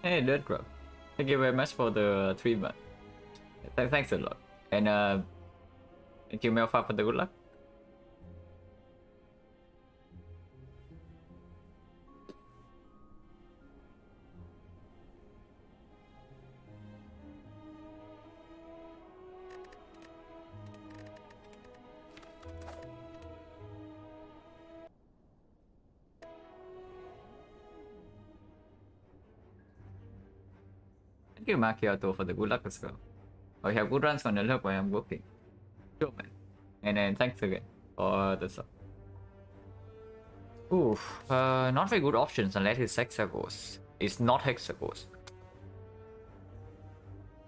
Hey, Dirt Bro. Thank you very much for the 3 months. Thanks a lot. And thank you, Melfa, for the good luck. Thank you, Macchiato, for the good luck as well. I have good runs on the luck while I'm working. Sure, man. And then thanks again for the sub. Oof, not very good options unless it's hexagons. It's not hexagons.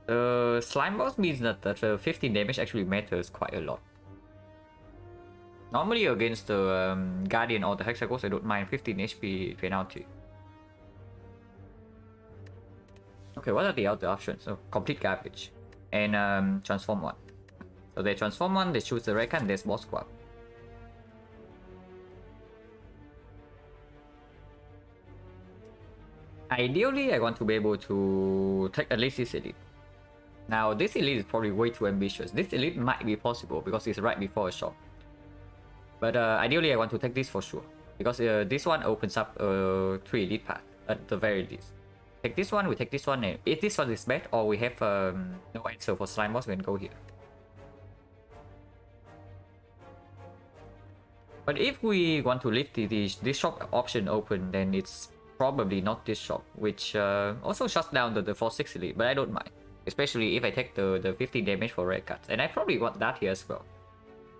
The slime boss means that 15 damage actually matters quite a lot. Normally against the Guardian or the hexagons, I don't mind 15 HP penalty. Okay, what are the other options? So complete garbage and transform one. So they transform one, they choose the red card, and there's boss squad. Ideally, I want to be able to take at least this elite. Now, this elite is probably way too ambitious. This elite might be possible because it's right before a shop. But ideally, I want to take this for sure. Because this one opens up 3 elite paths at the very least. Take this one, we take this one, and if this one is bad or we have no answer for slime boss, we can go here. But if we want to leave this shop option open, then it's probably not this shop, which also shuts down the 4-6 elite, but I don't mind. Especially if I take the 50 damage for red cards. And I probably want that here as well.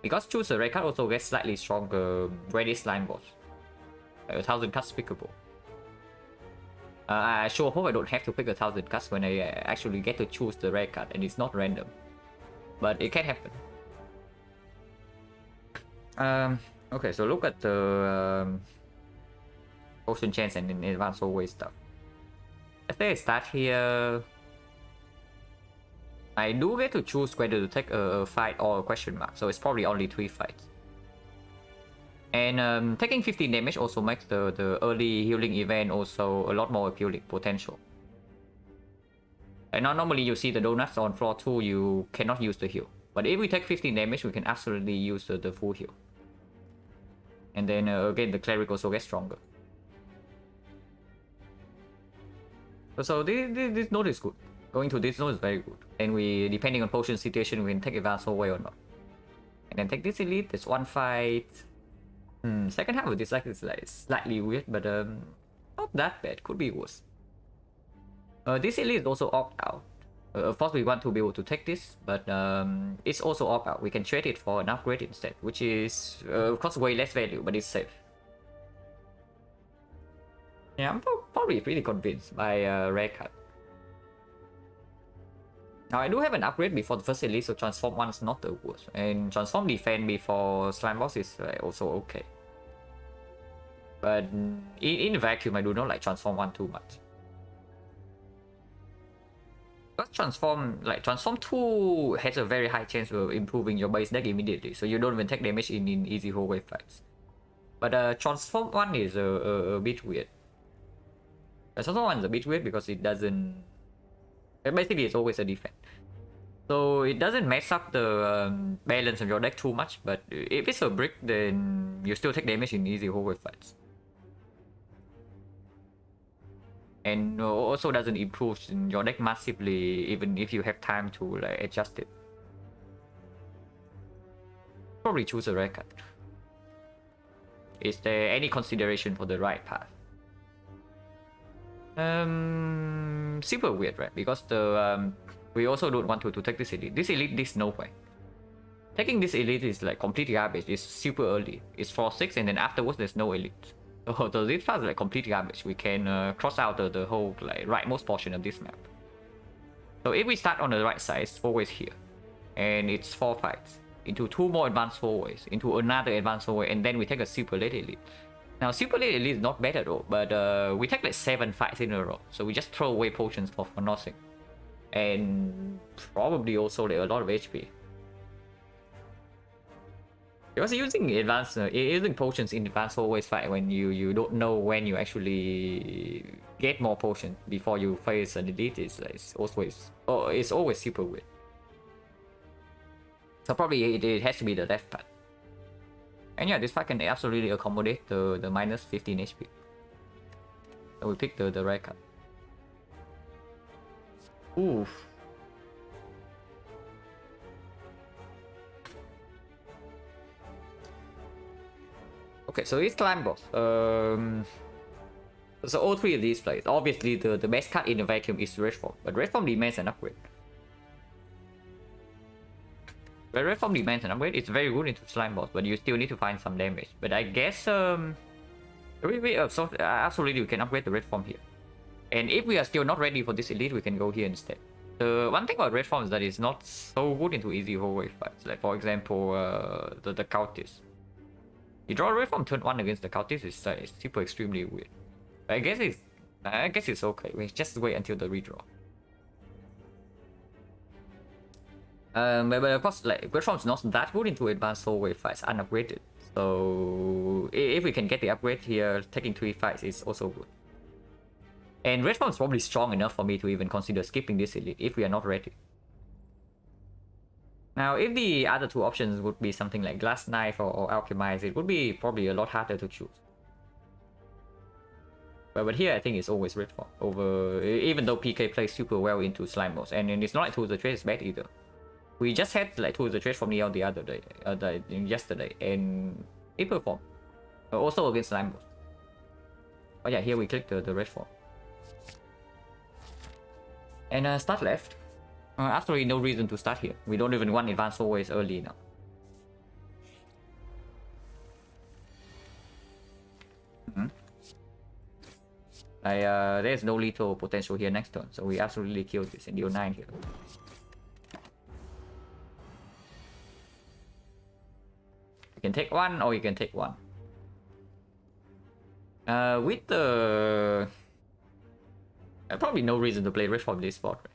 Because choose a red card also gets slightly stronger when it's slime boss. 1,000 cards pickable. I sure hope I don't have to pick 1,000 cards when I actually get to choose the red card and it's not random. But it can happen. Okay, so look at the potion chance and in advanced always stuff. Let's say I start here. I do get to choose whether to take a fight or a question mark, so it's probably only 3 fights. And taking 15 damage also makes the early healing event also a lot more appealing potential. And now normally you see the donuts on floor 2, you cannot use the heal. But if we take 15 damage, we can absolutely use the full heal. And then again, the cleric also gets stronger. So this node is good. Going to this node is very good. And we, depending on potion situation, we can take advance away or not. And then take this elite, there's 1 fight. Second half of this deck is like slightly weird, but not that bad, could be worse. This elite is also opt out. Of course we want to be able to take this, but it's also opt out. We can trade it for an upgrade instead, which is of course way less value, but it's safe. Yeah, I'm probably pretty convinced by rare card. Now I do have an upgrade before the first elite, so transform 1 is not the worst. And transform defense before slime boss is also okay. But in vacuum, I do not like transform 1 too much. Because transform 2 has a very high chance of improving your base deck immediately, so you don't even take damage in easy hallway fights. But transform 1 is a bit weird. Transform 1 is a bit weird because it doesn't... Basically, it's always a defense. So it doesn't mess up the balance of your deck too much, but if it's a brick, then you still take damage in easy hallway fights. And also doesn't improve your deck massively, even if you have time to like adjust it. Probably choose a red card. Is there any consideration for the right path? Super weird, right? Because the we also don't want to take this elite. This elite, this no way. Taking this elite is like completely garbage. It's super early. It's 4-6, and then afterwards there's no elite. So this path is like completely garbage. We can cross out the whole like rightmost portion of this map. So if we start on the right side, it's always here, and it's 4 fights into 2 more advanced hallways, into another advanced hallway, and then we take a super late elite. Now, super late elite is not bad at all, but we take like 7 fights in a row, so we just throw away potions for nothing. And probably also like a lot of HP. Because using using potions in advanced always fight when you don't know when you actually get more potions before you face an elite is like, it's always super weird. So probably it has to be the left part. And yeah, this part can absolutely accommodate the minus 15 HP. So we pick the right card. Oof. Okay, so it's climb boss. So all three of these plays. Obviously, the best card in the vacuum is Red Form, but Red Form demands an upgrade. But Red Form demands an upgrade. It's very good into slime boss, but you still need to find some damage. But I guess absolutely we can upgrade the Red Form here. And if we are still not ready for this elite, we can go here instead. The one thing about Red Form is that it's not so good into easy hallway fights. Like for example, the Cultist. You draw a Red Form turn 1 against the Cultist is super extremely weird. But I guess it's okay. We just wait until the redraw. But of course, like Red Form's not that good into advanced hallway fights, unupgraded. So if we can get the upgrade here, taking 3 fights is also good. And Red Form is probably strong enough for me to even consider skipping this elite if we are not ready. Now, if the other two options would be something like Glass Knife or Alchemize, it would be probably a lot harder to choose. But here I think it's always Red Form over, even though PK plays super well into slime boss, and it's not like Tools of Trade is bad either. We just had like Tools of Trade from Neon the other day, yesterday, and it performed. Also against slime boss. Oh yeah, here we click the Red Form. And start left. Absolutely no reason to start here. We don't even want advanced always early now. There's no lethal potential here next turn, so we absolutely kill this and deal 9 here. You can take 1 or you can take 1. With the... probably no reason to play Red Form this spot, right?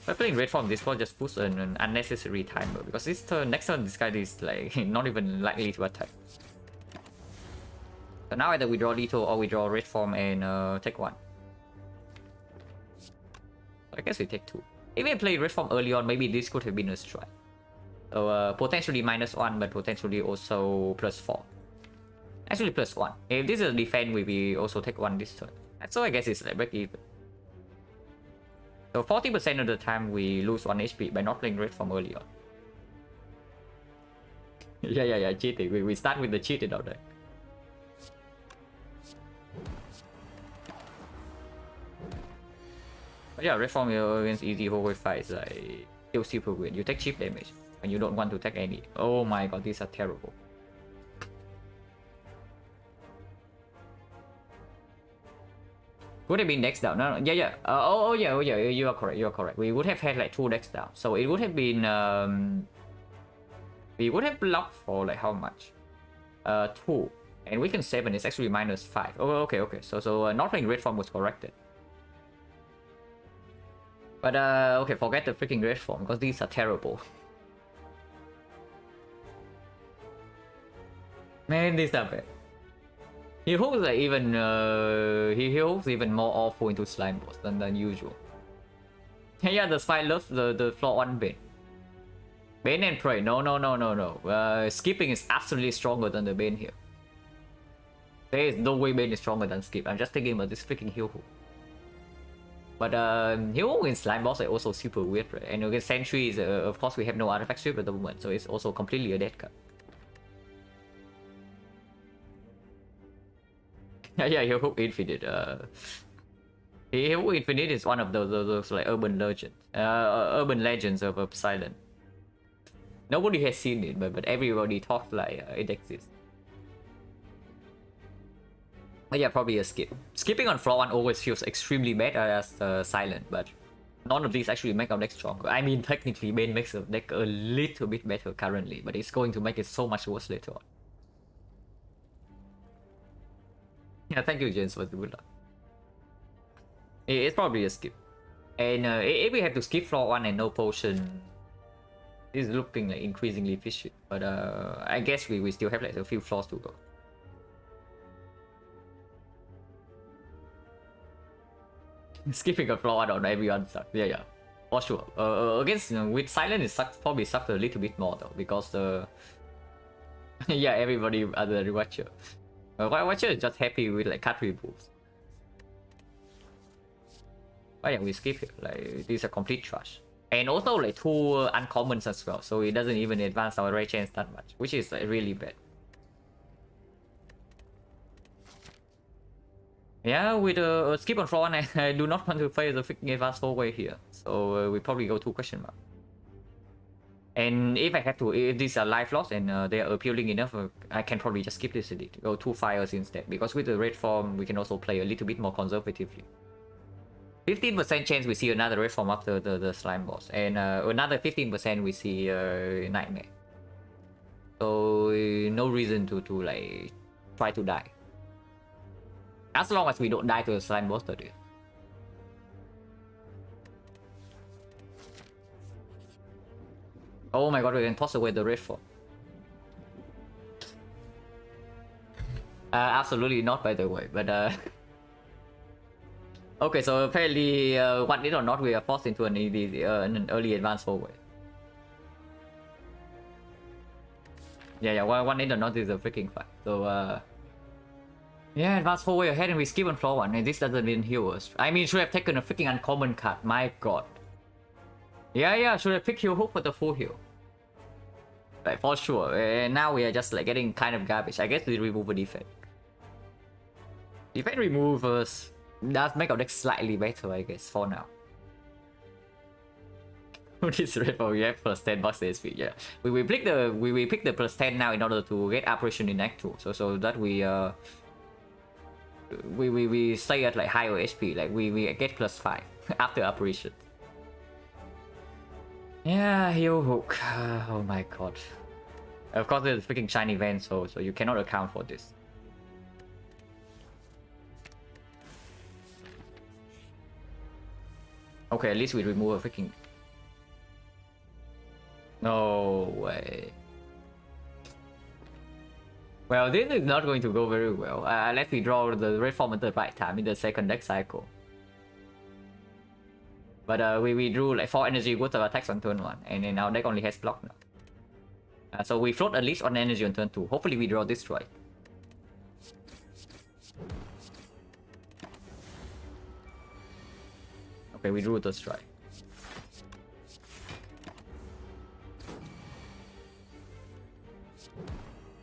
By playing Red Form this spot just puts an unnecessary timer, because this turn, next turn this guy is like not even likely to attack. So now either we draw lethal or we draw Red Form and take 1. I guess we take 2. If we play Red Form early on, maybe this could have been a strike. So potentially -1, but potentially also +4. Actually +1. If this is a defense, we also take 1 this turn. So I guess it's like break even. So 40% of the time we lose 1 HP by not playing Red Form early on. yeah, cheating. We start with the cheated out there. But yeah, Red Form against easy hallway fights like still super weird. You take cheap damage and you don't want to take any. Oh my god, these are terrible. Would have been decks down. No, yeah. Yeah, you are correct. We would have had like 2 decks down. So it would have been we would have blocked for like how much? 2. And weaken 7 is actually -5. Oh, okay. So not playing Red Form was corrected. But okay, forget the freaking Red Form because these are terrible. Man, these are bad. He holds like even he holds even more awful into slime boss than usual. Yeah, the spy loves the floor 1 Bane. Bane and Prey. No. Skipping is absolutely stronger than the Bane here. There is no way Bane is stronger than Skip. I'm just thinking about this freaking heal hook. But heal in slime boss are also super weird, right? And against Sentry is of course we have no artifact strip at the moment, so it's also completely a dead card. Yeah, Heal Hook Infinite. Heal Hook Infinite is one of those like urban legends of Silent. Nobody has seen it, but everybody talks like it exists. But yeah, probably a skip. Skipping on floor 1 always feels extremely bad as Silent, but none of these actually make our deck stronger. I mean, technically, Bane makes the deck a little bit better currently, but it's going to make it so much worse later on. Yeah, thank you, James, for the good luck. It's probably a skip. And if we have to skip floor 1 and no potion, This is looking like increasingly fishy, but I guess we still have like a few floors to go. Skipping a floor on everyone sucks. Yeah, for sure. Against with Silent it sucks, probably sucks a little bit more though, because the yeah, everybody other Watcher. Watcher is just happy with like cut removes. But yeah, we skip it. Like this is a complete trash. And also like 2 uncommons as well, so it doesn't even advance our ray chance that much, which is like really bad. Yeah, with a skip on floor 1, I do not want to play the freaking advanced 4-way here, so we probably go to question mark. And if I have to, if these are life loss and they are appealing enough, I can probably just skip this elite, go 2 fires instead, because with the red form we can also play a little bit more conservatively. 15% chance we see another red form after the slime boss, and another 15% we see nightmare. So no reason to like try to die. As long as we don't die to the slime boss, dude. Oh my god, we can toss away the red form. Absolutely not, by the way, but okay, so apparently, want it or not, we are forced into an early advance forward. Yeah, want it or not is a freaking fight. So yeah, advance forward ahead and we skip on floor 1, and this doesn't even heal us. I mean, should have taken a freaking uncommon card, my god. Yeah, should have picked heal hook for the full heal. Like, for sure. And now we are just like getting kind of garbage. I guess we remove a defense. Defense removers does make our deck slightly better, I guess, for now. This red for we have plus 10 bucks SP, yeah. We pick the plus 10 now in order to get operation in Act 2. So that we stay at like higher HP, like we get plus 5 after operation. Yeah, heal hook. Oh my god. Of course there's a freaking shiny event, so you cannot account for this. Okay, at least we remove a freaking... No way. Well, this is not going to go very well. Let me draw the red form at the right time in the second deck cycle. But we drew like 4 energy worth of attacks on turn 1, and then our deck only has block now. So we float at least 1 energy on turn 2. Hopefully we draw this right. Okay, we drew the strike.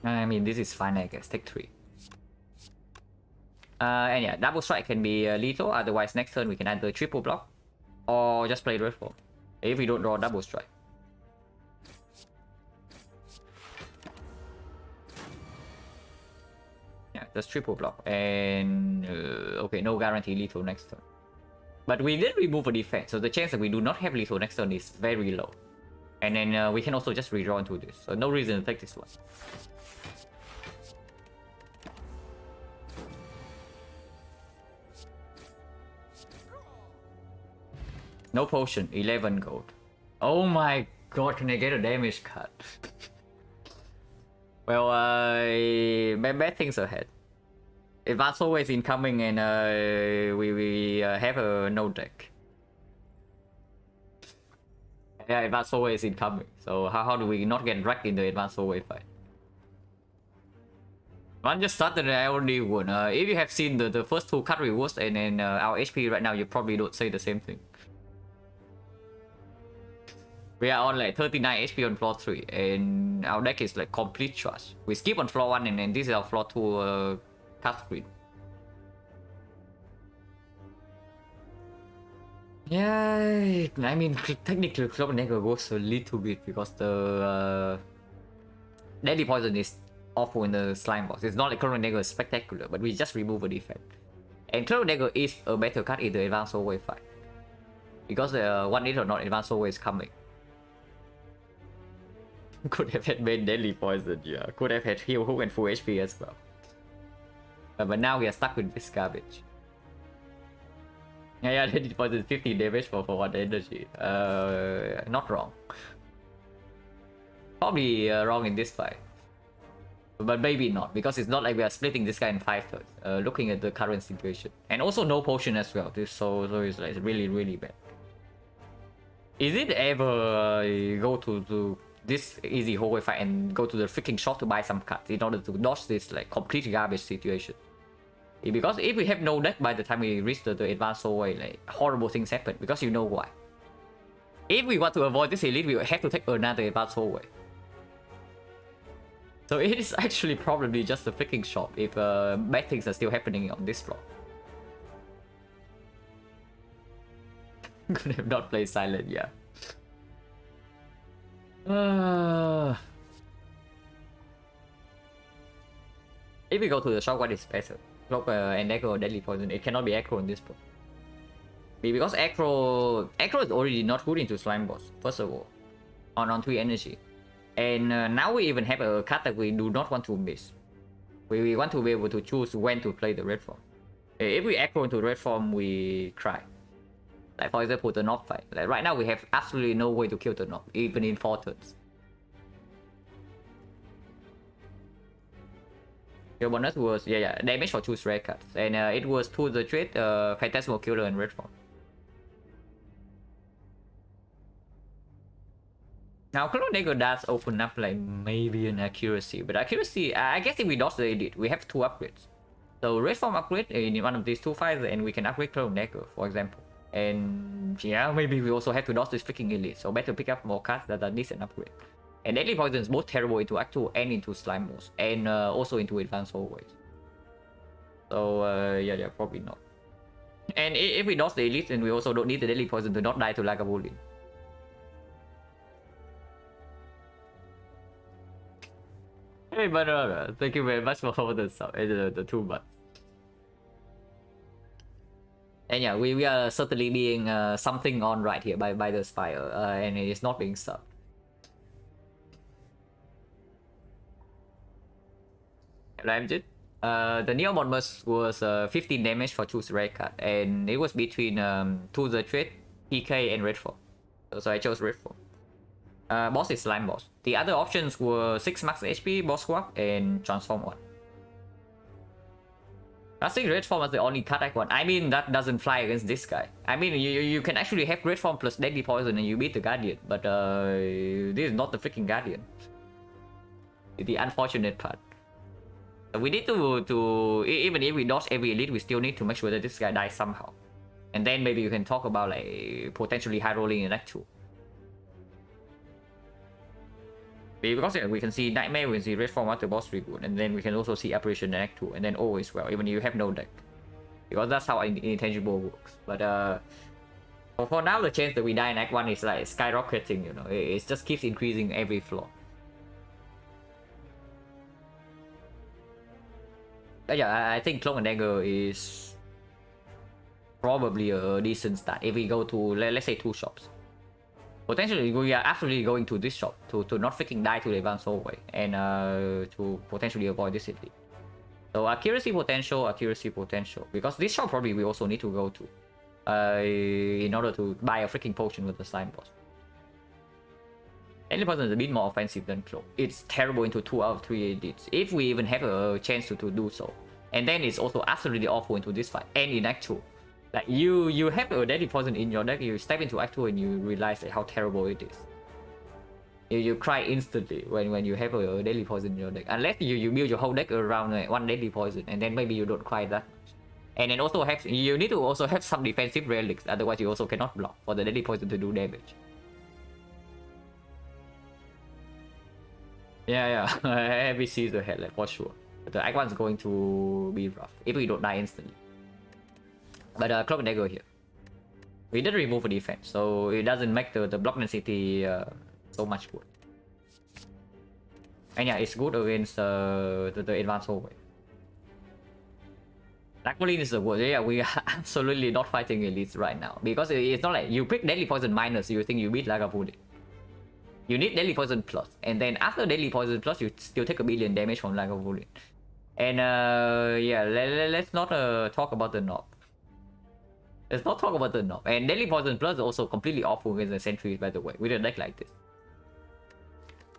I mean, this is fine, I guess. Take 3. And yeah, double strike can be lethal. Otherwise, next turn we can either triple block or just play red form if we don't draw double strike. Yeah, just triple block. And okay, no guarantee lethal next turn. But we did remove a defense, so the chance that we do not have lethal next turn is very low. And then we can also just redraw into this, so no reason to take this one. No potion, 11 gold. Oh my god, can I get a damage cut? Well, bad things ahead. Advance always incoming, and we have a no deck. Yeah, advance always incoming. So how do we not get dragged in the advance always fight? One just started and I already won. If you have seen the first 2 card rewards and then our HP right now, you probably don't say the same thing. We are on like 39 HP on floor 3, and our deck is like complete trash. We skip on floor 1, and then this is our floor 2 card screen. Yeah, I mean, technically Cloud Negro works a little bit because the Deadly Poison is awful in the slime box. It's not like Cloud Negro is spectacular, but we just remove a defense. And Cloud Negro is a better card in the Advanced Soulwave fight. Because one it or not, Advanced Soulwave is coming. Could have had main Deadly Poison, yeah. Could have had Heal Hook and full HP as well. But now we are stuck with this garbage. Yeah, Deadly Poison 50 damage for 1 energy. Not wrong. probably wrong in this fight. But maybe not, because it's not like we are splitting this guy in 5 thirds, looking at the current situation. And also no potion as well, so it's like really, really bad. Is it ever go to this easy hallway fight and go to the freaking shop to buy some cards in order to dodge this like complete garbage situation? Because if we have no deck by the time we reach the advanced hallway, like horrible things happen, because you know why. If we want to avoid this elite, we have to take another advanced hallway. So it is actually probably just a freaking shop if bad things are still happening on this floor. Could have not played Silent, yeah. If we go to the shop, what is better? Cloak and Echo or Deadly Poison? It cannot be Echo in this book. Because Echo is already not good into Slime Boss, first of all. On 3 energy. And now we even have a card that we do not want to miss. We want to be able to choose when to play the red form. If we aggro into red form, we cry. Like for example, the Knob fight. Like right now we have absolutely no way to kill the Knob, even in 4 turns. Your bonus was damage for 2 rare cards, and it was to the trait Phantasmal Killer and red form. Now Clone does open up like maybe an accuracy, but accuracy, I guess if we dodge the edit, we have 2 upgrades. So red form upgrade in one of these 2 fights, and we can upgrade Clone Dagger, for example. And yeah, maybe we also have to dodge this freaking elite, so better pick up more cards that are decent upgrade. And Deadly Poison is both terrible into Act 2 and into Slime Boss, and also into Advanced Hallways. So yeah, probably not. And if we dodge the elite, then we also don't need the Deadly Poison to not die to Lagavulin. Hey, Banana, thank you very much for the sub and the 2 months. And yeah, we are certainly being something on right here by the Spire, and it is not being subbed. Ramjet. The Neo Monmus was 15 damage for 2 rare card, and it was between to the trait, PK, and red form. So I chose red form. Boss is Slime Boss. The other options were 6 max HP, Boss Swap, and Transform 1. I think red form was the only card I want. I mean, that doesn't fly against this guy. I mean, you can actually have red form plus Deadly Poison and you beat the Guardian, but this is not the freaking Guardian. The unfortunate part. We need to even if we dodge every elite, we still need to make sure that this guy dies somehow. And then maybe you can talk about like potentially high rolling in Act 2. Because we can see Nightmare, we can see Red Form after boss reboot, and then we can also see Apparition in Act 2, and then always well, even if you have no deck. Because that's how Intangible works. But for now, the chance that we die in Act 1 is like skyrocketing, you know, it just keeps increasing every floor. But yeah, I think Cloak and Dagger is probably a decent start if we go to, let's say, 2 shops. Potentially, we are absolutely going to this shop to not freaking die to the advanced hallway, and to potentially avoid this elite. So accuracy potential, because this shop probably we also need to go to in order to buy a freaking potion with the Slime Boss. Deadly Poison is a bit more offensive than Cloak. It's terrible into 2 out of 3 edits, if we even have a chance to do so. And then it's also absolutely awful into this fight, and in Act 2. Like, you have a Deadly Poison in your deck, you step into Act 2 and you realize like, how terrible it is. You cry instantly when you have a Deadly Poison in your deck. Unless you build your whole deck around like, 1 Deadly Poison, and then maybe you don't cry that much. And then also you need to also have some defensive relics, otherwise you also cannot block for the Deadly Poison to do damage. Yeah, heavy sees the head, like, for sure. But the Act 1 is going to be rough if we don't die instantly. But Cloak and Dagger here. We did remove a defense, so it doesn't make the block density so much good. And yeah, it's good against the advanced hallway. Lagavulin is the worst. Yeah, we are absolutely not fighting elites right now. Because it's not like you pick Deadly Poison minus, you think you beat Lagavulin. You need Deadly Poison plus, and then after Deadly Poison plus, you still take a billion damage from Lagavulin. And yeah, let's not talk about the Knob. Let's not talk about the Knob. And Deadly Poison plus is also completely awful against the sentries, by the way, with a deck like this.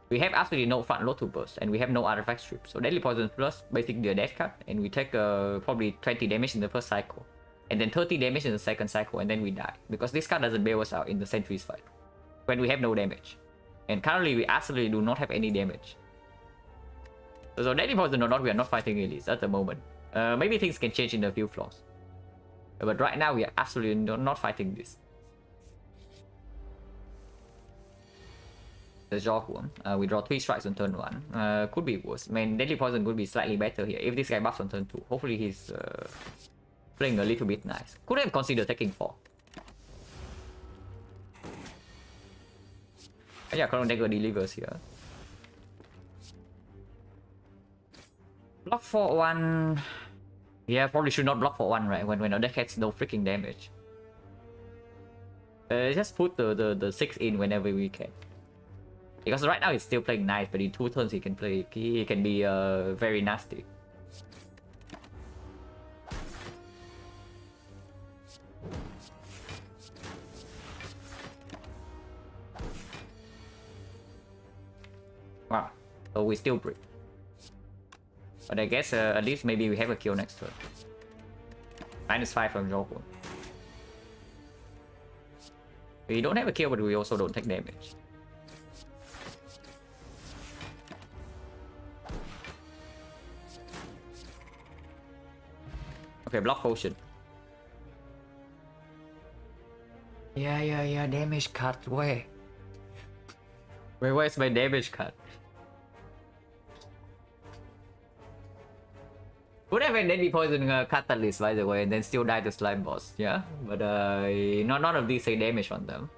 We have absolutely no front load to burst, and we have no artifact strip. So Deadly Poison plus basically a death card, and we take probably 20 damage in the first cycle, and then 30 damage in the second cycle, and then we die. Because this card doesn't bail us out in the Sentries fight, when we have no damage. And currently we absolutely do not have any damage. So Deadly Poison or not, we are not fighting elites at the moment. Maybe things can change in a few floors. But right now we are absolutely not fighting this. The draw one. We draw 3 strikes on turn 1. Could be worse. I mean, Deadly Poison could be slightly better here if this guy buffs on turn 2. Hopefully he's playing a little bit nice. Could have considered taking 4. Yeah, Chrono Dagger delivers here. Block for 1. Yeah, probably should not block for 1, right? When our deck has no freaking damage. Just put the 6 in whenever we can. Because right now he's still playing nice, but in 2 turns he can be very nasty. Wow, so we still break. But I guess at least maybe we have a kill next turn. -5 from Joku. We don't have a kill, but we also don't take damage. Okay, block potion. Yeah, damage cut. Where's my damage cut? Would have a Deadly Poison Catalyst, by the way, and then still die to Slime Boss. Yeah, but none of these say damage on them.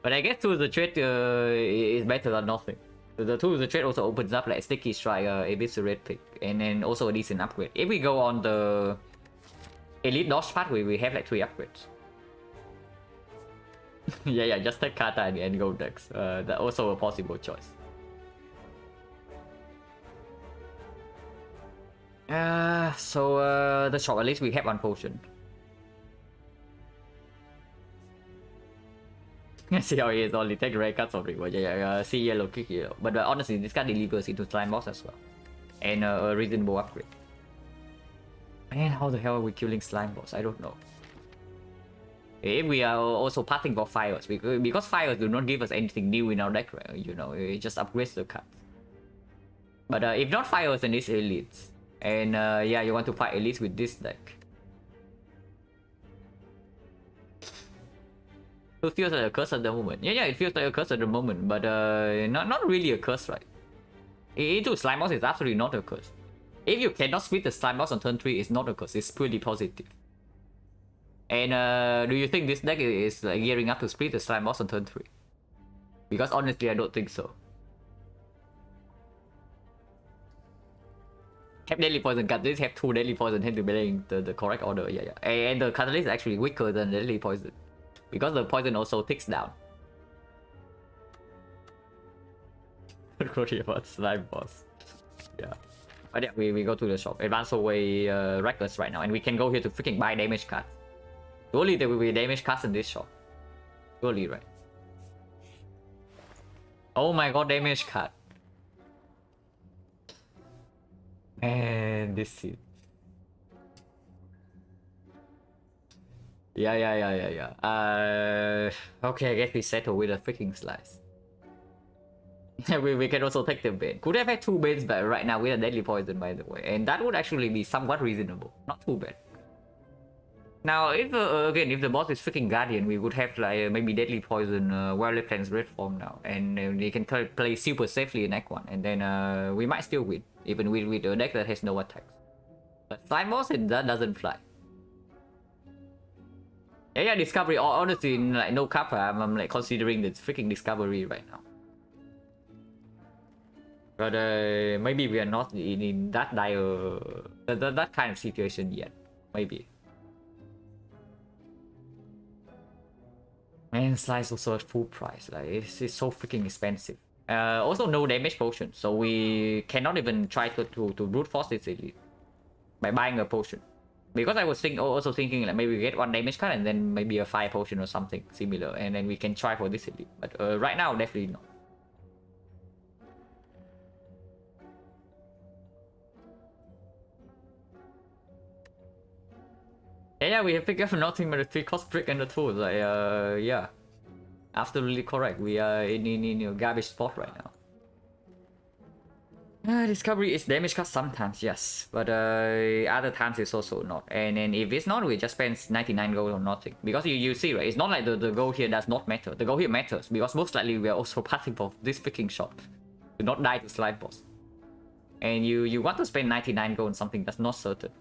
But I guess Tools of the Trade is better than nothing. The Tools of the Trade also opens up like Sticky Strike, Eviscerate Pick, and then also a decent upgrade. If we go on the Elite Dodge path, we have like 3 upgrades. yeah, just take Kata and go Dex. That's also a possible choice. So the shop, at least we have 1 potion. See how he is only take red cards of reward. Yeah, see yellow, kick yellow. But honestly, this card delivers into Slime Boss as well. And a reasonable upgrade. Man, how the hell are we killing Slime Boss? I don't know. If we are also parting for Fires, because Fires do not give us anything new in our deck, right? You know, it just upgrades the cards. But if not Fires, then it's Elites. And yeah, you want to fight Elites with this deck. It feels like a curse at the moment. Yeah, it feels like a curse at the moment, but not really a curse, right? Into Slime Boss is absolutely not a curse. If you cannot split the Slime Boss on turn 3, it's not a curse, it's pretty positive. And do you think this deck is gearing up to split the Slime Boss on turn 3? Because honestly, I don't think so. Have Deadly Poison Catalyst, have 2 Deadly Poison, have to be playing the correct order, yeah. And the Catalyst is actually weaker than Deadly Poison. Because the poison also ticks down. About Slime Boss. Yeah. But yeah, we go to the shop. Advance away Reckless right now. And we can go here to freaking buy damage cards. Surely there will be damage cards in this shop. Surely, right? Oh my god, damage card. Man, this is... Yeah. Okay, I guess we settle with a freaking slice. we can also take the bait. Could have had 2 baits, but right now we have Deadly Poison, by the way. And that would actually be somewhat reasonable. Not too bad. Now, if again, if the boss is freaking Guardian, we would have like maybe Deadly Poison, Wildlife Cleanse Red form now. And they can play super safely in Act 1. And then we might still win. Even with a deck that has no attacks. But Slime Boss, that doesn't fly. Yeah, Discovery. Honestly, like no Kappa, I'm like considering the freaking Discovery right now. But maybe we are not in that dire, that kind of situation yet. Maybe. Man, Slice also at full price. Like it's so freaking expensive. Also no damage potion, so we cannot even try to brute force this elite by buying a potion. Because I was also thinking like maybe we get 1 damage card and then maybe a 5 potion or something similar, and then we can try for this elite. But right now, definitely not. Yeah, we have picked up nothing but the 3 cost brick and the tools. Like, yeah. Absolutely correct. We are in a garbage spot right now. Discovery is damage cost sometimes, yes. But other times it's also not. And if it's not, we just spend 99 gold on nothing. Because you see, right? It's not like the gold here does not matter. The gold here matters. Because most likely we are also passing for this freaking shot. To not die to slide boss. And you want to spend 99 gold on something that's not certain.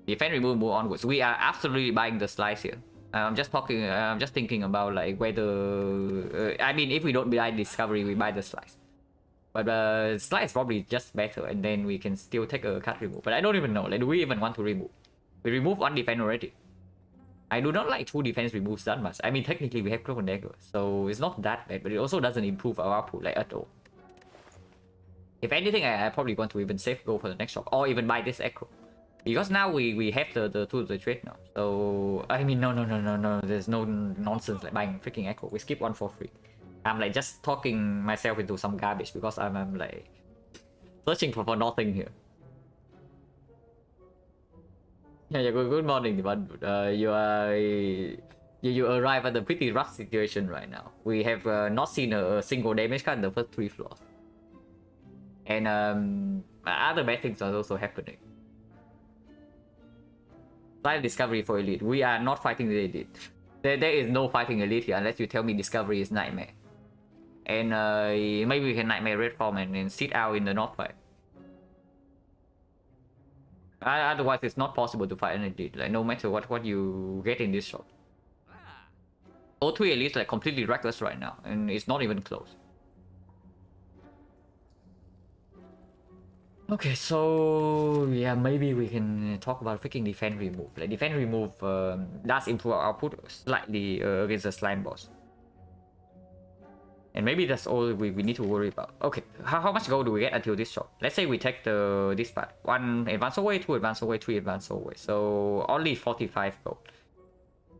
Defense remove, move onwards. We are absolutely buying the slice here. I'm just talking. I'm just thinking about like whether. I mean, if we don't buy discovery, we buy the slice. But slice is probably just better, and then we can still take a cut remove. But I don't even know. Like, do we even want to remove? We remove one defense already. I do not like 2 defense removes that much. I mean, technically we have Cloak and Dagger, so it's not that bad. But it also doesn't improve our output like at all. If anything, I probably want to even save go for the next shop, or even buy this echo. Because now we have the tool to trade now. So I mean no. There's no nonsense like buying freaking echo. We skip one for free. I'm like just talking myself into some garbage because I'm like searching for nothing here. Yeah, good morning, but you arrive at a pretty rough situation right now. We have not seen a single damage card in the first 3 floors. And other bad things are also happening. Slight discovery for elite. We are not fighting the elite. There is no fighting elite here unless you tell me discovery is nightmare. And maybe we can nightmare red form and sit out in the north fight. Otherwise, it's not possible to fight an elite. Like no matter what you get in this shop. O3 elite is like completely reckless right now, and it's not even close. Okay, so yeah, maybe we can talk about freaking defense remove. Like defense remove does improve our output slightly against the slime boss. And maybe that's all we need to worry about. Okay, how much gold do we get until this shop? Let's say we take this part. 1 advance away, 2 advance away, 3 advance away. So only 45 gold.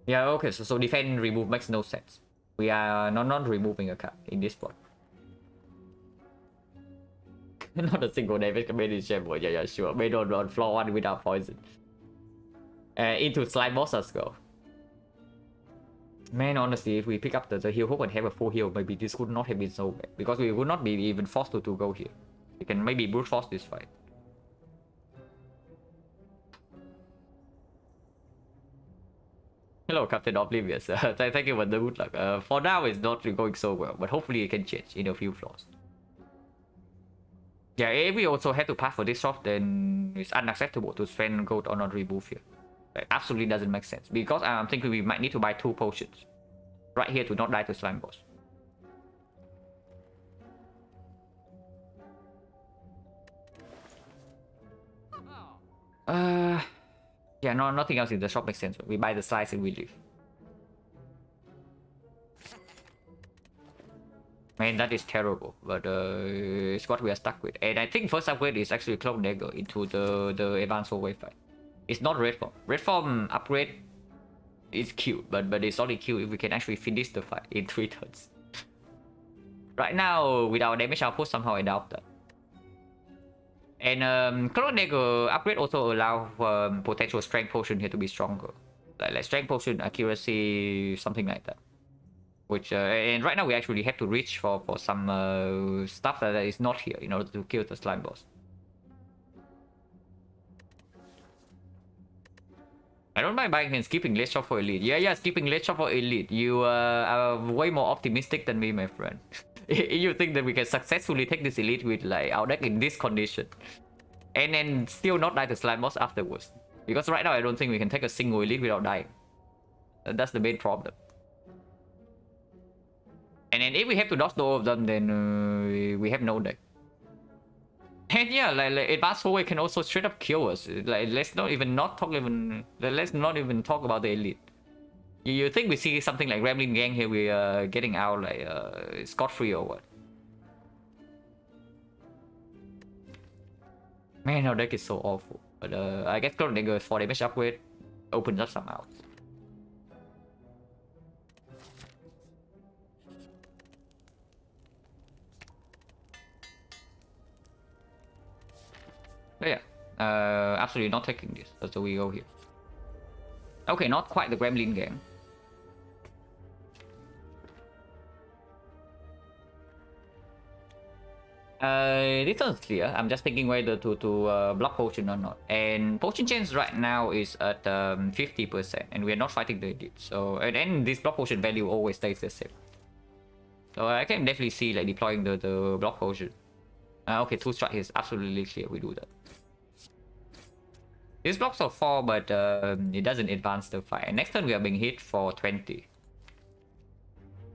Yeah, okay, so defense remove makes no sense. We are not removing a card in this spot. Not a single damage command in chamber. Yeah, sure. Made on floor 1 without poison. Into slime boss, let's go. Man, honestly, if we pick up the heal hook and have a full heal, maybe this would not have been so bad. Because we would not be even forced to go here. We can maybe brute force this fight. Hello, Captain Oblivious. Thank you for the good luck. For now, it's not going so well, but hopefully it can change in a few floors. Yeah, if we also have to pass for this shop, then it's unacceptable to spend gold on not remove here. It absolutely doesn't make sense. Because I'm thinking we might need to buy 2 potions. Right here to not die to slime boss. Yeah, nothing else in the shop makes sense. We buy the slice and we leave. Man, that is terrible, but it's what we are stuck with. And I think first upgrade is actually Cloak Dagger into the advanced wave fight. It's not red form. Red form upgrade is cute, but it's only cute if we can actually finish the fight in 3 turns. Right now, with our damage output, somehow I doubt that. And Cloak Dagger upgrade also allow potential strength potion here to be stronger. Like strength potion, accuracy, something like that. Which and right now we actually have to reach for some stuff that is not here in order to kill the slime boss. I don't mind buying and skipping late shop for elite. Yeah, skipping late shop for elite. You are way more optimistic than me, my friend. You think that we can successfully take this elite with like our deck in this condition, and then still not die to slime boss afterwards? Because right now I don't think we can take a single elite without dying. That's the main problem. And then if we have to dodge all of them, then we have no deck. And yeah, like advanced forward can also straight up kill us. Like let's not even talk about the elite. You think we see something like Gremlin Gang here? We are getting out like scot free or what? Man, our deck is so awful. But I guess Cloak Dagger for damage upgrade opens up some outs. But yeah, Absolutely not taking this. So we go here. Okay, not quite the Gremlin game. This one's clear. I'm just thinking whether to block potion or not. And potion chance right now is at 50%, and we are not fighting the elite. So and this block potion value always stays the same. So I can definitely see like deploying the block potion. Okay, 2 strike is absolutely clear. We do that. This blocks for 4, but it doesn't advance the fight. And next turn we are being hit for 20.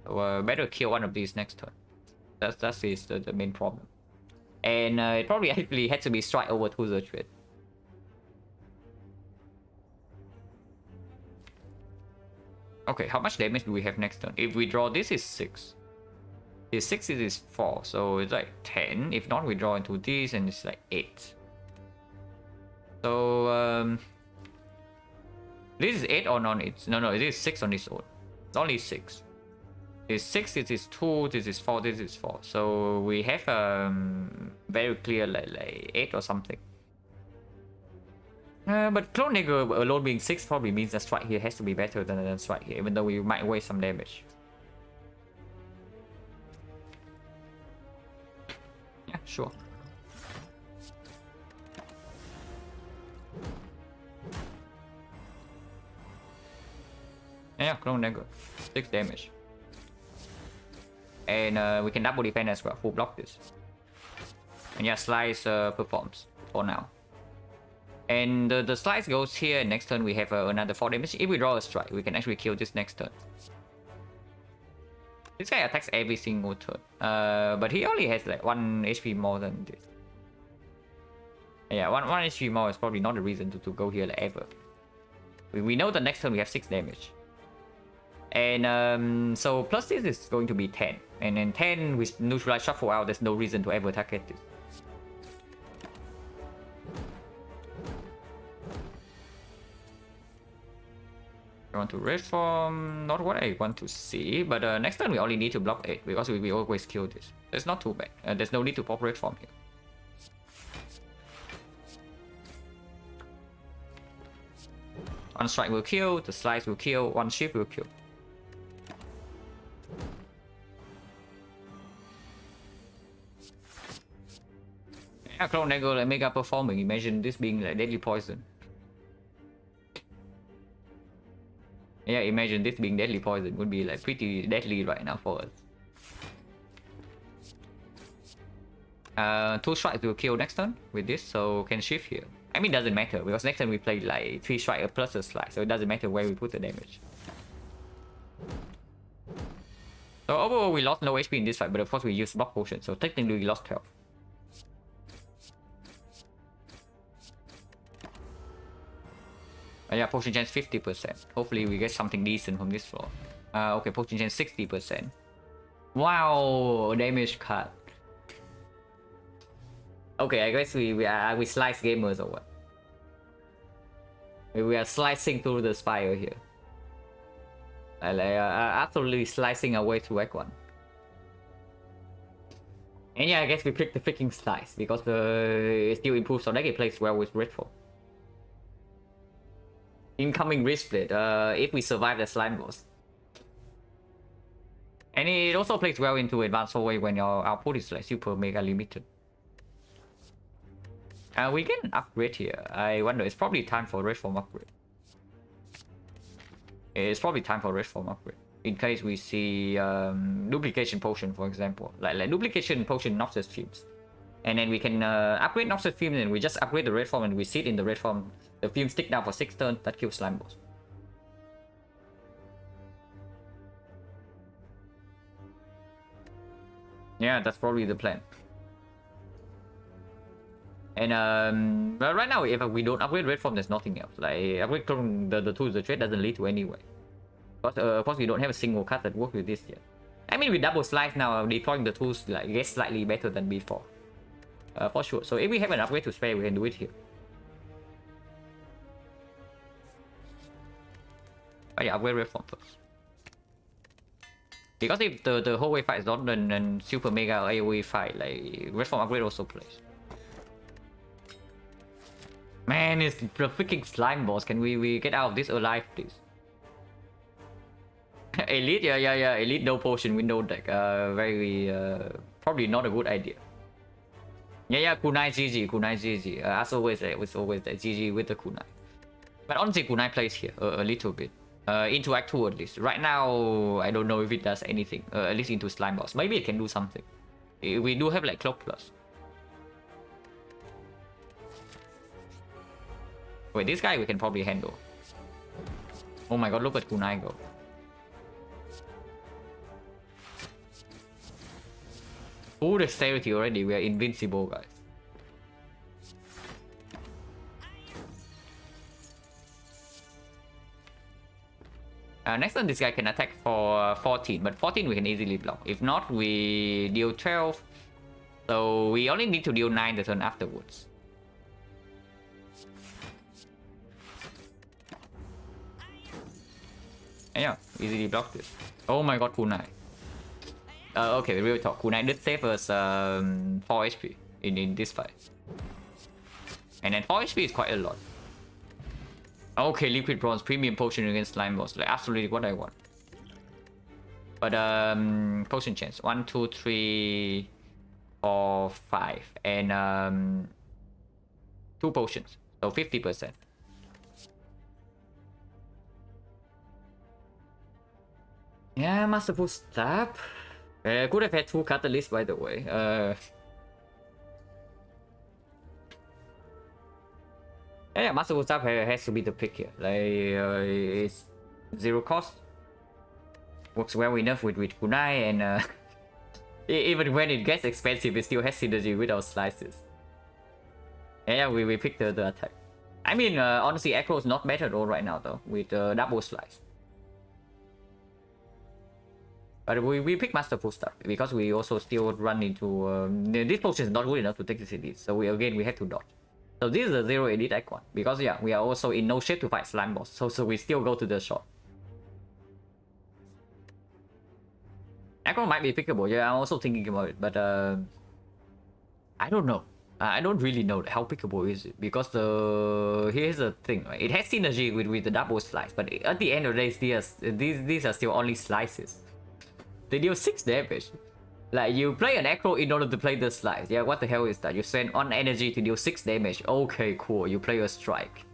So better kill one of these next turn. That is the main problem. And it probably actually had to be strike over to the trade. Okay, how much damage do we have next turn? If we draw this is 6. This 6 is 4, so it's like 10. If not, we draw into this and it's like 8. So this is 8 or non it's no it is 6 on its own. It's only 6. This 6, this is 2, this is 4, this is 4. So we have very clear like 8 or something. But Clone Nigger alone being 6 probably means that strike here has to be better than strike here, even though we might waste some damage. Yeah, sure. Yeah, Clone Nigger. 6 damage. And we can double defend as well, full block this. And yeah, Slice performs for now. And the Slice goes here, and next turn we have another 4 damage. If we draw a strike, we can actually kill this next turn. This guy attacks every single turn. But he only has like 1 HP more than this. Yeah, 1 HP more is probably not a reason to go here like ever. We know the next turn we have 6 damage. And so plus this is going to be 10. And then 10 with neutralize shuffle out, there's no reason to ever attack at this. I want to reform, not what I want to see, but next time we only need to block 8 because we always kill this. That's not too bad. There's no need to pop reform here. One strike will kill, the slice will kill, one shift will kill. Yeah, Clone Dagger like mega performing. Imagine this being like deadly poison. Yeah, imagine this being deadly poison would be like pretty deadly right now for us. 2 strikes will kill next turn with this, so can shift here. I mean, it doesn't matter because next time we play like 3 strike plus a slice, so it doesn't matter where we put the damage. So overall, we lost no HP in this fight, but of course we used block potion, so technically we lost 12. Yeah, potion chance 50%. Hopefully we get something decent from this floor. Okay, potion chance 60%. Wow, damage cut. Okay, I guess we slice gamers or what? We are slicing through the spire here. Absolutely slicing our way through Act 1. And yeah, I guess we picked the freaking slice because it still improves so that it plays well with Redfall. Incoming wrist split, if we survive the slime boss. And it also plays well into advanced hallway when your output is like super mega limited. We get an upgrade here. I wonder, it's probably time for red form upgrade. It's probably time for red form upgrade. In case we see duplication potion, for example. Like duplication potion Noxus fumes. And then we can upgrade Noxus fumes and we just upgrade the red form and we sit in the red form. The fumes stick down for 6 turns, that kills slime boss. Yeah, that's probably the plan. And but right now, if we don't upgrade red form, there's nothing else. Like upgrade the tools, the trade doesn't lead to anywhere. But of course, we don't have a single card that works with this yet. I mean, with double slice now, deploying the tools like gets slightly better than before, for sure. So if we have an upgrade to spare, we can do it here. But yeah, upgrade red form first. Because if the whole way fight is not done and super mega AoE fight, like red form upgrade also plays. Man, it's the freaking slime boss. Can we get out of this alive, please? Elite, yeah. Elite no potion window deck. Very probably not a good idea. Yeah, kunai GG, kunai GG. As always, it's always the GG with the kunai. But honestly, kunai plays here a little bit. Into Act 2 at least. Right now, I don't know if it does anything. At least into slime boss. Maybe it can do something. We do have like cloak plus. Wait, this guy we can probably handle. Oh my god, look at kunai go. Full dexterity already, we are invincible, guys. Next turn, this guy can attack for 14, but 14 we can easily block. If not, we deal 12. So we only need to deal 9 the turn afterwards. And yeah, easily block this. Oh my god, kunai. Okay, real talk. Kunai did save us 4 HP in this fight. And then 4 HP is quite a lot. Okay, liquid bronze, premium potion against slime boss. Like absolutely what I want. But potion chance. 1, 2, 3, 4, 5. And 2 potions. So 50%. Yeah, Masterful Stab. Could have had 2 catalysts, by the way. Yeah, Masterful Stab has to be the pick here. Like, it's 0 cost. Works well enough with kunai, and even when it gets expensive, it still has synergy with our slices. Yeah, we picked the attack. I mean, honestly, Echo is not bad at all right now, though, with double slice. But we pick Masterful Stab because we also still run into this potion is not good enough to take this elite, so we had to dodge. So this is a 0 elite icon because yeah, we are also in no shape to fight slime boss, so we still go to the shot. Icon might be pickable, yeah, I'm also thinking about it, but I don't know. I don't really know how pickable is it, because here's the thing, right? It has synergy with the double slice, but at the end of the day, these are still only slices. They deal 6 damage. Like, you play an Acro in order to play the slice. Yeah, what the hell is that? You spend on energy to deal 6 damage. Okay, cool. You play a strike.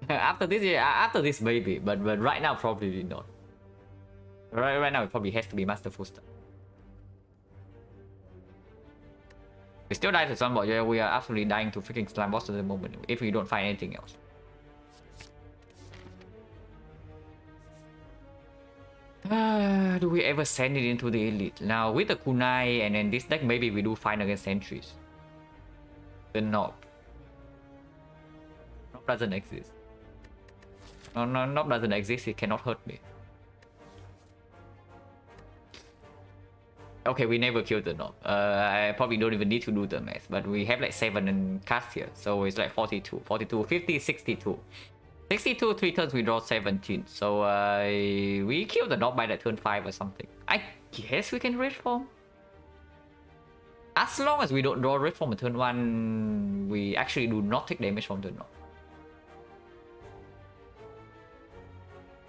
After this maybe, but right now probably not. Right now it probably has to be Masterful Stab. We still die to Slime Boss. Yeah, we are absolutely dying to freaking Slime Boss at the moment if we don't find anything else. Do we ever send it into the elite? Now with the kunai and then this deck, maybe we do fine against sentries. The knob. Knob doesn't exist. No, knob doesn't exist. It cannot hurt me. Okay, we never killed the knob. I probably don't even need to do the math, but we have like 7 cards here, so it's like 42, 50, 62. 62 3 turns we draw 17, so we kill the knob by the turn 5 or something. I guess we can red form. As long as we don't draw red form on turn 1, we actually do not take damage from the knob.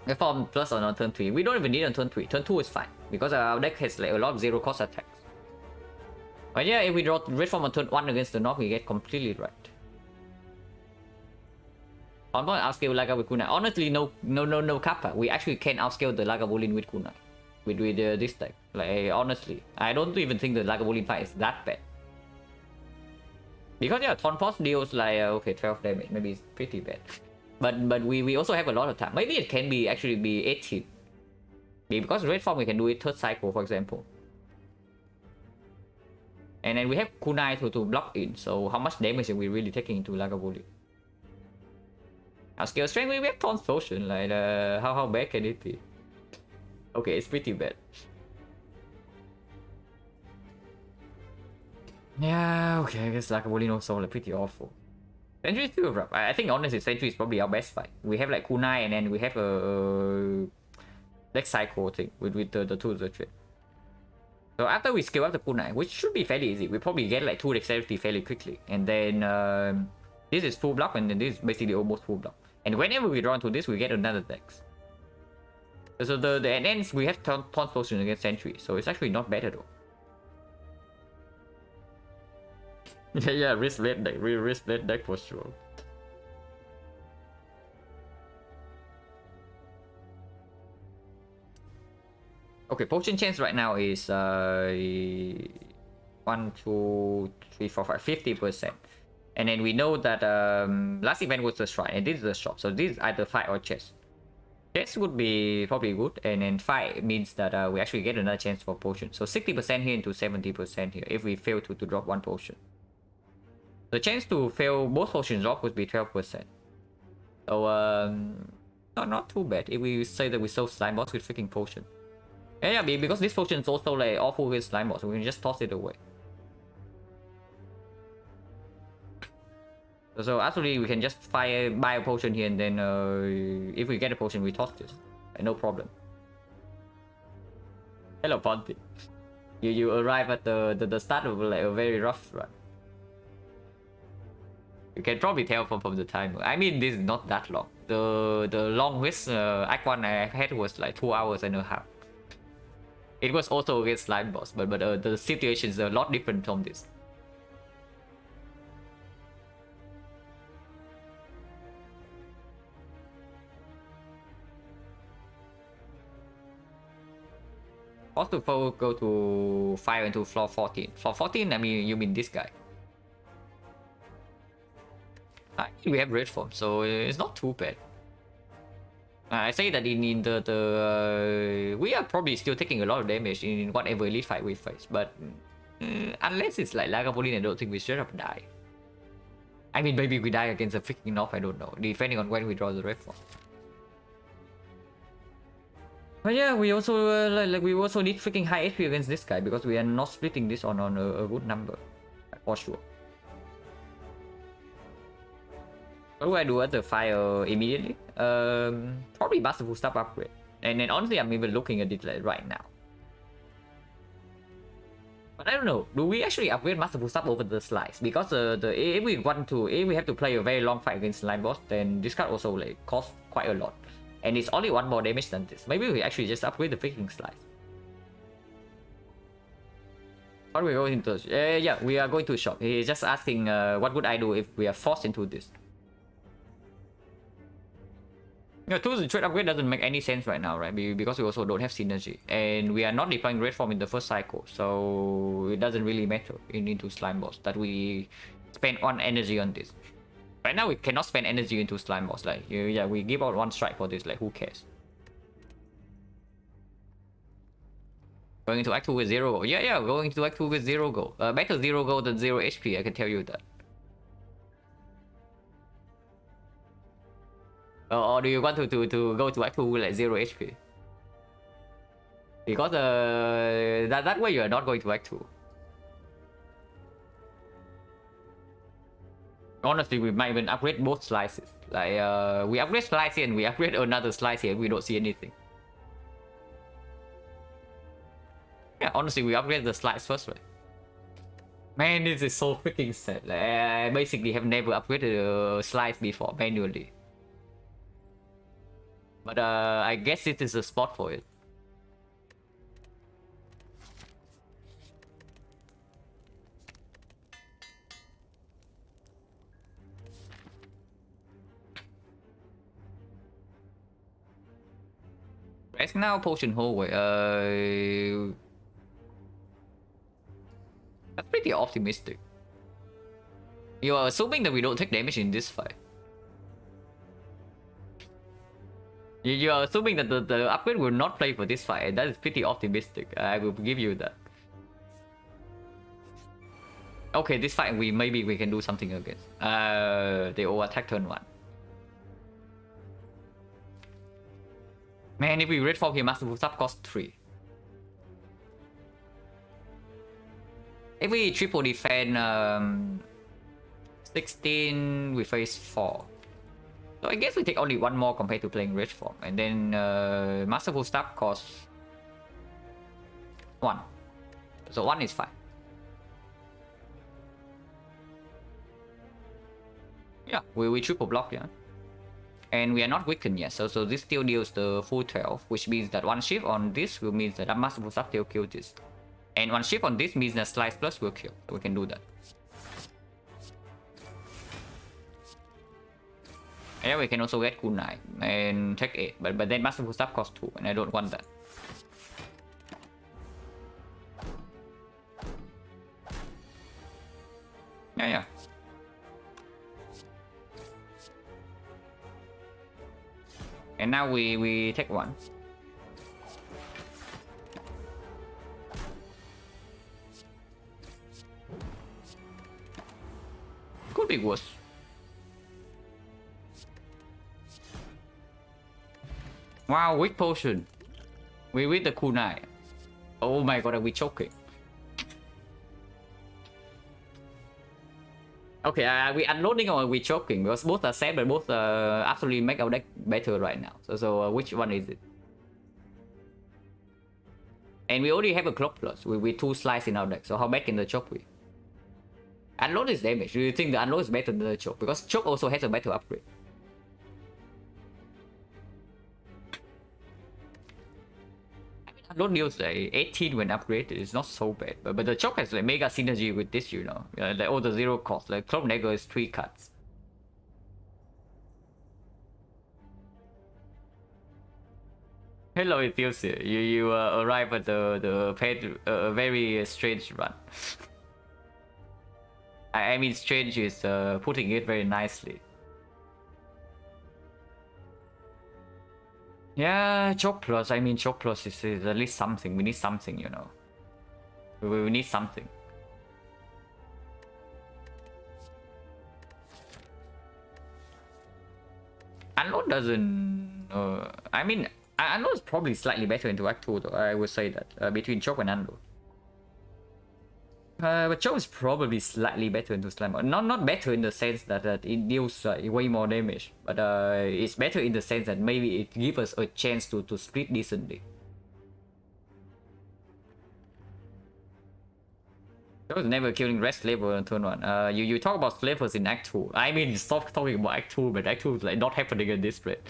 Red form plus on turn 3. We don't even need on turn 3. Turn 2 is fine because our deck has like a lot of 0 cost attacks. But yeah, if we draw red form on turn 1 against the knob, we get completely right. On point, outscale Laga with kunai. Honestly, no kappa. We actually can outscale the Lagavulin with kunai. With this deck. Like, honestly. I don't even think the Lagavulin fight is that bad. Because yeah, Tonpos deals like, okay, 12 damage. Maybe it's pretty bad. But we also have a lot of time. Maybe it can be actually be 18. Because red form we can do it third cycle, for example. And then we have kunai to block in. So how much damage are we really taking into Lagavulin? Our skill strength, we have Taunt's Potion, like, how bad can it be? Okay, it's pretty bad. Yeah, okay, I guess Lagavulin also like pretty awful. Sentry is still rough. I think honestly, Sentry is probably our best fight. We have like kunai and then we have a deck cycle thing with the tools of trade. So after we scale up the kunai, which should be fairly easy, we probably get like 2 dexterity fairly quickly. And then this is full block, and then this is basically almost full block. And whenever we draw into this, we get another dex. So the ends we have taunt potion against sentry, so it's actually not better though. Yeah, wrist blade deck, real wrist blade deck for sure. Okay, potion chance right now is 1, 2, 3, 4, 5, 50%. And then we know that last event was the shrine, and this is the shop. So this is either fight or chest. Chest would be probably good, and then fight means that we actually get another chance for potion. So 60% here into 70% here if we fail to drop one potion. The chance to fail both potion drop would be 12%. So not too bad if we say that we solve slime boss with freaking potion. Yeah, because this potion is also like awful with slime boss, so we can just toss it away. So actually we can just buy a potion here, and then if we get a potion we toss this. No problem. Hello Ponty. You arrive at the start of like a very rough run. You can probably tell from the time. I mean, this is not that long. The longest Act 1 I had was like 2 hours and a half. It was also against slime boss, but the situation is a lot different from this. Also, go to fire into floor 14. Floor 14, I mean, you mean this guy. We have red form, so it's not too bad. I say that in the we are probably still taking a lot of damage in whatever elite fight we face, but unless it's like Lagavulin, I don't think we straight up die. I mean, maybe we die against a freaking knob, I don't know, depending on when we draw the red form. But yeah, we also we also need freaking high HP against this guy because we are not splitting this on a good number, for sure. What do I do at the fire immediately? Probably Masterful Staff upgrade. And then honestly, I'm even looking at it like right now. But I don't know. Do we actually upgrade Masterful Staff over the slice? Because if we have to play a very long fight against slime boss, then this card also like costs quite a lot. And it's only 1 more damage than this. Maybe we actually just upgrade the freaking slice. What are we going to? Yeah, we are going to shop. He's just asking what would I do if we are forced into this. Yeah, tools trade upgrade doesn't make any sense right now, right? Because we also don't have synergy, and we are not deploying red form in the first cycle, so it doesn't really matter into slime boss that we spend 1 energy on this. Right now we cannot spend energy into slime boss. Like yeah, we give out 1 strike for this. Like who cares? Going into Act 2 with 0 gold. Yeah, going into Act 2 with 0 gold. Better 0 gold than 0 HP. I can tell you that. Or do you want to go to Act 2 with like 0 HP? Because that way you are not going to Act 2. Honestly, we might even upgrade both slices. Like we upgrade slice here and we upgrade another slice here. We don't see anything. Yeah, honestly, we upgrade the slice first, right? Man, this is so freaking sad. Like, I basically have never upgraded a slice before manually. But I guess it is a spot for it. XecnaR potion hallway. That's pretty optimistic. You are assuming that we don't take damage in this fight. You are assuming that the upgrade will not play for this fight, and that is pretty optimistic. I will give you that. Okay, this fight maybe we can do something against. They all attack turn 1. Man, if we red form here, Masterful Sub cost 3. If we triple defend 16, we face 4. So I guess we take only 1 more compared to playing red form. And then Masterful Staff costs 1. So 1 is fine. Yeah, we triple block, yeah. And we are not weakened yet, so this still deals the full 12, which means that 1 shift on this will mean that Master Full Staff still kill this. And 1 shift on this means that Slice Plus will kill, so we can do that. Yeah, we can also get kunai and take 8, but then Master Full Staff costs 2, and I don't want that. Yeah. And now we take 1. Could be worse. Wow, weak potion. We with the kunai. Oh my god, are we choking? Okay, are we unloading or are we choking? Because both are sad, but both absolutely make our deck better right now. So which one is it? And we already have a clock plus with 2 slice in our deck. So how bad can the choke be? Unload is damage. Do you think the unload is better than the choke? Because choke also has a better upgrade. Unload deals like 18 when upgraded. It's not so bad. But the choke has like mega synergy with this, you know. Like all the 0 cost. Like Cloak Dagger is 3 cuts. Hello, it feels it. You arrive at the paid very strange run. I mean, strange is putting it very nicely. Yeah, choke plus. I mean, choke plus is at least something. We need something, you know. We need something. Unload doesn't. I mean, Unload is probably slightly better into Act 2, though. I would say that between choke and Unload. But choke is probably slightly better into Slime. Not better in the sense that it deals way more damage, but it's better in the sense that maybe it gives us a chance to split decently. Choke is never killing rest level on turn 1. You talk about flavors in Act 2. I mean, stop talking about Act 2, but Act 2 is like not happening in this spread.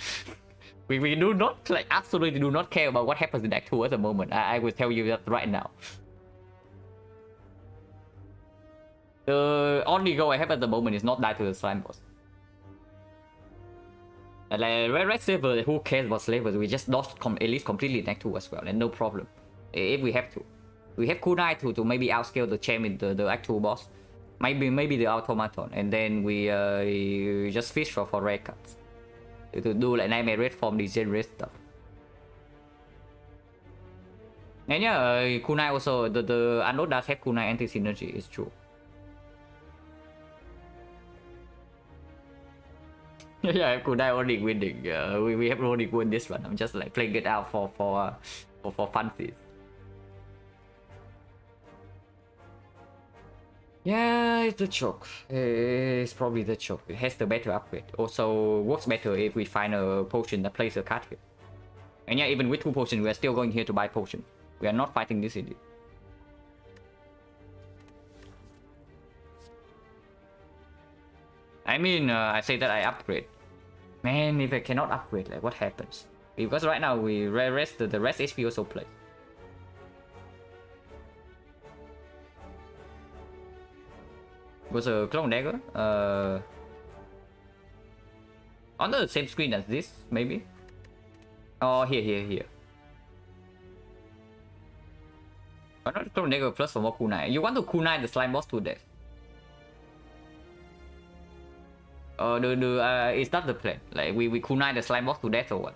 we do not, like, absolutely do not care about what happens in Act 2 at the moment. I will tell you that right now. The only goal I have at the moment is not die to the slime boss. Like Red Saber, who cares about slavers? We just lost at least completely in Act 2 as well, and no problem. If we have to. We have kunai to maybe outscale the champ in the Act 2 boss. Maybe the automaton, and then we just fish for rare cards. To do like Nightmare Red Form degenerate stuff. And yeah, kunai also, the Unload does have kunai anti-synergy, it's true. Yeah, I have kunai only winning. We have only won this one. I'm just like playing it out for funsies. Yeah, it's the choke. It's probably the choke. It has the better upgrade. Also works better if we find a potion that plays a card here. And yeah, even with 2 potions, we are still going here to buy potion. We are not fighting this idiot. I mean, I say that I upgrade. Man, if I cannot upgrade, like what happens? Because right now we rest the rest HP also play. Was a Clone Dagger. On the same screen as this, maybe. Oh, here. Why not Clone Dagger plus for more kunai? You want to kunai the slime boss to death? It's not the plan. Like we kunai the slime boss to death or what?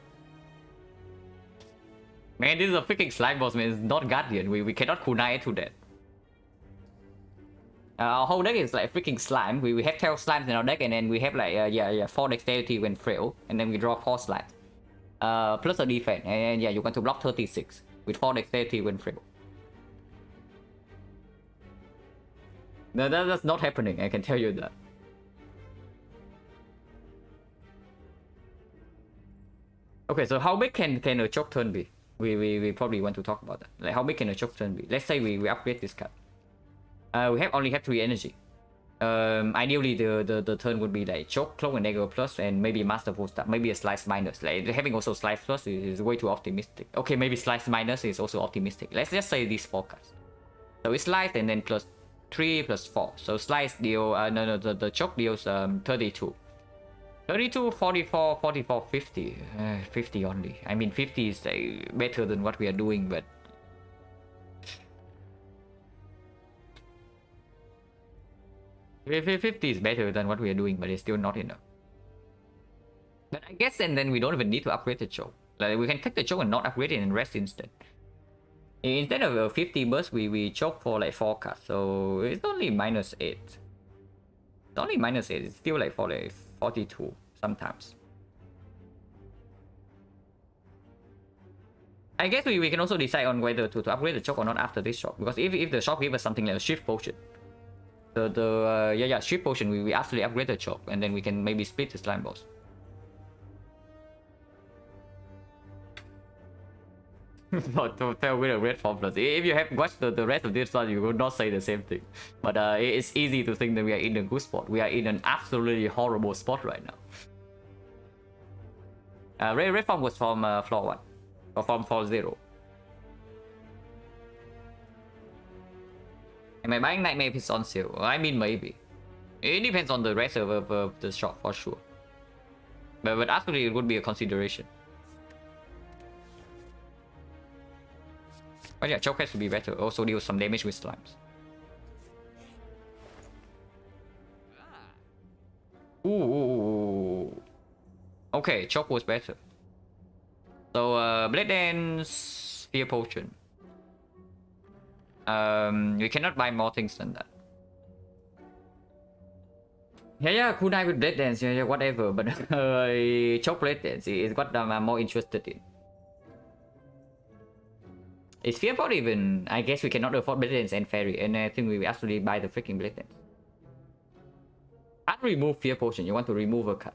Man, this is a freaking slime boss, man. It's not Guardian. We cannot kunai it to death. Our whole deck is like freaking slime. We have 12 slimes in our deck, and then we have like 4 dexterity when frail, and then we draw 4 slimes. Plus a defense, and yeah, you want to block 36 with 4 dexterity when frail. No, that's not happening. I can tell you that. Okay, so how big can a choke turn be? we probably want to talk about that. Like how big can a choke turn be? Let's say we upgrade this card. We only have 3 energy. Ideally the turn would be like choke, cloak, and dagger plus, and maybe masterful stuff, maybe a slice minus. Like having also slice plus is way too optimistic. Okay, maybe slice minus is also optimistic. Let's just say these 4 cards. So it's slice and then plus 3 plus 4. So slice deal the choke deals 32. 32, 44, 44, 50. 50 only. I mean 50 is better than what we are doing, but 50 is better than what we are doing, but it's still not enough. But I guess and then we don't even need to upgrade the choke. Like we can take the choke and not upgrade it and rest instead. Instead of a 50 burst, we choke for like 4 cards, so it's only -8. It's only -8. It's still like for like 42 sometimes. I guess we can also decide on whether to upgrade the choke or not after this shop, because if the shop gives us something like a shift potion, shift potion, we absolutely upgrade the choke, and then we can maybe split the slime boss. Not to tell with a red form plus. If you have watched the rest of this one, you would not say the same thing. But it's easy to think that we are in a good spot. We are in an absolutely horrible spot right now. Red form was from floor 1. Or from floor 0. Am I buying Nightmare if it's on sale? I mean, maybe. It depends on the rest of the shop for sure. But absolutely it would be a consideration. But yeah, choke has to be better. Also deal some damage with slimes. Ooh. Okay, choke was better. So Blade Dance, Fear Potion. We cannot buy more things than that. Yeah, kunai with Blade Dance, yeah, whatever. But choke Blade Dance is what I'm more interested in. Is Fear Pot even? I guess we cannot afford Blade Dance and Fairy, and I think we will absolutely buy the freaking Blade Dance. Can't remove Fear Potion. You want to remove a card.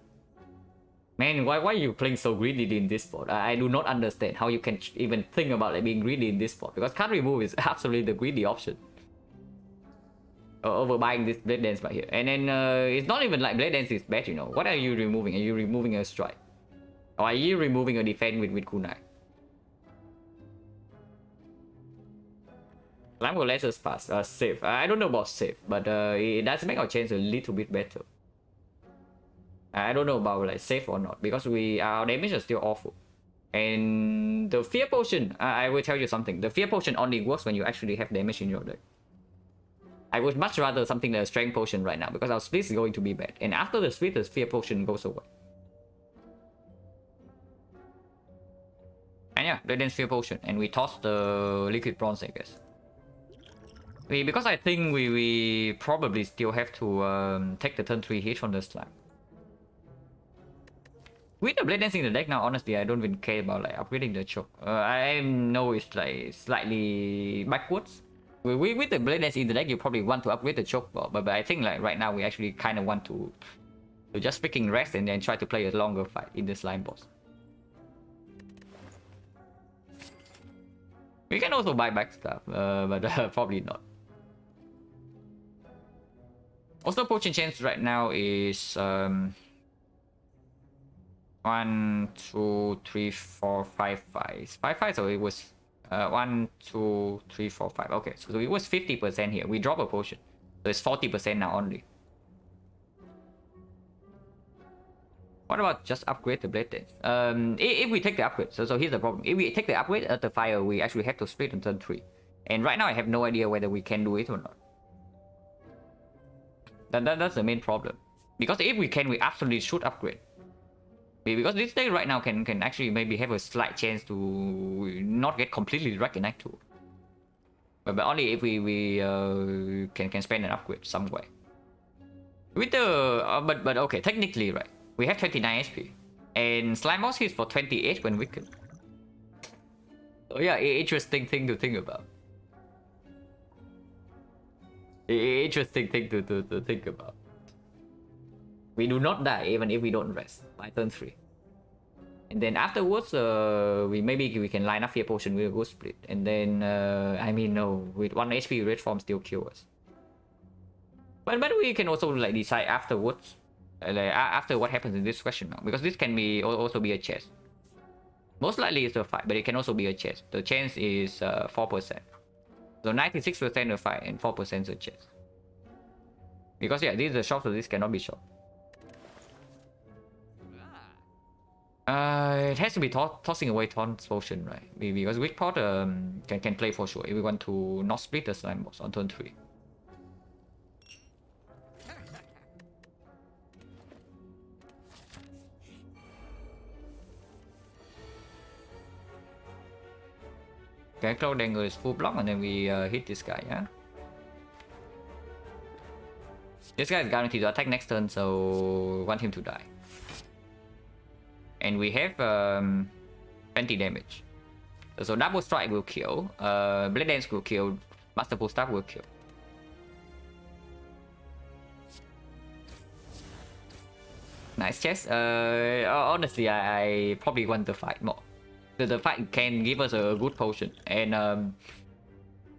Man, why are you playing so greedy in this spot? I do not understand how you can even think about like being greedy in this spot, because card remove is absolutely the greedy option. Over buying this Blade Dance right here. And then it's not even like Blade Dance is bad, you know. What are you removing? Are you removing a strike? Or are you removing a defense with kunai? Slime will let us pass. Safe. I don't know about safe, but it does make our chance a little bit better. I don't know about like safe or not, because our damage is still awful. And the Fear Potion, I will tell you something. The Fear Potion only works when you actually have damage in your deck. I would much rather something like a Strength Potion right now, because our split is going to be bad. And after the split, the Fear Potion goes away. And yeah, Blade Dance, Fear Potion. And we toss the Liquid Bronze, I guess. Because I think we probably still have to take the turn 3 hit from the slime. With the Blade Dance in the deck now, honestly, I don't even care about like upgrading the choke. I know it's like slightly backwards. With the Blade Dance in the deck, you probably want to upgrade the choke, but I think like right now we actually kind of want to just freaking rest and then try to play a longer fight in the slime boss. We can also buy back stuff, but probably not. Also, potion chance right now is 1, 2, 3, 4, 5, 5. So it was 1, 2, 3, 4, 5. Okay, so it was 50% here. We drop a potion, so it's 40% now only. What about just upgrade the Blade Dance? If we take the upgrade, so here's the problem. If we take the upgrade at the fire, we actually have to split on turn 3. And right now I have no idea whether we can do it or not. That's the main problem. Because if we can, we absolutely should upgrade. Because this deck right now can actually maybe have a slight chance to not get completely recognized too. But only if we can spend an upgrade some way. With the but okay, technically right, we have 29 HP, and Slime Boss hits for 28 when weakened. So yeah, interesting thing to think about. Interesting thing to think about. We do not die even if we don't rest by turn 3. And then afterwards, maybe we can line up Fear Potion with a Ghost Split. And then, I mean, no, with 1 HP, Red Form still kill us. But we can also like decide afterwards, after what happens in this question now, because this can be also be a chest. Most likely it's a fight, but it can also be a chest. The chance is 4%. So 96% a fight and 4% a chest. Because yeah, this is a shot, so this cannot be shot. It has to be tossing away Taunt's Potion, right? Because Weak Pot can play for sure if we want to not split the Slime Boss on turn 3. Okay, Cloud Dangle is full block and then we hit this guy, yeah? This guy is guaranteed to attack next turn, so want him to die. And we have 20 damage. So Double Strike will kill, Blade Dance will kill, Masterful Staff will kill. Nice chest. Honestly, I probably want the fight more. The fight can give us a good potion, and I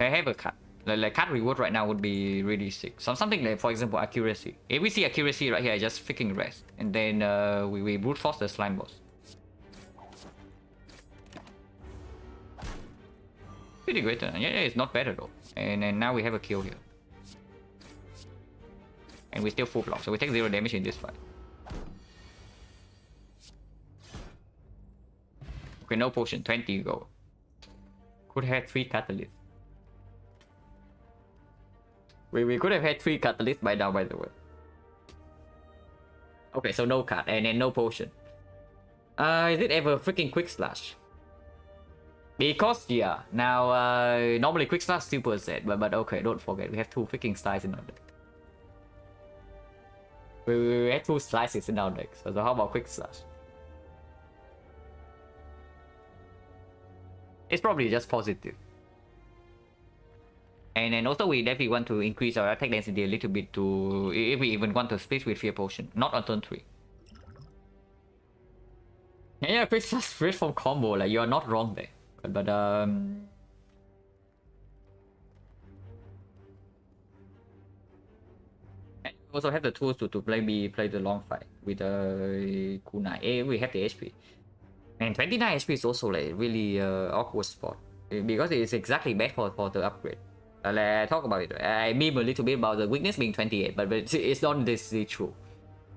have a cut. Like cut reward right now would be really sick. Something like, for example, accuracy. If we see accuracy right here, I just freaking rest, and then we brute force the slime boss. Pretty great. Yeah, it's not bad at all. And now we have a kill here, and we still full block, so we take 0 damage in this fight. Okay, no potion, 20 gold. Could have 3 catalysts. We could have had 3 catalysts by now, by the way. Okay, so no card and then no potion. Is it ever freaking quick slash? Because yeah, now normally quick slash super set, but okay, don't forget we have 2 freaking slices in our deck. We have 2 slices in our deck, so how about quick slash? It's probably just positive. And then also we definitely want to increase our attack density a little bit to, if we even want to split with Fear Potion, not on turn 3. Yeah, quick slash Red Form combo, like you're not wrong there. But also have the tools to play the long fight with the kunai. We have the HP. And 29 HP is also like really awkward spot because it's exactly bad for the upgrade. Let's talk about it. I meme a little bit about the weakness being 28, but it's not this true.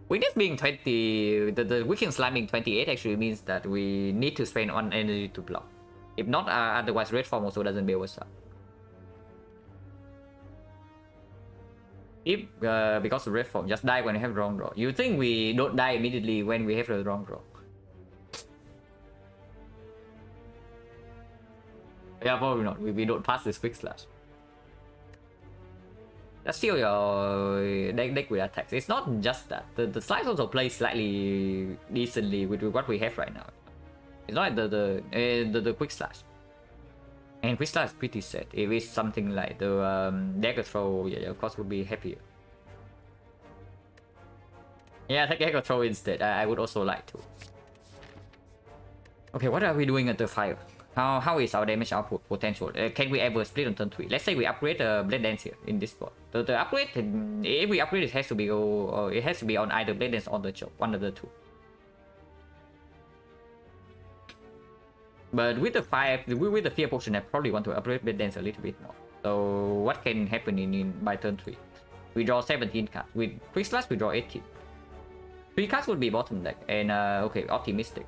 Weakness being 20, the weakened slime being 28 actually means that we need to spend 1 energy to block. If not, otherwise Red Form also doesn't bail us up. If because of Red Form just die when we have wrong draw. You think we don't die immediately when we have the wrong draw? Yeah, probably not. We don't pass this quick slash. That's still your deck with attacks. It's not just that. The slides also play slightly decently with what we have right now. It's not like the quick slash. And quick slash is pretty set. If it's something like the dagger throw, yeah, of course would be happier. Yeah, take dagger throw instead. I would also like to. Okay, what are we doing at the 5? How is our damage output potential? Can we ever split on turn 3? Let's say we upgrade Blade Dance here in this spot. The upgrade, if we upgrade, it has to be on either Blade Dance or the Choke, one of the 2. But with the 5, with the Fear Potion, I probably want to upgrade Blade Dance a little bit more. So what can happen by turn 3? We draw 17 cards. With Quick Slash, we draw 18. 3 cards would be bottom deck, and okay, optimistic.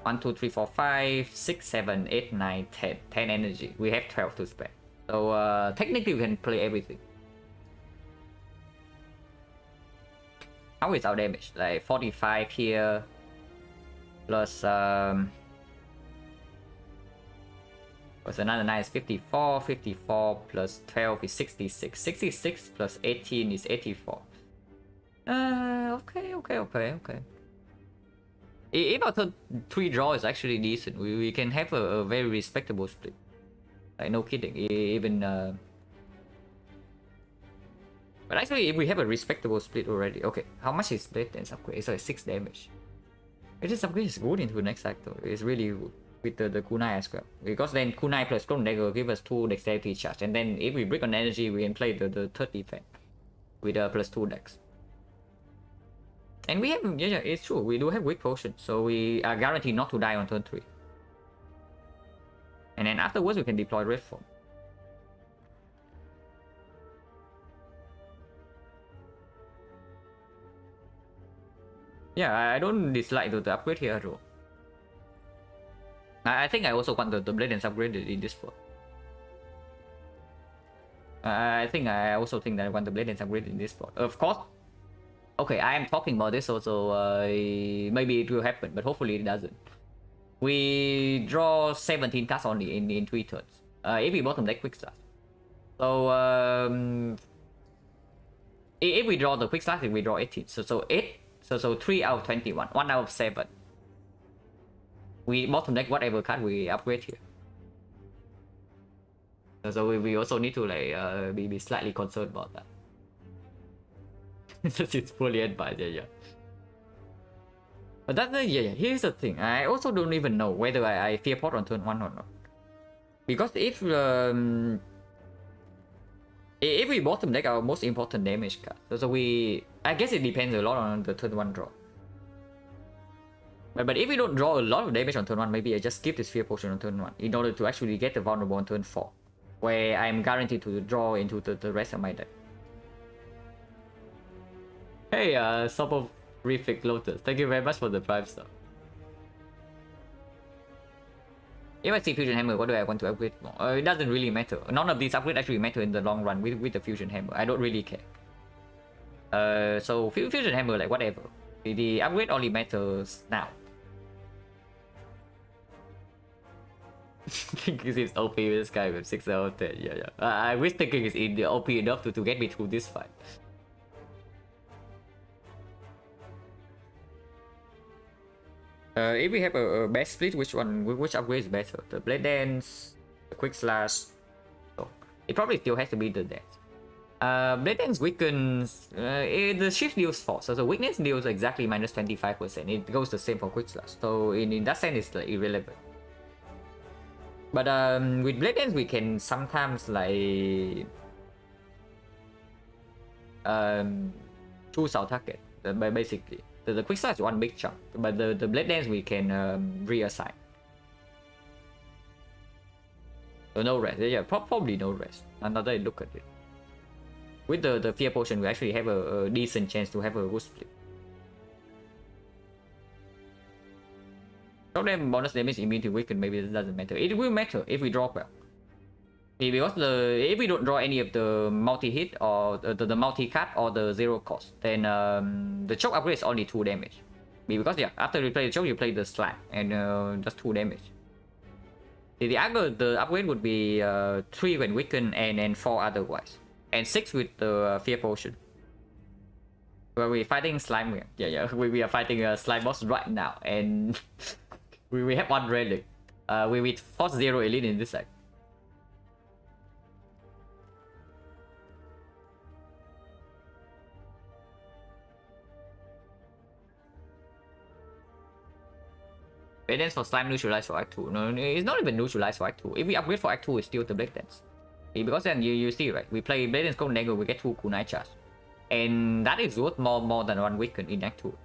1, 2, 3, 4, 5, 6, 7, 8, 9, 10. 10 energy. We have 12 to spend. So technically we can play everything. How is our damage? Like 45 here. Plus another 9 is 54. 54 plus 12 is 66. 66 plus 18 is 84. Okay. If our turn 3 draw is actually decent, we can have a very respectable split. Like, no kidding. Even but actually, if we have a respectable split already, okay. How much is Blade Dance upgrade? It's like 6 damage. This upgrade is good into next cycle. It's really good with the kunai as well. Because then kunai plus clone dagger give us 2 dexterity charge. And then if we break on energy, we can play the third defense with plus 2 dex. And we have, yeah, it's true. We do have weak potion. So we are guaranteed not to die on turn 3. And then afterwards, we can deploy red form. Yeah, I don't dislike the upgrade here at all. I think I also want the blade dance upgraded in this spot. I also think that I want the blade dance upgraded in this spot. Of course. Okay, I am talking about this also. Maybe it will happen, but hopefully it doesn't. We draw 17 cards only in 3 turns. If we bottom deck quick start. So if we draw the quick start, we draw 18. So 8. So 3 out of 21. 1 out of 7. We bottom deck whatever card we upgrade here. So we also need to like be slightly concerned about that. It's poorly advised, yeah. But that's yeah. Here's the thing. I also don't even know whether I fear pot on turn 1 or not. Because if we bottom deck our most important damage card, so I guess it depends a lot on the turn 1 draw. But if we don't draw a lot of damage on turn 1, maybe I just skip this fear potion on turn 1 in order to actually get the vulnerable on turn 4, where I'm guaranteed to draw into the rest of my deck. Hey, Sop of Reflect Lotus, thank you very much for the Prime star. If I see Fusion Hammer, what do I want to upgrade more? It doesn't really matter. None of these upgrades actually matter in the long run with the Fusion Hammer. I don't really care. So Fusion Hammer, like whatever. The upgrade only matters now. Because it's OP with this guy with 6 out of 10. Yeah. I wish thinking is in the OP enough to get me through this fight. If we have a best split, which upgrade is better? The Blade Dance, the Quick Slash. So it probably still has to be the Dance. Blade Dance weakens. The shift deals 4, so the weakness deals exactly minus 25%. It goes the same for Quick Slash. So in that sense, it's like irrelevant. But with Blade Dance, we can sometimes like choose our target. Basically. The Quick Slash is one big chunk, but the Blade Dance we can reassign. So no rest, yeah, probably no rest. Another look at it. With the Fear Potion, we actually have a decent chance to have a good split. Top them bonus damage immunity weaken, maybe it doesn't matter. It will matter if we draw well. Because if we don't draw any of the multi-hit or the multi-cut or the 0 cost, then the choke upgrade is only 2 damage. Because yeah, after you play the choke, you play the slap and just 2 damage. The upgrade would be 3 when weakened and 4 otherwise, and 6 with the Fear Potion. Well, we're fighting slime. Yeah, we are fighting a slime boss right now, and we have 1 relic. We with force 0 elite in this side. Blade Dance for slime neutralized for Act 2. No, it's not even neutralized for Act 2. If we upgrade for Act 2, it's still the Blade Dance. Because then you see, right? We play Blade Dance Golden Dagger, we get 2 kunai charge. And that is worth more than 1 weaken in Act 2.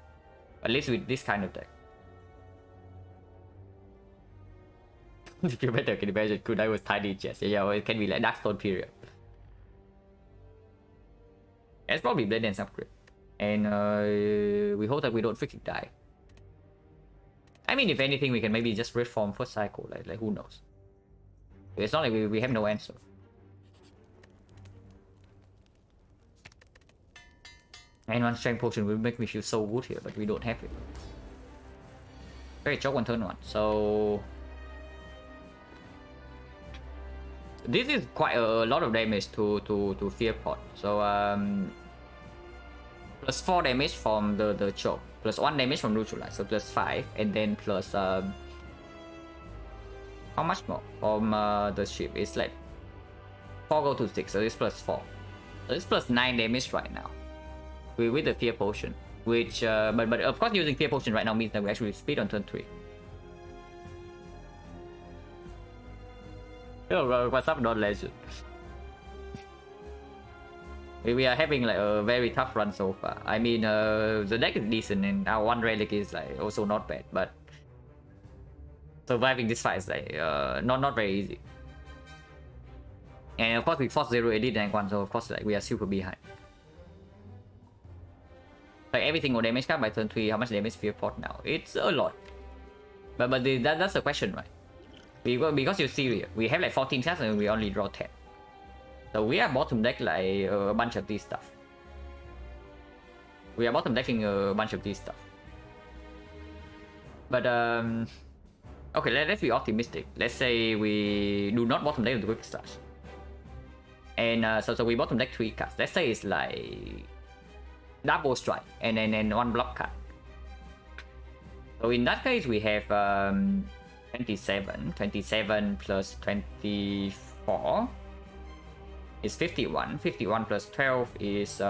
At least with this kind of deck. If you better can imagine kunai was tiny chest. Yeah, well, it can be like Darkstone period. It's probably Blade Dance upgrade. And we hope that we don't freaking die. I mean, if anything, we can maybe just reform first cycle, like who knows? It's not like we have no answer. And 1 strength potion will make me feel so good here, but we don't have it. Okay, choke on turn 1. So this is quite a lot of damage to Fear Pot. So plus 4 damage from the choke. Plus 1 damage from neutralize, so plus 5, and then plus how much more from the ship? It's like 4 go to 6, so it's plus 4. So it's plus 9 damage right now with the Fear Potion. which but of course using Fear Potion right now means that we actually split on turn 3. Oh, what's up, non-legend? We are having like a very tough run so far. I mean, the deck is decent and our one relic is like also not bad, but surviving this fight is like not very easy. And of course we force 0 elite rank 1, so of course like we are super behind. Like everything on damage card by turn 3, how much damage Fear Pot now? It's a lot. But that's the question, right? Because you see here, we have like 14 cards and we only draw 10. So we are bottom deck like a bunch of these stuff. We are bottom decking a bunch of these stuff. But okay, let's be optimistic. Let's say we do not bottom deck the quick slash. And so we bottom deck 3 cards. Let's say it's like double strike and then one block card. So in that case we have 27 plus 24 is 51. 51 plus 12 is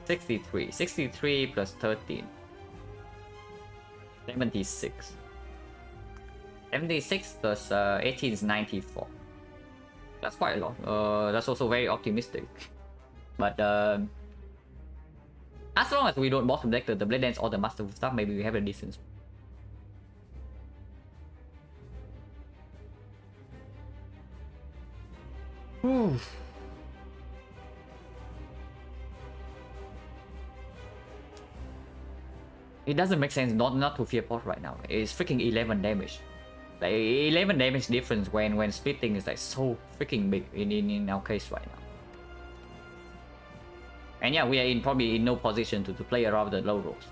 63. 63 plus 13, 76. 76 plus 18 is 94. That's quite a lot. That's also very optimistic. But as long as we don't bottom deck the Blade Dance or the Masterful stuff, maybe we have a decent. It doesn't make sense not to Fear Pot right now. It's freaking 11 damage. Like 11 damage difference when splitting is like so freaking big in our case right now. And yeah, we are probably in no position to play around the low rolls.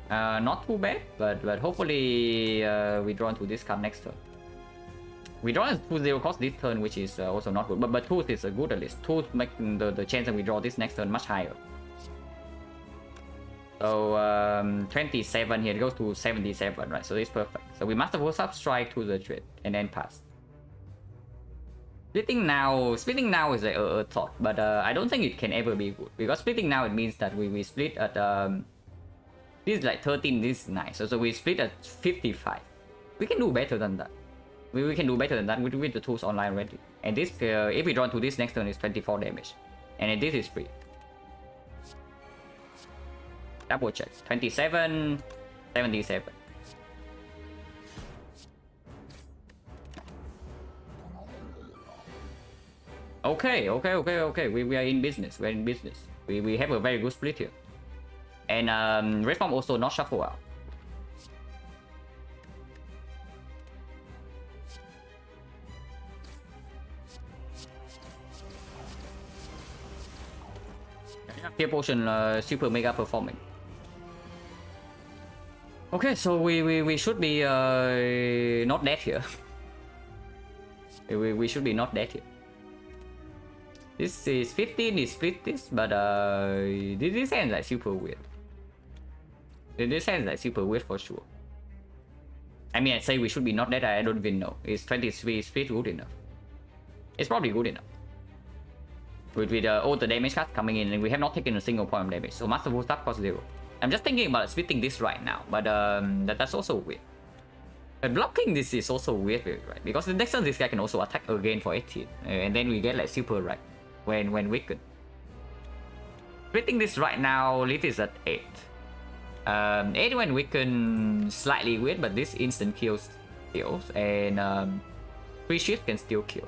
Not too bad, but hopefully we draw into this card next turn. We draw into 2-0 cost this turn, which is also not good, but Tooth is a good at least. Tooth makes the chance that we draw this next turn much higher. So 27 here, it goes to 77, right? So it's perfect. So we Masterful Sub, strike to the trade, and then pass. Splitting now is like a thought, but I don't think it can ever be good, because splitting now it means that we split at this is like 13, this is 9, so we split at 55. We can do better than that. We can do better than that with the tools online already. And this, if we draw to this next turn, is 24 damage, and then this is free. Double check. 27, 77. Okay. We are in business. We're in business. We have a very good split here. And Reform also not shuffle out. Fear Potion super mega performing. Okay, so we should be not dead here. we should be not dead here. This is 15, is split this, but this ends like super weird. This ends like super weird for sure. I mean, I'd say we should be not dead, I don't even know. Is 23 split good enough? It's probably good enough. With all the damage cards coming in, and we have not taken a single point of damage, so Masterful Stuff costs 0. I'm just thinking about splitting this right now, but that's also weird. But blocking this is also weird, right? Because the next turn this guy can also attack again for 18, and then we get like super right when weakened. Splitting this right now, Leaf is at 8. 8 when weakened, slightly weird, but this instant kills, and free shift can still kill.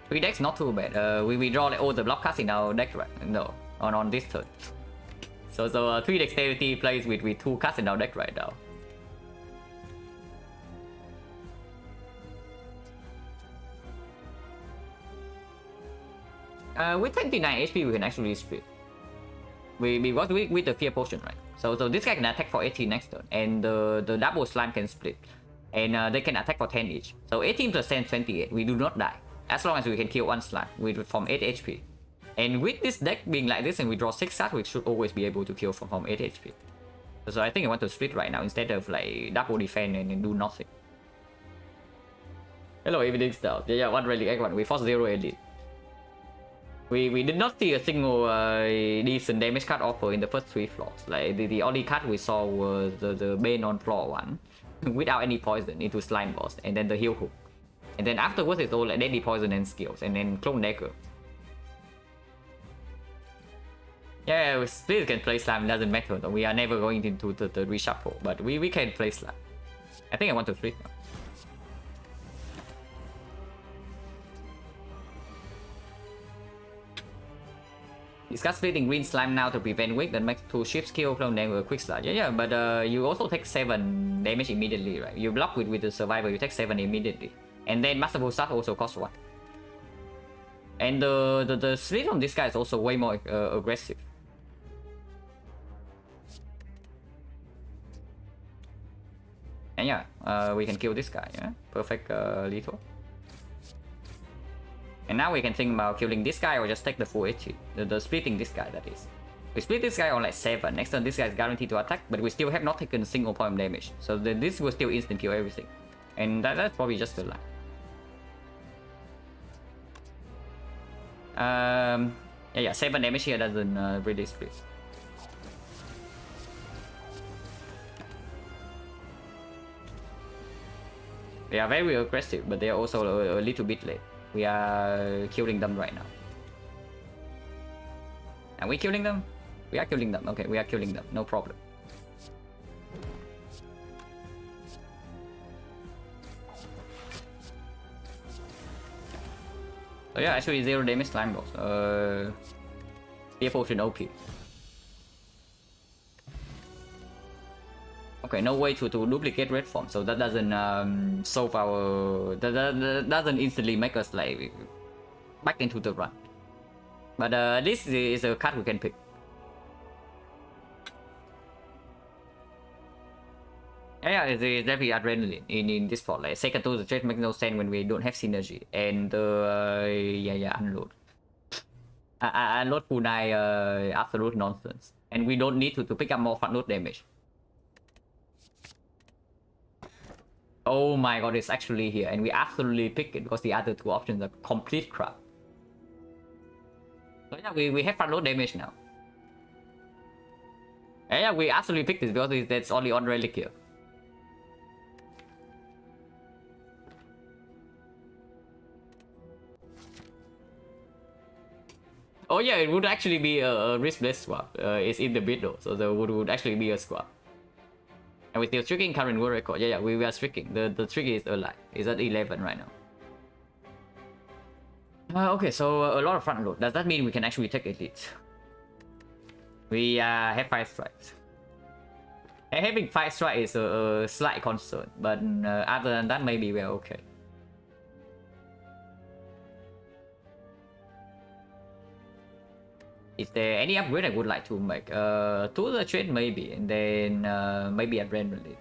3 decks not too bad. We draw like all the block cards in our deck, right? No, on this turn. So 3 dexterity plays with 2 cards in our deck right now. With 29 HP we can actually split. We got with the Fear Potion, right? So this guy can attack for 18 next turn, and the double slime can split, and they can attack for 10 each. So 18 plus 10, 28. We do not die as long as we can kill one slime from 8 HP, And with this deck being like this and we draw 6 cards, we should always be able to kill from 8 HP. So I think I want to split right now instead of like double defend and do nothing. Hello, Evening Style. Yeah, 1 Relic X1. We forced 0 Elite. We did not see a single decent damage card offer in the first 3 floors. Like the only card we saw was the Bane on floor 1 without any poison into Slime Boss, and then the Heal Hook. And then afterwards it's all like Deadly Poison and skills, and then Clone Dagger. Yeah, we still can play Slime, doesn't matter though. We are never going into the reshuffle, but we can play Slime. I think I want to split now. Discuss splitting green slime now to prevent weak that makes 2 ships kill clone dagger quick slide. Yeah, but you also take 7 damage immediately, right? You block with the survivor, you take 7 immediately. And then Masterful Start also costs 1. And the split on this guy is also way more aggressive. And yeah, we can kill this guy, yeah? Perfect lethal. And now we can think about killing this guy or just take the full HP. The splitting this guy, that is. We split this guy on like 7. Next turn this guy is guaranteed to attack, but we still have not taken a single point of damage. So this will still instant kill everything. And that's probably just a lie. Yeah, 7 damage here doesn't really split. They are very aggressive, but they are also a little bit late. We are killing them right now. Are we killing them? We are killing them. Okay, we are killing them. No problem. So yeah, actually 0 damage slime boss. Spear potion OP. Okay, no way to duplicate red form, so that doesn't solve our... That doesn't instantly make us like back into the run. But this is a card we can pick. Yeah, it's definitely adrenaline in this plot. Like second to the trade makes no sense when we don't have synergy. And yeah, unload. Unload kunai absolute nonsense. And we don't need to pick up more front load damage. Oh my god, it's actually here, and we absolutely pick it because the other 2 options are complete crap. So yeah, we have front load damage now. And yeah, we absolutely picked this because that's only on relic here. Oh yeah, it would actually be a risk-less swap. It's in the middle, so there would actually be a swap. And we're still tricking current world record. Yeah, we are tricking. The trick is alive. It's at 11 right now. Okay, so a lot of front load. Does that mean we can actually take elite? We have 5 strikes. And having 5 strikes is a slight concern, but other than that, maybe we're okay. Is there any upgrade I would like to make? To the trade maybe, and then maybe adrenaline.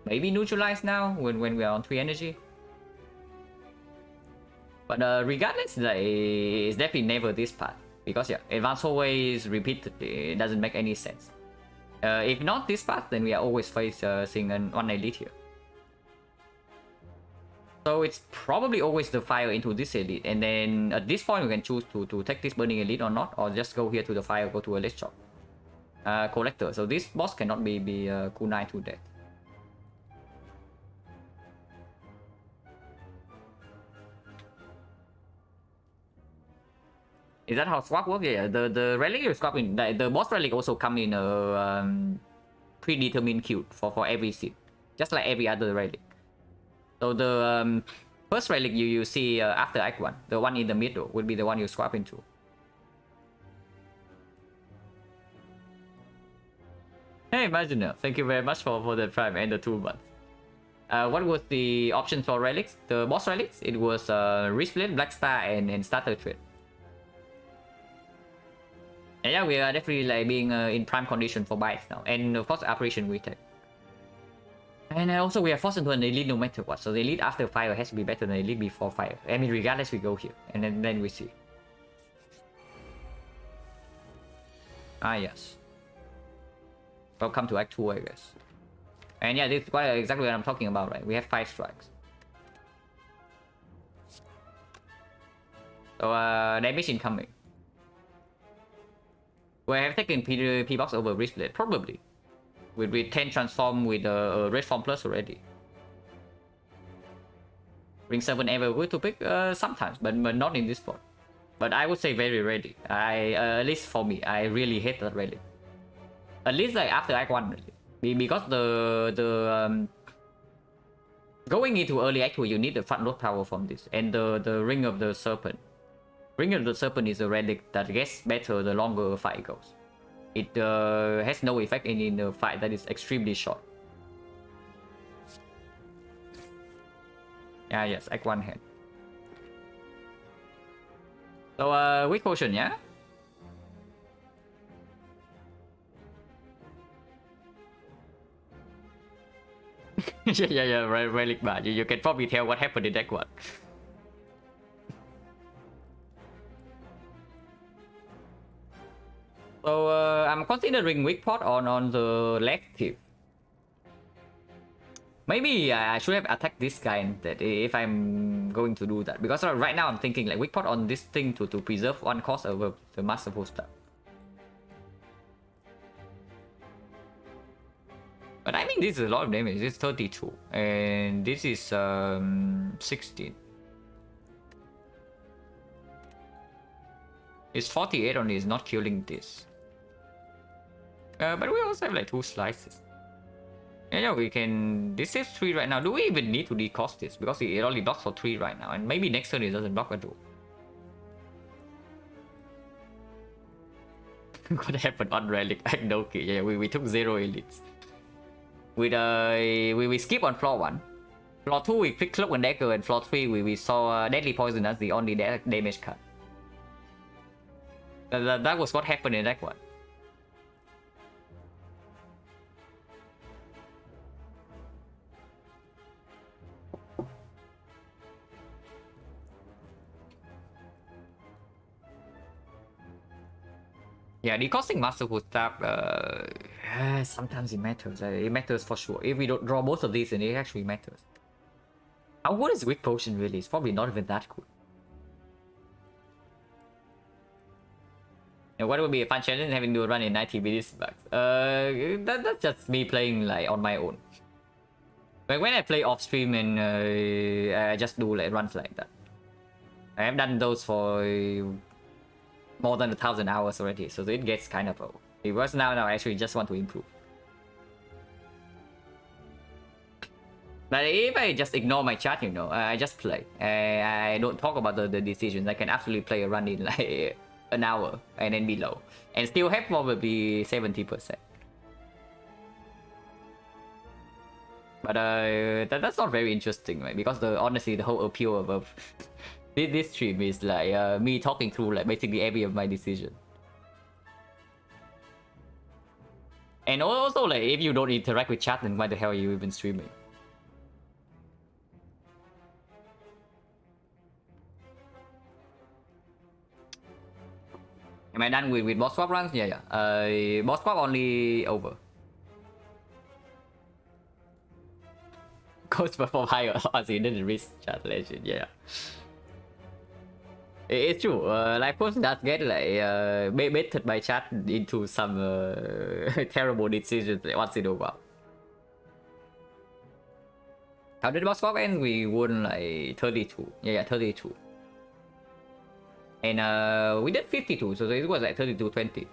Maybe neutralize now when we are on 3 energy. But regardless, like, it's definitely never this path. Because yeah, advanced always repeatedly, it doesn't make any sense. If not this path, then we are always facing one elite here. So it's probably always the fire into this elite, and then at this point we can choose to take this burning elite or not, or just go here to the fire, go to a list shop. Collector. So this boss cannot be kunai to death. Is that how swap works? Yeah, the relic you swap in, the boss relic also come in a predetermined queue for every seed, just like every other relic. So the first relic you see after Act 1, the one in the middle, will be the one you swap into. Hey Imaginer, thank you very much for the Prime and the 2 months. What was the options for relics? The boss relics? It was Resplit, Black Star, and Starter Trade. And yeah, we are definitely like being in prime condition for bites now. And of course, Operation we take. And also we are forced into an elite no matter what. So the elite after fire has to be better than the elite before fire. I mean, regardless, we go here. And then we see. Ah, yes. Welcome to Act 2, I guess. And yeah, this is quite exactly what I'm talking about, right? We have 5 strikes. So, damage incoming. We have taken P-Box over Wristblade, probably. With 10 transform with Red Form Plus already. Ring 7 ever good to pick? Sometimes, but not in this spot. But I would say very ready. At least for me, I really hate that relic. At least like after Act 1, because going into early Act 2, you need the front load power from this, and the Ring of the Serpent. Ring of the Serpent is a relic that gets better the longer a fight goes. It has no effect in a fight that is extremely short. Yeah, yes, Act 1 hand. So, weak potion, yeah? yeah, relic bad. You can probably tell what happened in that one. So, I'm considering weak pot on the left tip. Maybe I should have attacked this guy instead if I'm going to do that. Because right now I'm thinking like weak pot on this thing to preserve 1 cost over the Masterful Staff. But I mean, this is a lot of damage. This is 32. And this is 16. It's 48 only, it's not killing this. But we also have like 2 slices. Yeah, we can... This is 3 right now. Do we even need to decost this? Because it only blocks for 3 right now. And maybe next turn it doesn't block at all. What happened on Relic? I know. Okay, yeah, we took 0 elites. With we skip on floor 1. Floor 2 we picked Cloak and Dagger, and floor 3 we saw Deadly Poison as the only damage card. That was what happened in that one. Yeah, the costing Masterful Staff, sometimes it matters. It matters for sure. If we don't draw both of these, then it actually matters. How good is Weak Potion really? It's probably not even that good. And what would be a fun challenge having to run in 90 minutes bucks? That's just me playing like on my own. But when I play off stream and I just do like runs like that. I have done those for more than 1,000 hours already, so it gets kind of old. Because now I actually just want to improve. But if I just ignore my chat, you know, I just play. I don't talk about the decisions. I can absolutely play a run in like an hour and then be low. And still have probably 70%. But that's not very interesting, right? Because honestly, the whole appeal of this stream is like me talking through like basically every of my decision. And also like if you don't interact with chat, then why the hell are you even streaming? Am I done with boss swap runs? Yeah. Boss swap only over. Goes perform higher odds in the risk chat legend, yeah. It's true. Like post does get like baited by chat into some terrible decisions once in a while. How did boss swap end? We won like 32. Yeah, 32. And we did 52, so it was like 32-20.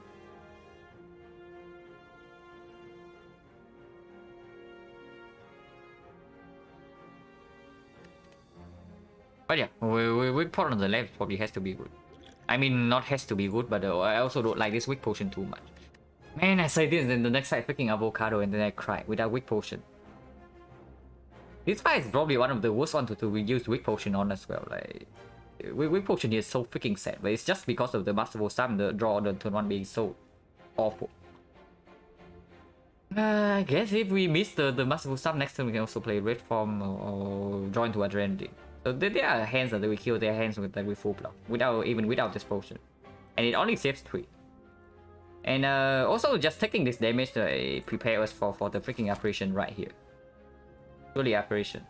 But yeah, we put on the left probably has to be good. I mean, not has to be good, but I also don't like this weak potion too much. Man, I say this and the next fight freaking avocado and then I cry without weak potion. This fight is probably one of the worst ones to reduce weak potion on as well. Like, weak potion is so freaking sad, but it's just because of the Masterful Staff and the draw on the turn 1 being so awful. I guess if we miss the Masterful Staff next turn, we can also play Red Form or draw into Adrenaline. So there are hands that we kill their hands with that we full block without this potion, and it only saves 3. And also just taking this damage prepare us for the freaking apparition right here. Surely apparition.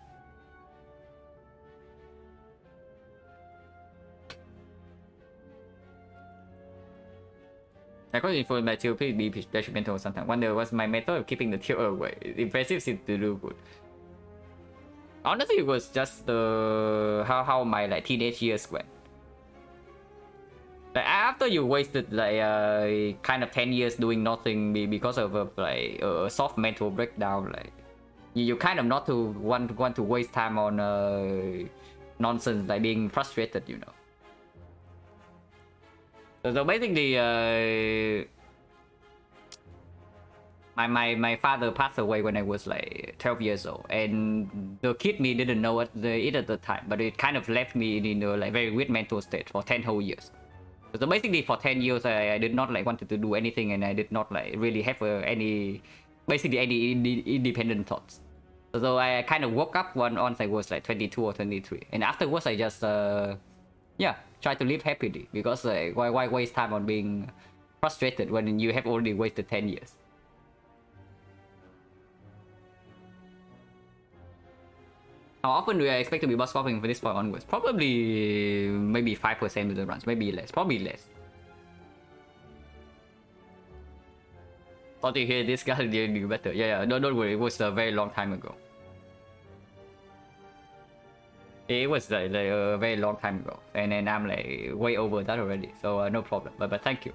I got info my TOP be detrimental sometimes. Wonder what's my method of keeping the tilt away. Impressive seems to do good. Honestly, it was just how my like teenage years went. Like after you wasted like kind of 10 years doing nothing because of like a soft mental breakdown, like you kind of not to want to waste time on nonsense like being frustrated, you know. So basically, my father passed away when I was like 12 years old, and the kid me didn't know it at the time, but it kind of left me in a like very weird mental state for 10 whole years. So basically, for 10 years, I did not like wanted to do anything, and I did not like really have any independent thoughts. So I kind of woke up once I was like 22 or 23, and afterwards I just yeah, try to live happily, because like why waste time on being frustrated when you have already wasted 10 years. How often do I expect to be boss swapping for this point onwards? Probably maybe 5% of the runs, maybe less, probably less. Thought you hear this guy doing better. Yeah, don't worry, it was a very long time ago. It was like a very long time ago, and then I'm like way over that already, so no problem. But thank you.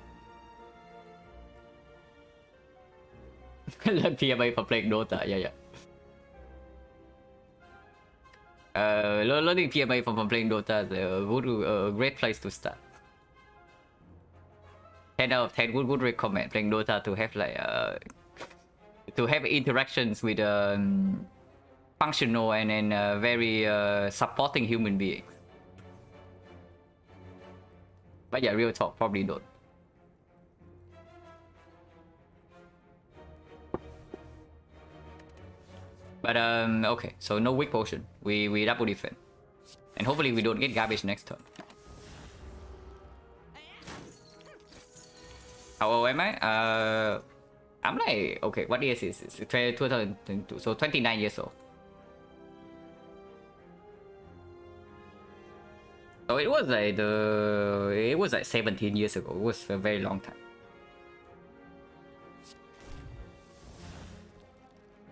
Learn PMA for playing Dota. Yeah. Learning PMA from playing Dota is a great place to start. 10 out of 10 would recommend playing Dota to have like to have interactions with functional and then very supporting human beings. But yeah, real talk, probably don't. But okay, so no weak potion. We double defend, and hopefully we don't get garbage next turn. How old am I? I'm like, okay, what year is this? It's 2022, so 29 years old. So it was like 17 years ago. It was a very long time.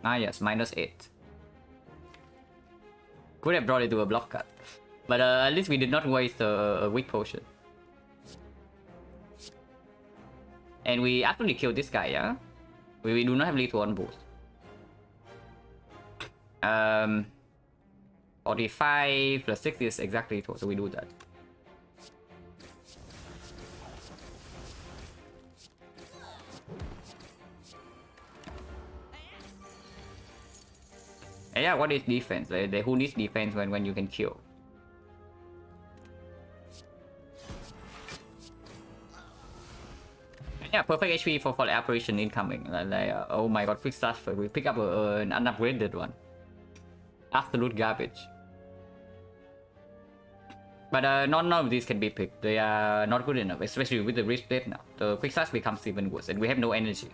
Ah yes, -8. Could have brought it to a block cut, but at least we did not waste a weak potion. And we actually killed this guy, yeah? We do not have lethal on boost. 45 plus 6 is exactly lethal, so we do that. And yeah, what is defense? Who needs defense when you can kill? Yeah, perfect HP for the apparition incoming. Oh my god, quick start. We pick up an unupgraded one. Absolute garbage. But none of these can be picked. They are not good enough, especially with the wrist plate now. The quick start becomes even worse, and we have no energy.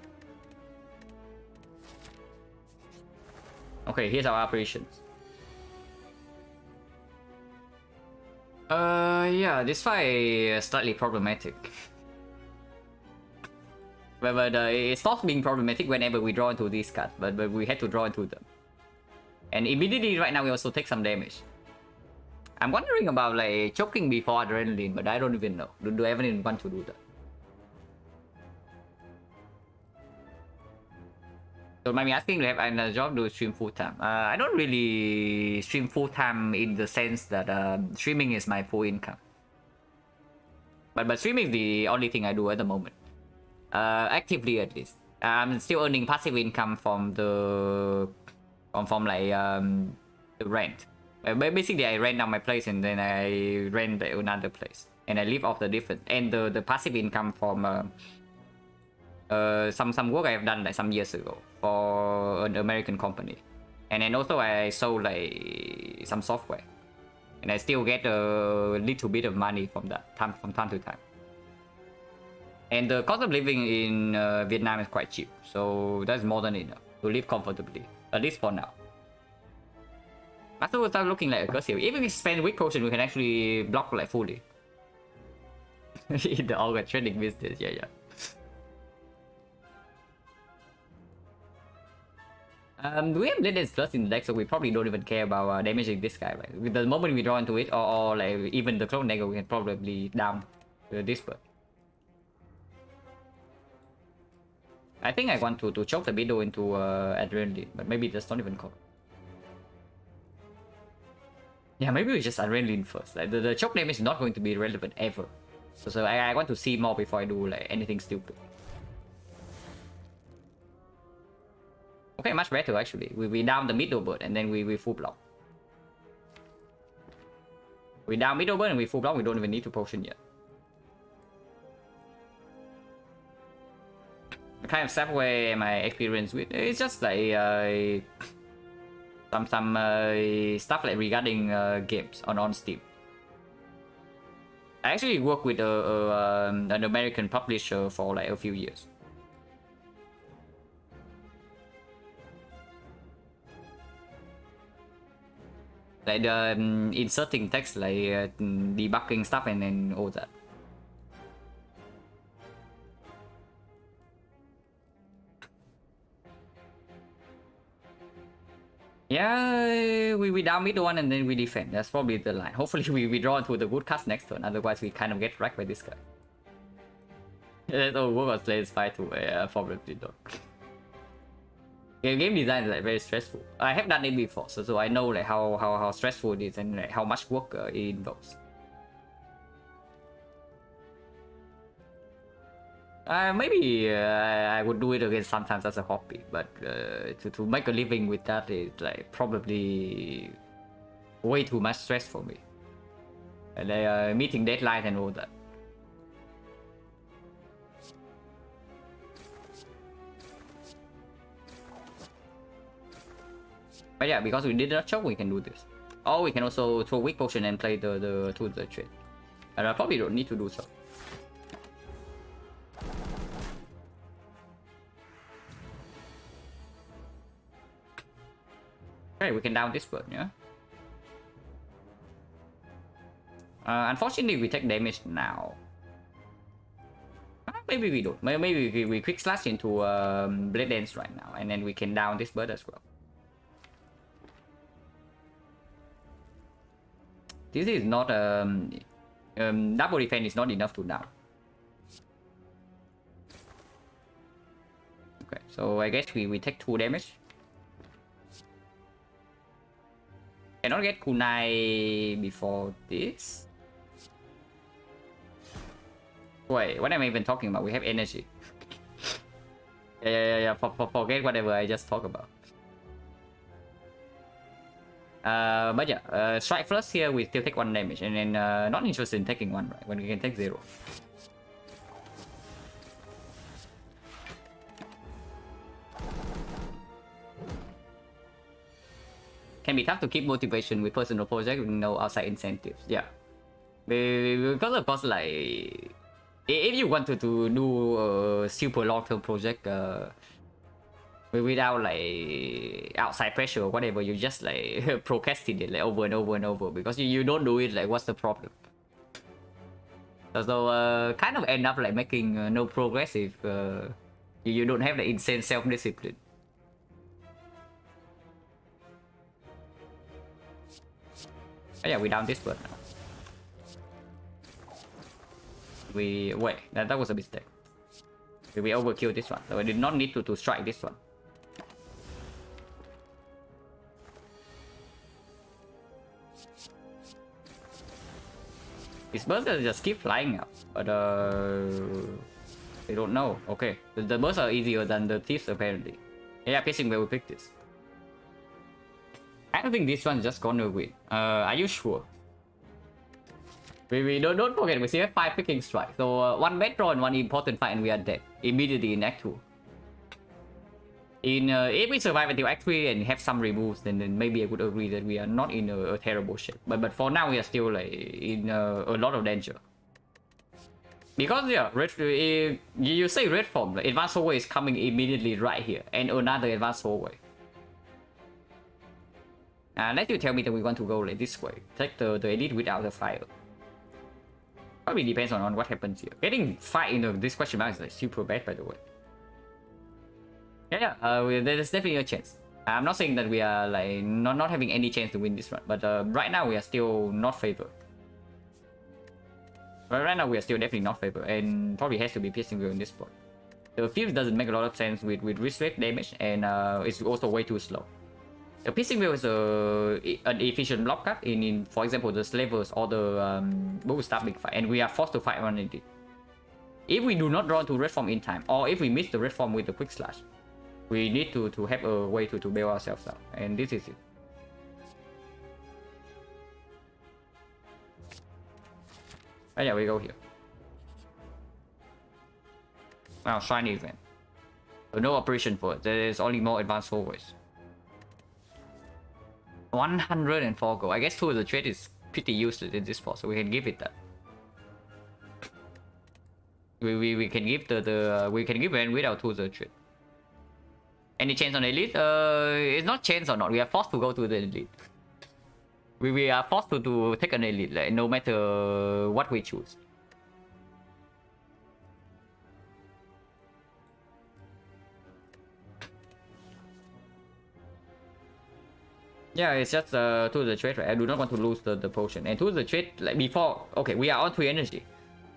Okay, here's our operations. Yeah, this fight is slightly problematic. But it stops being problematic whenever we draw into these cards, but we had to draw into them. And immediately right now we also take some damage. I'm wondering about like choking before adrenaline, but I don't even know. Do I even want to do that? So might be asking, do you have another job? Do you stream full time? I don't really stream full time in the sense that streaming is my full income. But streaming is the only thing I do at the moment. Actively at least. I'm still earning passive income from the rent. Basically, I rent out my place and then I rent another place, and I live off the difference. And the passive income from some work I've done like some years ago for an American company, and then also I sold like some software, and I still get a little bit of money from that from time to time. And the cost of living in Vietnam is quite cheap, so that's more than enough to live comfortably, at least for now. After we start looking like aggressive, even if we spend weak potion, we can actually block like fully. In the organ trading business, yeah. We have Blade Dance Plus in the deck, so we probably don't even care about damaging this guy. Right? With the moment we draw into it, or like even the Clone Dagger, we can probably down this bird. I think I want to choke the Beetle into Adrenaline, but maybe that's not even covered. Yeah, maybe we just Adrenaline first. Like the choke damage is not going to be relevant ever. So I want to see more before I do like anything stupid. Okay, much better actually. We down the middle bird and then we full block. We down middle bird and we full block. We don't even need to potion yet. The kind of software my experience with, it's just like some stuff like regarding games on Steam. I actually worked with an American publisher for like a few years. Like inserting text, like debugging stuff and then all that. Yeah, we down middle one and then we defend. That's probably the line. Hopefully we draw into the good cast next turn, otherwise we kind of get wrecked by this guy. That's all work on Slayer's fight too. Yeah, probably not. Game design is like very stressful. I have done it before, so I know like how stressful it is and like, how much work it involves. Maybe I would do it again sometimes as a hobby, but to make a living with that is like probably way too much stress for me. And meeting deadlines and all that. But yeah, because we did not choke, we can do this. Or we can also throw weak potion and play the trade. And I probably don't need to do so. Okay, we can down this bird, yeah? Unfortunately, we take damage now. Maybe we don't. Maybe we quick slash into Blade Dance right now, and then we can down this bird as well. This is not double defense is not enough to down. Okay, so I guess we take 2 damage. Cannot get kunai before this. Wait, what am I even talking about? We have energy. yeah. Forget whatever I just talked about. But yeah, strike first here, we still take 1 damage, and then not interested in taking 1, right? When we can take 0. Can be tough to keep motivation with personal project with no outside incentives. Yeah, because of course, like if you wanted to do a super long-term project without like outside pressure or whatever, you just like procrastinate like over and over and over because you don't do it. Like, what's the problem? So kind of end up like making no progress if you don't have the insane self-discipline. Oh yeah, we down this bird now. Wait, that was a mistake. We overkill this one, so I did not need to strike this one. These birds just keep flying up, but I don't know. Okay, the birds are easier than the thieves apparently. Yeah, pacing where we pick this. I don't think this one's just gonna win. Are you sure? We don't forget, we still have 5 picking strikes. So 1 bad draw and 1 important fight and we are dead immediately in Act 2. If we survive until Act 3 and have some removes, then maybe I would agree that we are not in a terrible shape. But for now we are still like in a lot of danger. Because yeah, you say red form, the advanced hallway is coming immediately right here, and another advanced hallway. Let you tell me that we want to go like this way. Take the elite without the fire. Probably depends on what happens here. Getting fight in this question mark is like super bad, by the way. There's definitely a chance. I'm not saying that we are like not having any chance to win this run, but right now we are still not favored. But right now we are still definitely not favored, and probably has to be piercing wheel in this spot. The fuse doesn't make a lot of sense with wrist rate damage, and it's also way too slow. The piercing wheel is an efficient block cut in for example the slavers or the bull start big fight, and we are forced to fight one it. If we do not draw to red form in time, or if we miss the red form with the quick slash, we need to have a way to bail ourselves out, and this is it. Oh yeah, we go here. Now shrine event. So no operation for it. There is only more advanced hallways. 104 gold. I guess two of the trade is pretty useless in this spot, so we can give it that. We can give we can give it without two of the trade. Any chance on elite? It's not chance or not. We are forced to go to the elite. We are forced to take an elite, like, no matter what we choose. Yeah, it's just to the trade, right? I do not want to lose the potion. And to the trade, like before, okay, we are on 3 energy.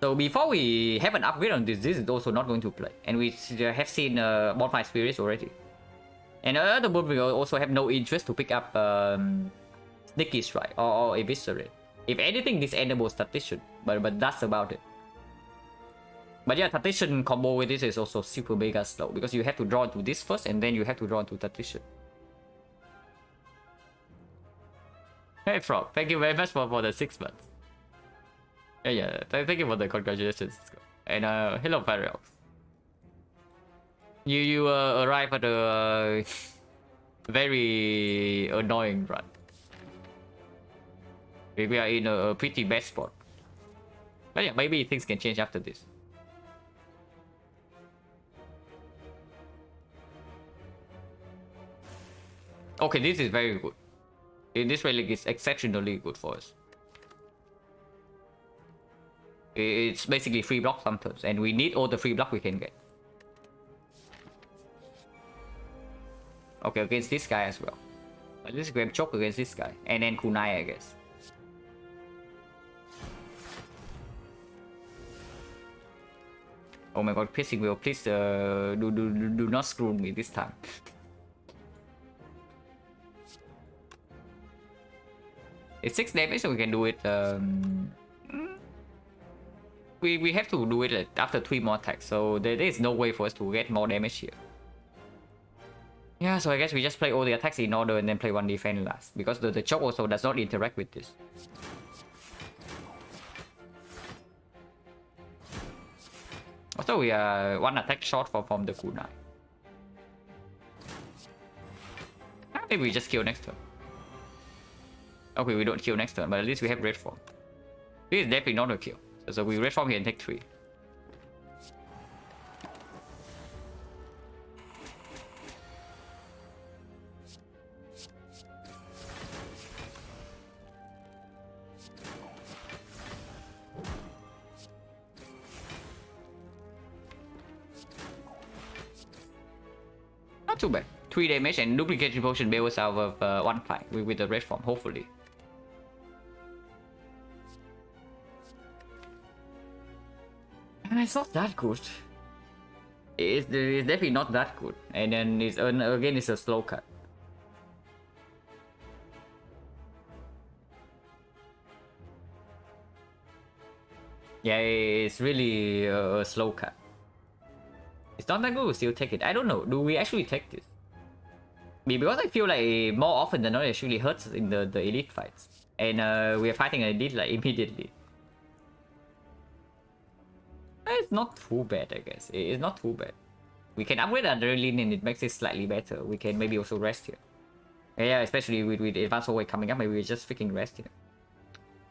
So before we have an upgrade on this is also not going to play. And we have seen Bonfire Spirits already. And other board will also have no interest to pick up Sneaky Strike or Eviscerate. If anything, this enable Statistician, but that's about it. But yeah, Statistician combo with this is also super mega slow, because you have to draw into this first, and then you have to draw into Statistician. Hey Frog, thank you very much for the 6 months. Yeah, thank you for the congratulations. And hello Paradox. You arrive at a very annoying run. We are in a pretty bad spot. But yeah, maybe things can change after this. Okay, this is very good. This relic is exceptionally good for us. It's basically free block sometimes, and we need all the free block we can get. Okay, against this guy as well. Let's grab choke against this guy, and then kunai, I guess. Oh my god, piercing wheel, please do not screw me this time. It's 6 damage, so we can do it. We have to do it after 3 more attacks, so there is no way for us to get more damage here. Yeah, so I guess we just play all the attacks in order and then play one defense last, because the choke also does not interact with this. Also, we are 1 attack short from the kunai. Maybe we just kill next turn. Okay, we don't kill next turn, but at least we have red form. This is definitely not a kill. So we red form here and take 3. Not too bad. 3 damage and duplication potion bails out of 1 fight with the red form, hopefully. It's not that good. It's definitely not that good. And then it's again, it's a slow cut. Yeah, it's really a slow cut. It's not that good, we still take it. I don't know, do we actually take this? Because I feel like more often than not it actually hurts in the elite fights. And we are fighting an elite like immediately. It's not too bad, I guess. It's not too bad. We can upgrade adrenaline and it makes it slightly better. We can maybe also rest here. Yeah, especially with advanced hallway coming up, maybe we just freaking rest here.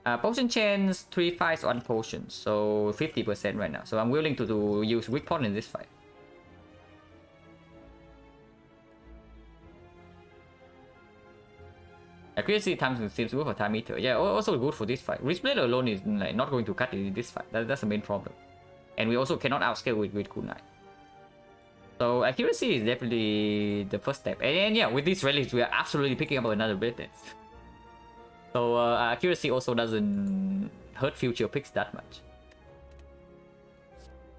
Potion chance 3 fights, 1 potion, so 50% right now. So I'm willing to use weak point in this fight. Accuracy times seems good for time meter. Yeah, also good for this fight. Wristblade alone is like not going to cut it in this fight. That's the main problem. And we also cannot outscale with kunai. So accuracy is definitely the first step. And yeah, with these relics, we are absolutely picking up another blade dance. So accuracy also doesn't hurt future picks that much.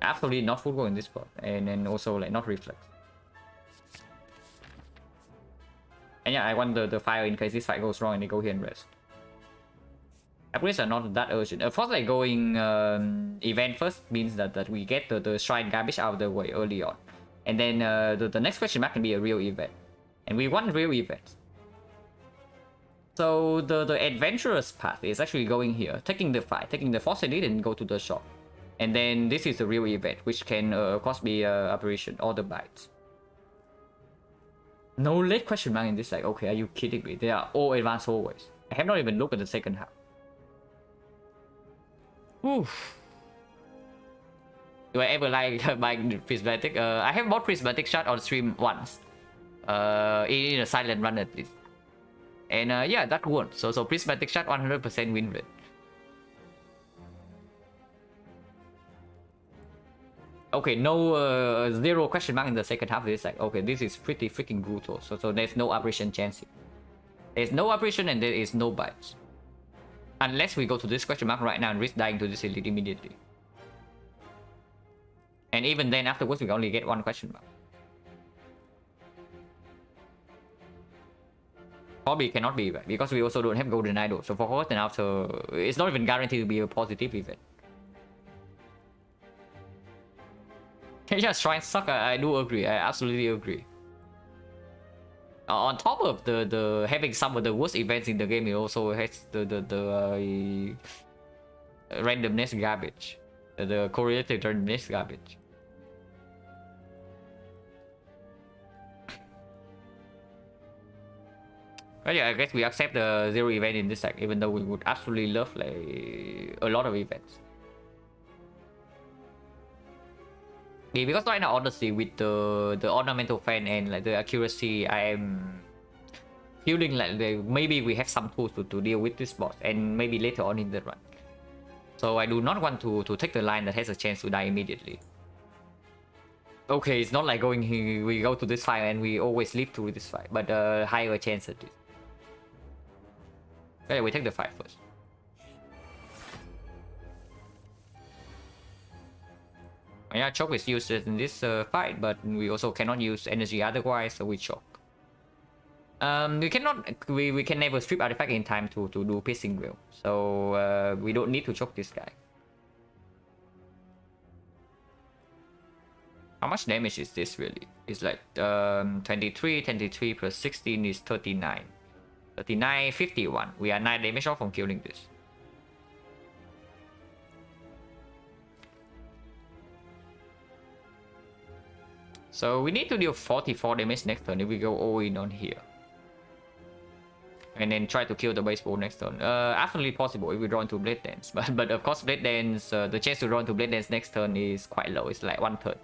Absolutely not full go in this spot, and then also like not reflex. And yeah, I want the fire in case this fight goes wrong and they go here and rest. Upgrades are not that urgent. Of course, like going event first means that we get the shrine garbage out of the way early on. And then the next question mark can be a real event. And we want real events. So the adventurous path is actually going here, taking the fight, taking the force elite and go to the shop. And then this is the real event, which can of course be operation or the bites. No late question mark in this, like, okay, are you kidding me? They are all advanced always. I have not even looked at the second half. Oof. Do I ever like buying prismatic? I have bought prismatic shot on stream once. In a silent run at least. And yeah, that won. So prismatic shot 100% win rate. Okay, no zero question mark in the second half. It's like, okay, this is pretty freaking brutal. So there's no operation chance here. There's no operation and there is no bites. Unless we go to this question mark right now and risk dying to this elite immediately. And even then afterwards we only get 1 question mark. Probably cannot be right, because we also don't have golden idol. So for Horse and after, it's not even guaranteed to be a positive event. Yeah, shrine suck. I do agree. I absolutely agree. On top of the having some of the worst events in the game, it also has the randomness garbage, the correlated randomness garbage. But yeah, I guess we accept the 0 event in this deck, even though we would absolutely love like a lot of events. Yeah, because right now, honestly, with the ornamental fan and like the accuracy, I am feeling like maybe we have some tools to deal with this boss, and maybe later on in the run. So I do not want to take the line that has a chance to die immediately. Okay, it's not like we go to this fight and we always live through this fight, but higher chance at least. Okay, we take the fight first. Yeah, choke is used in this fight, but we also cannot use energy otherwise, so we choke. We can never strip artifact in time to do piercing will, so we don't need to choke this guy. How much damage is this really? It's like 23 plus 16 is 39. 39, 51. We are 9 damage off from killing this. So we need to deal 44 damage next turn if we go all in on here. And then try to kill the baseball next turn. Absolutely possible if we draw into Blade Dance. But of course Blade Dance, the chance to draw into Blade Dance next turn is quite low. It's like 1/3.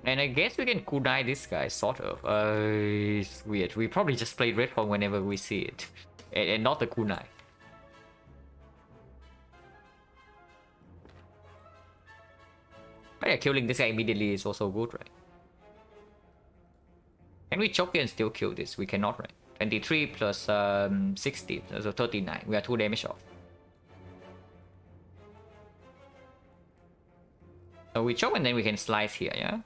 And I guess we can kunai this guy, sort of. It's weird. We probably just play Red Pawn whenever we see it. And not the kunai. But yeah, killing this guy immediately is also good, right? Can we choke and still kill this? We cannot, right? 23 plus 60, so 39. We are 2 damage off. So we choke and then we can slice here, yeah?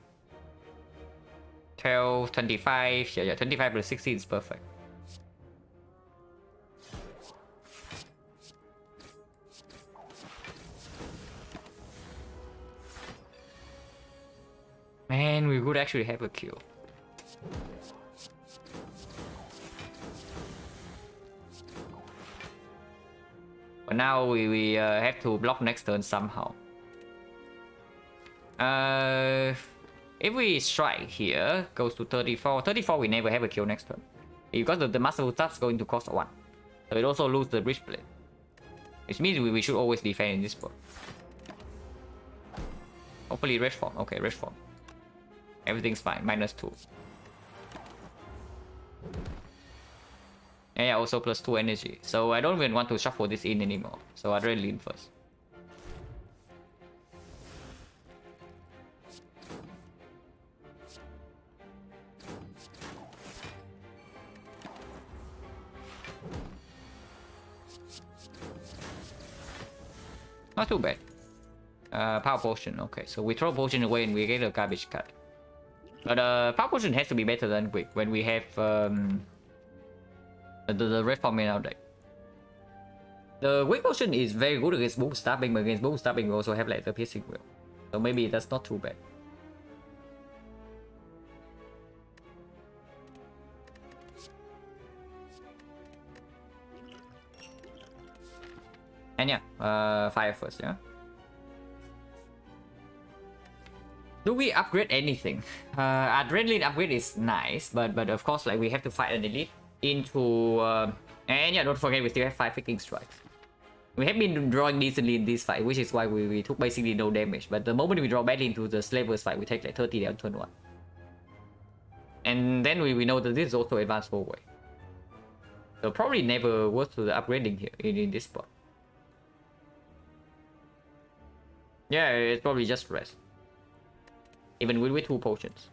12, 25, yeah, 25 plus 60 is perfect. Man, we would actually have a kill. But now we have to block next turn somehow. If we strike here, goes to 34. 34, we never have a kill next turn. Because the master starts going to cost 1. So it also loses the bridge plate. Which means we should always defend in this spot. Hopefully red form. Okay, red form. Everything's fine. -2. Yeah, also +2 energy. So I don't even want to shuffle this in anymore. So I'd rather lean first. Not too bad. Power potion. Okay, so we throw potion away and we get a garbage cut. But power potion has to be better than quick when we have the red form in our deck. The quick potion is very good against boom stabbing, but against boom stabbing we also have like the piercing will. So maybe that's not too bad. And yeah, fire first, yeah. Do we upgrade anything? Adrenaline upgrade is nice, but of course, like we have to fight an elite into and yeah, don't forget we still have 5 freaking strikes. We have been drawing decently in this fight, which is why we took basically no damage. But the moment we draw badly into the slavers fight, we take like 30 down turn 1. And then we know that this is also advanced forward. So probably never worth the upgrading here in this spot. Yeah, it's probably just rest. Even with 2 potions.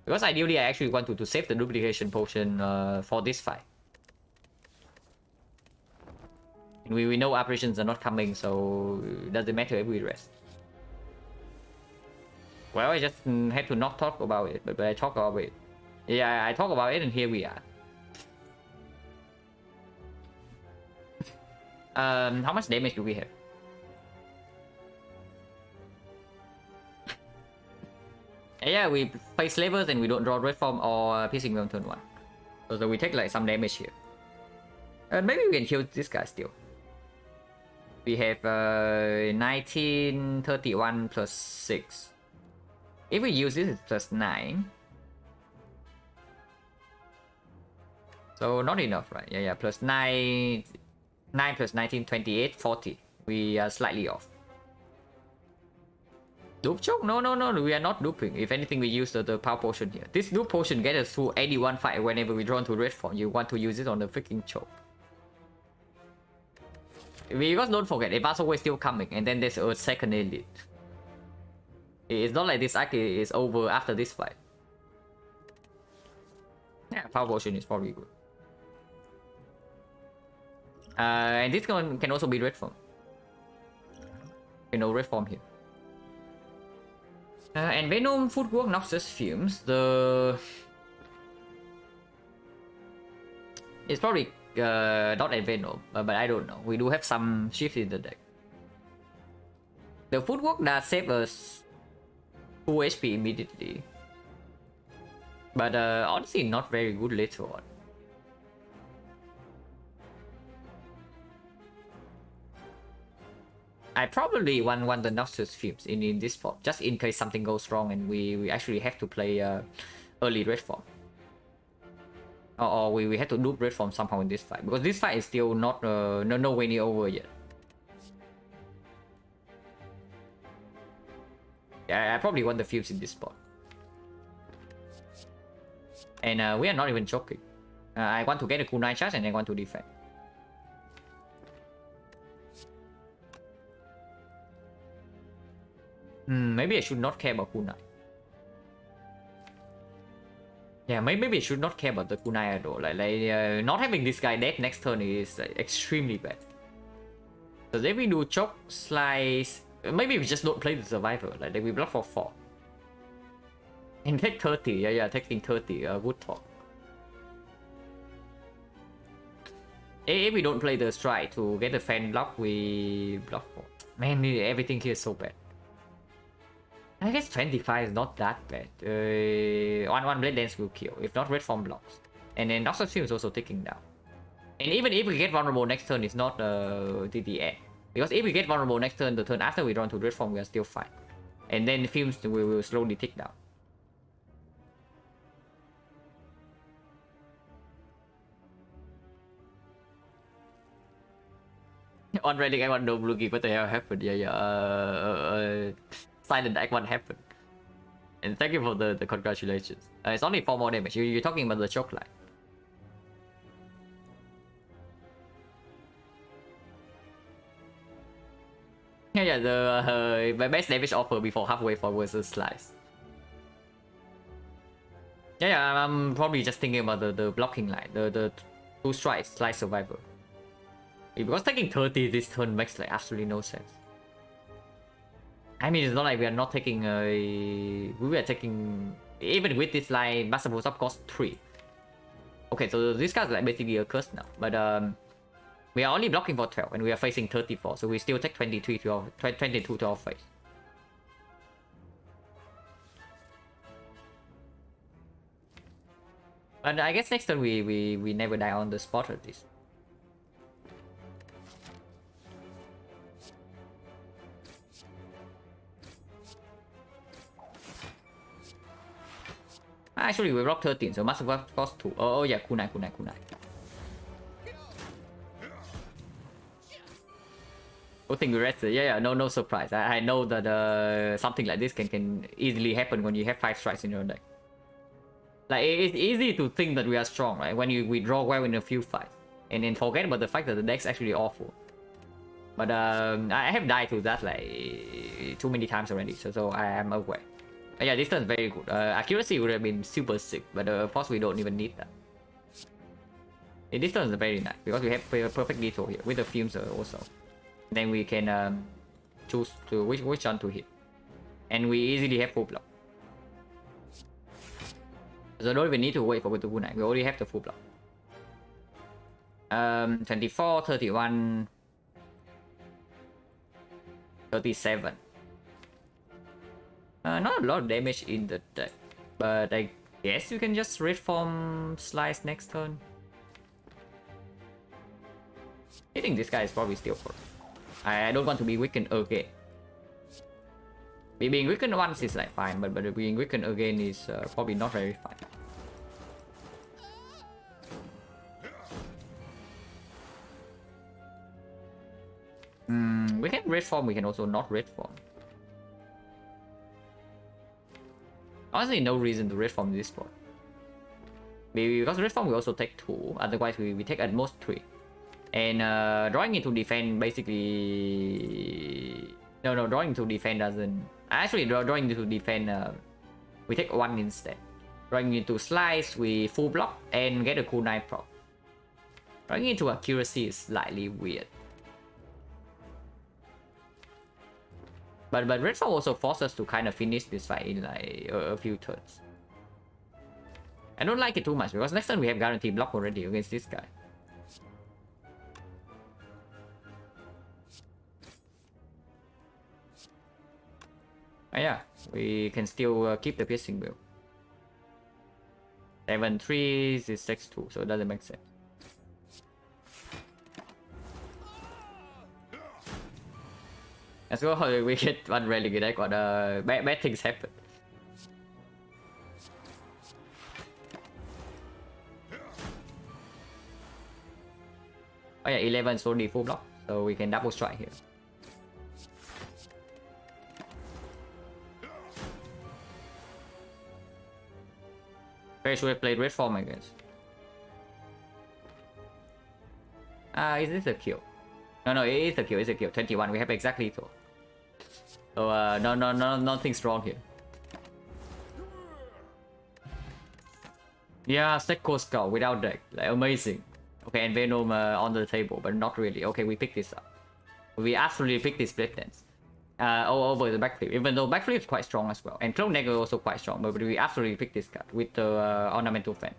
Because ideally I actually want to save the duplication potion for this fight. And we know operations are not coming, so it doesn't matter if we rest. Well, I just had to not talk about it, but I talk about it. Yeah, I talk about it and here we are. How much damage do we have? Yeah, we play slavers and we don't draw red form or piercing on turn 1. So we take like some damage here. Maybe we can kill this guy still. We have 1931 plus 6. If we use this, it's plus 9. So not enough, right? Yeah, plus 9. 9 plus 19, 28, 40. We are slightly off. Dupe choke? No, we are not duping. If anything, we use the power potion here. This dupe potion gets us through 81 fight whenever we draw into red form. You want to use it on the freaking choke. Because don't forget, advance always still coming, and then there's a second elite. It's not like this arc is over after this fight. Yeah, power potion is probably good. And this one can also be red form. You know, red form here. And Venom footwork noxious fumes. It's probably not a Venom, but I don't know. We do have some shift in the deck. The footwork does save us 2 HP immediately, but honestly not very good later on. I probably want the noxious fumes in this form, just in case something goes wrong and we actually have to play early red form. Or we have to loop red form somehow in this fight, because this fight is still not nowhere near over yet. Yeah, I probably want the fumes in this spot. And we are not even choking. I want to get a kunai charge and I want to defend. Maybe I should not care about kunai. Yeah, maybe we should not care about the kunai at all. Like not having this guy dead next turn is extremely bad. So if we do choke, slice, maybe we just don't play the survivor. Like we block for 4. And take 30. Yeah, taking 30. Good talk. If we don't play the strike to get the fan block, we block for. Man, everything here is so bad. I guess 25 is not that bad. One Blade Dance will kill. If not, red form blocks. And then Noxious Fume is also ticking down. And even if we get vulnerable next turn, it's not the end. Because if we get vulnerable next turn, the turn after we draw to red form, we are still fine. And then Fumes will slowly tick down. On Reddit, I want no looking what the hell happened. Yeah. Silent Act 1 happened. And thank you for the congratulations. It's only 4 more damage. You're talking about the choke line. Yeah, the best damage offer before halfway for versus slice. Yeah, I'm probably just thinking about the blocking line, the 2 strikes, slice survivor. Because taking 30 this turn makes like absolutely no sense. I mean, it's not like we are not taking we are taking, even with this line, master force up cost 3. Okay, so this guy's like basically a curse now, but we are only blocking for 12 and we are facing 34, so we still take 22 to our face. But I guess next turn we never die on the spot at least. Actually, we rock 13, so massive cost 2. Oh yeah, kunai. Good thing we rested. Yeah, no surprise. I know that something like this can easily happen when you have 5 strikes in your deck. Like, it's easy to think that we are strong, right? When we draw well in a few fights. And then forget about the fact that the deck's actually awful. But I have died to that like too many times already, so I am aware. Yeah, this turn is very good. Accuracy would have been super sick, but of course we don't even need that. And this turn is very nice because we have perfect lethal here with the fumes also. Then we can choose to which one to hit, and we easily have full block. So don't even need to wait for the kunai. We already have the full block. 24, 31, 37. Not a lot of damage in the deck, but I guess you can just reform slice next turn. Hitting this guy is probably still for. I don't want to be weakened again. Being weakened once is like fine, but being weakened again is probably not very fine. We can red form, we can also not red form. Honestly, no reason to red form this spot. Maybe because red form we also take 2, otherwise we take at most 3. And drawing into defend basically... No, drawing into defend doesn't... Actually, drawing into defend, we take 1 instead. Drawing into slice, we full block and get a kunai prop. Drawing into accuracy is slightly weird. But red form also forces us to kind of finish this fight in like a few turns. I don't like it too much because next turn we have guaranteed block already against this guy. Yeah, we can still keep the piercing wheel. 7-3 is 6-2, so it doesn't make sense. Let's go. We get one relegate. I got bad things happen. Oh yeah, 11 is only full block, so we can double strike here. Very sure I played red form, I guess. Is this a kill? No, it is a kill. It's a kill. 21. We have exactly 2. So no, nothing's wrong here. Yeah, Secco Skull without deck, like amazing. Okay, and Venom on the table, but not really. Okay, we pick this up. We absolutely pick this Split Dance. Over the backflip, even though backflip is quite strong as well, and Clone Dagger also quite strong, but we absolutely pick this card with the Ornamental Fan.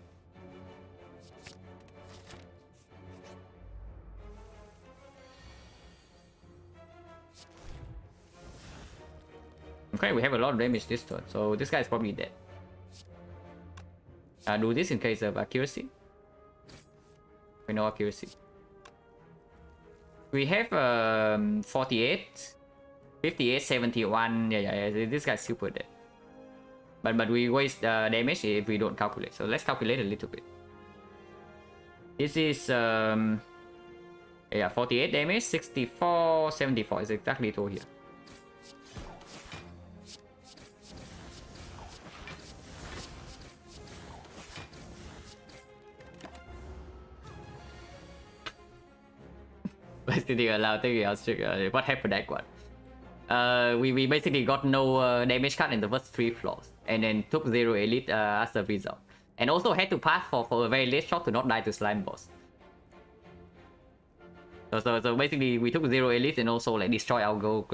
Okay, we have a lot of damage this turn, so this guy is probably dead. Do this in case of accuracy. We know accuracy. We have 48, 58, 71. Yeah, this guy's super dead. But we waste damage if we don't calculate. So let's calculate a little bit. This is Yeah, 48 damage, 64, 74 is exactly to here. Basically allowed taking out trigger. What happened that one? We basically got no damage cut in the first 3 floors, and then took 0 elite as a result. And also had to pass for a very late shot to not die to slime boss. So basically we took 0 elite and also like destroy our gold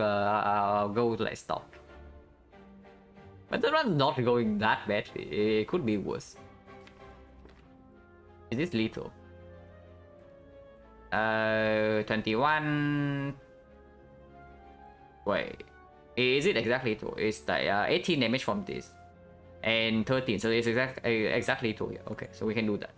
like stock. But the run's not going that bad. It could be worse. Is this lethal? 21. Wait, is it exactly 2? It's like 18 damage from this and 13, so it's exactly 2 here. Okay, so we can do that.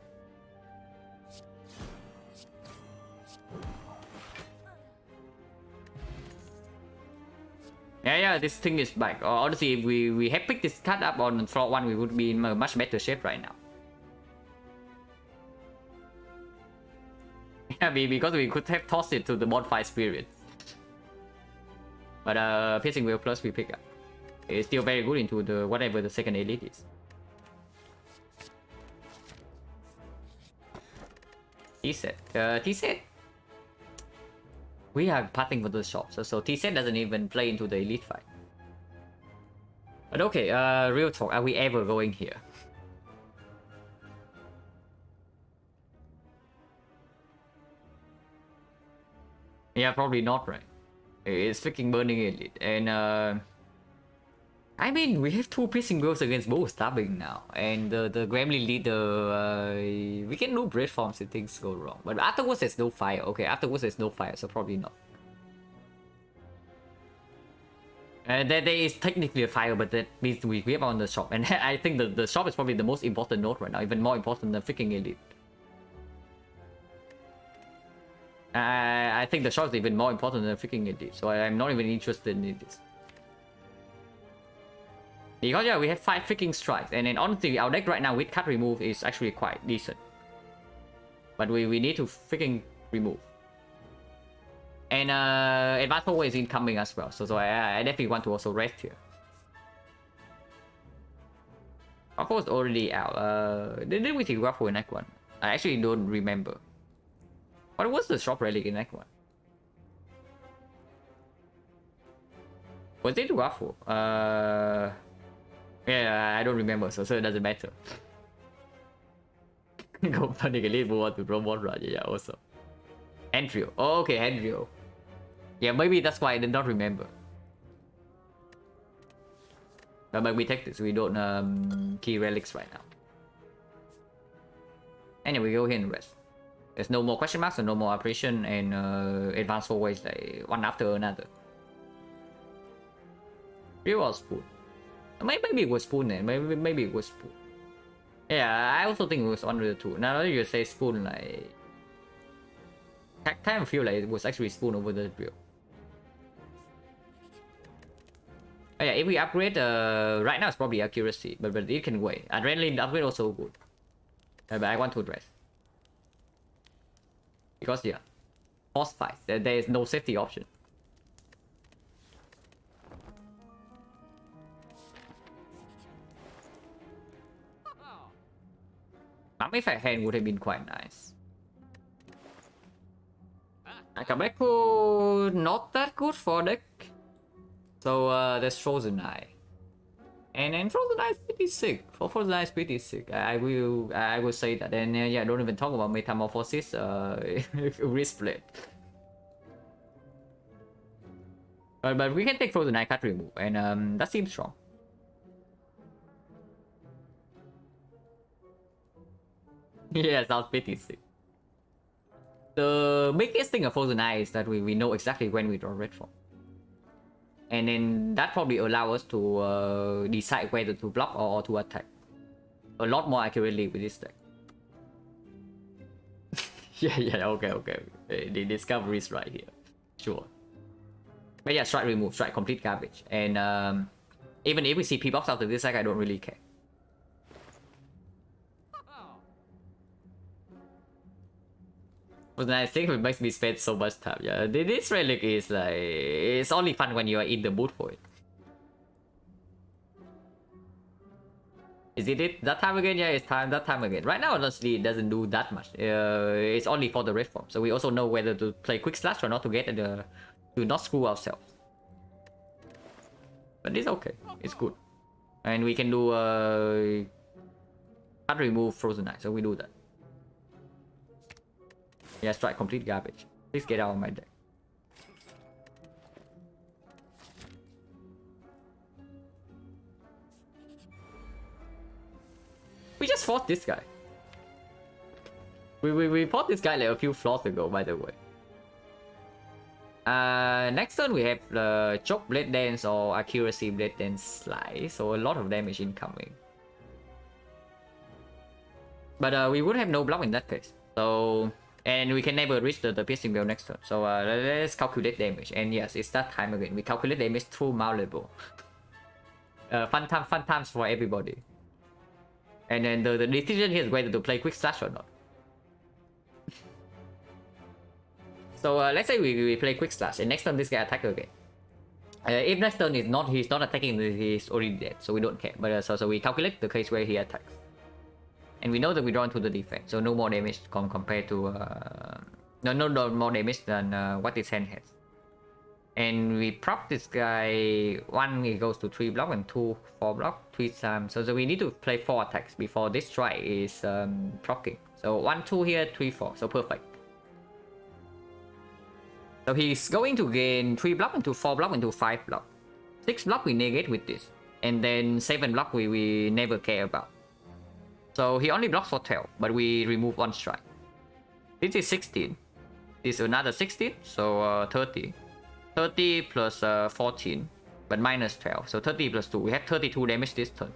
Yeah, this thing is back. Honestly, if we had picked this card up on floor 1, we would be in a much better shape right now. Yeah, because we could have tossed it to the bonfire spirit. But piercing wheel plus we pick up. It's still very good into the whatever the second elite is. T-set. T-set. We are parting for the shop, so T-set doesn't even play into the elite fight. But okay, real talk, are we ever going here? Yeah, probably not, right? It's freaking burning elite, and I mean, we have 2 piercing wheels against both stabbing now, and the gremlin leader, we can do bread forms if things go wrong. But afterwards there's no fire. Okay, afterwards there's no fire, so probably not. There is technically a fire, but that means we have on the shop, and I think the shop is probably the most important node right now, even more important than freaking elite. I think the shop is even more important than freaking elite, so I'm not even interested in this. Because yeah, we have 5 freaking strikes, and then honestly, our deck right now with cut remove is actually quite decent. But we need to freaking remove. And advanced forward is incoming as well, so I definitely want to also rest here. Waffle is already out. Did we see Waffle in Act 1? I actually don't remember. What was the shop relic in Act 1? Was it Waffle? Yeah, I don't remember, so it doesn't matter. Go Panic Elite move on to Robot Run, yeah, also. Andrew. Oh, okay, Andrew. Yeah, maybe that's why I did not remember. But we take this, we don't key relics right now. Anyway, we go here and rest. There's no more question marks and no more operation, and advanced forward like one after another. It was spoon. Maybe it was spoon then. Maybe it was spoon. Yeah, I also think it was under the 2. Now that you say spoon, like I kind of feel like it was actually spoon over the drill. Oh, yeah, if we upgrade, right now it's probably accuracy, but it can wait. Adrenaline upgrade also good. But I want to address. Because yeah, boss fights, there is no safety option. Mummified hand would have been quite nice. Akabeku, not that good for deck. So there's Frozen Eye. And then Frozen Eye is pretty sick. Frozen Eye is pretty sick. I will say that. And yeah, don't even talk about Metamorphosis, Wrist Blade. But we can take Frozen Eye, cut remove, and that seems strong. Yeah, sounds pretty sick. The biggest thing of Frozen Eye is that we know exactly when we draw red from. And then that probably allows us to decide whether to block or to attack. A lot more accurately with this deck. yeah, okay. The discovery is right here. Sure. But yeah, strike remove, strike complete garbage. And even if we see P-Box after this deck, I don't really care. But I think it makes me spend so much time. Yeah, this relic is like, it's only fun when you are in the mood for it. Is it that time again? Yeah, it's time that time again. Right now, honestly, it doesn't do that much. It's only for the red form, so we also know whether to play quick slash or not to get the to not screw ourselves. But it's okay. It's good, and we can do can't remove frozen ice, so we do that. Yeah, strike complete garbage. Please get out of my deck. We just fought this guy. We fought this guy like a few floors ago, by the way. Next turn we have Choke Blade Dance or Accuracy Blade Dance Slice, so a lot of damage incoming. But we would have no block in that case. So, and we can never reach the piercing bell next turn. So let's calculate damage. And yes, it's that time again. We calculate damage through malleable. Fun times for everybody. And then the decision here is whether to play quick slash or not. So let's say we play quick slash, and next turn this guy attack again. If next turn he's not attacking, he's already dead, so we don't care. But so we calculate the case where he attacks, and we know that we draw into the defense, so no more damage compared to no more damage than what his hand has. And we prop this guy. 1 he goes to 3 block and 2 4 block 3 times. So we need to play 4 attacks before this strike is proccing. So 1 2 here, 3 4. So perfect. So he's going to gain 3 block into 4 block into 5 block. 6 block we negate with this. And then 7 block we never care about. So he only blocks for 12, but we remove 1 strike. This is 16. This is another 16, so 30. 30 plus 14, but minus 12. So 30 plus 2. We have 32 damage this turn.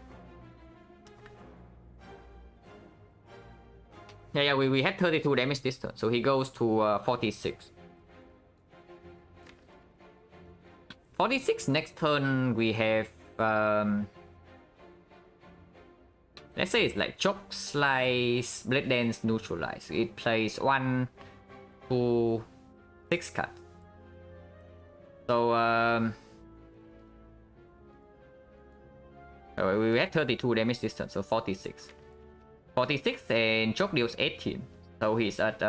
Yeah, we have 32 damage this turn. So he goes to 46. 46 next turn we have let's say it's like Choke, Slice, Blade Dance, Neutralize. It plays 1 2 6 cards. So we had 32 damage this turn, so 46. 46 and Choke deals 18. So he's at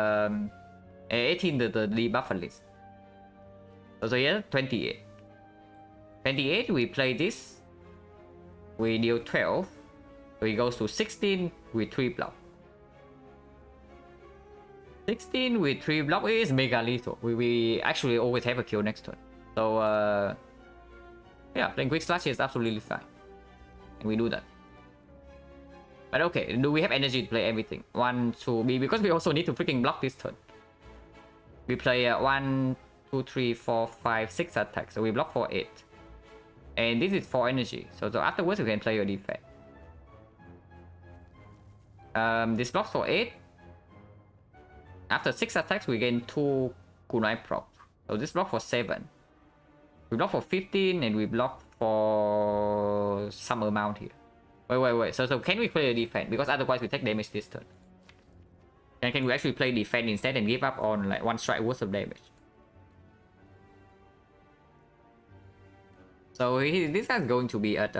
18 the debuff list. So yeah, 28. 28 we play this. We deal 12. So he goes to 16 with 3 block. 16 with 3 block is mega lethal. We actually always have a kill next turn. So yeah, playing quick slash is absolutely fine. And we do that. But okay, do we have energy to play everything? 1, 2, because we also need to freaking block this turn. We play 1, 2, 3, 4, 5, 6 attacks. So we block for 8. And this is 4 energy. So afterwards we can play your defense. This blocks for 8. After 6 attacks we gain 2 kunai proc. So this block for 7. We block for 15 and we block for some amount here. Wait. So can we play a defense? Because otherwise we take damage this turn. And can we actually play defense instead and give up on like 1 strike worth of damage? So this guy's going to be at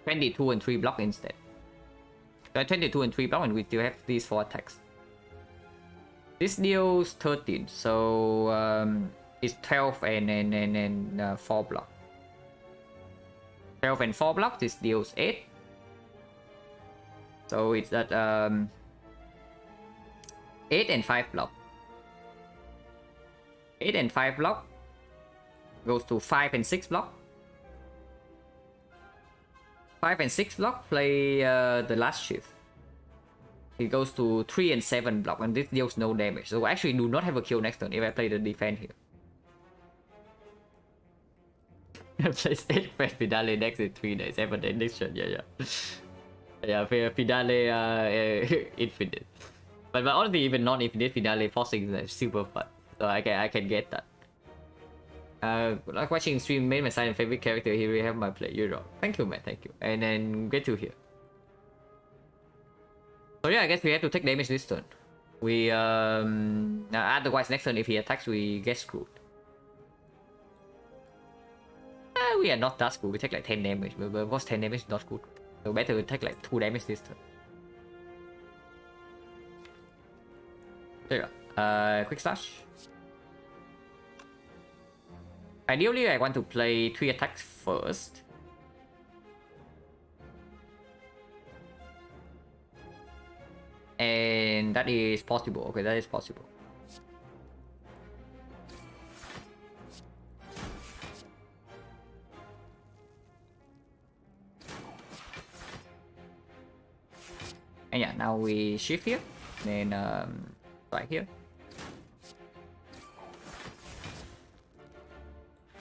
22 and 3 block instead. 22 and 3 block, and we still have these 4 attacks. This deals 13, so it's 12 and 4 block. 12 and 4 block, this deals 8. So it's at 8 and 5 block. 8 and 5 block goes to 5 and 6 block. 5 and 6 block, play the last shift. It goes to 3 and 7 block, and this deals no damage. So I actually do not have a kill next turn if I play the defense here. Plays 8 Fred Finale next in 3 days. 7 days next turn, yeah. Yeah, Finale infinite. But honestly, even non-infinite Finale forcing is super fun. So I can get that. Like watching stream made my silent favorite character. Here we have my play. You're wrong. Thank you, man. Thank you. And then get to here. So yeah, I guess we have to take damage this turn. We otherwise next turn if he attacks we get screwed. We are not that screwed. We take like 10 damage, but of course 10 damage is not good. So better we take like 2 damage this turn. There you go. Quick slash. Ideally I want to play 3 attacks first. And that is possible. Okay, that is possible. And yeah, now we shift here. Then right here.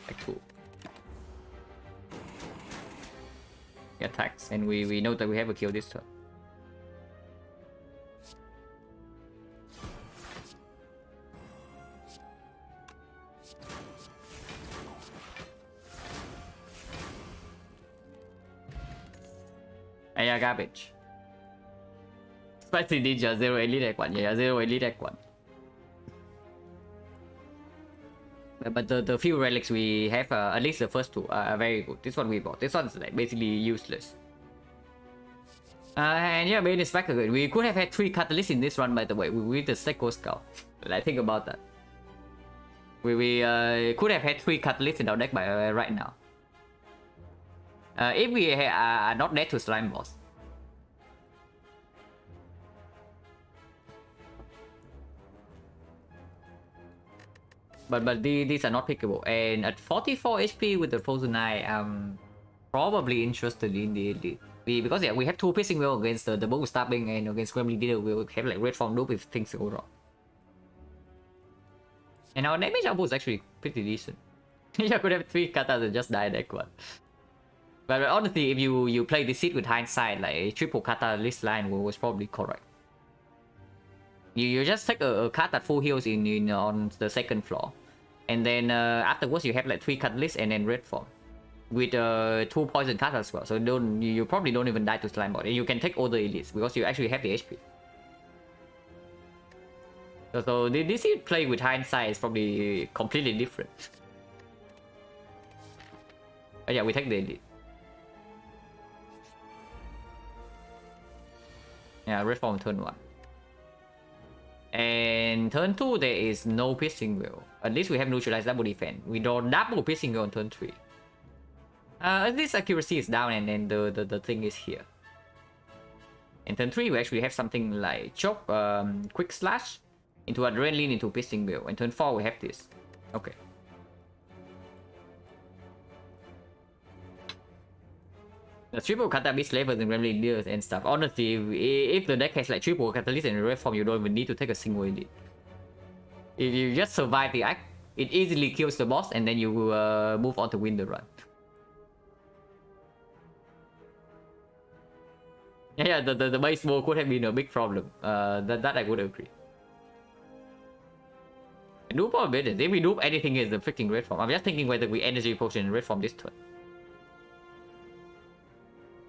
Like 2. He attacks, and we know that we have a kill this turn. And yeah, garbage. Spicy Ninja, 0 elite deck 1. Yeah, 0 elite deck 1. But the few relics we have, at least the first 2 are very good. This one we bought. This one's like basically useless. And yeah, Bane is back again. We could have had 3 catalysts in this run, by the way, with the Secco Scout. Like, think about that. We could have had 3 catalysts in our deck by right now. If we are not dead to Slime Boss. But these are not pickable. And at 44 HP with the Frozen Eye, I'm probably interested in the elite. Because yeah, we have 2 Piercing Will against the Bow Stabbing and against Gremlin Leader. We'll have like Red Form Loop if things go wrong. And our damage output is actually pretty decent. You could have 3 katas and just die deck 1. But honestly, if you play this seed with hindsight, like a triple kata list line was probably correct. You just take a card at full heals in on the second floor, and then afterwards you have like 3 catalysts and then red form with 2 poison cards as well. So you probably don't even die to slime bot. And you can take all the elites because you actually have the HP. So this play with hindsight is probably completely different. But yeah, we take the elite. Yeah, red form turn 1. And turn 2 there is no piercing will. At least we have neutralized double defense. We draw double piercing will on turn 3. At least accuracy is down and then the thing is here. In turn 3 we actually have something like chop, quick slash into adrenaline into piercing will. In turn 4 we have this. Okay. The triple catalyst levels and gremlin leaders and stuff. Honestly, if the deck has like triple catalyst and red form, you don't even need to take a single elite. If you just survive the act, it easily kills the boss and then you move on to win the run. Yeah, the base bow could have been a big problem. That I would agree. Dupe or business. If we dupe anything is the freaking red form. I'm just thinking whether we energy potion in red form this turn.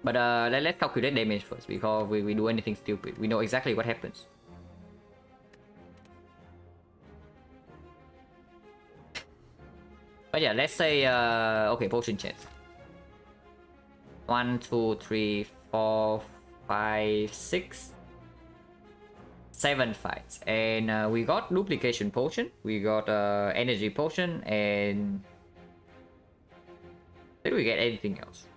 But let's calculate damage first before we do anything stupid. We know exactly what happens. But yeah, let's say okay, potion chance. 1, 2, 3, 4, 5, 6, 7 fights, and we got duplication potion, we got energy potion, and did we get anything else?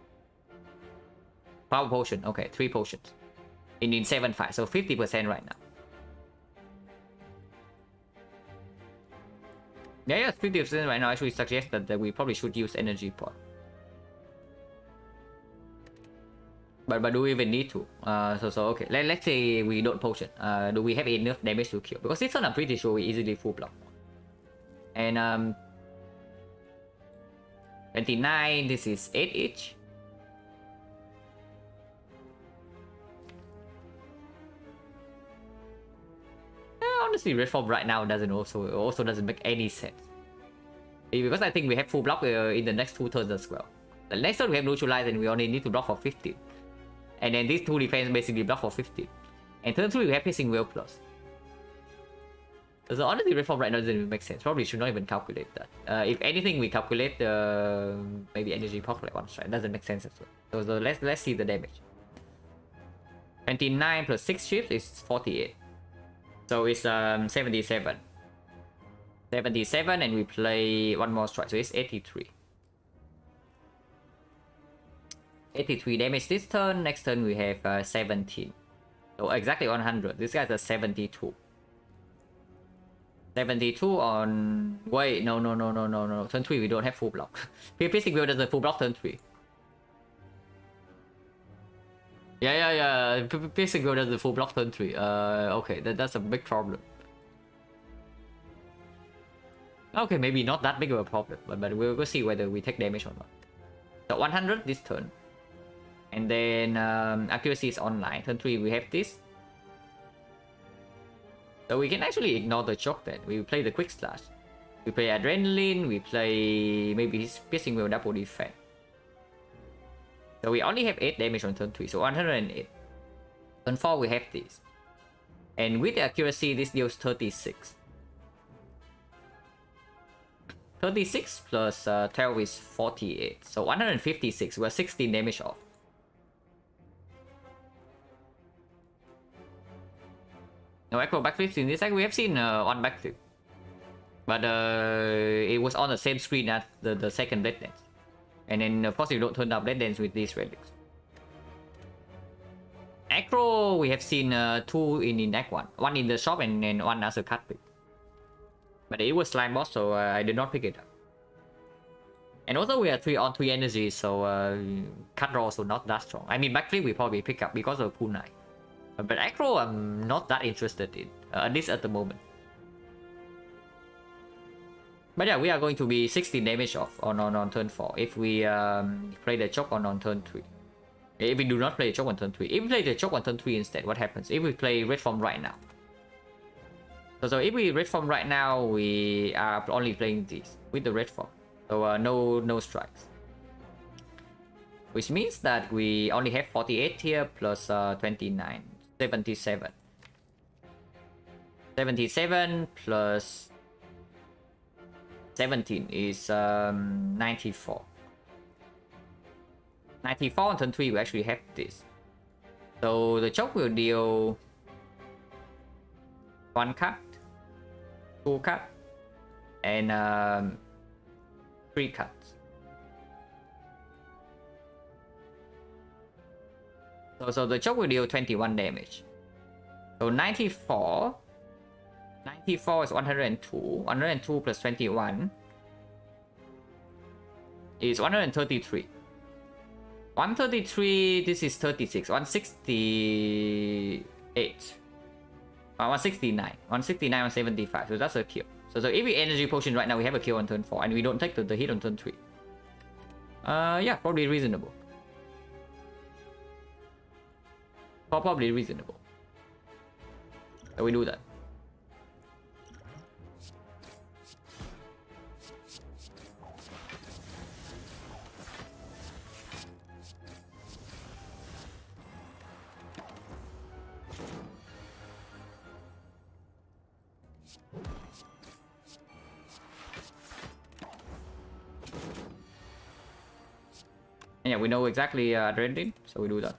Power potion, okay, 3 potions in 7 fights, so 50% right now. Yeah, 50% right now actually suggests that we probably should use energy pot. But do we even need to? So okay, let's say we don't potion. Do we have enough damage to kill? Because this one I'm pretty sure we easily full block. And 29, this is 8 each. Honestly, red form right now doesn't also doesn't make any sense. Because I think we have full block in the next 2 turns as well. The next turn we have neutralize and we only need to block for 15. And then these 2 defense basically block for 15. And turn 3 we have piercing will plus. So honestly, reform right now doesn't even make sense. Probably should not even calculate that. If anything, we calculate the maybe energy pocket one strike. Doesn't make sense as well. So let's see the damage. 29 plus 6 shifts is 48. So it's 77. 77 and we play one more strike. So it's 83. 83 damage this turn. Next turn we have 17. So exactly 100. This guy's a 72. 72 on... Wait, no. Turn 3 we don't have full block. Piercing Wheel doesn't full block turn 3. Yeah. Piercing Wheel doesn't full block turn 3. Okay, that's a big problem. Okay, maybe not that big of a problem, but we'll see whether we take damage or not. So 100 this turn. And then accuracy is online. Turn 3 we have this. So we can actually ignore the choke then. We play the quick slash. We play adrenaline. We play maybe his piercing wheel double defense. So we only have 8 damage on turn 3. So 108. Turn 4 we have this. And with the accuracy this deals 36. 36 plus 12 is 48. So 156. We're 16 damage off. No acro backflips in this deck. We have seen one backflip. But it was on the same screen as the second Blade Dance. And then of course you don't turn down Blade Dance with these relics. Acro we have seen 2 in Act 1. One in the shop and then one as a cut pick. But it was slime boss, so I did not pick it up. And also we are 3 on 3 energy, so cut draw also not that strong. I mean backflip we probably pick up because of Pool 9. But Acro I'm not that interested in, at least at the moment. But yeah, we are going to be 16 damage off on turn 4 if we play the choke on turn 3. If we do not play the choke on turn 3. If we play the choke on turn 3 instead, what happens? If we play red form right now. So if we red form right now, we are only playing this with the red form. So no strikes. Which means that we only have 48 here plus 29. 77. 77 plus 17 is 94. 94 on turn 3 we actually have this. So the choke will deal 1 cut, 2 cut, and 3 cuts. So the choke will deal 21 damage. So 94 is 102. 102 plus 21 is 133. 133, this is 36. 168. 169. 169 on 75. So that's a kill. So if we energy potion right now, we have a kill on turn 4 and we don't take the hit on turn 3. Yeah, probably reasonable. Probably reasonable. So we do that. And yeah, we know exactly adrenaline, so we do that.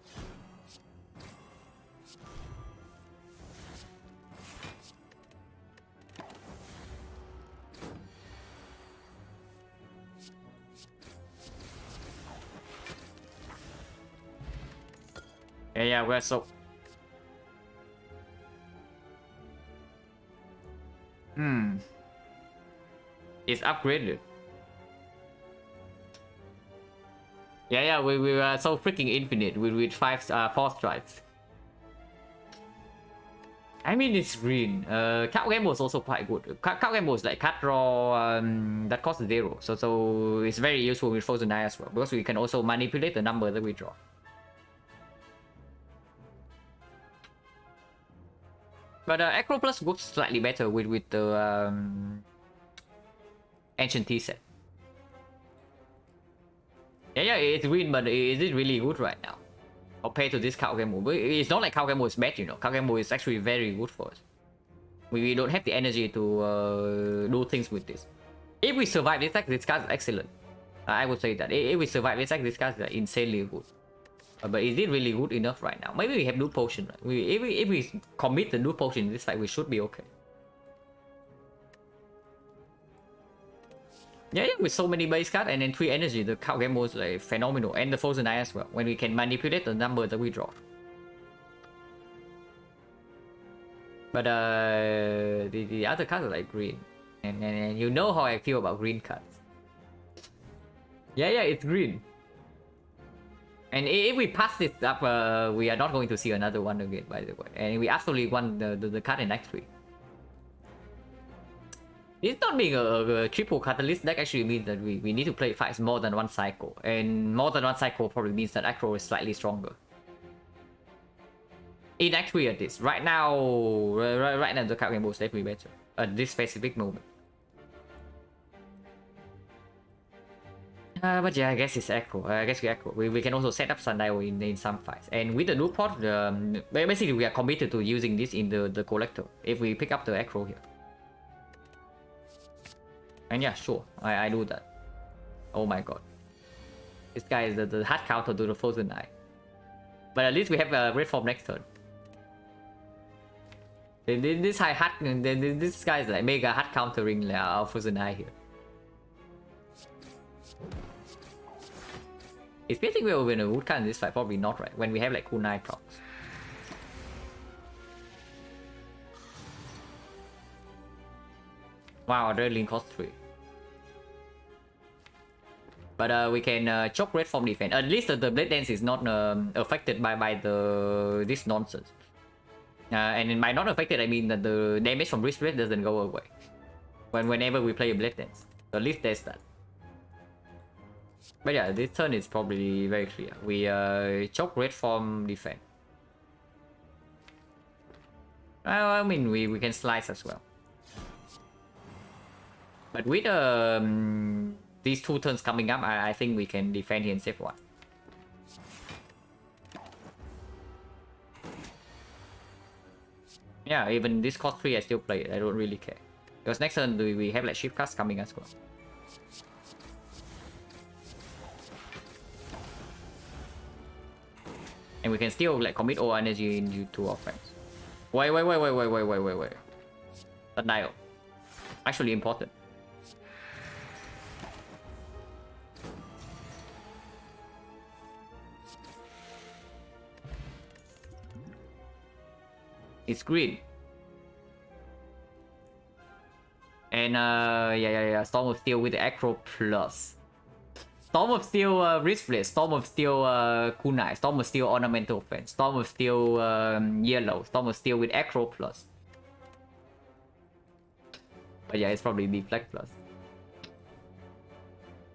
Yeah, we're so... It's upgraded. Yeah, we were so freaking infinite with 4 strikes. I mean, it's green. Card game was also quite good. Card game was like card draw that costs 0. So it's very useful with Frozen Eye as well, because we can also manipulate the number that we draw. But Acro Plus works slightly better with the Ancient Tea set. Yeah, it's green, but is it really good right now? Compared to this card game move, it's not like card game move is bad, you know. Card game move is actually very good for us. We don't have the energy to do things with this. If we survive this deck, this card is excellent. I would say that. If we survive this deck, this card is insanely good. But is it really good enough right now? Maybe we have new potion, right? If we commit the new potion in this fight, we should be okay. Yeah, with so many base cards and then 3 energy, the card game was like phenomenal. And the Frozen Eye as well, when we can manipulate the number that we draw. But the other cards are like green. And you know how I feel about green cards. Yeah, it's green. And if we pass this up, we are not going to see another one again, by the way. And we absolutely won the card in Act 3. It's not being a triple catalyst deck actually means that we need to play fights more than one cycle. And more than one cycle probably means that aggro is slightly stronger. In Act 3 at this. Right now the card game was definitely better. At this specific moment. But yeah, I guess it's aggro. I guess we aggro. We can also set up Sundial in some fights. And with the new pot, basically we are committed to using this in the collector. If we pick up the aggro here. And yeah, sure, I do that. Oh my god. This guy is the hard counter to the Frozen Eye. But at least we have a red form next turn. This high hard, this guy is like mega hard countering our Frozen Eye here. Is Piercing Will win a wood card in this fight? Probably not, right? When we have like Kunai procs. Wow, Adrenaline cost 3. But we can choke red form defense. At least the Blade Dance is not affected by this nonsense. And by not affected, I mean that the damage from Wrist Red doesn't go away whenever we play a Blade Dance. So at least there's that. But yeah, this turn is probably very clear. We choke red form defense. I mean, we can slice as well. But with these 2 turns coming up, I think we can defend here and save 1. Yeah, even this cost 3 I still play it. I don't really care. Because next turn we have like shift cast coming as well. And we can still like commit all energy into offense. Wait. Sundial. Actually important. It's green. And yeah, Storm of Steel with the Acro Plus. Storm of Steel Wristblade, Storm of Steel Kunai, Storm of Steel Ornamental Fence, Storm of Steel Yellow, Storm of Steel with Acro Plus. But yeah, it's probably Deflect Plus.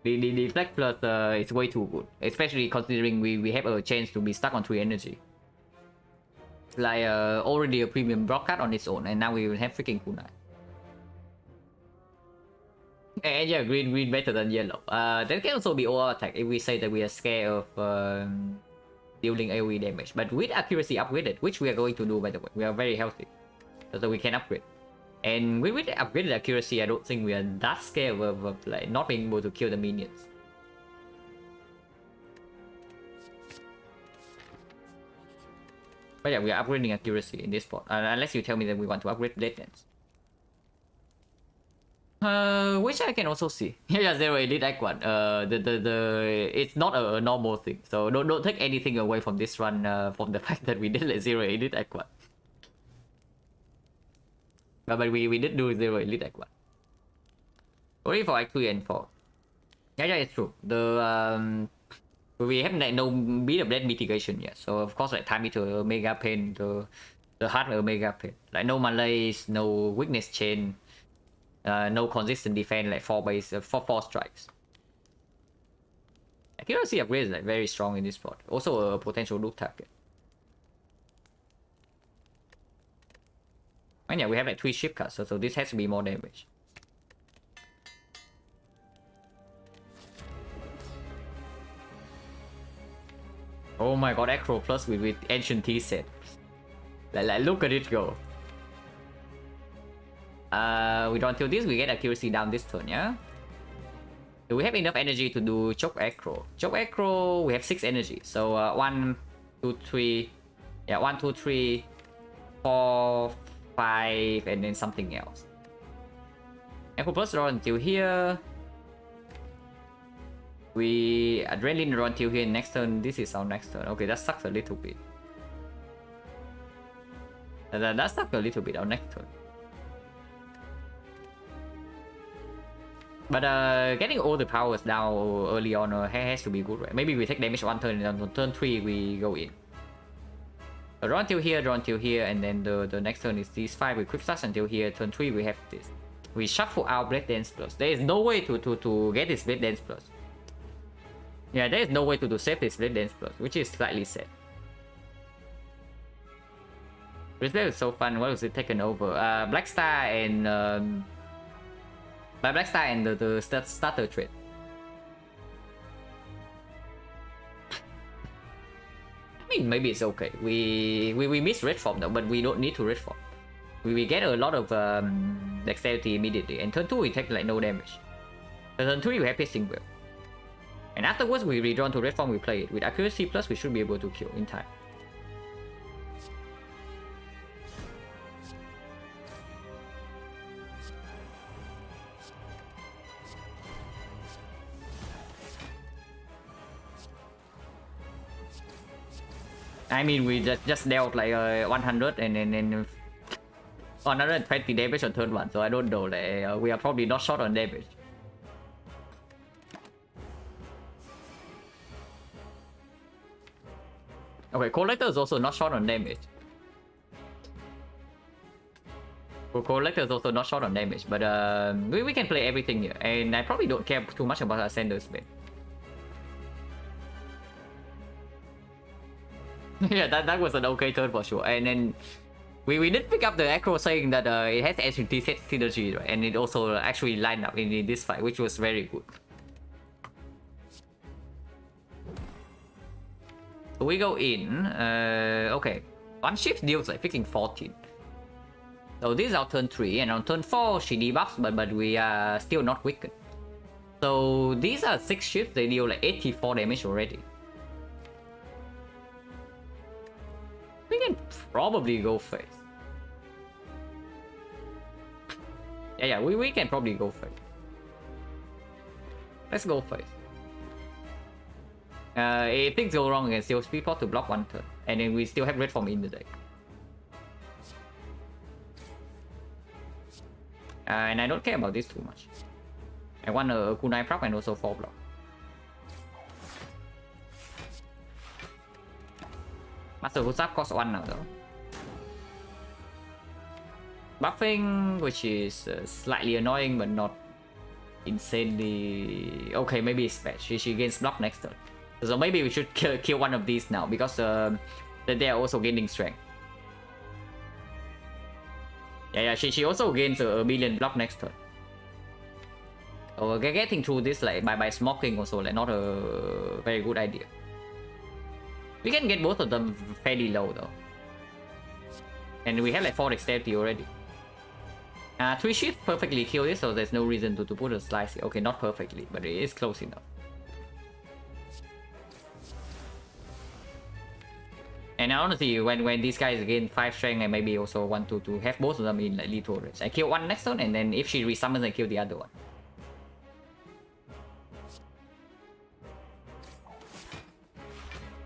The Deflect Plus is way too good. Especially considering we have a chance to be stuck on 3 energy. It's like already a premium block card on its own, and now we will have freaking Kunai. And yeah, green better than yellow. That can also be all attack if we say that we are scared of dealing AoE damage. But with accuracy upgraded, which we are going to do by the way, we are very healthy, so we can upgrade. And with upgraded accuracy, I don't think we are that scared of like not being able to kill the minions. But yeah, we are upgrading accuracy in this spot, unless you tell me that we want to upgrade Blade Dance. Which I can also see. Yeah, Zero Elite Act 1. It's not a normal thing. So don't take anything away from this run from the fact that we did like Zero Elite Act 1. But we did do Zero Elite Act 1. Only for Act 3 and 4. Yeah, it's true. The we have like no beat of blade mitigation yet. So of course like time it to Omega Pain, the hard Omega Pain. Like no malaise, no weakness chain. No consistent defense like 4 strikes. Accuracy upgrade is like very strong in this spot. Also a potential loot target. And yeah, we have like 3 ship cuts, so this has to be more damage. Oh my god, Acro Plus with Ancient T set. Like look at it go. We draw until this, we get accuracy down this turn, yeah? Do we have enough energy to do choke aggro? Choke aggro, we have 6 energy. So 1, 2, 3. Yeah, 1, 2, 3, 4, 5, and then something else. Echo plus draw until here. We adrenaline draw until here next turn. This is our next turn. Okay, that sucks a little bit. That sucks a little bit our next turn. But getting all the powers down early on has to be good, right? Maybe we take damage one turn, and then on turn 3 we go in. Draw until here, and then the next turn is these 5. We quick slash until here. Turn 3 we have this. We shuffle our Blade Dance Plus. There is no way to get this Blade Dance Plus. Yeah, there is no way to save this Blade Dance Plus, which is slightly sad. This is so fun. What was it taken over? Black Star and by Black Star and the starter trade. I mean, maybe it's okay. We miss red form though, but we don't need to red form. We get a lot of dexterity immediately, and turn 2 we take like no damage. Turn 3 we have piercing will, and afterwards we redraw to red form. We play it with accuracy plus. We should be able to kill in time. I mean, we just dealt like 100 and then 120 damage on turn 1, so I don't know. Like, we are probably not short on damage. Okay, Collector is also not short on damage. Collector is also not short on damage, but we can play everything here, and I probably don't care too much about Ascender's Bane. Yeah, that was an okay turn for sure. And then we did pick up the Acro saying that it has actually synergy, right? And it also actually lined up in this fight, which was very good. So we go in. Okay, one shift deals like freaking 14. So this is our turn 3, and on turn 4 she debuffs, but we are still not weakened. So these are 6 shifts. They deal like 84 damage already. We can probably go face. Yeah, we can probably go face. Let's go face. If things go wrong, we can still speed pot to block 1 turn, and then we still have red form in the deck. And I don't care about this too much. I want a kunai proc and also 4 block. Master Husap costs 1 now though. Buffing, which is slightly annoying but not insanely... Okay, maybe it's bad. She gains block next turn. So maybe we should kill one of these now, because they are also gaining strength. Yeah, she also gains a million block next turn. So getting through this like by smoking also like not a very good idea. We can get both of them fairly low though. And we have like 4 dexterity already. 3 shift perfectly kill this, so there's no reason to put a slice here. Okay, not perfectly, but it is close enough. And honestly, when these guys gain 5 strength, I maybe also want to have both of them in like lethal range. I kill one next turn, and then if she resummons, I kill the other one.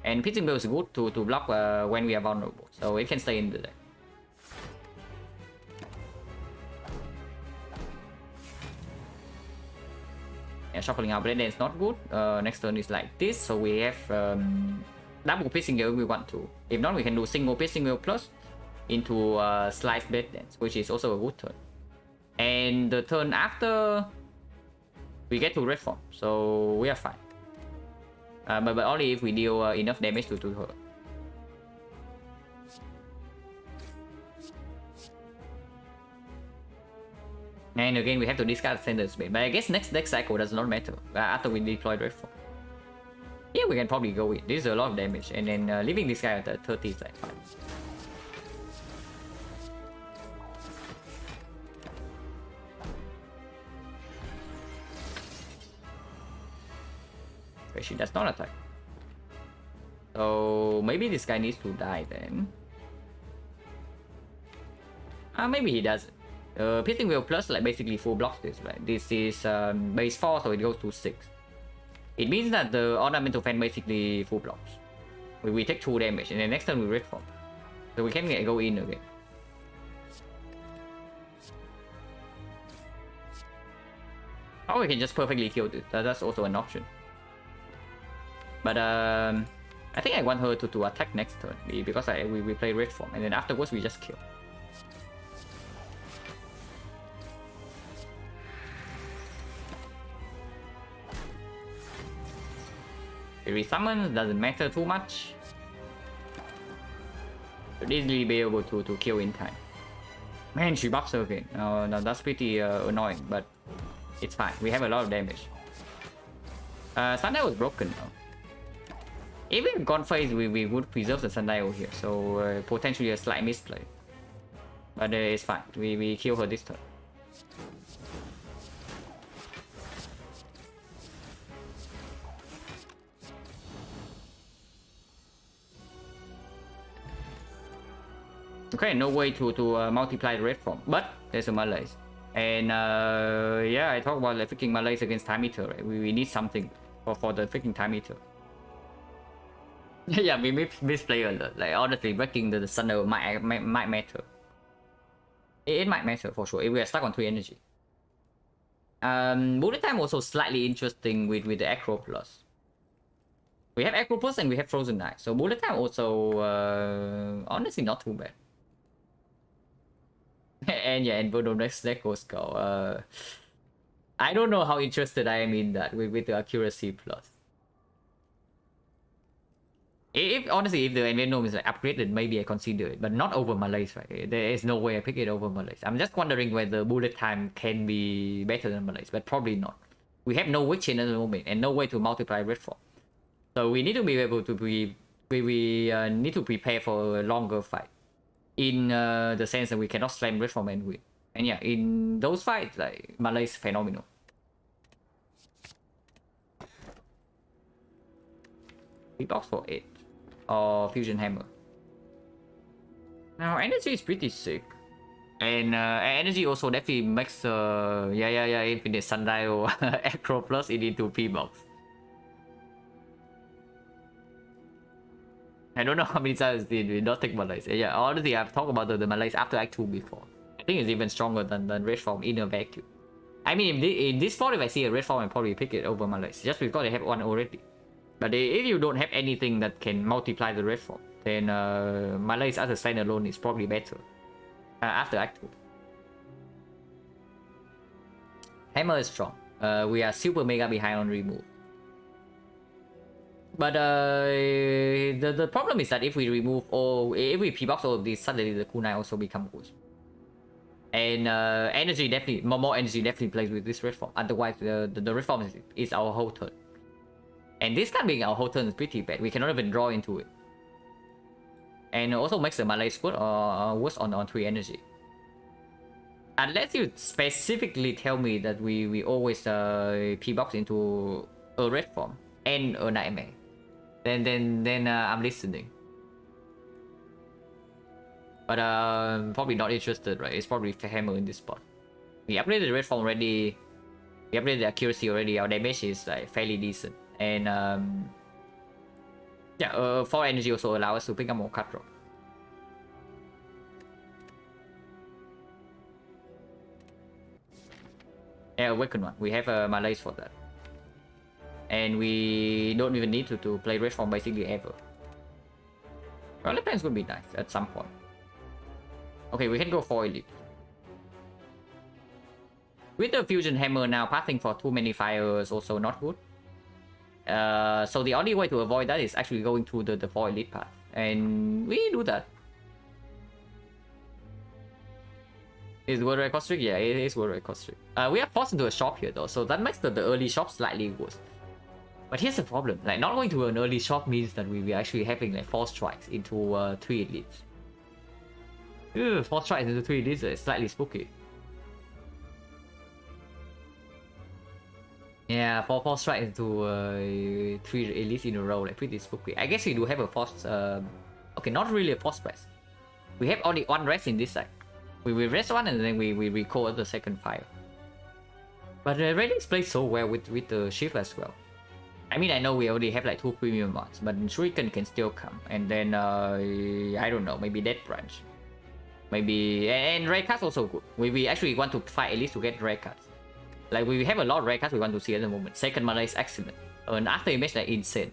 And Pitching Bill is good to block when we are vulnerable, so it can stay in the deck. Yeah, shuffling our Blade Dance is not good. Next turn is like this, so we have double Piercing Bill if we want to. If not, we can do single Piercing Bill plus into Slice Blade Dance, which is also a good turn. And the turn after, we get to red form, so we are fine. But only if we deal enough damage to her. And again, we have to discard Sender's Bane. But I guess next deck cycle does not matter after we deploy red form. Yeah, we can probably go in. This is a lot of damage, and then leaving this guy at 30 is like fine. But she does not attack. So maybe this guy needs to die then. Maybe he doesn't. Piercing Wheel plus like basically 4 blocks this, right? This is base 4, so it goes to 6. It means that the ornamental fan basically 4 blocks. We take 2 damage, and then next turn we red form. So we can go in again. Or we can just perfectly kill this. That's also an option. But I think I want her to attack next turn because we play red form, and then afterwards we just kill. Resummon doesn't matter too much. Should easily be able to kill in time. Man, she buffs her again. No, that's pretty annoying, but it's fine. We have a lot of damage. Sundial was broken now. If we had gone phase, we would preserve the Sundial here, so potentially a slight misplay. But it's fine. We kill her this turn. Okay, no way to multiply the red form, but there's a malaise. And yeah, I talk about like freaking malaise against time eater, right? We need something for the freaking time eater. Yeah, we misplay a lot. Like honestly, breaking the Sundial might matter. It might matter for sure if we are stuck on 3 energy. Bullet time also slightly interesting with the Acro Plus. We have Acro Plus and we have Frozen Knife, so bullet time also honestly not too bad. And yeah, and Bodo next Neko Skull. I don't know how interested I am in that with the accuracy plus. If honestly, if the Envenom is like upgraded, maybe I consider it, but not over Malaise, right? There is no way I pick it over Malaise. I'm just wondering whether bullet time can be better than Malaise, but probably not. We have no witch in at the moment and no way to multiply red form, so we need to be able to we need to prepare for a longer fight. In the sense that we cannot slam red form and win. And yeah, in those fights, like Malaise is phenomenal. Beatbox for 8 or Fusion Hammer. Now energy is pretty sick, and energy also definitely makes yeah Infinite Sundial Acro Plus it into P-box. I don't know how many times did we not take Malaise. Yeah, honestly, I've talked about the Malaise after Act 2 before. I think it's even stronger than red form in a vacuum. I mean, in this spot, if I see a red form, I'll probably pick it over Malaise, just because I have one already. But if you don't have anything that can multiply the red form, then Malaise as a standalone is probably better after Act 2. Hammer is strong. We are super mega behind on remove. But the problem is that if we remove if we P-box all of these, suddenly the kunai also become worse. And energy definitely, more energy definitely plays with this red form. Otherwise, the red form is our whole turn. And this card being our whole turn is pretty bad. We cannot even draw into it. And it also makes the Malaise worse on 3 energy. Unless you specifically tell me that we always P-box into a red form and a nightmare. Then I'm listening. But probably not interested, right? It's probably Hammer in this spot. We upgraded the red form already. We upgraded the accuracy already. Our damage is like fairly decent. And yeah, 4 energy also allow us to pick up more card draw. Yeah, Awaken one. We have a Malaise for that. And we don't even need to play red form basically ever. Well, Plans would be nice at some point. Okay, we can go for Elite. With the Fusion Hammer now, passing for too many fires also not good. So the only way to avoid that is actually going through the 4 Elite path. And we do that. Is World Record Streak? Yeah, it is World Record Streak. We are forced into a shop here though, so that makes the early shop slightly worse. But here's the problem, like not going to an early shop means that we are actually having like 4 strikes into 3 elites. Ugh, 4 strikes into 3 elites is slightly spooky. Yeah, four strike into 3 elites in a row, like pretty spooky. I guess we do have a force. Okay, not really a force press. We have only one rest in this side. We will rest one and then we recall the second fire. But Redix plays so well with the shift as well. I mean, I know we already have like 2 premium mods, but Shuriken can still come. And then, I don't know, maybe Death Branch. Maybe, and rare cards also good. We actually want to fight at least to get rare cards. Like, we have a lot of rare cards we want to see at the moment. Second mana is excellent. And after image, like, insane.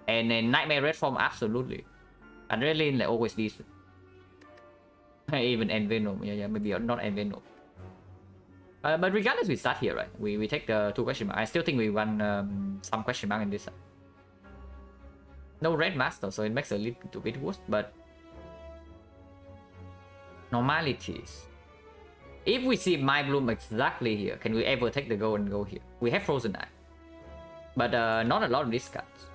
And then Nightmare Red Form, absolutely. Adrenaline, like, always decent. Even Envenom, yeah, maybe not Envenom. But regardless, we start here, right? We take the 2 question mark. I still think we run some question mark in this side. No red master, so it makes a little bit worse, but normalities. If we see My Bloom exactly here, can we ever take the goal and go here? We have Frozen Eye, but not a lot of these cards.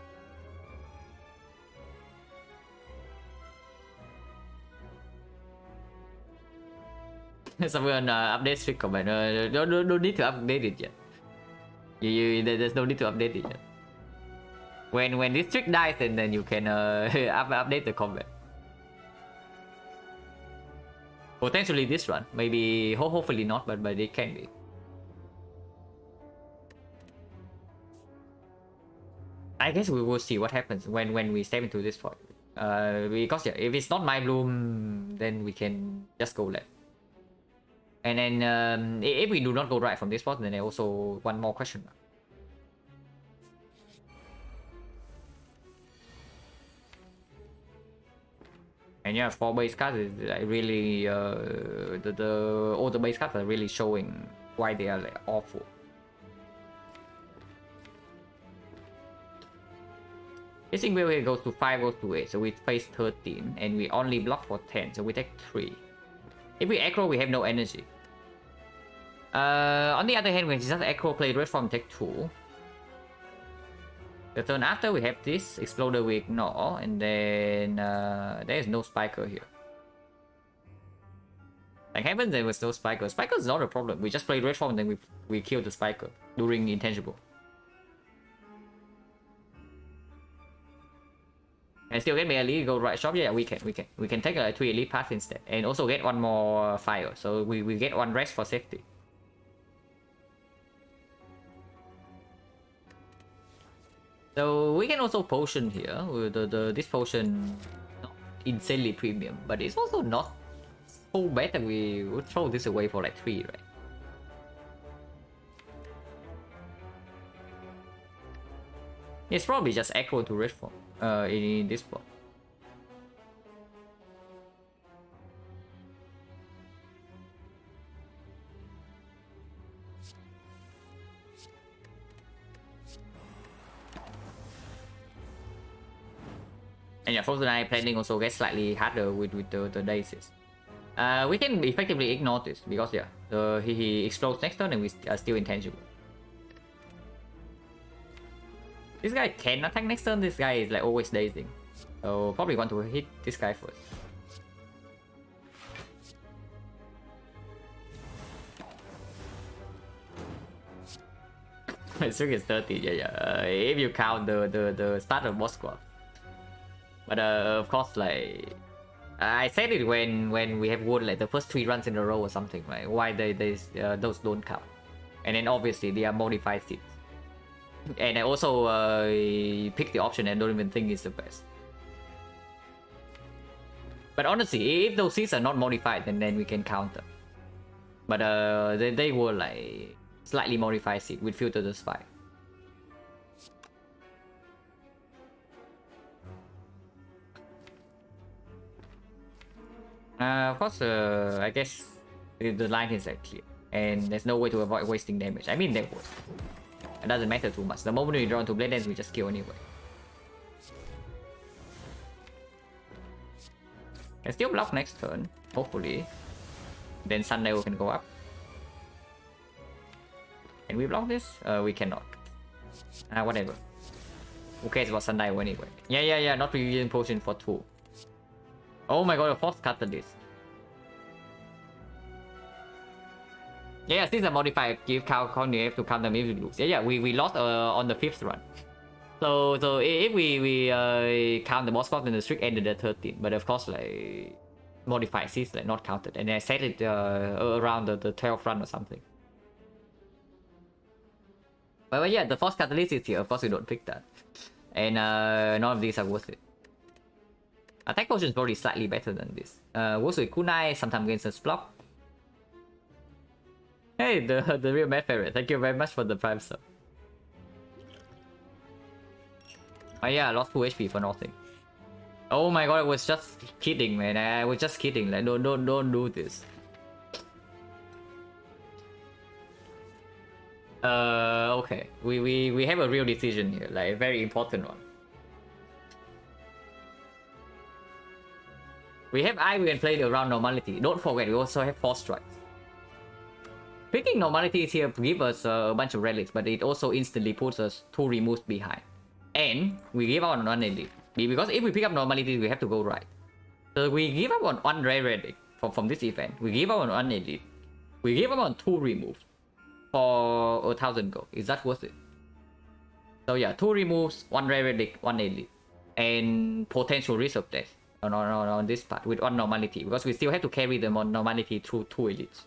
Someone update strict comment. Don't need to update it yet. There's no need to update it yet. When this trick dies, then you can update the comment. Potentially this run, maybe hopefully not, but it can be. I guess we will see what happens when we step into this point. Because yeah, if it's not My Bloom, then we can just go left. And then if we do not go right from this spot, then I also one more question mark. And yeah, 4 base cards is like really all the base cards are really showing why they are like awful. Facing wheel here goes to 5, goes to 8, so we face 13, and we only block for 10, so we take 3. If we aggro, we have no energy. On the other hand, when it's just aggro, play red form, take 2. The turn after, we have this exploder we ignore, and then there is no spiker here. Like heaven, there was no spiker. Spiker is not a problem. We just play red form, and then we kill the spiker during intangible. And still get me elite, go right shop. Yeah, we can take a 3 elite path instead, and also get one more fire. So we get 1 rest for safety. So we can also potion here. With this potion, not insanely premium, but it's also not so bad that we would throw this away for like 3, right? It's probably just aggro to red form in this spot. And yeah, Frozen Eye planning also gets slightly harder with the daisies. We can effectively ignore this because yeah, he explodes next turn and we are still intangible. This guy can attack next turn. This guy is like always dazing, so probably want to hit this guy first. My streak is 30. Yeah. If you count the start of boss squad. But of course, like I said it when we have won like the first 3 runs in a row or something, right? Why those don't count? And then obviously they are modified seeds. And I also pick the option and don't even think it's the best. But honestly, if those seeds are not modified, then we can counter. But they were like slightly modified seed with filter the spy. Of course, I guess the line is like clear, and there's no way to avoid wasting damage. I mean, that would. It doesn't matter too much. The moment we draw into Blade Dance, we just kill anyway. Can still block next turn, hopefully. Then Sunday we can go up. Can we block this? We cannot. Whatever. Who cares about Sunday anyway? Yeah. Not revealing potion for 2. Oh my god, a force cutter this. Yeah, since the modifier give count you have to count them if you lose. Yeah, we lost on the 5th run. So if we count the boss fight, then the streak ended at 13. But of course, like modifier is like not counted, and I set it around the 12th run or something. But yeah, the Force Catalyst is here. Of course, we don't pick that, and none of these are worth it. Attack potion is probably slightly better than this. Works with kunai, sometimes gains a block. Hey, the real Mad Ferret. Thank you very much for the prime sub. Oh yeah, I lost 2 HP for nothing. Oh my god, I was just kidding, man. I was just kidding. Like, don't do this. Okay. We have a real decision here, like a very important one. We have Ivy and played around normality. Don't forget, we also have Force Strikes. Picking normalities here gives us a bunch of relics, but it also instantly puts us 2 removes behind. And we give out on 1 elite. Because if we pick up normalities, we have to go right. So we give up on 1 rare relic from this event. We give up on 1 elite. We give up on 2 removes for 1000 gold. Is that worth it? So yeah, 2 removes, 1 rare relic, 1 elite. And potential risk of death on this part with 1 normality. Because we still have to carry them on normality through 2 elites.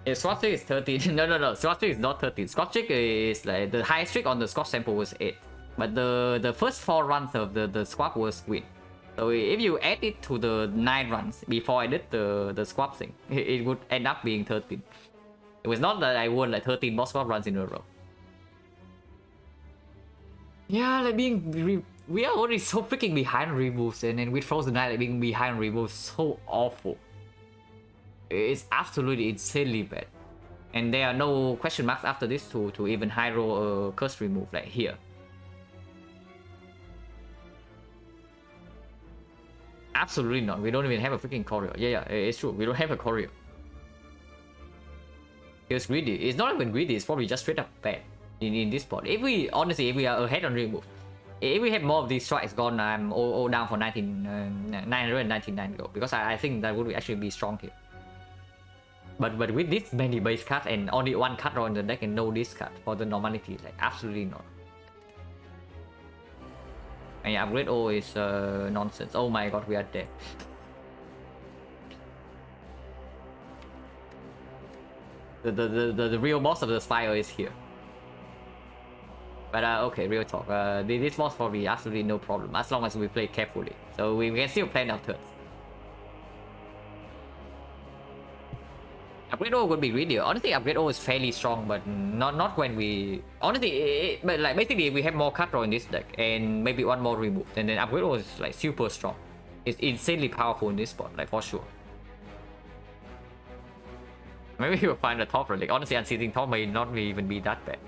Yeah, Squad Trick is 13. No. Squad Trick is not 13. Squad Trick is like the highest trick on the Squad sample was 8. But the first 4 runs of the squad was win. So if you add it to the 9 runs before I did the squad thing, it would end up being 13. It was not that I won like 13 boss squad runs in a row. Yeah, like we are already so freaking behind removes, and then with Frozen Knight like being behind removes so awful. It's absolutely insanely bad. And there are no question marks after this to even high roll a curse remove like here. Absolutely not. We don't even have a freaking choreo. Yeah, it's true. We don't have a choreo. It's greedy. It's not even greedy. It's probably just straight up bad in this spot. If we honestly, if we are ahead on remove, if we have more of these strikes gone, I'm all down for 999 gold, because I think that would actually be strong here. But with this many base cards and only 1 card draw in the deck and no discard for the normality, like absolutely not. And yeah, upgrade O is nonsense. Oh my god, we are dead. The real boss of the Spire is here. But okay, real talk. This boss probably absolutely no problem as long as we play carefully. So we can still plan our turns. Upgrade O would be greedier. Honestly, Upgrade O is fairly strong, but not when we... Honestly, but like basically we have more card draw in this deck and maybe 1 more remove, and then Upgrade O is like super strong. It's insanely powerful in this spot, like for sure. Maybe we'll find a top relic. Honestly, Unseating Top may not even be that bad.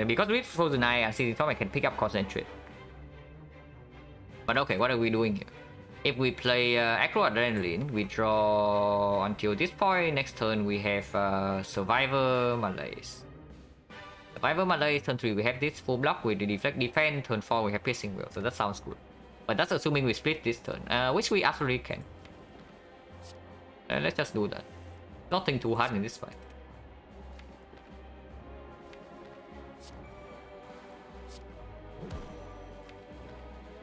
Because with Frozen Eye, Unseating Top I can pick up Concentrate. But okay, what are we doing here? If we play Acro Adrenaline, we draw until this point. Next turn we have Survivor Malaise. Survivor Malaise, turn 3 we have this full block with the Deflect Defense. Turn 4 we have Piercing Will, so that sounds good. But that's assuming we split this turn, which we absolutely can. Let's just do that. Nothing too hard in this fight.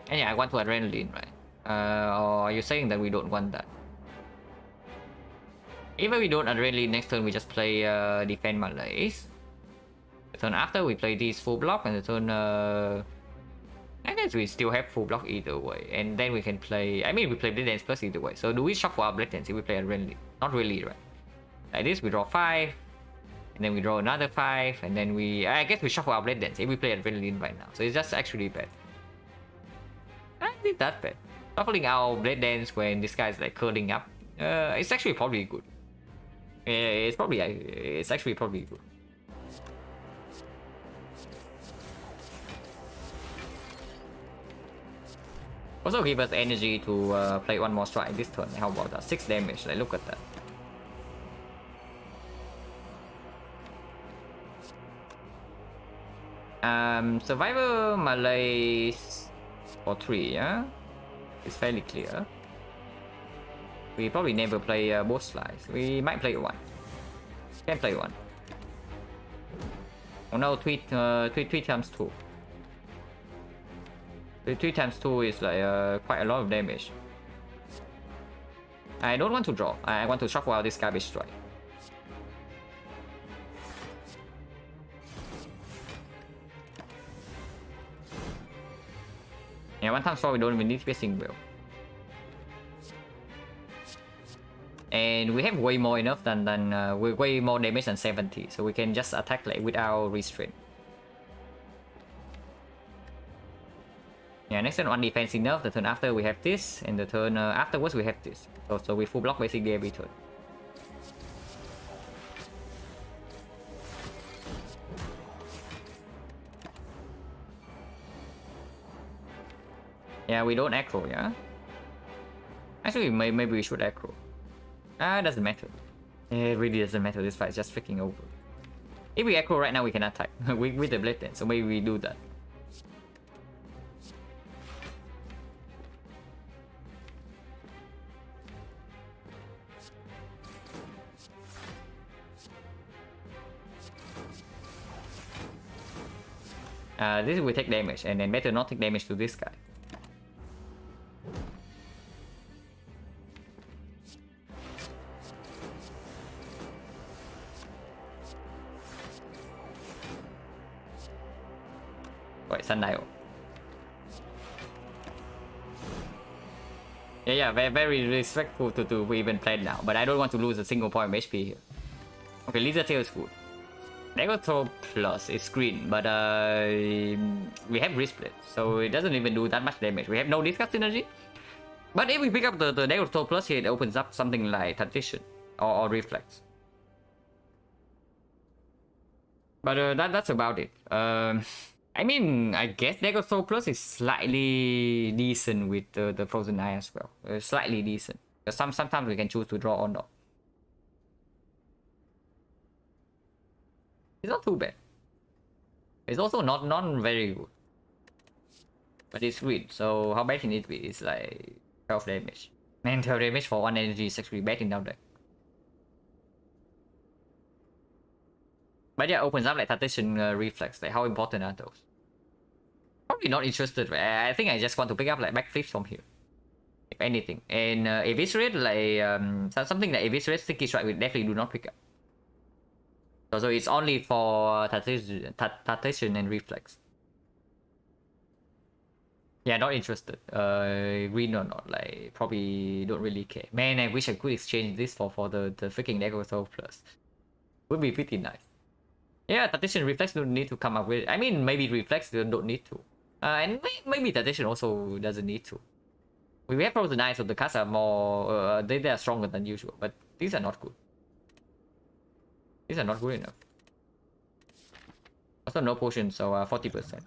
And yeah, I want to Adrenaline, right? Or are you saying that we don't want that? Even we don't Adrenaline, next turn we just play Defend Malaise. The turn after we play these full block, and the turn I guess we still have full block either way. And then we can play, I mean we play Blade Dance plus either way. So do we shuffle our Blade Dance if we play Adrenaline? Not really, right? Like this we draw 5, and then we draw another 5, and then I guess we shuffle our Blade Dance if we play Adrenaline right now. So it's just actually bad. I did that bad. Shuffling our Blade Dance when this guy is like curling up, it's actually probably good. It's actually probably good. Also give us energy to play 1 more strike this turn. How about that? 6 damage, like look at that. Survivor Malaise for 3, yeah? It's fairly clear. We probably never play both slides. We might play one. Can play one. Oh no, three times two. The 3 times 2 is like quite a lot of damage. I don't want to draw. I want to shuffle out this garbage strike. Yeah, 1 times 4 we don't even need piercing will. And we have way more enough than way more damage than 70, so we can just attack like without restraint. Yeah, next turn on defense enough. The turn after we have this, and the turn afterwards we have this. So we full block basically every turn. Yeah, we don't aggro, yeah? Actually, maybe we should aggro. Doesn't matter. It really doesn't matter, this fight is just freaking over. If we aggro right now, we can attack with the blade then, so maybe we do that. This will take damage, and then better not take damage to this guy. Wait, Sundial. Yeah, very respectful to even play now, but I don't want to lose a single point of HP here. Okay, Lizard Tail is good. Negative plus is green, but we have wrist split, so it doesn't even do that much damage. We have no discard synergy, but if we pick up the negative plus here, it opens up something like Tradition or Reflex. But that's about it. I mean, I guess negative plus is slightly decent with the Frozen Eye as well. Slightly decent. Sometimes we can choose to draw or not. It's not too bad. It's also not very good. But it's green, so how bad can it be? It's like 12 damage. Man, 12 damage for 1 energy is actually bad in down deck. But yeah, opens up like Tradition Reflex. Like, how important are those? Probably not interested. I think I just want to pick up like backflips from here. If anything. And Eviscerate, like something like Eviscerate, Sticky Strike, we definitely do not pick up. So it's only for Tradition and Reflex. Yeah, not interested. Green or not, like, probably don't really care. Man, I wish I could exchange this for the freaking Negative Plus. Would be pretty nice. Yeah, Tradition Reflex don't need to come up with. I mean, maybe Reflex don't need to. And maybe Tradition also doesn't need to. We have Frozen Eye, so the cards are more. They are stronger than usual, but these are not good. These are not good enough. Also, no potion, so 40%.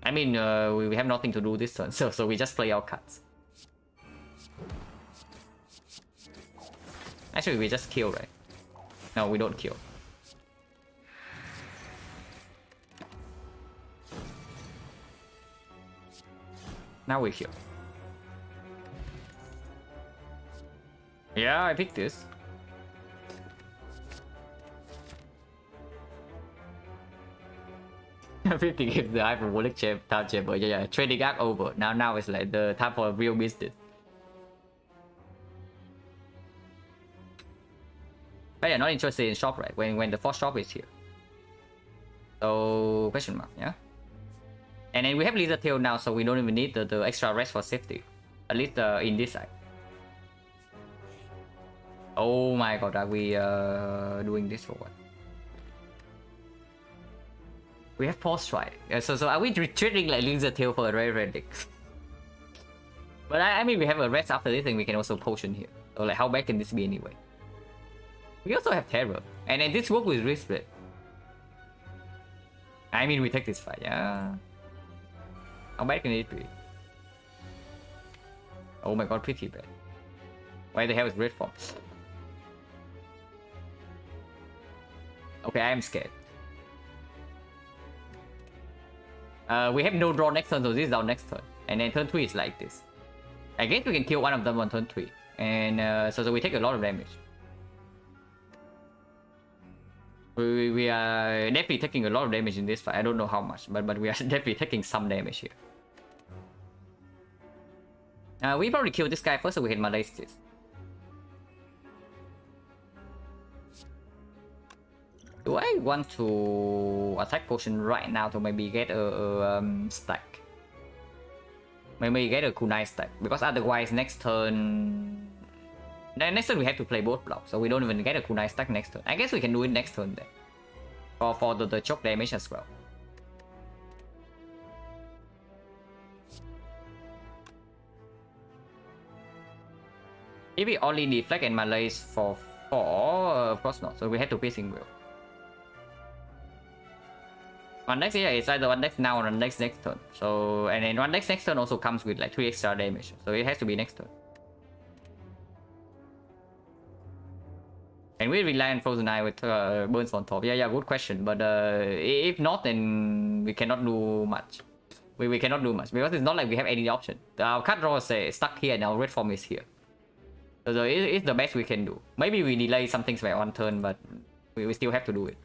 I mean, we have nothing to do this turn, so we just play our cards. Actually, we just kill, right? No, we don't kill. Now we kill. Yeah, I picked this. $50 gives the hyperbolic time chamber. Yeah, trading arc over. Now it's like the time for real business. But yeah, not interested in shop, right? When the first shop is here. So question mark, yeah. And then we have Lizard Tail now, so we don't even need the extra rest for safety. At least in this side. Oh my god, are we doing this for what? We have Pulse Strike. So are we retreating like Lizard Tail for a rare deck? But I mean, we have a rest after this, and we can also potion here. So like, how bad can this be anyway? We also have Terror, and then this work with Wrist Split. I mean, we take this fight, yeah. How bad can it be? Oh my god, pretty bad. Why the hell is Red Form? Okay, I am scared. We have no draw next turn, so this is our next turn. And then turn 3 is like this. I guess we can kill one of them on turn 3. And so we take a lot of damage. We are definitely taking a lot of damage in this fight. I don't know how much, but we are definitely taking some damage here. We probably kill this guy first so we can malaise this. Do I want to attack potion right now to maybe get a stack? Maybe get a kunai stack, because otherwise next turn... Next turn we have to play both blocks, so we don't even get a kunai stack next turn. I guess we can do it next turn then. For the choke damage as well. If we only deflect and malaise for 4, of course not, so we have to piercing will. One dex here is either one dex now or one dex next turn. So, and then one dex next turn also comes with like 3 extra damage. So it has to be next turn. And we rely on Frozen Eye with burns on top. Yeah, good question. But if not, then we cannot do much. We cannot do much because it's not like we have any option. Our card draw is stuck here and our red form is here. So it's the best we can do. Maybe we delay some things by one turn, but we still have to do it.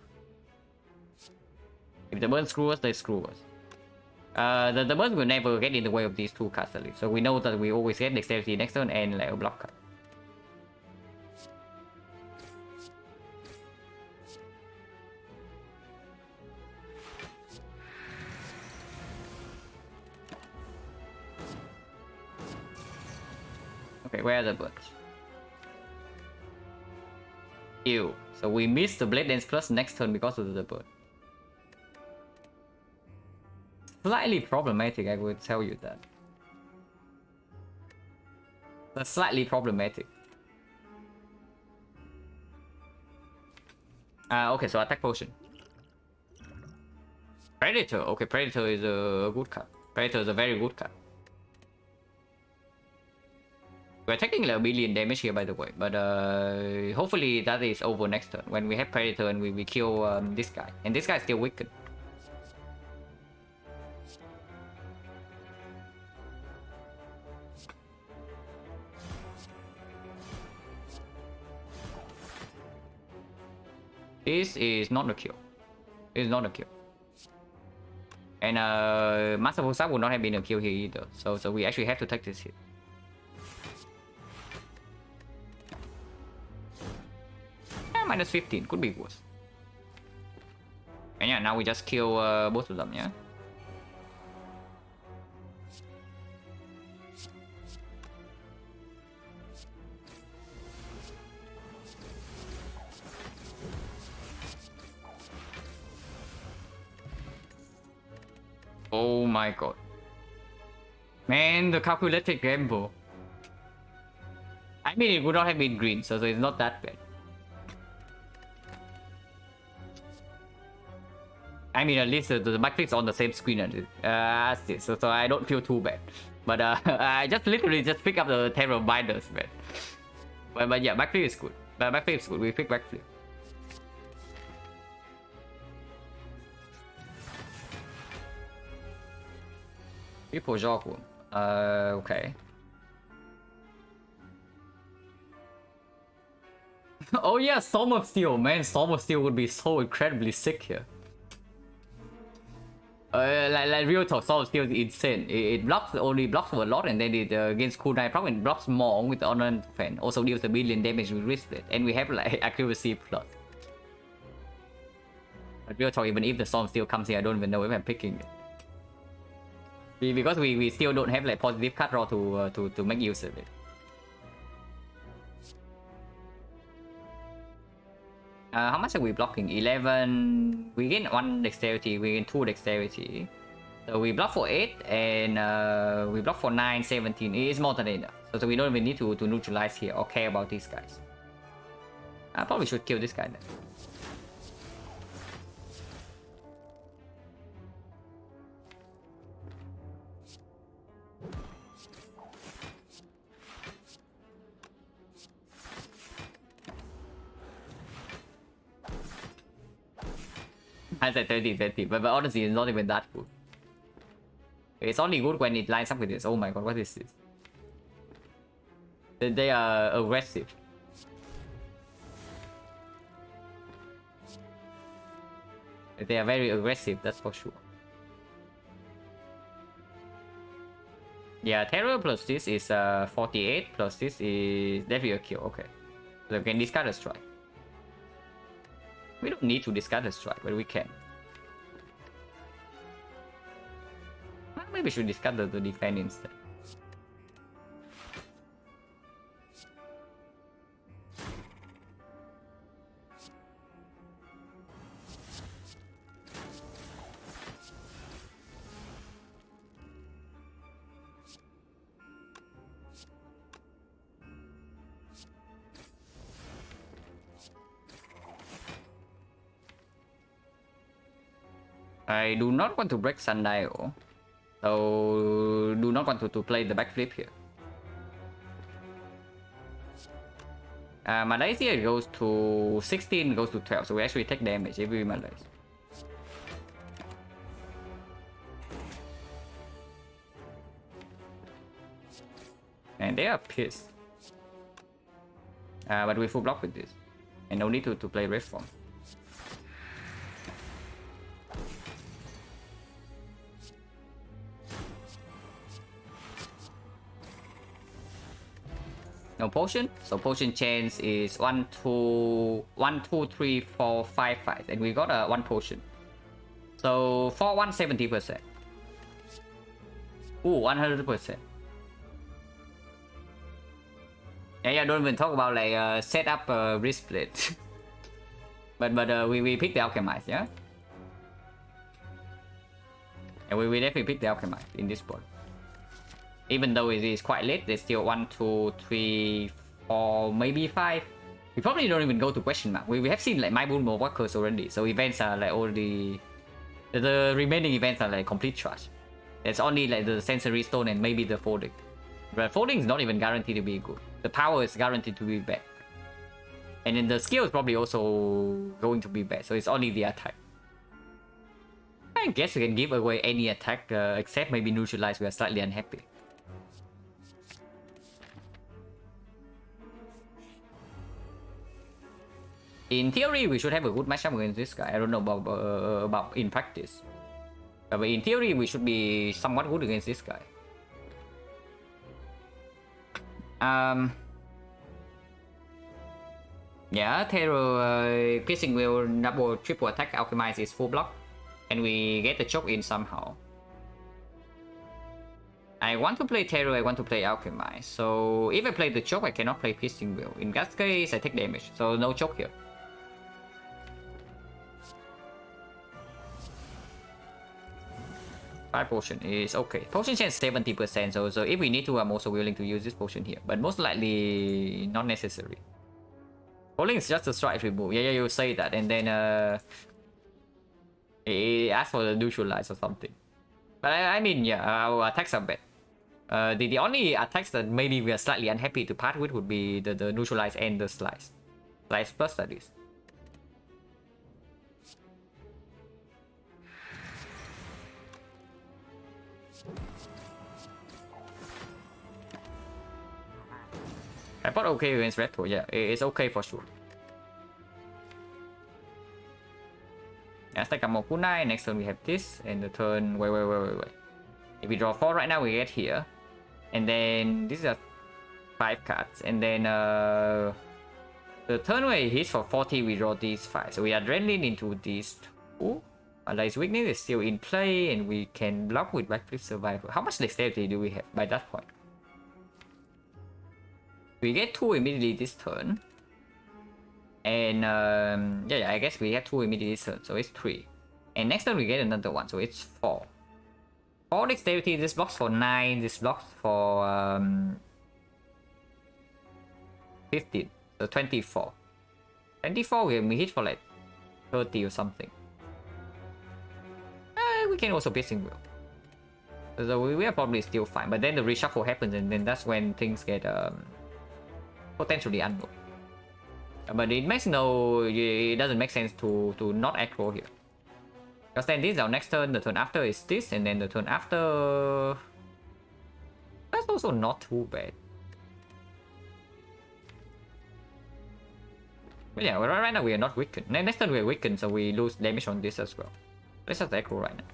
If the burns screw us, they screw us. The burns will never get in the way of these 2 cards at least. So we know that we always get dexterity next turn and like a block card. Okay, where are the burns? Ew. So we missed the Blade Dance Plus next turn because of the burn. Slightly problematic, I would tell you that. That's slightly problematic. Okay, so attack potion. Predator. Okay, Predator is a good card. Predator is a very good card. We're taking like 1 billion damage here, by the way, but hopefully that is over next turn when we have Predator and we kill this guy. And this guy is still weakened. This is not a kill. This is not a kill. And Masterful Sap would not have been a kill here either. So we actually have to take this hit. Minus 15 could be worse. And yeah, now we just kill both of them, yeah? Oh my god. Man, the calculated gamble. I mean, it would not have been green, so it's not that bad. I mean, at least the backflip's on the same screen as this, so I don't feel too bad. But I just literally just pick up the Terror Binders, man. But yeah, backflip is good. Backflip is good. We pick backflip. People jog. Okay. Oh yeah, Storm of Steel, man. Storm of Steel would be so incredibly sick here. Like real talk, Storm of Steel is insane. It blocks, only blocks a lot, and then it against cooldown probably blocks more with the honor fan. Also deals 1 billion damage with wristlet, and we have like accuracy plus. But real talk, even if the Storm of Steel comes here, I don't even know if I'm picking it. Because we still don't have like positive card draw to make use of it. How much are we blocking? 11. We gain 1 dexterity, we gain 2 dexterity. So we block for 8 and we block for 9, 17. It is more than enough. So we don't even need to neutralize here or care about these guys. I probably should kill this guy then. I said 30, but honestly, it's not even that good. It's only good when it lines up with this. Oh my god, what is this? They are aggressive. They are very aggressive, that's for sure. Yeah, terror plus this is 48 plus this is definitely a kill. Okay, so we can discard a strike. We don't need to discard a strike, but we can. Maybe we should discard the defend instead. I do not want to break Sundial, so do not want to play the backflip here. Malaysia goes to 16, goes to 12, so we actually take damage if we Malaysia. And they are pissed. But we full block with this, and no need to play Reform. No potion, so potion chance is 1, 2, 1, 2, 3, 4, 5, 5, and we got a 1 potion. So for 170%. Ooh, 100%. Yeah, don't even talk about like set up a wrist split. but we pick the Alchemist, yeah? And we definitely pick the Alchemist in this spot. Even though it is quite late, there's still 1, 2, 3, 4, maybe 5. We probably don't even go to question mark. We have seen like My Moon Workers already, so events are like all the remaining events are like complete trash. It's only like the Sensory Stone and maybe the Folding. But Folding is not even guaranteed to be good. The power is guaranteed to be bad. And then the skill is probably also going to be bad, so it's only the attack. I guess we can give away any attack except maybe Neutralize. We are slightly unhappy. In theory, we should have a good matchup against this guy. I don't know about in practice. But in theory, we should be somewhat good against this guy. Yeah, Terror Piercing will double triple attack Alchemize is full block. And we get the choke in somehow. I want to play Terror, I want to play Alchemize. So if I play the choke, I cannot play Piercing Will. In that case, I take damage. So no choke here. Five potion is okay. Potion chance 70%, so if we need to, I'm also willing to use this potion here. But most likely not necessary. Falling is just a strike remove. Yeah, you say that, and then it asks for the neutralize or something. But I mean, yeah, our attacks are bad. The only attacks that maybe we are slightly unhappy to part with would be the neutralize and the slice. Slice plus that is. I thought okay against Red Tool, yeah, it's okay for sure. Yeah, stack up more kunai. Next turn we have this, and the turn wait. If we draw 4 right now, we get here, and then this is a 5 cards, and then the turn where it hits for 40, we draw these 5. So we are adrenaline into these 2. Allies weakness is still in play, and we can block with backflip survival. How much dexterity do we have by that point? We get 2 immediately this turn. And yeah, I guess we have 2 immediately this turn, so it's 3. And next turn we get another one, so it's 4. 4 dexterity, this blocks for 9, this blocks for 15, so 24. 24 we hit for like 30 or something. We can also Piercing Will. So we are probably still fine, but then the reshuffle happens, and then that's when things get potentially unknown. But it makes it doesn't make sense to not aggro here. Because then this is our next turn, the turn after is this, and then the turn after... That's also not too bad. But yeah, right now we are not weakened. Next turn we are weakened, so we lose damage on this as well. Let's just echo right now.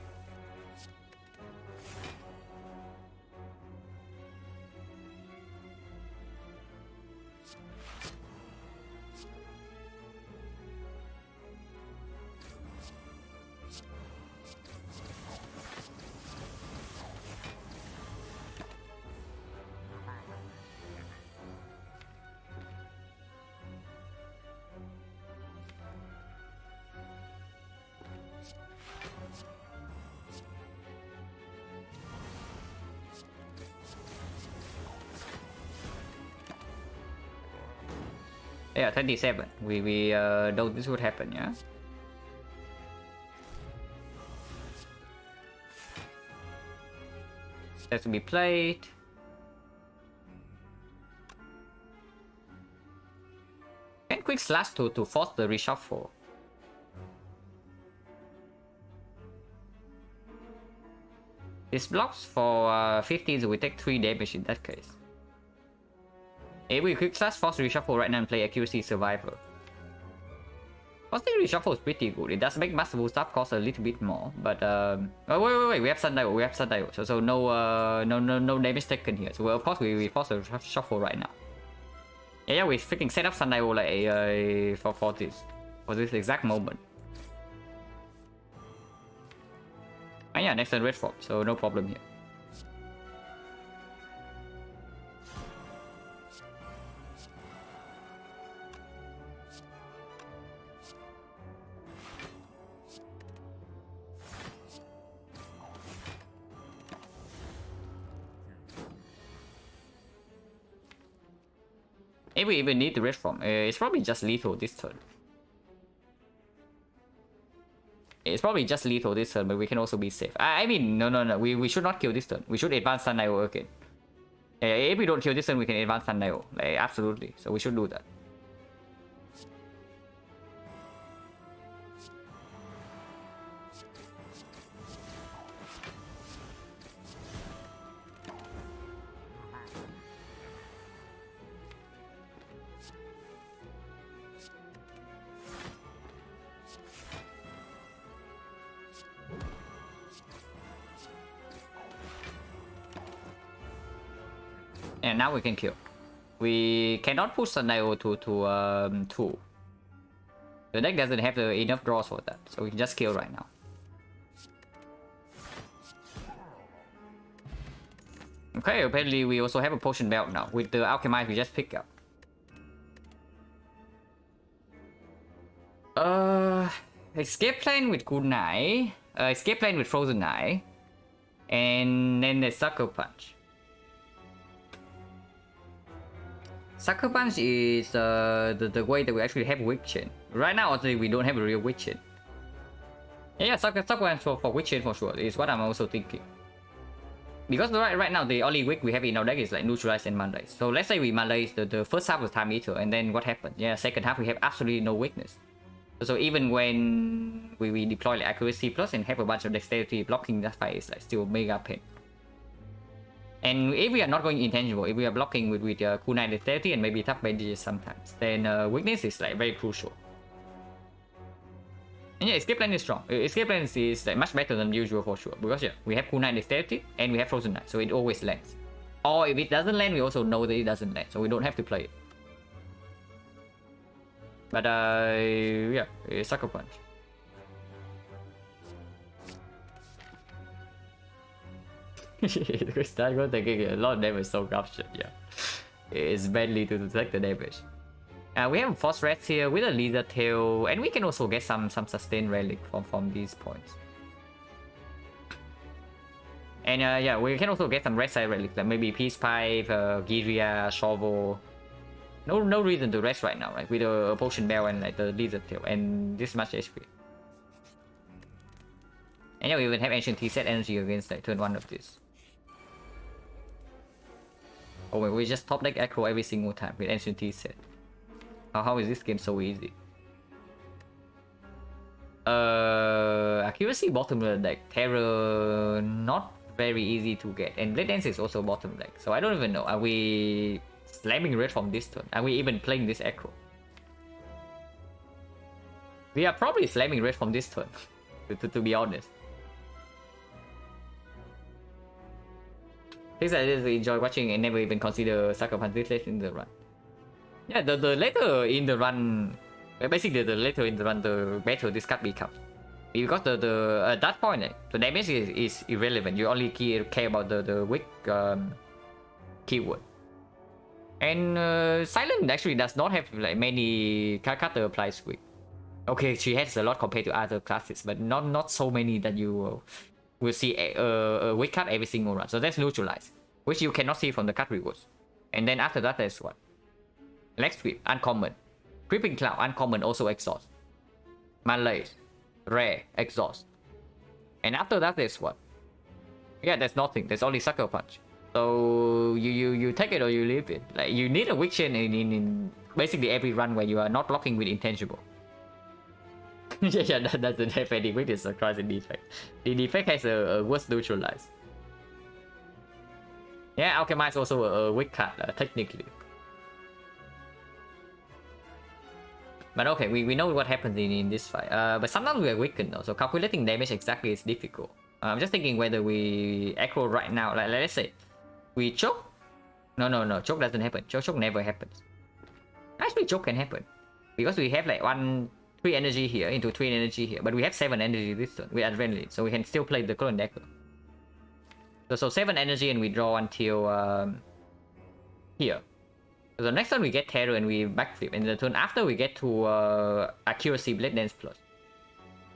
Yeah, 27. We know this would happen, yeah? Has to be played. Can quick slash to force the reshuffle. This blocks for 15, so we take 3 damage in that case. If we quick slash force reshuffle right now and play accuracy survivor. Force reshuffle is pretty good. It does make masterful stuff cost a little bit more, but oh wait, we have sundial, so no damage taken here. So of course we force a shuffle right now. Yeah, we freaking set up sundial like for this exact moment. And yeah, next turn red form, so no problem here. If we even need the red form, it's probably just lethal this turn. It's probably just lethal this turn, but we can also be safe. I mean, no. We should not kill this turn. We should advance Sundial again. If we don't kill this turn, we can advance Sundial. Like, absolutely. So we should do that. And now we can kill. We cannot push Sundial to 2. The deck doesn't have enough draws for that, so we can just kill right now. Okay, apparently we also have a potion belt now. With the alchemist we just picked up. Escape plan with Kunai. Escape plan with Frozen Eye. And then the Sucker Punch. Sucker Punch is the way that we actually have Weak Chain. Right now, actually, we don't have a real Weak Chain. Yeah, Sucker Punch for Weak Chain for sure is what I'm also thinking. Because right now, the only weak we have in our deck is like Neutralize and Malaise. So let's say we Malaise the first half of Time Eater, and then what happened? Yeah, second half we have absolutely no weakness. So even when we deploy like Accuracy Plus and have a bunch of Dexterity, blocking that fight is like still mega pain. And if we are not going intangible, if we are blocking with Kunai Dexterity and maybe tough bandages sometimes, then weakness is like very crucial. And yeah, Escape Plan is strong. Escape Plan is like much better than usual for sure. Because yeah, we have Kunai Dexterity and we have Frozen Knight, so it always lands. Or if it doesn't land, we also know that it doesn't land, so we don't have to play it. But yeah, Sucker Punch. Start going taking a lot of damage, so rough shit, yeah. It's badly to take the damage. We have Force Rats here with a Lizard Tail, and we can also get some sustain relic from these points. And yeah, we can also get some red side relics, like maybe Peace Pipe, Giria, Shovel. No reason to rest right now, right? With a Potion Bell and like the Lizard Tail, and this much HP. And yeah, we even have Ancient Tea set energy against like turn 1 of this. Oh wait, we just top deck Acro every single time with Ancient Tea set. How is this game so easy? accuracy bottom deck. Terror not very easy to get, and Blade Dance is also bottom deck. So I don't even know. Are we slamming red from this turn? Are we even playing this aggro? We are probably slamming red from this turn, to be honest. Things I just enjoy watching and never even consider Sucker Punch this late in the run. Yeah, the later in the run, basically the later in the run, the better this card becomes. Because the at that point, the damage is irrelevant. You only care about the weak keyword. And Silent actually does not have like many card that applies weak. Okay, she has a lot compared to other classes, but not so many that you will see a weak card every single run. So that's neutralized, which you cannot see from the card rewards. And then after that, there's what? Leg Sweep, uncommon. Creeping Cloud, uncommon, also exhaust. Malaise, rare, exhaust. And after that, there's what? Yeah, there's nothing. There's only Sucker Punch. So you take it or you leave it. Like you need a weak chain in basically every run where you are not blocking with intangible. Yeah, that doesn't have any weakness across the defect. The defect has a worse neutralize. Yeah, Alchemy is also a weak card, technically. But okay, we know what happens in this fight. But sometimes we are weakened though, so calculating damage exactly is difficult. I'm just thinking whether we aggro right now. Like let's say we choke. No, choke doesn't happen. Choke never happens. Actually, choke can happen because we have like 3 energy here into 3 energy here, but we have 7 energy this turn with adrenaline, so we can still play the clone decker. So 7 energy and we draw until here. So the next turn we get Terror and we backflip, and the turn after we get to accuracy Blade Dance plus,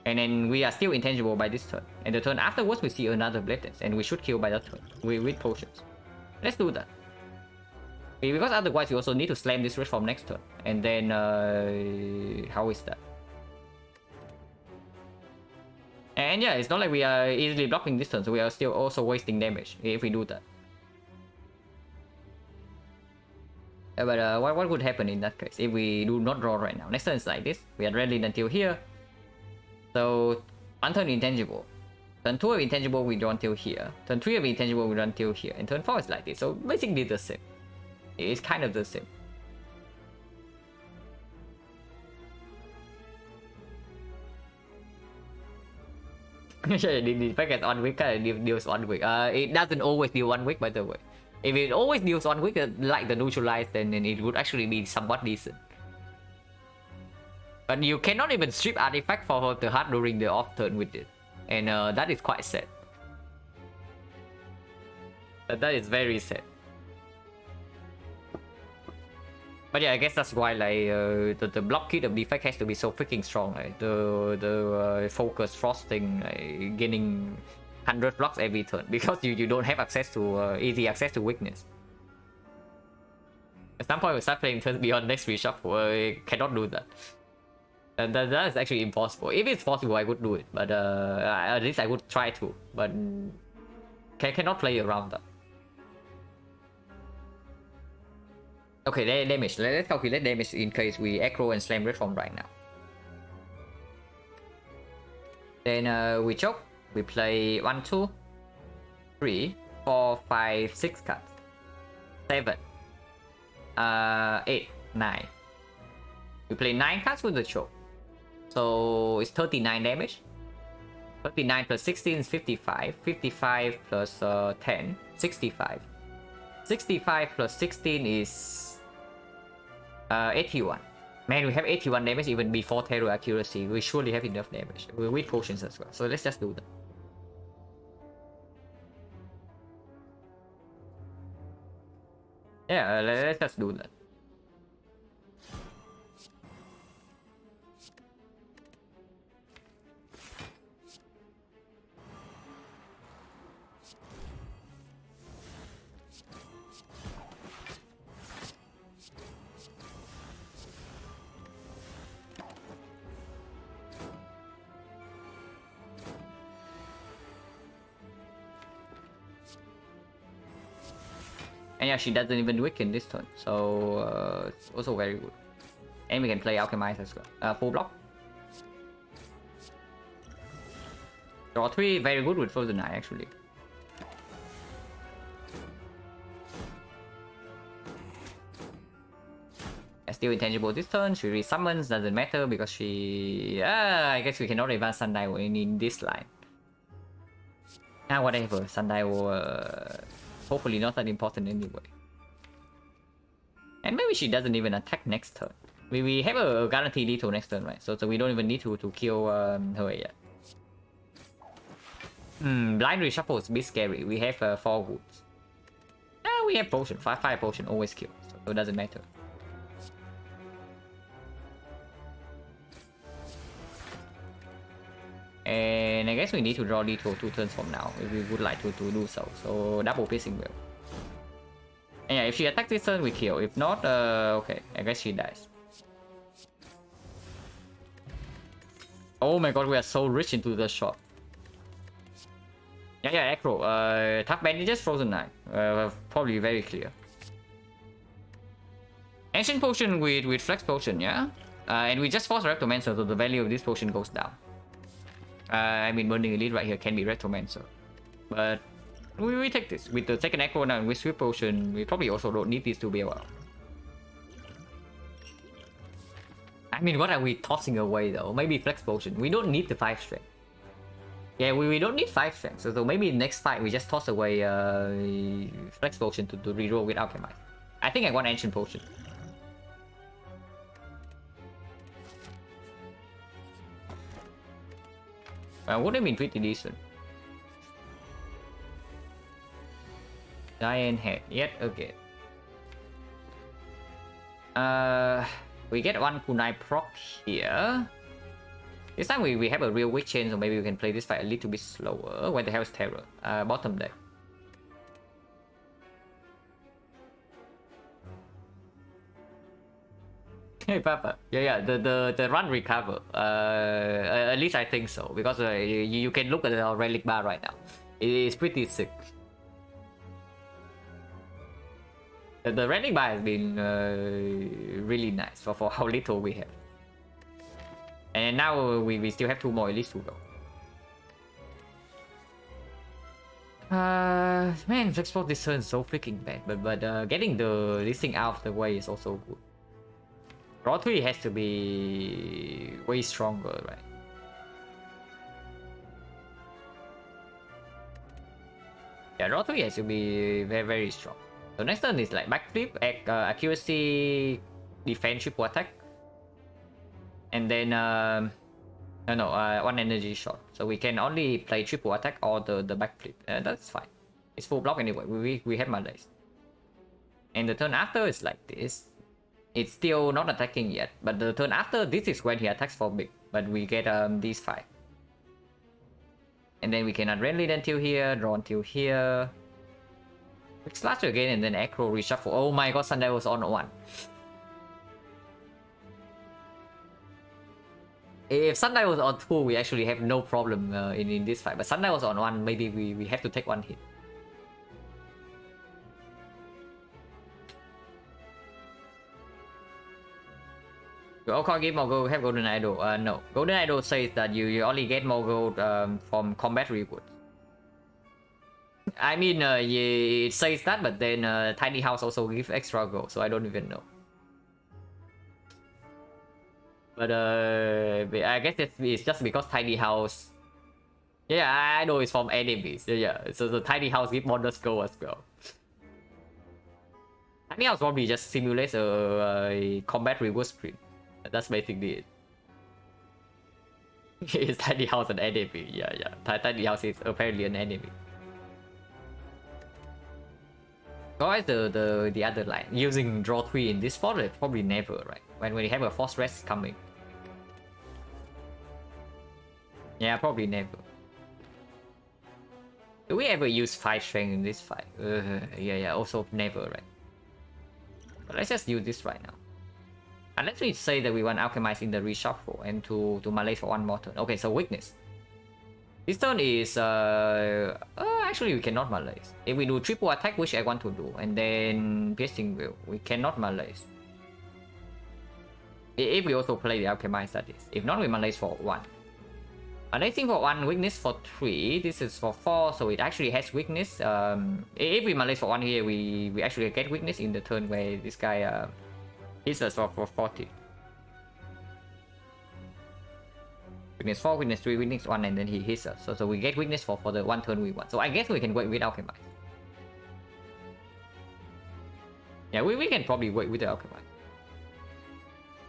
and then we are still intangible by this turn. And the turn afterwards we see another Blade Dance, and we should kill by that turn with potions. Let's do that. Because otherwise you also need to slam this red from next turn, and then how is that? And yeah, it's not like we are easily blocking this turn, so we are still also wasting damage if we do that. But what would happen in that case if we do not draw right now? Next turn is like this. We are ready until here. So one turn intangible. Turn 2 of intangible we draw until here. Turn 3 of intangible we draw until here. And turn 4 is like this. So basically the same. It's kind of the same. The effect is 1 week, deals 1 week. It doesn't always deal 1 week, by the way. If it always deals 1 week, like the neutralize, then it would actually be somewhat decent. But you cannot even strip artifact for the heart during the off turn with it, and that is quite sad. That is very sad. But yeah, I guess that's why like the block kit of defect has to be so freaking strong. Like the focus frosting, like, gaining 100 blocks every turn, because you don't have access to easy access to weakness. At some point we start playing turns beyond next reshuffle. Cannot do that. And that is actually impossible. If it's possible, I would do it, but at least I would try to. But cannot play around that. Okay, damage. Let's calculate damage in case we aggro and slam red from right now. Then we choke. We play 1, 2, 3, 4, 5, 6 cards. 7, 8, 9. We play 9 cards with the choke. So it's 39 damage. 39 plus 16 is 55. 55 plus 10, 65. 65 plus 16 is 81. Man, we have 81 damage even before Terror accuracy. We surely have enough damage with potions as well. So let's just do that. Yeah, let's just do that. And yeah, she doesn't even weaken this turn, so it's also very good. And we can play Alchemize as well. Full block. Draw 3, very good with Frozen Eye actually. Still intangible this turn, she resummons, doesn't matter because she... I guess we cannot advance Sundial in this line. Whatever, Sundial hopefully not that important anyway. And maybe she doesn't even attack next turn. We have a guaranteed lethal next turn, right? So we don't even need to kill her yet. Blind reshuffle is a bit scary. We have 4 wounds. We have potion. 5 potion always kill, so it doesn't matter. And I guess we need to draw lethal 2 turns from now if we would like to do so. So double piercing will. And yeah, if she attacks this turn, we kill. If not, okay, I guess she dies. Oh my god, we are so rich into the shop. Yeah, Acro. Tough bandages, Frozen Eye. Probably very clear. Ancient potion with flex potion, yeah? And we just force Rectomancer, so the value of this potion goes down. I mean, Burning Elite right here can be Rectomancer. But we take this. With the second Acro now and with Swift Potion, we probably also don't need this to be a while. I mean, what are we tossing away though? Maybe Flex Potion. We don't need the 5 strength. Yeah, we don't need 5 strength. So maybe next fight we just toss away Flex Potion to reroll with Alchemize. I think I want Ancient Potion. Would have been pretty decent. Giant Head, yet again. We get 1 kunai proc here. This time we have a real weak chain, so maybe we can play this fight a little bit slower. Where the hell is Terror? Bottom deck. Hey Papa. Yeah, the run recover. At least I think so, because you can look at the relic bar right now. It is pretty sick. The relic bar has been really nice for how little we have. And now we still have 2 more elites to go. Man, Flexport this turn is so freaking bad, but getting this thing out of the way is also good. Draw 3 has to be way stronger, right? Yeah, Draw 3 has to be very strong. So next turn is like backflip, accuracy, defense, triple attack. And then, no, 1 energy shot. So we can only play triple attack or the backflip. That's fine. It's full block anyway. We have malaise. And the turn after is like this. It's still not attacking yet, but the turn after, this is when he attacks for big. But we get these 5. And then we can Adrenaline lead until here, draw until here. Quick Slash again, and then Acro reshuffle. Oh my god, Sundial was on 1. If Sundial was on 2, we actually have no problem in this fight. But Sundial was on 1, maybe we have to take 1 hit. Go all game or go have Golden Idol? No. Golden Idol says that you only get more gold from combat rewards. I mean, it says that, but then Tiny House also gives extra gold, so I don't even know. But I guess it's just because Tiny House... Yeah, I know it's from enemies. Yeah, so the Tiny House gives bonus gold as well. Tiny House probably just simulates a combat reward sprint. That's basically it. It's Tiny House an enemy? Yeah. Tiny House is apparently an enemy. What is the other line? Using draw 3 in this spot? Probably never, right? When we have a force rest coming. Yeah, probably never. Do we ever use 5 strength in this fight? Yeah, also never, right? But let's just use this right now. And let's say that we want Alchemize in the reshuffle and to malaise for 1 more turn. Okay, so weakness. This turn is actually we cannot malaise. If we do triple attack, which I want to do, and then piercing will, we cannot malaise. If we also play the Alchemize, that is. If not, we malaise for 1. Racing for 1, weakness for 3. This is for 4, so it actually has weakness. If we malaise for 1 here, we actually get weakness in the turn where this guy hits us for 40. Weakness 4, weakness 3, weakness 1, and then he hits us. So we get weakness for the 1 turn we want. So I guess we can wait with Alchemite. Yeah, we can probably wait with the Alchemite.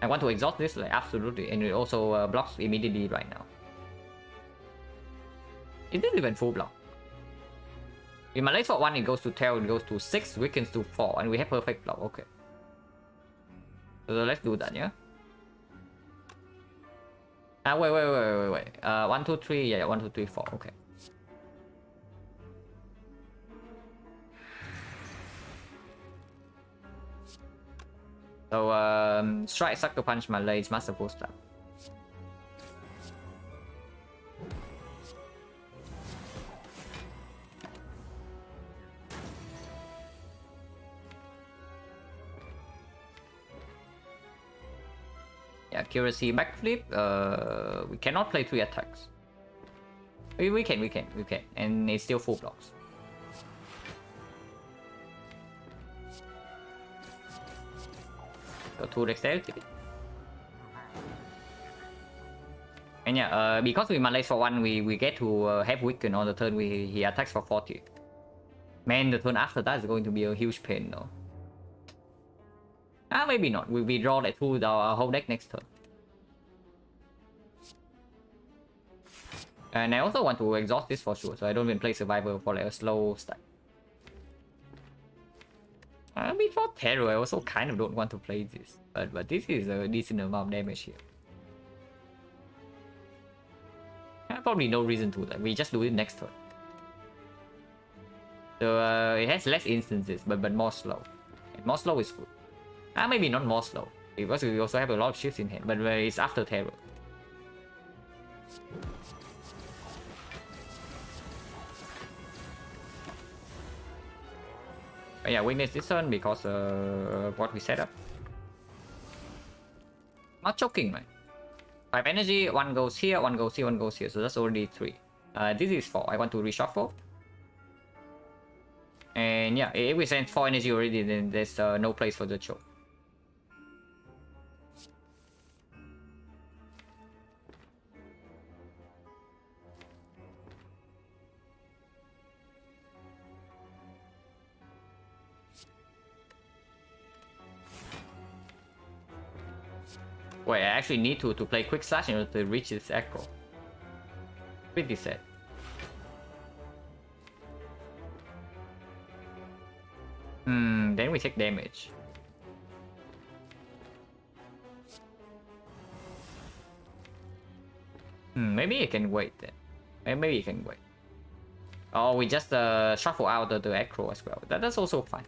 I want to exhaust this, like, absolutely, and it also blocks immediately right now. Is this even full block? In my late for 1, it goes to tail, it goes to 6, weakens to 4, and we have perfect block. Okay. So let's do that, yeah? Wait. 1, 2, 3, yeah, 1, 2, 3, 4, okay. So, strike, sucker punch, malaise, masterful stab. Accuracy, backflip. We cannot play 3 attacks. We can, and it's still full blocks. So 2 dexterity. And yeah, because we malaise for 1, we get to have weaken on the turn he attacks for 40. Man, the turn after that is going to be a huge pain though. Maybe not. We draw that through our whole deck next turn. And I also want to exhaust this for sure, so I don't even play Survivor for like a slow stack. Before Terror, I also kind of don't want to play this, but this is a decent amount of damage here. Probably no reason to that. We just do it next turn. So it has less instances, but more slow. And more slow is good. Maybe not more slow, because we also have a lot of shifts in hand, but it's after Terror. But yeah, weakness this turn because what we set up. Not choking, right? 5 energy, 1 goes here, 1 goes here, 1 goes here, so that's already 3. This is 4. I want to reshuffle. And yeah, if we send 4 energy already, then there's no place for the choke. Wait, I actually need to play quick slash in order to reach this echo. Pretty sad. Then we take damage. Maybe you can wait then. Maybe you can wait. Oh, we just shuffle out the echo as well. That's also fine.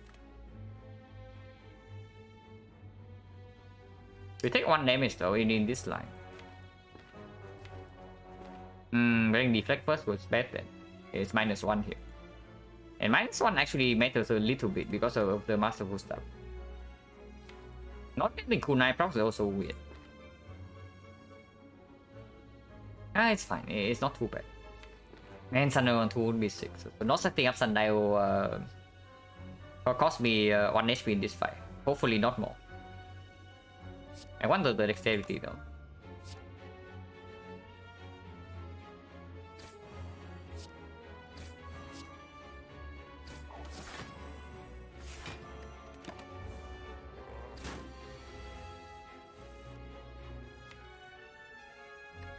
We take 1 damage though in this line. Wearing deflect first was bad then. It's -1 here. And -1 actually matters a little bit because of the masterful stuff. Not getting kunai procs is also weird. It's fine. It's not too bad. And Sundial on 2 would be 6. So not setting up Sundial cost me 1 HP in this fight. Hopefully not more. I want the dexterity though.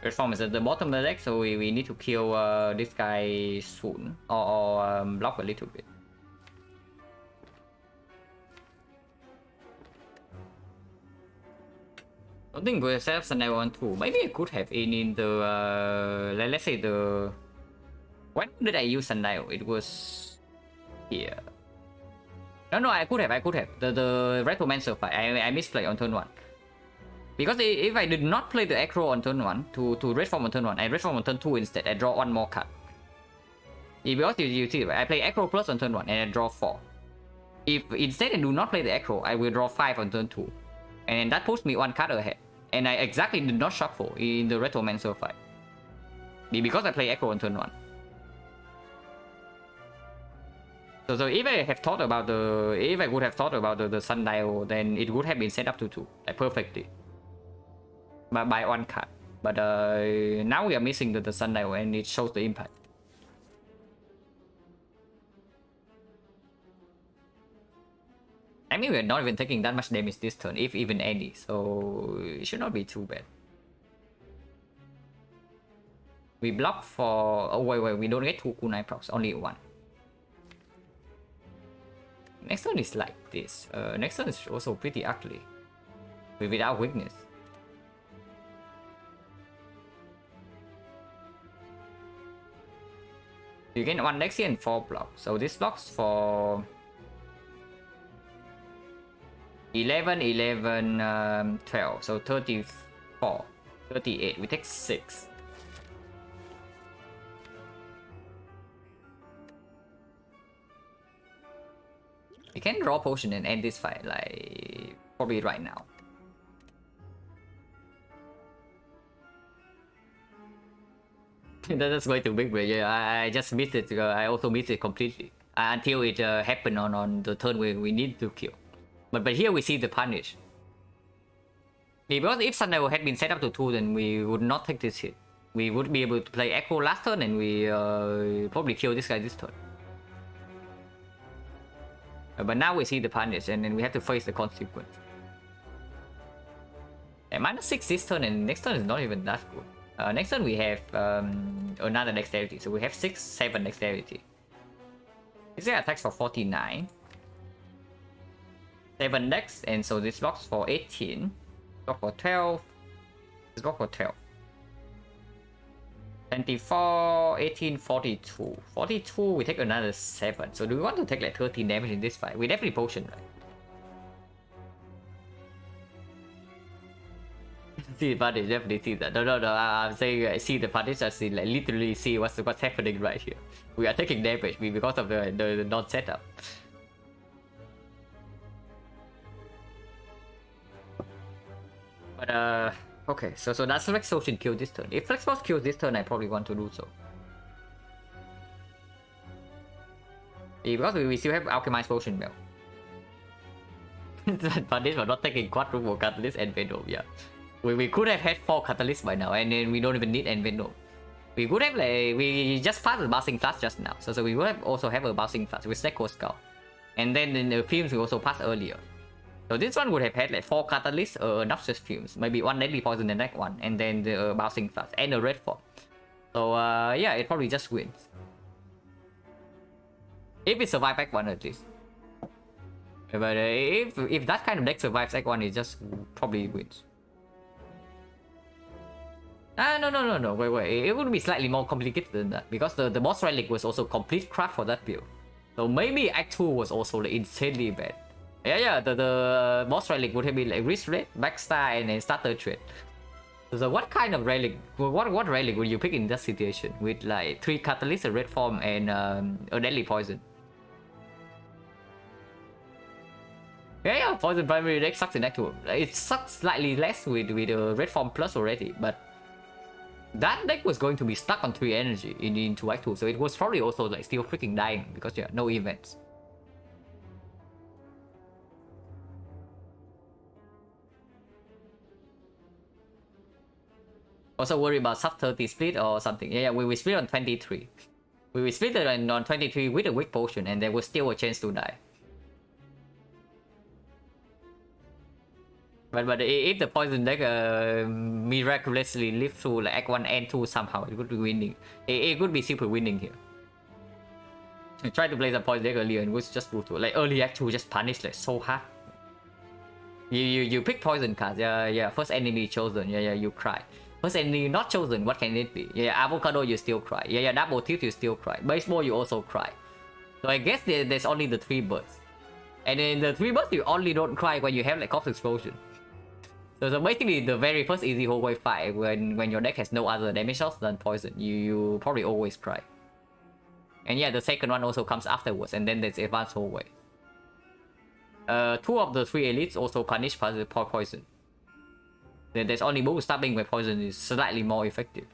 Red form is at the bottom of the deck, so we need to kill this guy soon or block a little bit. I think we'll set up Sundial on 2. Maybe I could have in the let's say the... When did I use Sundial? It was here. No, I could have. The Retromancer fight. I misplayed on turn 1. Because if I did not play the Acro on turn 1 to Red Form on turn 1, I Red Form on turn 2 instead, I draw 1 more card. Because you see, right? I play Acro Plus on turn 1 and I draw 4. If instead I do not play the Acro, I will draw 5 on turn 2. And that puts me 1 card ahead. And I exactly did not shuffle in the Retromancer fight. Because I play Echo on turn 1. So if I have thought about if I would have thought about the Sundial, then it would have been set up to 2, like perfectly. By 1 card. But now we are missing the Sundial and it shows the impact. I mean, we're not even taking that much damage this turn, if even any, so it should not be too bad. We block for... Oh, wait, we don't get 2 kunai procs, only 1. Next turn is like this. Next turn is also pretty ugly. Without weakness. You gain 1 Lexi and 4 blocks. So this blocks for 11, 11, 12. So 34, 38. We take 6. We can draw potion and end this fight, like, probably right now. That's going to big break. Yeah, I just missed it. I also missed it completely until it happened on the turn where we need to kill. But here we see the punish. Because if Sundial had been set up to 2, then we would not take this hit. We would be able to play Echo last turn and we probably kill this guy this turn. But now we see the punish and then we have to face the consequence. And -6 this turn and next turn is not even that good. Next turn we have another dexterity, so we have 6, 7 dexterity. This guy attacks for 49. 7 dex, and so this blocks for 18. Block for 12. This block for 12. 24, 18, 42. 42, we take another 7. So do we want to take like 13 damage in this fight? We definitely potion, right? See the punish, definitely see that. No, I'm saying see the punish, I see, like, literally see what's happening right here. We are taking damage because of the non-setup. But okay, so that's Flex Potion kill this turn. If Flex Boss kills this turn, I probably want to do so. Because we still have Alchemized Potion Bell. Punish for not taking Quadruple Catalyst and Venom, yeah. We could have had 4 Catalysts by now, and then we don't even need Venom. We would have, like, we just passed the Bouncing Flash just now, so we would have also have a Bouncing Flash with Snecko Skull. And then in the Fumes we also passed earlier. So this one would have had like 4 Catalysts, Noxious Fumes, maybe 1 Deadly Poison in the next one, and then the Bouncing Flash, and a Red Form. So yeah, it probably just wins. If it survives Act 1 at least. But if that kind of deck survives Act 1, it just probably wins. No, wait. It would be slightly more complicated than that, because the boss relic was also complete crap for that build. So maybe Act 2 was also like insanely bad. Yeah, the boss relic would have been like Wrist Red, Backstar, and then Starter Trade. So what kind of relic, what relic would you pick in that situation? With like 3 Catalysts, a Red Form, and a Deadly Poison. Yeah, Poison Primary deck sucks in Act 2. It sucks slightly less with a Red Form Plus already, but that deck was going to be stuck on 3 energy into Act 2, so it was probably also like still freaking dying because yeah, no events. Also worry about sub 30 split or something. Yeah, we split on 23. We split it on 23 with a weak potion, and there was still a chance to die. But if the poison deck miraculously lived through like Act 1 and 2 somehow, it would be winning. It could be super winning here. I tried to play some poison deck earlier and it was just brutal. Like early Act 2 just punished like so hard. You pick poison cards. Yeah. First enemy chosen. Yeah, you cry. First enemy not chosen. What can it be? Yeah, avocado you still cry. Yeah, double tilt you still cry. Baseball you also cry. So I guess there's only the 3 birds. And in the 3 birds you only don't cry when you have like Corpse Explosion. So basically the very first easy hallway fight, when your deck has no other damage source than poison, you probably always cry. And yeah, the second one also comes afterwards, and then there's advanced hallway. 2 of the 3 elites also punish poison. Then there's only Moon Stabbing where poison is slightly more effective.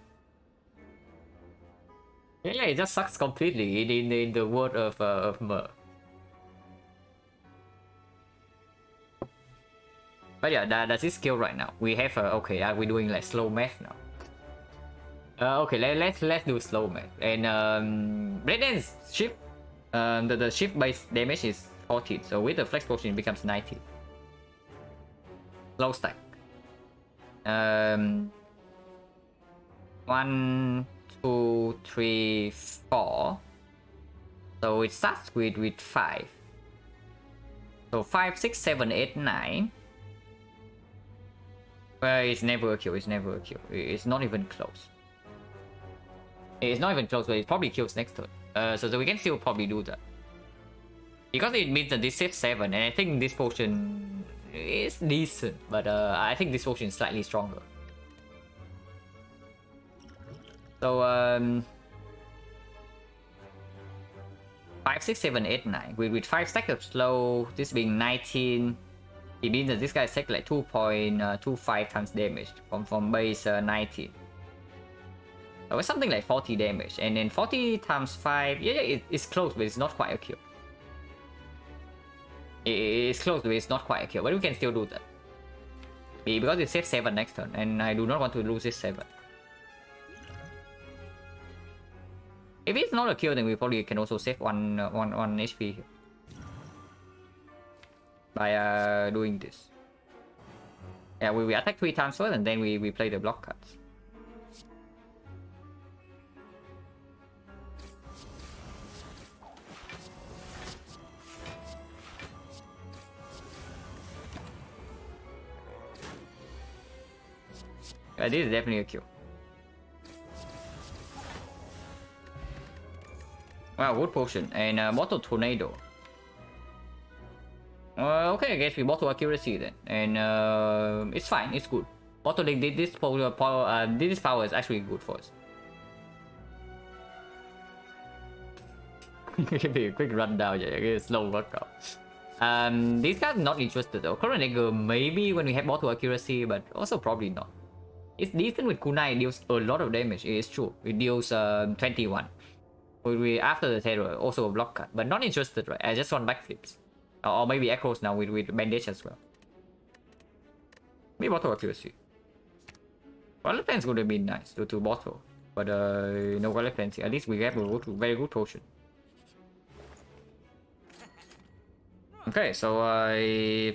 Yeah, it just sucks completely in the word of Mer. But yeah, that's his skill right now. We have okay, we're doing like slow math now. Okay, let's do slow math. And Red Dance shift. The shift base damage is 14, so with the flex potion it becomes 90. Slow stack. Um, 1, 2, 3, 4. So it starts with 5. So 5, 6, 7, 8, 9. It's never a kill. It's never a kill. It's not even close. It's not even close, but it probably kills next turn. So we can still probably do that. Because it means that this saves 7, and I think this potion is decent, but I think this potion is slightly stronger. So 5, 6, 7, 8, 9. With 5 stack of slow, this being 19, it means that this guy takes like 2.25 times damage from base 19. So it's something like 40 damage, and then 40 times 5, yeah, it's close, but it's not quite a kill. It's close, but it's not quite a kill, but we can still do that. Because it saves 7 next turn, and I do not want to lose this 7. If it's not a kill, then we probably can also save 1 HP here. By doing this. Yeah, we attack 3 times first, and then we play the block cards. This is definitely a kill. Wow, wood potion and mortal tornado. Okay, I guess we mortal accuracy then, and it's fine. It's good. Mortal this power is actually good for us. Give me a quick rundown. Yeah, slow workout. These guys not interested though. Current Dagger maybe when we have mortal accuracy, but also probably not. It's decent with kunai. It deals a lot of damage. It is true. It deals 21. We after the terror also a block cut, but not interested, right? I just want backflips, or maybe echoes now with bandage as well. Maybe bottle accuracy. Wallet Lens would have been nice to bottle, but no Wallet Lens. At least we have a very good potion. Okay, so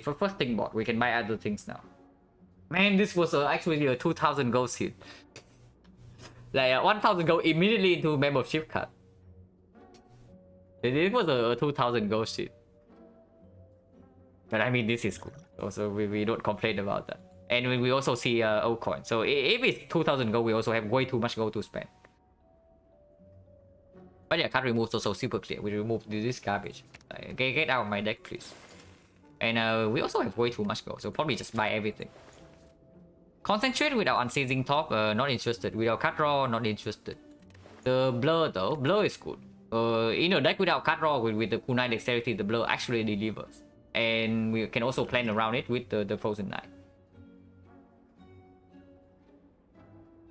for first thing bot, we can buy other things now. Man, this was actually a 2000 gold seed. Like 1000 gold immediately into membership card. This was a 2000 gold seed. But I mean, this is good. Also, we don't complain about that. And we also see old coin. So if it's 2000 gold, we also have way too much gold to spend. But yeah, card removal is also super clear. We remove this garbage. Get out of my deck, please. And we also have way too much gold, so probably just buy everything. Concentrate without unseizing top, not interested. Without card draw, not interested. The blur though, blur is good. In a deck without card draw, with the kunai dexterity, the blur actually delivers. And we can also plan around it with the frozen knight.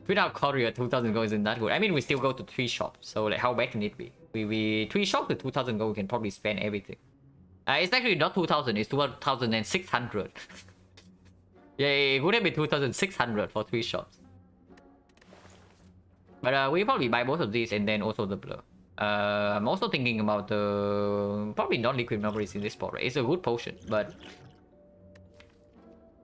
Without courier, 2000 gold isn't that good. I mean, we still go to 3 shops, so like how bad can it be? We 3 shops with 2000 gold, we can probably spend everything. It's actually not 2000, it's 2600. Yeah, it would have been 2600 for 3 shots. But we probably buy both of these and then also the blur. I'm also thinking about the probably non-liquid memories in this spot, right? It's a good potion, but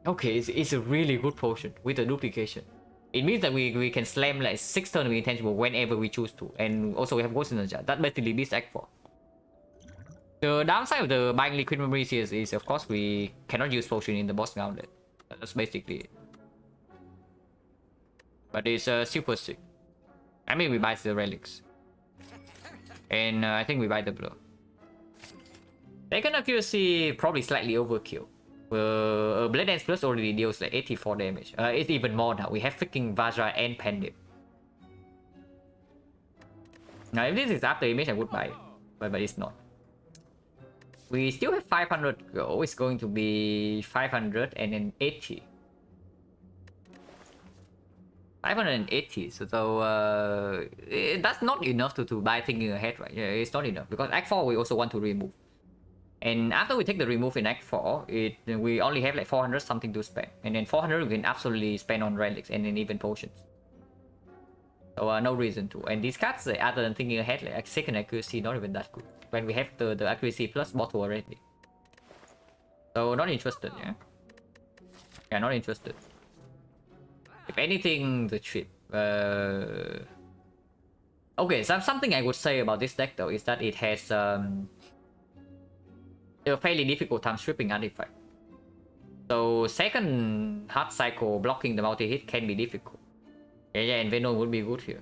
okay, it's a really good potion with the duplication. It means that we can slam like 6 turns with intangible whenever we choose to, and also we have Ghost in the Jar. That basically beats Act 4. The downside of the buying liquid memories is of course we cannot use potion in the boss gauntlet. That's basically it. But it's super sick. I mean, we buy the relics. And I think we buy the blur. Second accuracy, probably slightly overkill. Blade Dance Plus already deals like 84 damage. It's even more now. We have freaking Vajra and Pandit. Now, if this is after image, I would buy it. But it's not. We still have 500 gold. It's going to be 500 and then 80. 580. So that's not enough to buy thinking ahead, right? Yeah, it's not enough because Act 4 we also want to remove. And after we take the remove in Act 4, we only have like 400 something to spend. And then 400 we can absolutely spend on relics and then even potions. So no reason to. And these cards, other than thinking ahead, like second accuracy, not even that good. When we have the accuracy plus bottle already. So not interested, yeah? Yeah, not interested. If anything, the chip. Okay, something I would say about this deck though is that it has a fairly difficult time stripping artifact. So second hard cycle blocking the multi-hit can be difficult. Yeah, and Venom would be good here.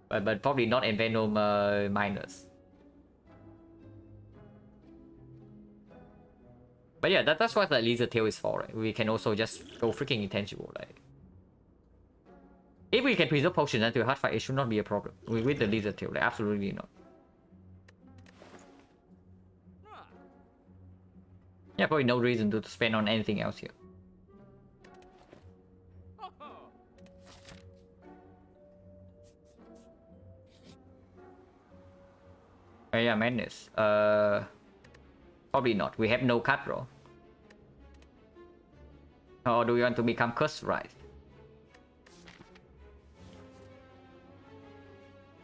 But probably not Venom minus. But yeah, that's what the Laser Tail is for, right? We can also just go freaking intangible, like. If we can preserve potions until hard fight, it should not be a problem. With the Laser Tail, like, absolutely not. Yeah, probably no reason to spend on anything else here. Yeah, Madness. Probably not. We have no card draw. Or do we want to become Curse Right?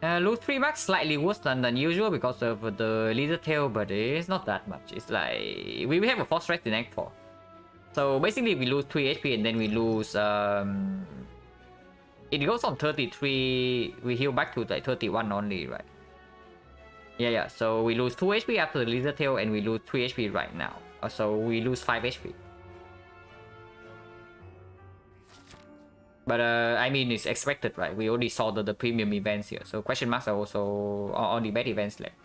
Lose 3 marks slightly worse than usual because of the Laser Tail, but it's not that much. It's like we have a Force Rest in Act 4. So basically we lose 3 HP and then we lose it goes from 33, we heal back to like 31 only, right? Yeah, so we lose 2 HP after the Laser Tail and we lose 3 HP right now. So we lose 5 HP. But I mean, it's expected, right? We already saw the premium events here. So question marks are also on the bad events left.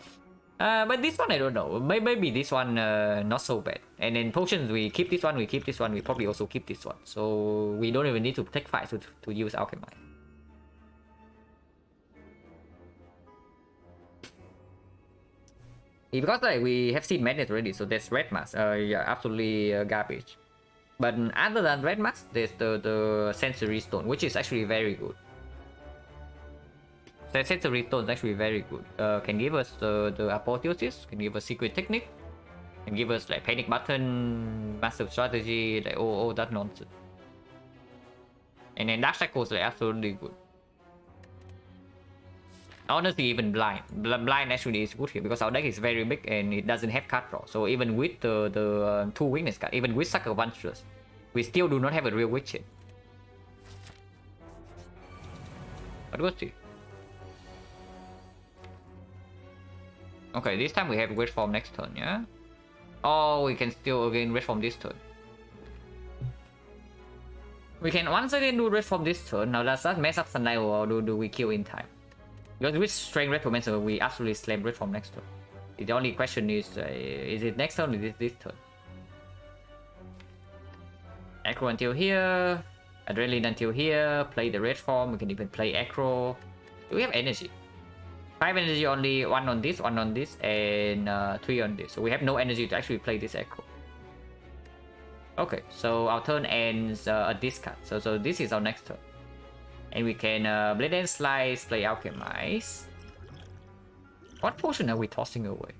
But this one, I don't know. Maybe this one not so bad. And then potions, we keep this one, we keep this one, we probably also keep this one. So we don't even need to take fights to use Alchemy. Because like we have seen Madness already, so there's Red Mask. Yeah, absolutely garbage. But other than Red Mask, there's the Sensory Stone, which is actually very good. The Sensory Stone is actually very good. Can give us the Apotheosis, can give us Secret Technique, can give us like Panic Button, Massive Strategy, like all that nonsense. And then Dark Shackle is like absolutely good. Honestly, even blind actually is good here because our deck is very big and it doesn't have card draw. So even with the 2 weakness card, even with Sucker Punchers, we still do not have a real witch hit. But we'll see. Okay, this time we have Red Form next turn, yeah? Oh, we can still again Red Form this turn. We can once again do Red Form this turn. Now does that mess up Sunlight or do we kill in time? Because with Strength Recommencer, we absolutely slam Red Form next turn. The only question is it next turn or is it this turn? Acro until here, Adrenaline until here, play the Red Form, we can even play Acro. We have energy. 5 energy only, 1 on this, and 3 on this. So we have no energy to actually play this Acro. Okay, so our turn ends at this card. So this is our next turn. And we can Blade and Slice, play Alchemize. What potion are we tossing away?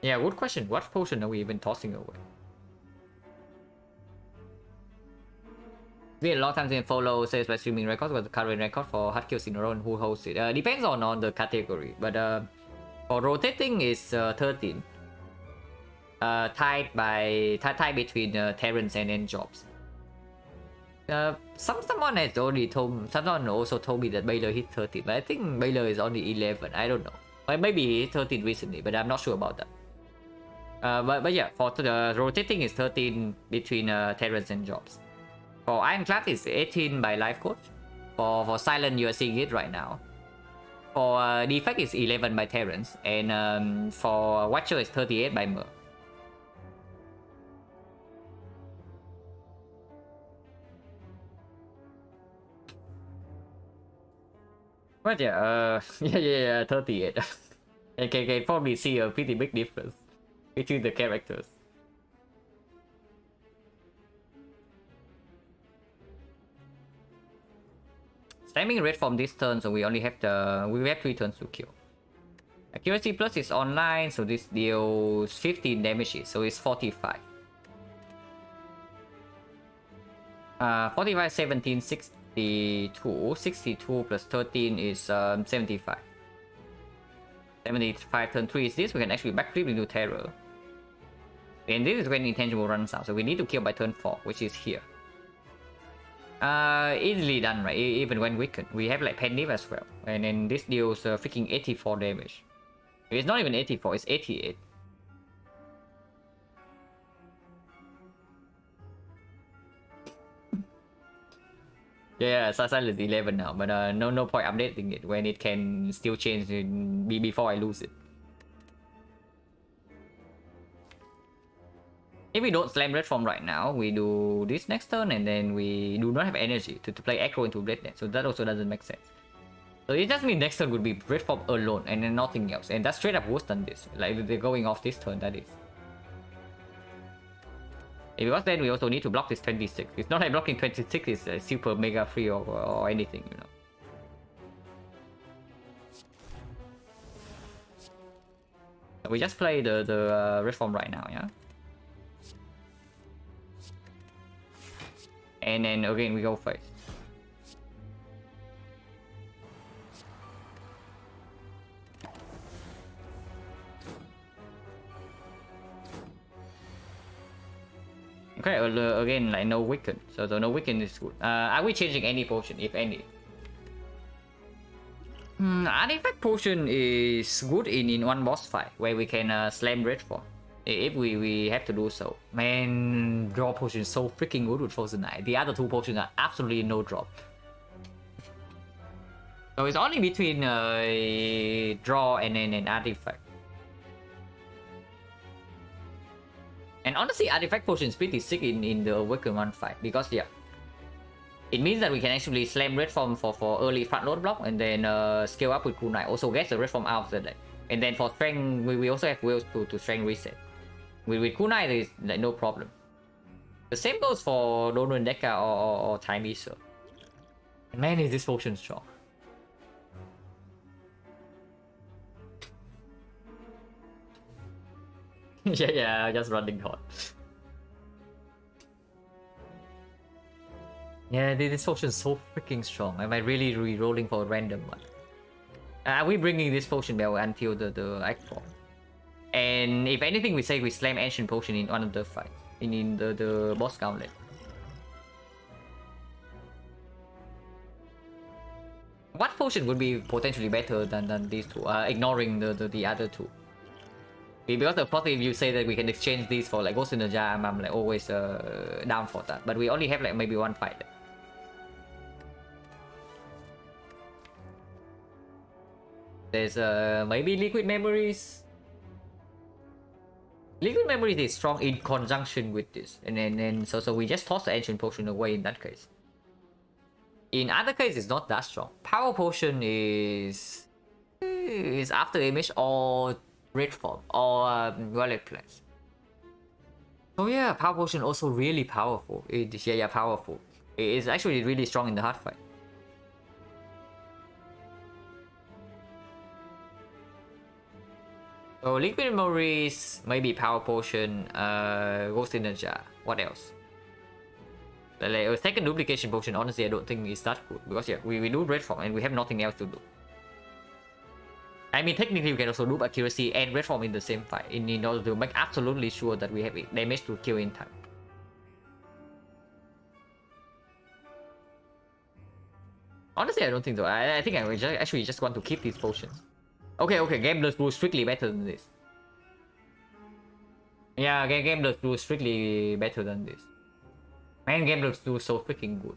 Yeah, good question. What potion are we even tossing away? It's been a long time since follow says by streaming records, but the current record for hard kills in a row and who hosts it. Depends on the category, but for rotating is 13. Tied between Terrans and Jobs. Someone has already someone also told me that Baylor hit 13, but I think Baylor is only 11. I don't know. Or maybe he hit 13 recently, but I'm not sure about that. But yeah, for the rotating is 13 between Terrans and Jobs. For Ironclad is 18 by Life Coach. For Silent, you are seeing it right now. For Defect is 11 by Terrans, and for Watcher is 38 by Mer. But yeah, yeah, 38. You can probably see a pretty big difference between the characters. Slamming red from this turn, so we only have 3 turns to kill. Accuracy plus is online, so this deals 15 damages, so it's 45. 45, 17, 62. 62 plus 13 is 75. 75 turn 3 is this. We can actually backflip into terror. And this is when intangible runs out, so we need to kill by turn 4, which is here. Easily done, right? Even when weakened. We have like Penny as well. And then this deals freaking 84 damage. It's not even 84, it's 88. Yeah, Silent 11 now, but no point updating it when it can still change before I lose it. If we don't slam red form right now, we do this next turn, and then we do not have energy to play aggro into red net, so that also doesn't make sense. So it just means next turn would be red form alone and then nothing else, and that's straight up worse than this. Like they're going off this turn, that is. Because then we also need to block this 26. It's not like blocking 26 is super mega free or anything, you know. So we just play the red form right now, yeah. And then again we go first. Okay, again, like no weaken. So no weaken is good. Are we changing any potion, if any? Artifact potion is good in one boss fight where we can slam red form. If we have to do so. Man, draw potion is so freaking good with Frozen Knight. The other two potions are absolutely no drop. So it's only between draw and then an artifact. And honestly, artifact potion is pretty sick in the Awaken 1 fight, because yeah, it means that we can actually slam red form for early front load block, and then scale up with Cool Knight. Also get the red form out of the deck. And then for strength, we also have wills to strength reset. With Cool Knight, there is like no problem. The same goes for Donut Deca or Time Eater. Man, is this potion strong. yeah, just running hot. Yeah, this potion is so freaking strong. Am I really re-rolling for a random one? Are we bringing this potion bell until the act form? And if anything, we say we slam ancient potion in one of the fights, in the boss gauntlet. What potion would be potentially better than these two? Ignoring the other two. Because of course, if you say that we can exchange these for like Ghost in the Jar, I'm like always down for that. But we only have like maybe one fight. There's maybe Liquid Memories. Liquid Memories is strong in conjunction with this, and then so we just toss the ancient potion away in that case. In other cases, it's not that strong. Power Potion is after image or red form or Violet Plants. So yeah, Power Potion also really powerful. Powerful. It is actually really strong in the hard fight. So Liquid Memories, maybe Power Potion, Ghost in the Jar. What else? Like a second duplication potion, honestly, I don't think is that good. Because yeah, we do red form and we have nothing else to do. I mean, technically, we can also loop accuracy and red form in the same fight in order to make absolutely sure that we have damage to kill in time. Honestly, I don't think so. I think I actually just want to keep these potions. Okay, Gambler's Brew is strictly better than this. Yeah, Gambler's Brew is strictly better than this. Man, Gambler's Brew is so freaking good.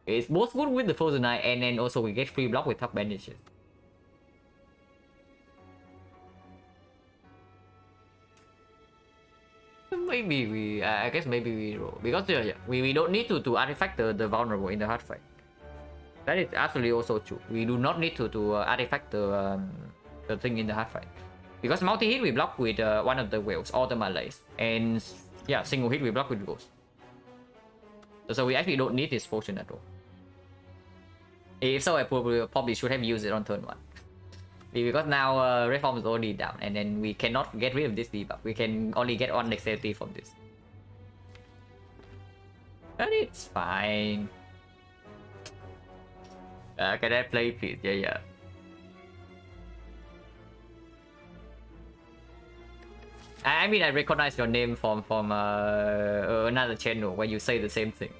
It's both good with the Frozen Knight, and then also we get free block with top bandages. Maybe I guess maybe we roll. Because yeah, we don't need to artifact the vulnerable in the hard fight. That is absolutely also true. We do not need to artifact the thing in the hard fight. Because multi-hit we block with one of the whales or the Malays. And yeah, single hit we block with Ghost. So we actually don't need this potion at all. If so, I probably should have used it on turn 1. Because now reform is already down, and then we cannot get rid of this debuff. We can only get on dexterity from this. But it's fine. Can I play, please? Yeah. I mean, I recognize your name from another channel where you say the same thing.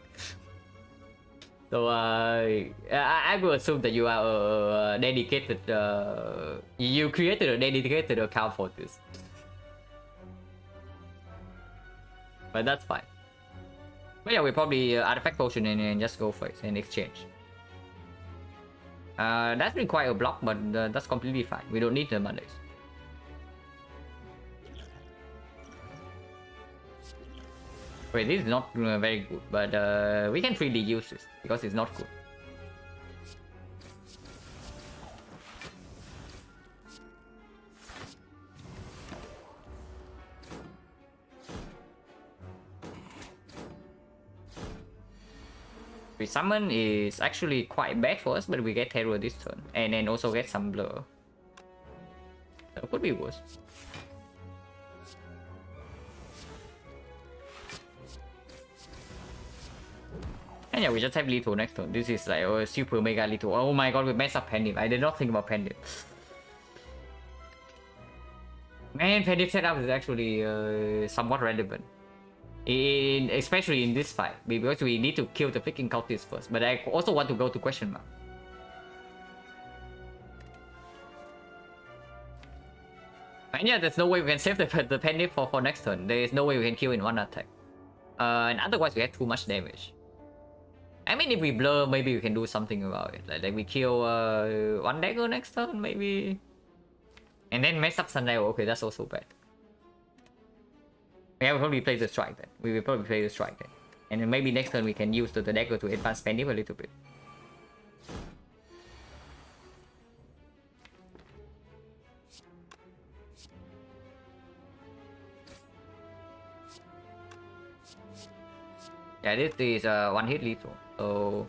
So I will assume that you are a dedicated. You created a dedicated account for this, but that's fine. But yeah, we probably artifact potion and just go for it and exchange. That's require a block, but that's completely fine. We don't need the Mondays. Wait, this is not very good, but we can freely use this because it's not good. We summon is actually quite bad for us, but we get terror this turn, and then also get some blur. So it could be worse. And yeah, we just have lethal next turn. This is like a super mega lethal. Oh my god, we messed up Pandip. I did not think about Pandip. Man, Pandip setup is actually somewhat relevant. Especially in this fight, because we need to kill the freaking cultist first. But I also want to go to question mark. And yeah, there's no way we can save the Pandip for next turn. There is no way we can kill in one attack. And otherwise we have too much damage. I mean, if we blur, maybe we can do something about it. Like we kill one dagger next turn, maybe. And then mess up Sundial. Okay, that's also bad. Yeah, we'll probably play the strike then. We will probably play the strike then. And then maybe next turn we can use the dagger to advance Pandip a little bit. Yeah, this is one hit lethal. So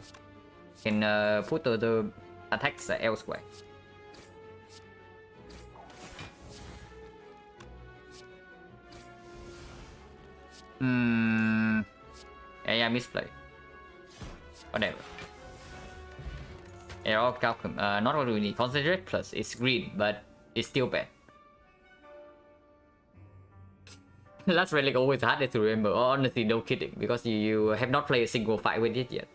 can put the attacks elsewhere. Yeah, misplay. Whatever. Arrow of Calcum. Not what we need. Concentrate plus. It's green, but it's still bad. Last relic always harder to remember. Honestly, no kidding, because you have not played a single fight with it yet.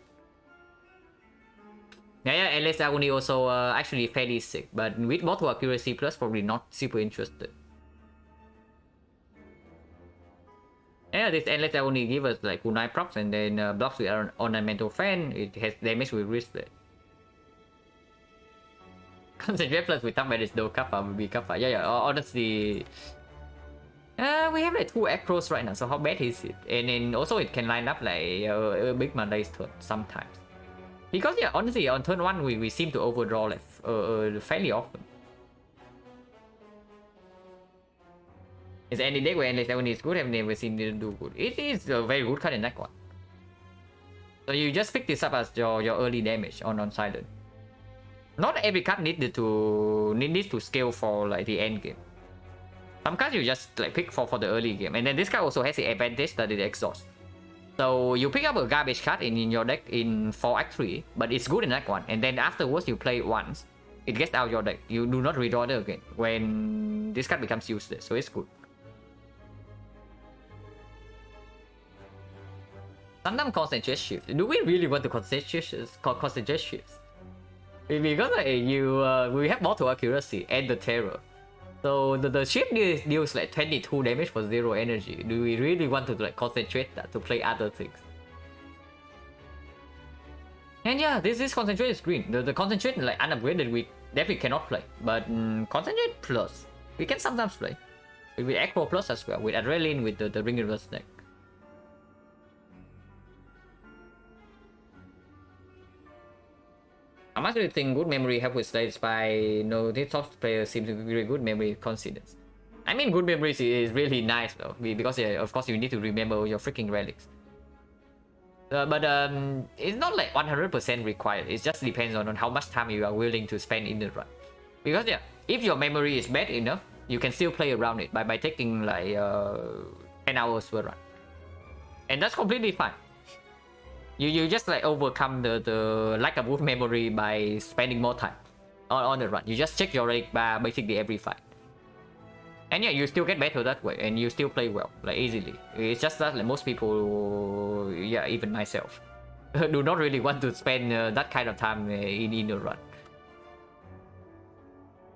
Yeah, Endless Agony also actually fairly sick, but with mortal accuracy plus, probably not super interested. Yeah, this Endless Agony gives us like kunai procs and then blocks with ornamental fan. It has damage with wristlet. Concentrate plus with top is no kappa will be kappa. Yeah, honestly. We have like 2 acros right now, so how bad is it? And then also it can line up like a big Monday's turn sometimes. Because yeah, honestly, on turn 1 we seem to overdraw like fairly often. Is any deck where Endless Agony is good? I've never seen it do good. It is a very good card in that one. So you just pick this up as your early damage on Silent. Not every card needs to scale for like the end game. Some cards you just like pick for the early game, and then this card also has the advantage that it exhausts. So you pick up a garbage card in your deck for Act 3, but it's good in Act 1, and then afterwards you play it once, it gets out of your deck. You do not redraw it again when this card becomes useless, so it's good. Sometimes concentration shifts. Do we really want to concentration shifts? Because we have mortal accuracy and the terror. So the shift deals like 22 damage for 0 energy. Do we really want to like concentrate that to play other things? And yeah, this concentrate is green. The concentrate like unupgraded we definitely cannot play. But concentrate plus we can sometimes play. With Acro plus as well, with Adrenaline, with the Ring Reverse deck. How much do you think good memory help with stage by this top player seems to be very good memory coincidence? I mean, good memory is really nice though, because yeah, of course you need to remember your freaking relics. But it's not like 100% required. It just depends on how much time you are willing to spend in the run. Because yeah, if your memory is bad enough, you can still play around it by taking like 10 hours per run. And that's completely fine. You just like overcome the lack of memory by spending more time on the run. You just check your relic bar basically every fight. And yeah, you still get better that way, and you still play well, like easily. It's just that like, most people, yeah, even myself, do not really want to spend that kind of time in a run.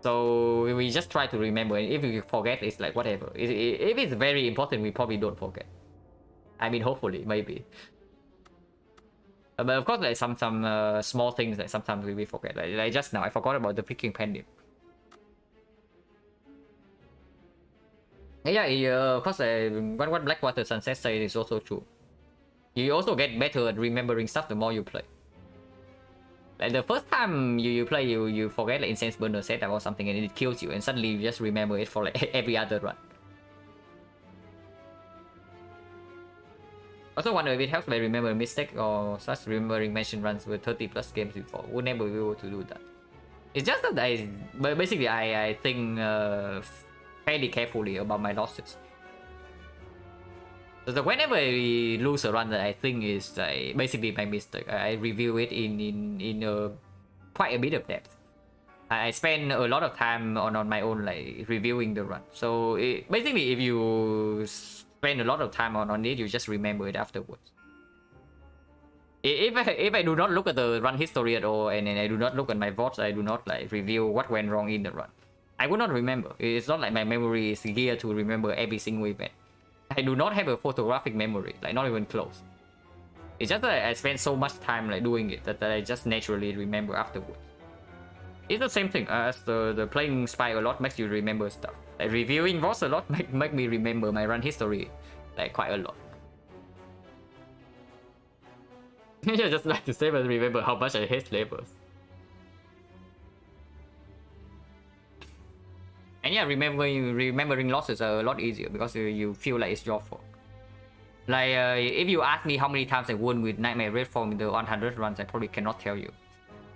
So we just try to remember, and if you forget, it's like whatever. If it's very important, we probably don't forget. I mean, hopefully, maybe. But of course, like some small things that sometimes we forget. Like just now, I forgot about the picking pendant. Yeah, of course, what Blackwater Sunset said is also true. You also get better at remembering stuff the more you play. Like the first time you play, you forget like Incense Burner setup or something, and it kills you, and suddenly you just remember it for like every other run. Also wonder if it helps by remembering mistake or such remembering mention runs with 30+ games before. Would never be able to do that. It's just that I think fairly carefully about my losses. So whenever I lose a run that I think is basically my mistake, I review it in quite a bit of depth. I spend a lot of time on my own like reviewing the run. So basically, if you spend a lot of time on it, you just remember it afterwards. If I do not look at the run history at all, and I do not look at my VODs, I do not like review what went wrong in the run, I would not remember. It's not like my memory is geared to remember every single event. I do not have a photographic memory, like not even close. It's just that I spend so much time like doing it that I just naturally remember afterwards. It's the same thing as the playing Spy a lot makes you remember stuff. Like reviewing VODs a lot make me remember my run history like quite a lot. Yeah, just like to save and remember how much I hate labels. And yeah, remembering losses are a lot easier because you feel like it's your fault. Like if you ask me how many times I won with Nightmare Red Form in the 100 runs, I probably cannot tell you.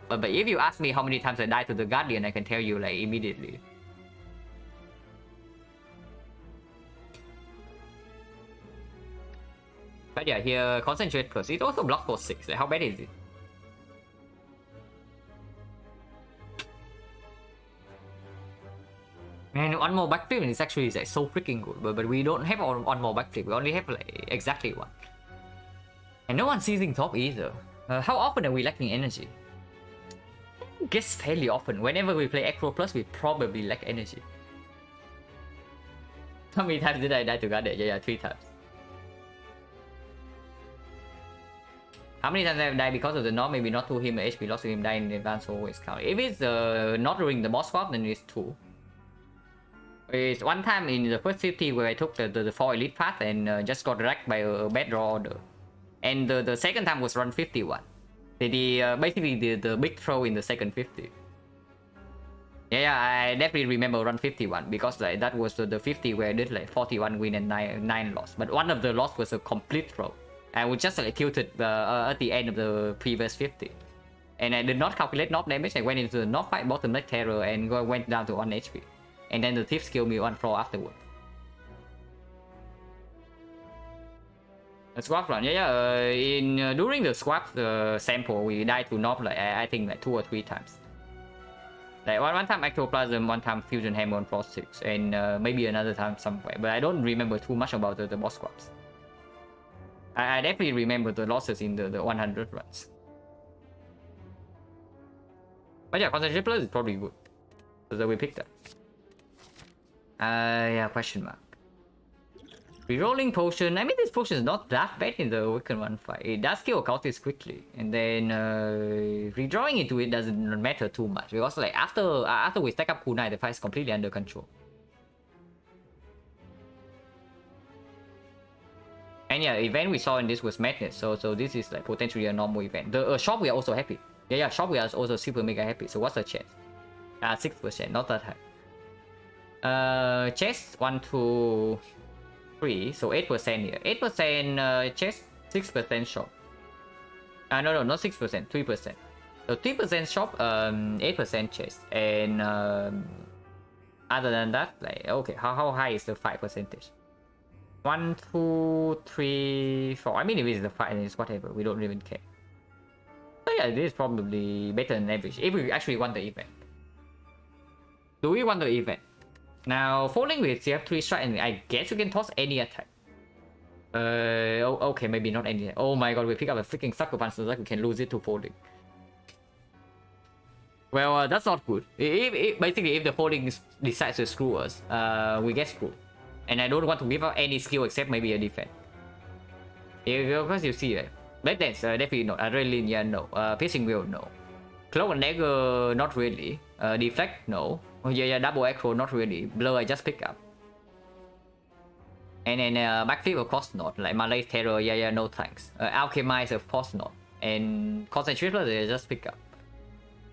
But if you ask me how many times I died to the Guardian, I can tell you like immediately. But yeah, here Concentrate Plus, it also blocks for 6. Like, how bad is it? Man, one more backflip is actually like so freaking good, but we don't have one more backflip. We only have like exactly one. And no one's seizing top either. How often are we lacking energy? I guess fairly often. Whenever we play Acro Plus, we probably lack energy. How many times did I die to Guardian? Yeah, 3 times. How many times have I died because of the knob? Maybe not to him, HP lost to him, die in advance, always count. If it's not during the boss swap, then it's 2. It's one time in the first 50 where I took the 4 elite path and just got wrecked by a bad draw order. And the second time was run 51. Basically the big throw in the second 50. Yeah, I definitely remember run 51 because like that was the 50 where I did like 41 win and 9 loss. But one of the loss was a complete throw. I was just like tilted at the end of the previous 50. And I did not calculate knob damage. I went into the knob fight, bottom leg terror, and went down to 1 HP. And then the thieves killed me on floor afterward. A swap run, yeah. During the swap sample, we died to knob like I think like 2 or 3 times. Like one time Ectoplasm, one time Fusion Hammer on floor 6, and maybe another time somewhere. But I don't remember too much about the boss swaps. I definitely remember the losses in the 100 runs. But yeah, Concentrate Plus is probably good. So we picked that. Yeah, question mark. Rerolling potion. I mean, this potion is not that bad in the Awaken 1 fight. It does kill cultists quickly, and then redrawing into it doesn't matter too much because like after we stack up kunai, the fight is completely under control. And yeah, event we saw in this was Madness, so this is like potentially a normal event. The shop we are also happy. Yeah, shop we are also super mega happy. So what's the chance? 6%, not that high. Chest 1, 2, 3, so 8% here. 8% chest, 6% shop. No, not 6%, 3%. So 3% shop, 8% chase, and other than that, like okay, how high is the 5%? 1, 2, 3, 4. I mean, if it's the 5, it's whatever. We don't even care. So yeah, this is probably better than average if we actually want the event. Do we want the event? Now, falling with CF3 strike, and I guess you can toss any attack. Okay, maybe not any. Oh my god, we pick up a freaking Sucker Punch so that we can lose it to folding. Well, that's not good. Basically, if the folding decides to screw us, we get screwed. And I don't want to give out any skill except maybe a defense. Because you see, Black Dance, definitely not. Adrenaline, yeah, no. Piercing Will, no. Cloak and Dagger, not really. Deflect, no. Oh, yeah, Double Echo, not really. Blur, I just pick up. And then Backflip, of course not. Like Malay Terror, yeah, no thanks. Alchemize, of course not. And Concentrate, I just pick up.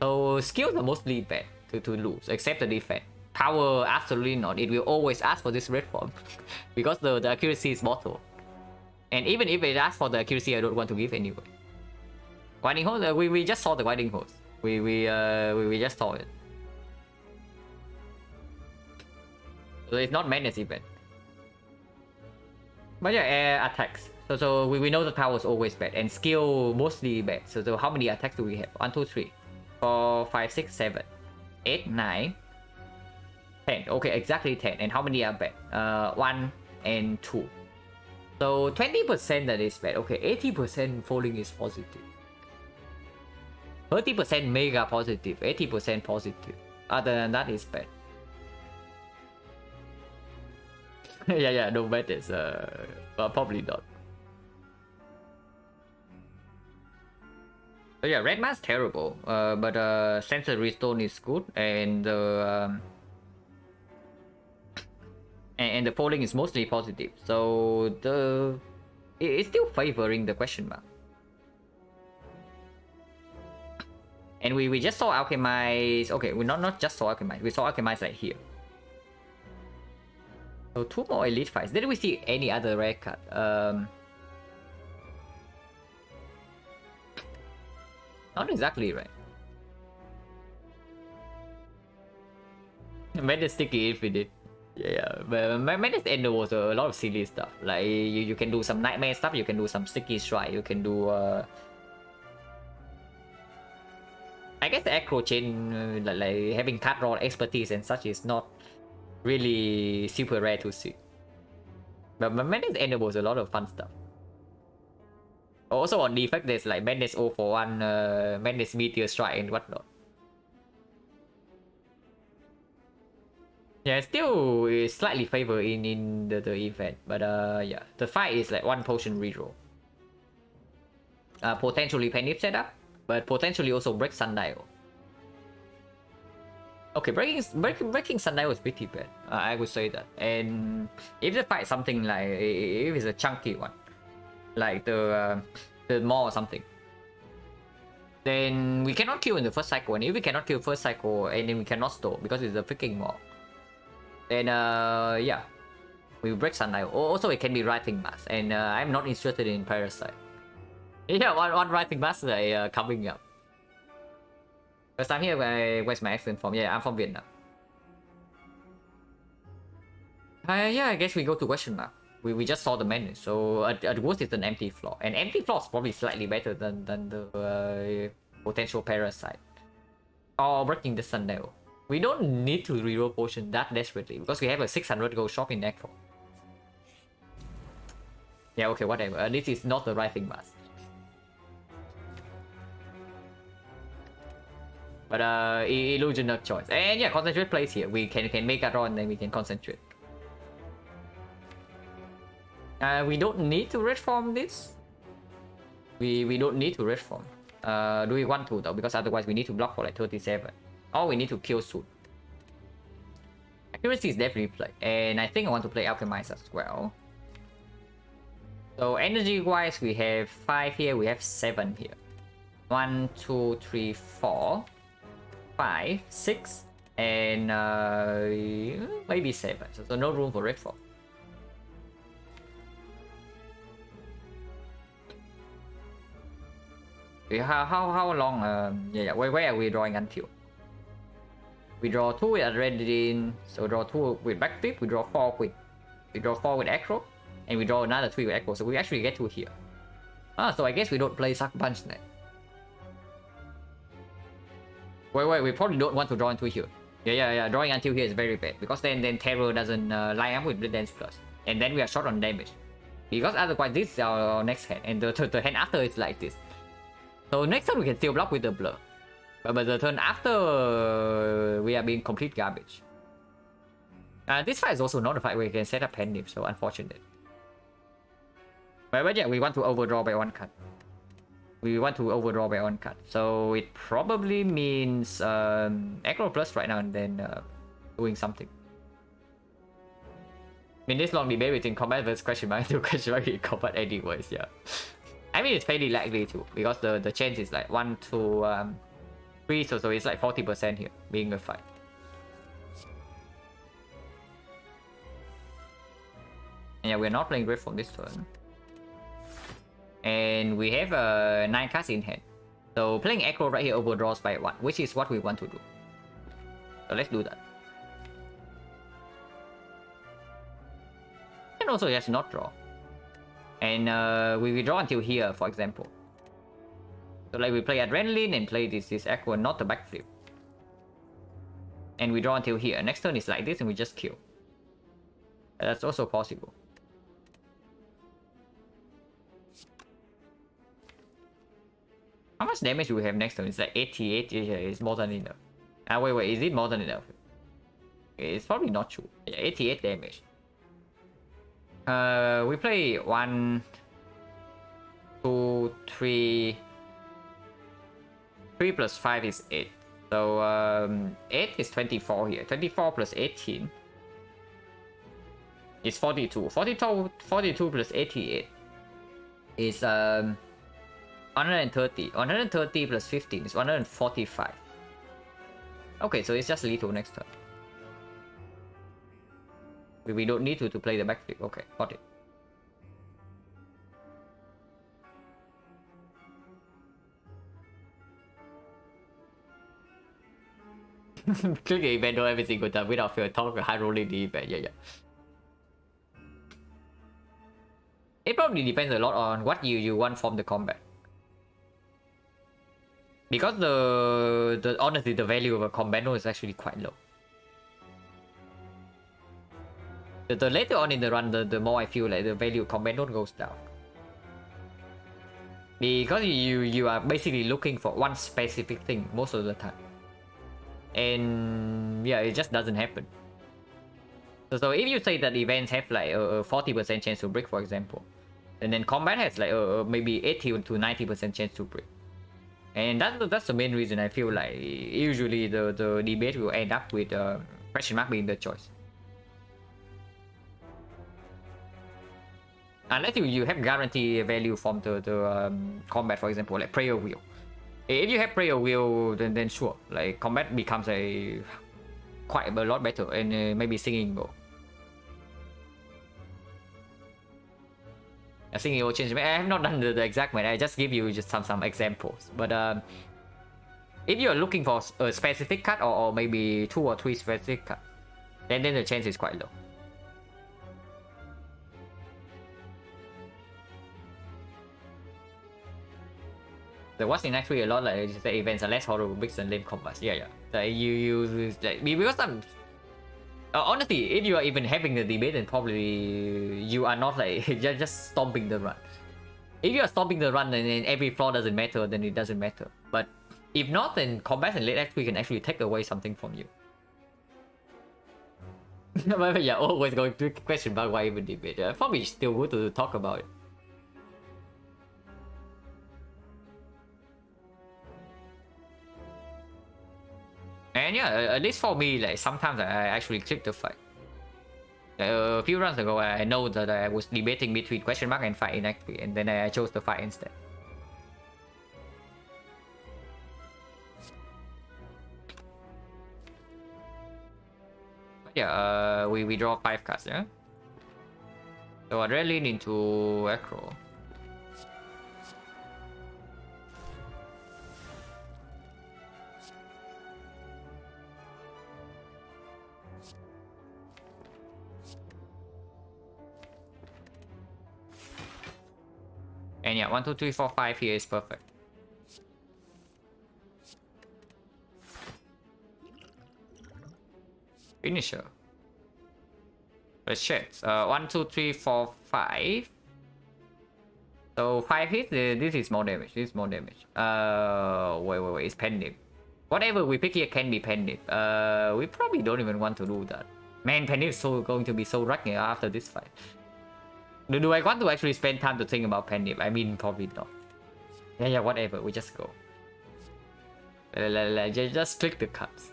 So skills are mostly bad to lose, except the defense. Power, absolutely not. It will always ask for this red form. Because the accuracy is mortal. And even if it asks for the accuracy, I don't want to give anyway. Guiding Hose, we just saw the Guiding Hose. We just saw it. So it's not madness event. But yeah, air attacks. So we know that power is always bad and skill mostly bad. So how many attacks do we have? 1, 2, 3, 4, 5, 6, 7, 8, 9, 10. Okay, exactly 10. And how many are bad? 1 and 2. So 20% that is bad. Okay, 80% falling is positive. 30% mega positive. 80% positive. Other than that is bad. yeah, no madness. But probably not. So yeah, Red Mask terrible. But Sensor Restone is good, and the and the falling is mostly positive. So it's still favoring the question mark. And we just saw Alchemize. Okay, we not just saw Alchemize. We saw Alchemize like here. So 2 more Elite Fights. Did we see any other rare card? Not exactly, right? Madness Sticky if we did. Yeah, but Madness Ender was a lot of silly stuff. Like you can do some nightmare stuff, you can do some sticky strike, you can do I guess the Acro Chain, like having card draw expertise and such is not really super rare to see. But Madness Ender was a lot of fun stuff. Also on defect, there's like Madness 041, Madness Meteor Strike and whatnot. Yeah, still is slightly favored in the event, but yeah, the fight is like 1 potion reroll. Potentially Penip setup, but potentially also break Sundial. Okay, breaking Sundial is pretty bad. I would say that. And if the fight something like if it's a chunky one, like the Maw or something, then we cannot kill in the first cycle. And if we cannot kill first cycle, and then we cannot store because it's a freaking Maw. Then yeah, we break Sundial. Also, it can be Writhing Mask, and I'm not interested in Parasite. Yeah, one Writhing Mask coming up. First time here, where's my accent from? Yeah, I'm from Vietnam. Yeah, I guess we go to question mark. We just saw the menu, so at worst it's an empty floor. And empty floor is probably slightly better than the potential Parasite. Or breaking the Sundial. We don't need to reroll potion that desperately because we have a 600 gold shop in Necro. Yeah, okay, whatever. This is not the Writhing Mask. But illusion not choice. And yeah, concentrate plays here. We can make a draw and then we can concentrate. We don't need to red form this. We don't need to red form. Do we want to though? Because otherwise we need to block for like 37. Or we need to kill soon. Accuracy is definitely played. And I think I want to play Alchemize as well. So energy wise we have 5 here, we have 7 here. 1, 2, 3, 4, 5, 6, and maybe 7. So no room for red form. How long? Yeah. Where are we drawing until? We draw 2 with adrenaline, so draw 2 with backflip. We draw 4 with acro, and we draw another 3 with acro. So we actually get to here. So I guess we don't play suck punch then. Wait, we probably don't want to draw into here. Yeah. Drawing until here is very bad because then terror doesn't line up with the dance plus, and then we are short on damage. Because otherwise this is our next hand, and the hand after is like this. So next turn we can still block with the blur, but the turn after we are being complete garbage. This fight is also not a fight where you can set up hand nip, so unfortunate. But yeah, we want to overdraw by 1 card. So it probably means aggro plus right now and then doing something. I mean, this long debate between combat versus question mark to question mark in combat anyways, yeah. I mean, it's fairly likely too, because the chance is like 1 to 3, so it's like 40% here, being a fight. And yeah, we're not playing great from this turn. And we have 9 cards in hand. So playing aggro right here overdraws by 1, which is what we want to do. So let's do that. And also just not draw. And we withdraw until here, for example. So like we play adrenaline and play this aggro, not the backflip. And we draw until here. Next turn is like this and we just kill. That's also possible. How much damage do we have next turn? It's like 88. Yeah, it's more than enough. Wait, is it more than enough? It's probably not true. Yeah, 88 damage. We play 1, 2, 3. 3 plus 5 is 8. So 8 is 24 here. 24 plus 18 is 42. 42 plus 88 is 130. 130 plus 15 is 145. Okay, so it's just lethal next turn. We don't need to play the backflip. Okay, got it. Click the event, do every single time without fear. Talk high rolling the event. Yeah. It probably depends a lot on what you want from the combat. Because honestly the value of a combano is actually quite low. The later on in the run, the more I feel like the value of combano goes down. Because you are basically looking for one specific thing most of the time. And yeah, it just doesn't happen. So if you say that events have like a 40% chance to break, for example, and then combat has like maybe 80 to 90% chance to break. And that's the main reason I feel like usually the debate will end up with question mark being the choice. Unless you have guarantee value from the combat, for example, like prayer wheel. If you have prayer wheel, then sure, like combat becomes quite a lot better, and maybe singing go. I think it will change. I have not done the exact math. I just give you just some examples. But if you are looking for a specific card or maybe 2 or 3 specific cards, then the chance is quite low. The what's in actually a lot like the events are less horrible, big and lame combats. Yeah. Like you like because some. Honestly, if you are even having the debate, then probably you are not like you're just stomping the run. If you are stomping the run and every flaw doesn't matter, then it doesn't matter. But if not, then combat and late act we can actually take away something from you. But yeah, always going to question about why even debate. Probably still good to talk about it. And yeah, at least for me, like sometimes I actually click the fight. A few runs ago, I know that I was debating between question mark and fight in Act 3, and then I chose the fight instead. But yeah, we draw 5 cards, yeah? So Adrenaline into Acro. And yeah, 1, 2, 3, 4, 5 here is perfect. Finisher. Let's check. 1, 2, 3, 4, 5. So 5 hits. This is more damage. This is more damage. Wait. It's Pendip. Whatever we pick here can be Pendip. We probably don't even want to do that. Man, Pendip is going to be so wrecking after this fight. Do I want to actually spend time to think about Pendip? I mean, probably not. Yeah, whatever. We just go. Just click the cuts.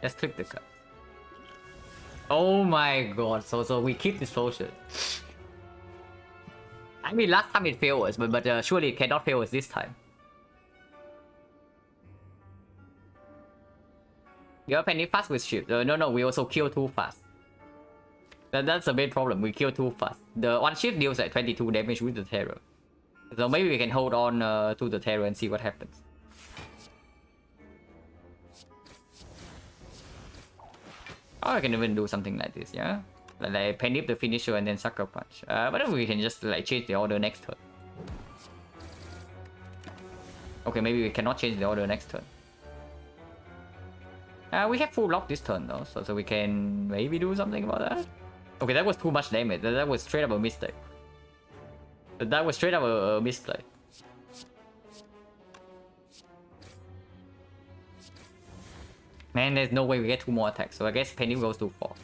Just click the cuts. Oh my god. So we keep this potion. I mean, last time it failed us, but surely it cannot fail us this time. You're Pendip fast with shield. No, we also kill too fast. That's a big problem. We kill too fast. The one shield deals like 22 damage with the terror. So maybe we can hold on to the terror and see what happens. Or I can even do something like this, yeah? Like Pendip the finisher and then Sucker Punch. But then we can just like change the order next turn. Okay, maybe we cannot change the order next turn. We have full lock this turn though, so we can maybe do something about that. Okay, that was too much damage. That was straight up a mistake. That was straight up a misplay. Man, there's no way we get 2 more attacks, so I guess Pendip goes to 4.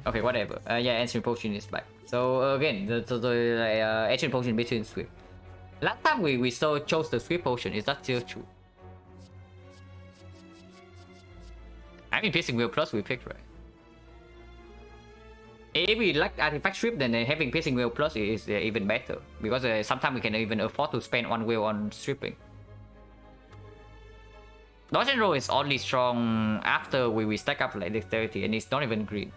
Okay, whatever. Yeah, Ancient Potion is back. So again, the Ancient Potion between Swift. Last time we still chose the Swift Potion. Is that still true? I mean, Piercing Wheel Plus we picked, right? If we like Artifact Strip, then having Piercing Wheel Plus is even better. Because sometimes we can even afford to spend 1 wheel on stripping. Dodge and Roll is only strong after we stack up like Dexterity, and it's not even green.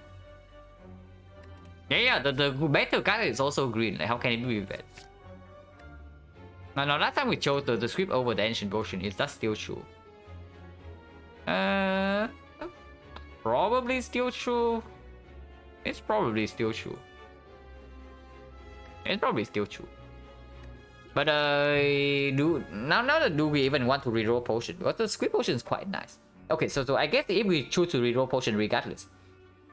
Yeah, the better card is also green. Like, how can it be bad? No, last time we chose the Swift over the Ancient Potion. Is that still true? Probably still true. It's probably still true. It's probably still true. But do we even want to reroll potion? Because the Swift Potion is quite nice. Okay, so I guess if we choose to reroll potion regardless,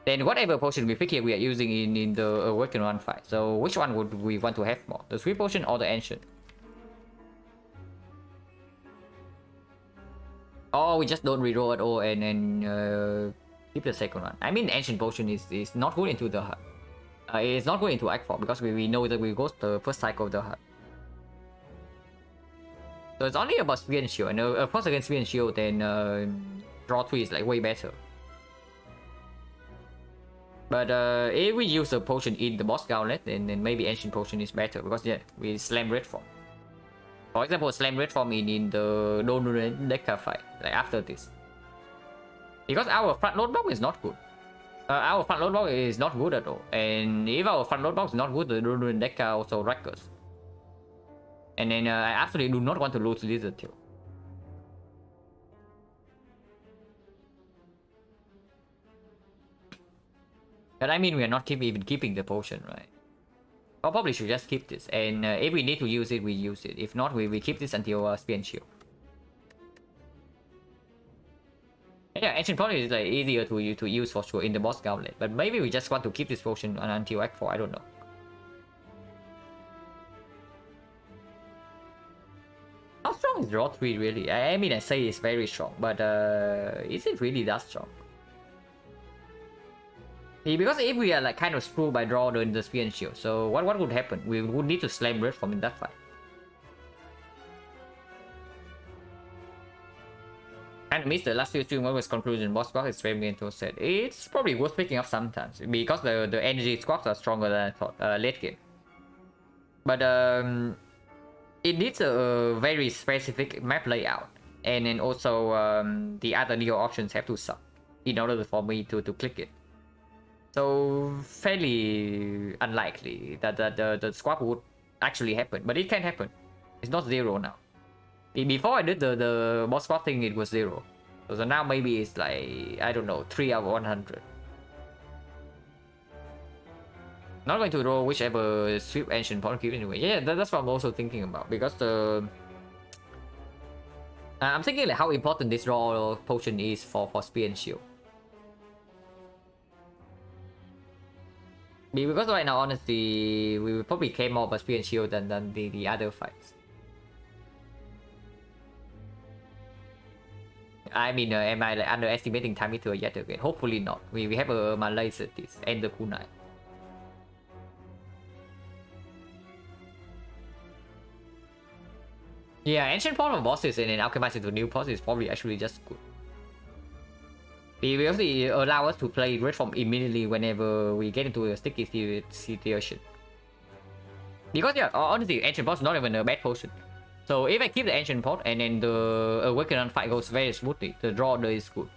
then whatever potion we pick here we are using in the Awaken Run fight. So which one would we want to have more? The Swift Potion or the Ancient? Or we just don't reroll at all and keep the second one. I mean, Ancient Potion is not good into the HUD. It's not good into Act 4 because we know that we go the first cycle of the HUD. So it's only about Spear and Shield. And of course against Spear and Shield, then draw 3 is like way better. But if we use the potion in the boss gauntlet, then maybe Ancient Potion is better because yeah, we slam Red Form. For example, slam Red Form in the Donut Deca fight, like after this. Because our front load block is not good. Our front load block is not good at all. And if our front load block is not good, the Donut Deca also wrecks us. And then I absolutely do not want to lose Lizard Tail. But I mean, we are not even keeping the potion, right? I probably should just keep this. And if we need to use it, we use it. If not, we keep this until Spear and Shield. Yeah, Ancient Potion is like easier to use for sure in the boss gauntlet. But maybe we just want to keep this potion until Act 4, I don't know. How strong is draw 3 really? I mean, I say it's very strong, but is it really that strong? Because if we are like kind of screwed by draw during the Spear and Shield, so what would happen? We would need to slam Red Form in that fight. Kind of missed the last few stream. What was conclusion? Boss squad is extremely said. It's probably worth picking up sometimes because the energy squads are stronger than I thought late game. But it needs a very specific map layout, and then also the other neo options have to suck in order for me to click it. So fairly unlikely that the squad would actually happen, but it can happen. It's not 0 now. Before I did the boss squad thing, it was 0. So now maybe it's like, I don't know, 3 out of 100. Not going to draw whichever sweep ancient pot give anyway. Yeah, that's what I'm also thinking about, because the I'm thinking like how important this draw potion is for spear and shield. Because right now, honestly, we will probably care more about spear and shield than the other fights. I mean, am I like underestimating time meter yet again? Hopefully not. We have a Malaise at this and the kunai. Yeah, ancient form of bosses and then alchemize into new bosses is probably actually just good. We also allow us to play red form immediately whenever we get into a sticky situation. Because yeah, honestly, ancient pot is not even a bad potion. So if I keep the ancient pot and then the awakening fight goes very smoothly, the draw there is good.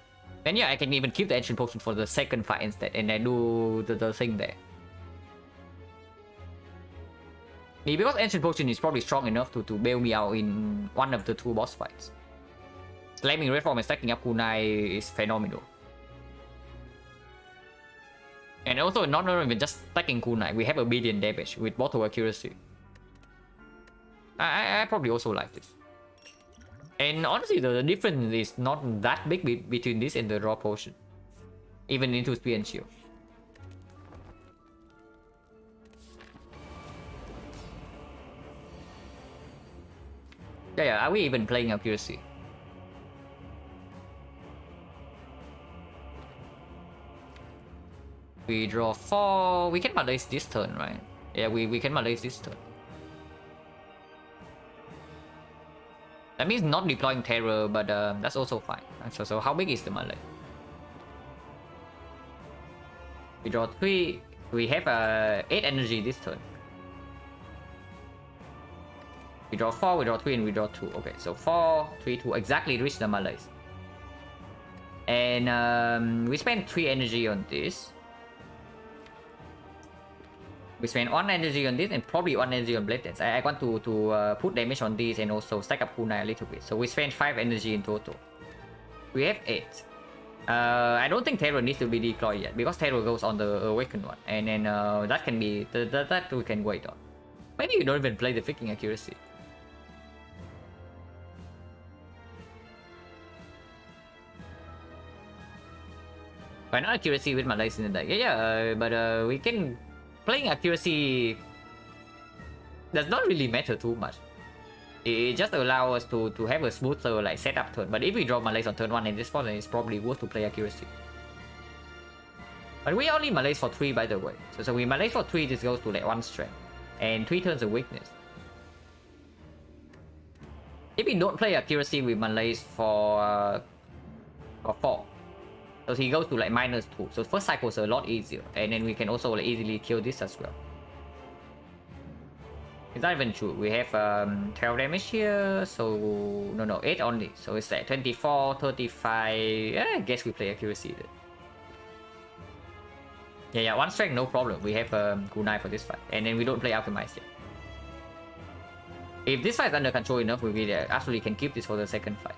Then yeah, I can even keep the ancient potion for the second fight instead, and I do the thing there. Because ancient potion is probably strong enough to bail me out in one of the two boss fights. Slamming red form and stacking up kunai is phenomenal. And also not even just stacking kunai, we have a billion damage with bottle accuracy. I probably also like this. And honestly, the difference is not that big between this and the draw potion, even into spear and shield. Yeah, are we even playing accuracy? We draw 4. We can malaise this turn, right? Yeah, we can malaise this turn. That means not deploying terror, but that's also fine. So how big is the malaise? We draw 3. We have 8 energy this turn. We draw 4, we draw 3, and we draw 2. Okay, so 4, 3, 2, exactly reach the malaise. And we spend 3 energy on this. We spend 1 energy on this and probably 1 energy on Blade Dance. I want to put damage on this and also stack up kunai a little bit. So we spend 5 energy in total. We have 8. I don't think Terror needs to be deployed yet, because Terror goes on the Awakened one. And then that can be... that we can wait on. Maybe you don't even play the freaking accuracy. Why not accuracy with Malaise in the deck? Yeah, but we can... Playing accuracy does not really matter too much. It just allows us to have a smoother like setup turn. But if we draw Malaise on turn 1 in this spot, then it's probably worth to play accuracy. But we only Malaise for 3, by the way. So we Malaise for 3, this goes to like 1 strength. And 3 turns of weakness. If we don't play accuracy, we Malaise for 4. So he goes to like -2. So first cycle is a lot easier. And then we can also like easily kill this as well. It's not even true. We have 12 damage here. So no, 8 only. So it's like 24, 35. Yeah, I guess we play accuracy then. Yeah, 1 strength, no problem. We have kunai for this fight. And then we don't play alchemize yet. If this fight is under control enough, we absolutely can keep this for the second fight.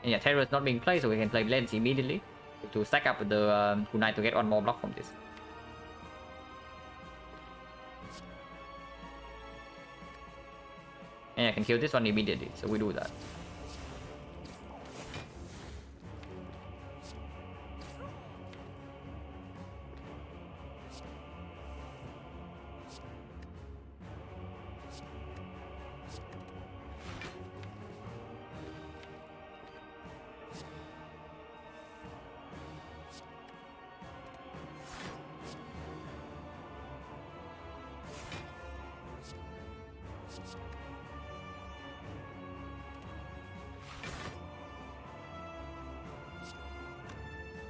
And yeah, Terror is not being played, so we can play Lens immediately to stack up the kunai to get 1 more block from this. And I can kill this one immediately, so we do that.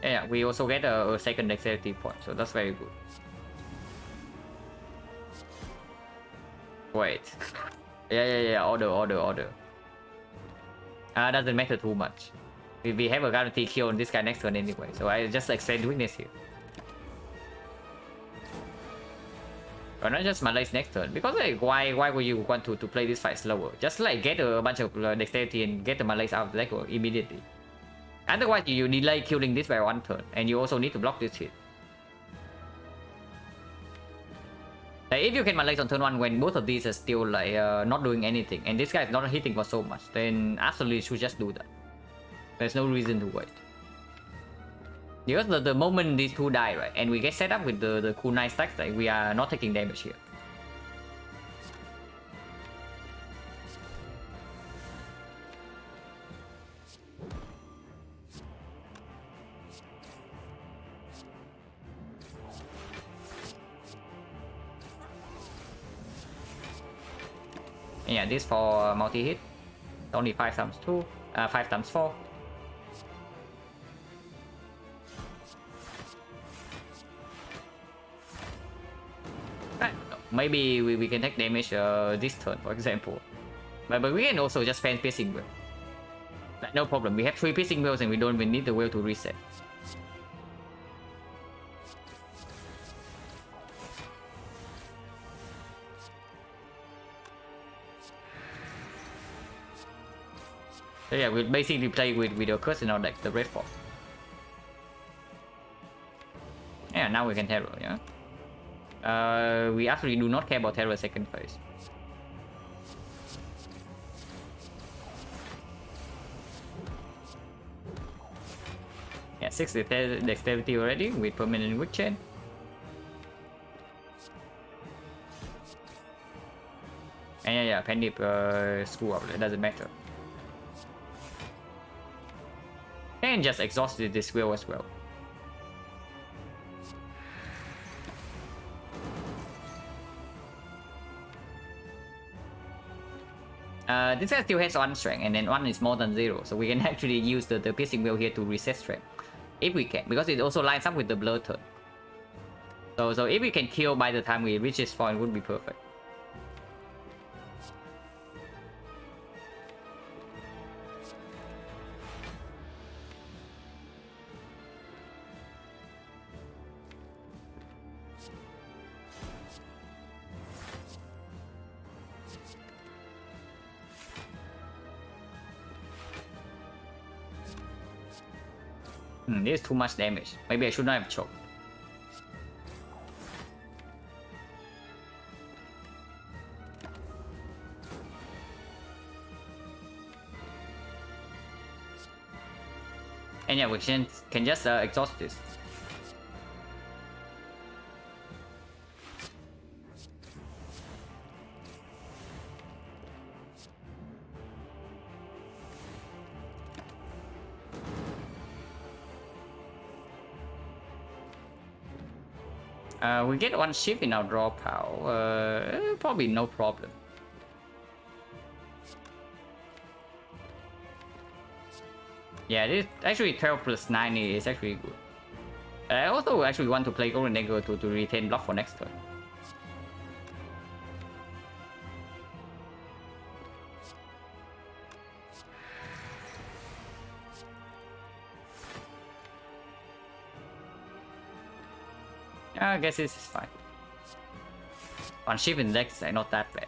Yeah, we also get a second dexterity point, so that's very good. Wait. Yeah, order. Doesn't matter too much. We have a guaranteed kill on this guy next turn anyway, so I just extend weakness here. Or not just Malaise next turn, because like why would you want to play this fight slower? Just like get a bunch of dexterity and get the Malaise out of the deck immediately. Otherwise, you delay killing this by 1 turn, and you also need to block this hit. Like, if you can Malaise on turn 1 when both of these are still like not doing anything, and this guy is not hitting for so much, then absolutely should just do that. There's no reason to wait. Because the moment these two die, right, and we get set up with the cool 9 stacks, like, we are not taking damage here. Yeah, this for multi-hit. Only 5 times 2, 5 times 4. Maybe we can take damage this turn, for example. But we can also just spend piercing wheel. Like, no problem. We have 3 piercing wheels and we don't even need the wheel to reset. So yeah, we'll basically play with your curse in our deck, the red force. Yeah, now we can terror, yeah. We actually do not care about terror second phase. Yeah, 6 dexterity already with permanent weak chain. And yeah, Pandip screw up, it doesn't matter. And just exhausted this wheel as well. This guy still has 1 strength, and then 1 is more than 0, so we can actually use the piercing wheel here to reset strength. If we can, because it also lines up with the blur turn. So if we can kill by the time we reach this point, would be perfect. This is too much damage. Maybe I should not have choked. And yeah, we can just exhaust this. We get 1 ship in our draw pile. Probably no problem. Yeah, this actually 12 plus 9 is actually good. I also actually want to play Golden Dagger to retain block for next turn. I guess this is fine. 1 ship in the deck is like not that bad.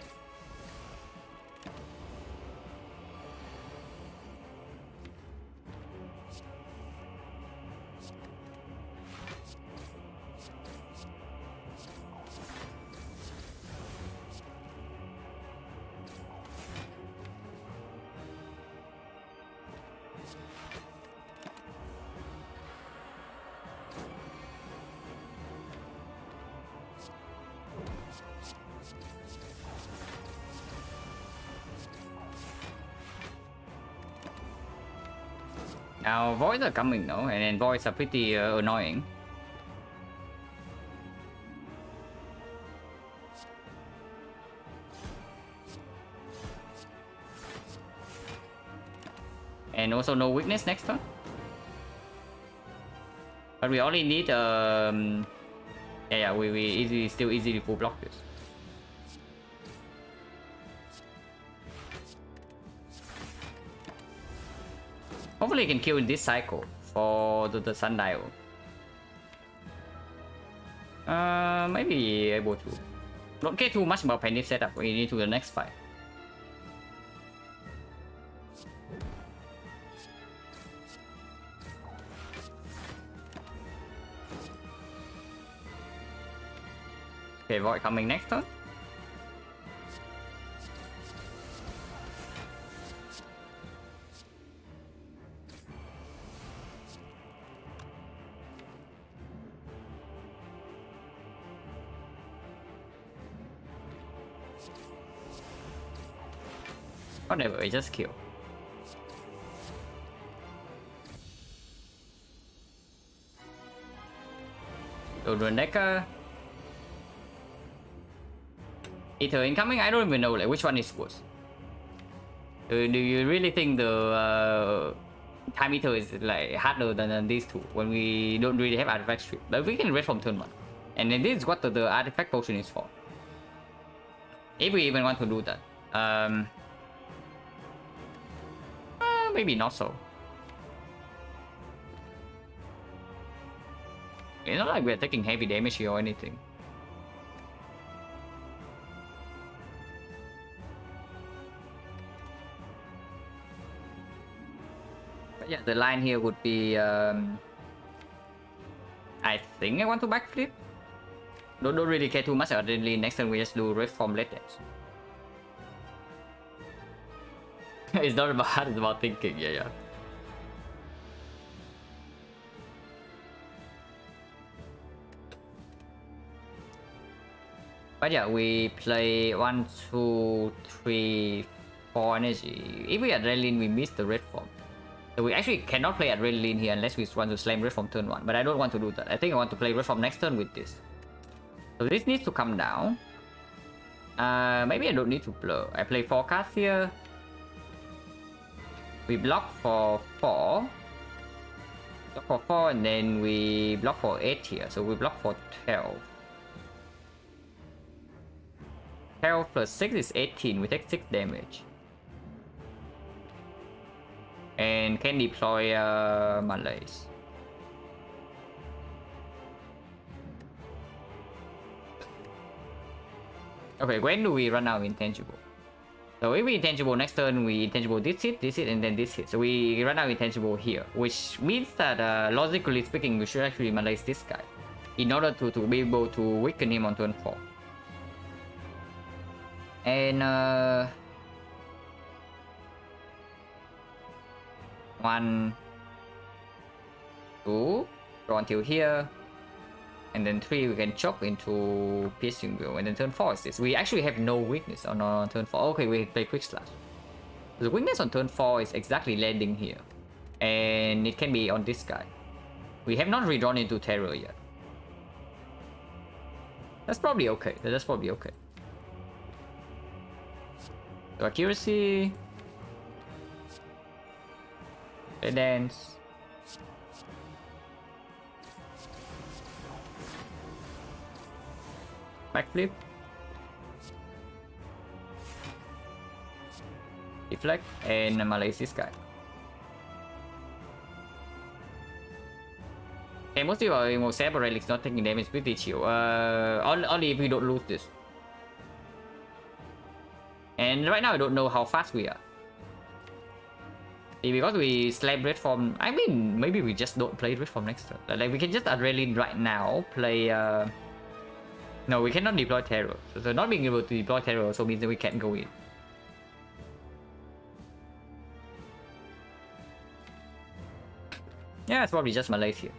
Now voids are coming now, and then voids are pretty annoying. And also no weakness next turn. But we only need we still easily full block this. Hopefully you can kill in this cycle for the sundial. Maybe able to. Don't care too much about Pandip setup. We need to the next fight. Okay, Void coming next turn. Whatever, we just kill. Necker. Ether incoming, I don't even know like which one is worse. Do you really think the time Ether is like harder than these two when we don't really have artifact strip? But we can read from turn 1. And then this is what the artifact potion is for. If we even want to do that. Maybe not so. It's not like we're taking heavy damage here or anything. But yeah, the line here would be I think I want to backflip. Don't really care too much adrenaline. Next time we just do Red Form Let Dance. It's not about hard, it's about thinking, yeah. But yeah, we play 1, 2, 3, 4 energy. If we adrenaline, we miss the red form. So we actually cannot play adrenaline here unless we want to slam red form turn 1. But I don't want to do that. I think I want to play red form next turn with this. So this needs to come down. Maybe I don't need to blur. I play 4 cards here. We block for 4. Block for 4 and then we block for 8 here. So we block for 12. 12 plus 6 is 18. We take 6 damage. And can deploy Malaise. Okay, when do we run out of intangible? So if we intangible next turn, we intangible this hit, and then this hit. So we run out intangible here, which means that logically speaking, we should actually Malaise this guy in order to be able to weaken him on turn 4. And 1, 2, draw until here. And then 3, we can chop into Piercing Will. And then turn 4 is this. We actually have no weakness on turn 4. Okay, we play Quick Slash. The weakness on turn 4 is exactly landing here. And it can be on this guy. We have not redrawn into Terror yet. That's probably okay. That's probably okay. So accuracy. Dance. Backflip. Deflect and Malaise this guy. Okay, most of our Saber Relics not taking damage, pretty chill. Only if we don't lose this. And right now I don't know how fast we are. Because we slam Red Form, I mean, maybe we just don't play Red Form next turn. Like we can just Adrenaline right now, play no, we cannot deploy Terror. So not being able to deploy Terror also means that we can't go in. Yeah, it's probably just Malaise here.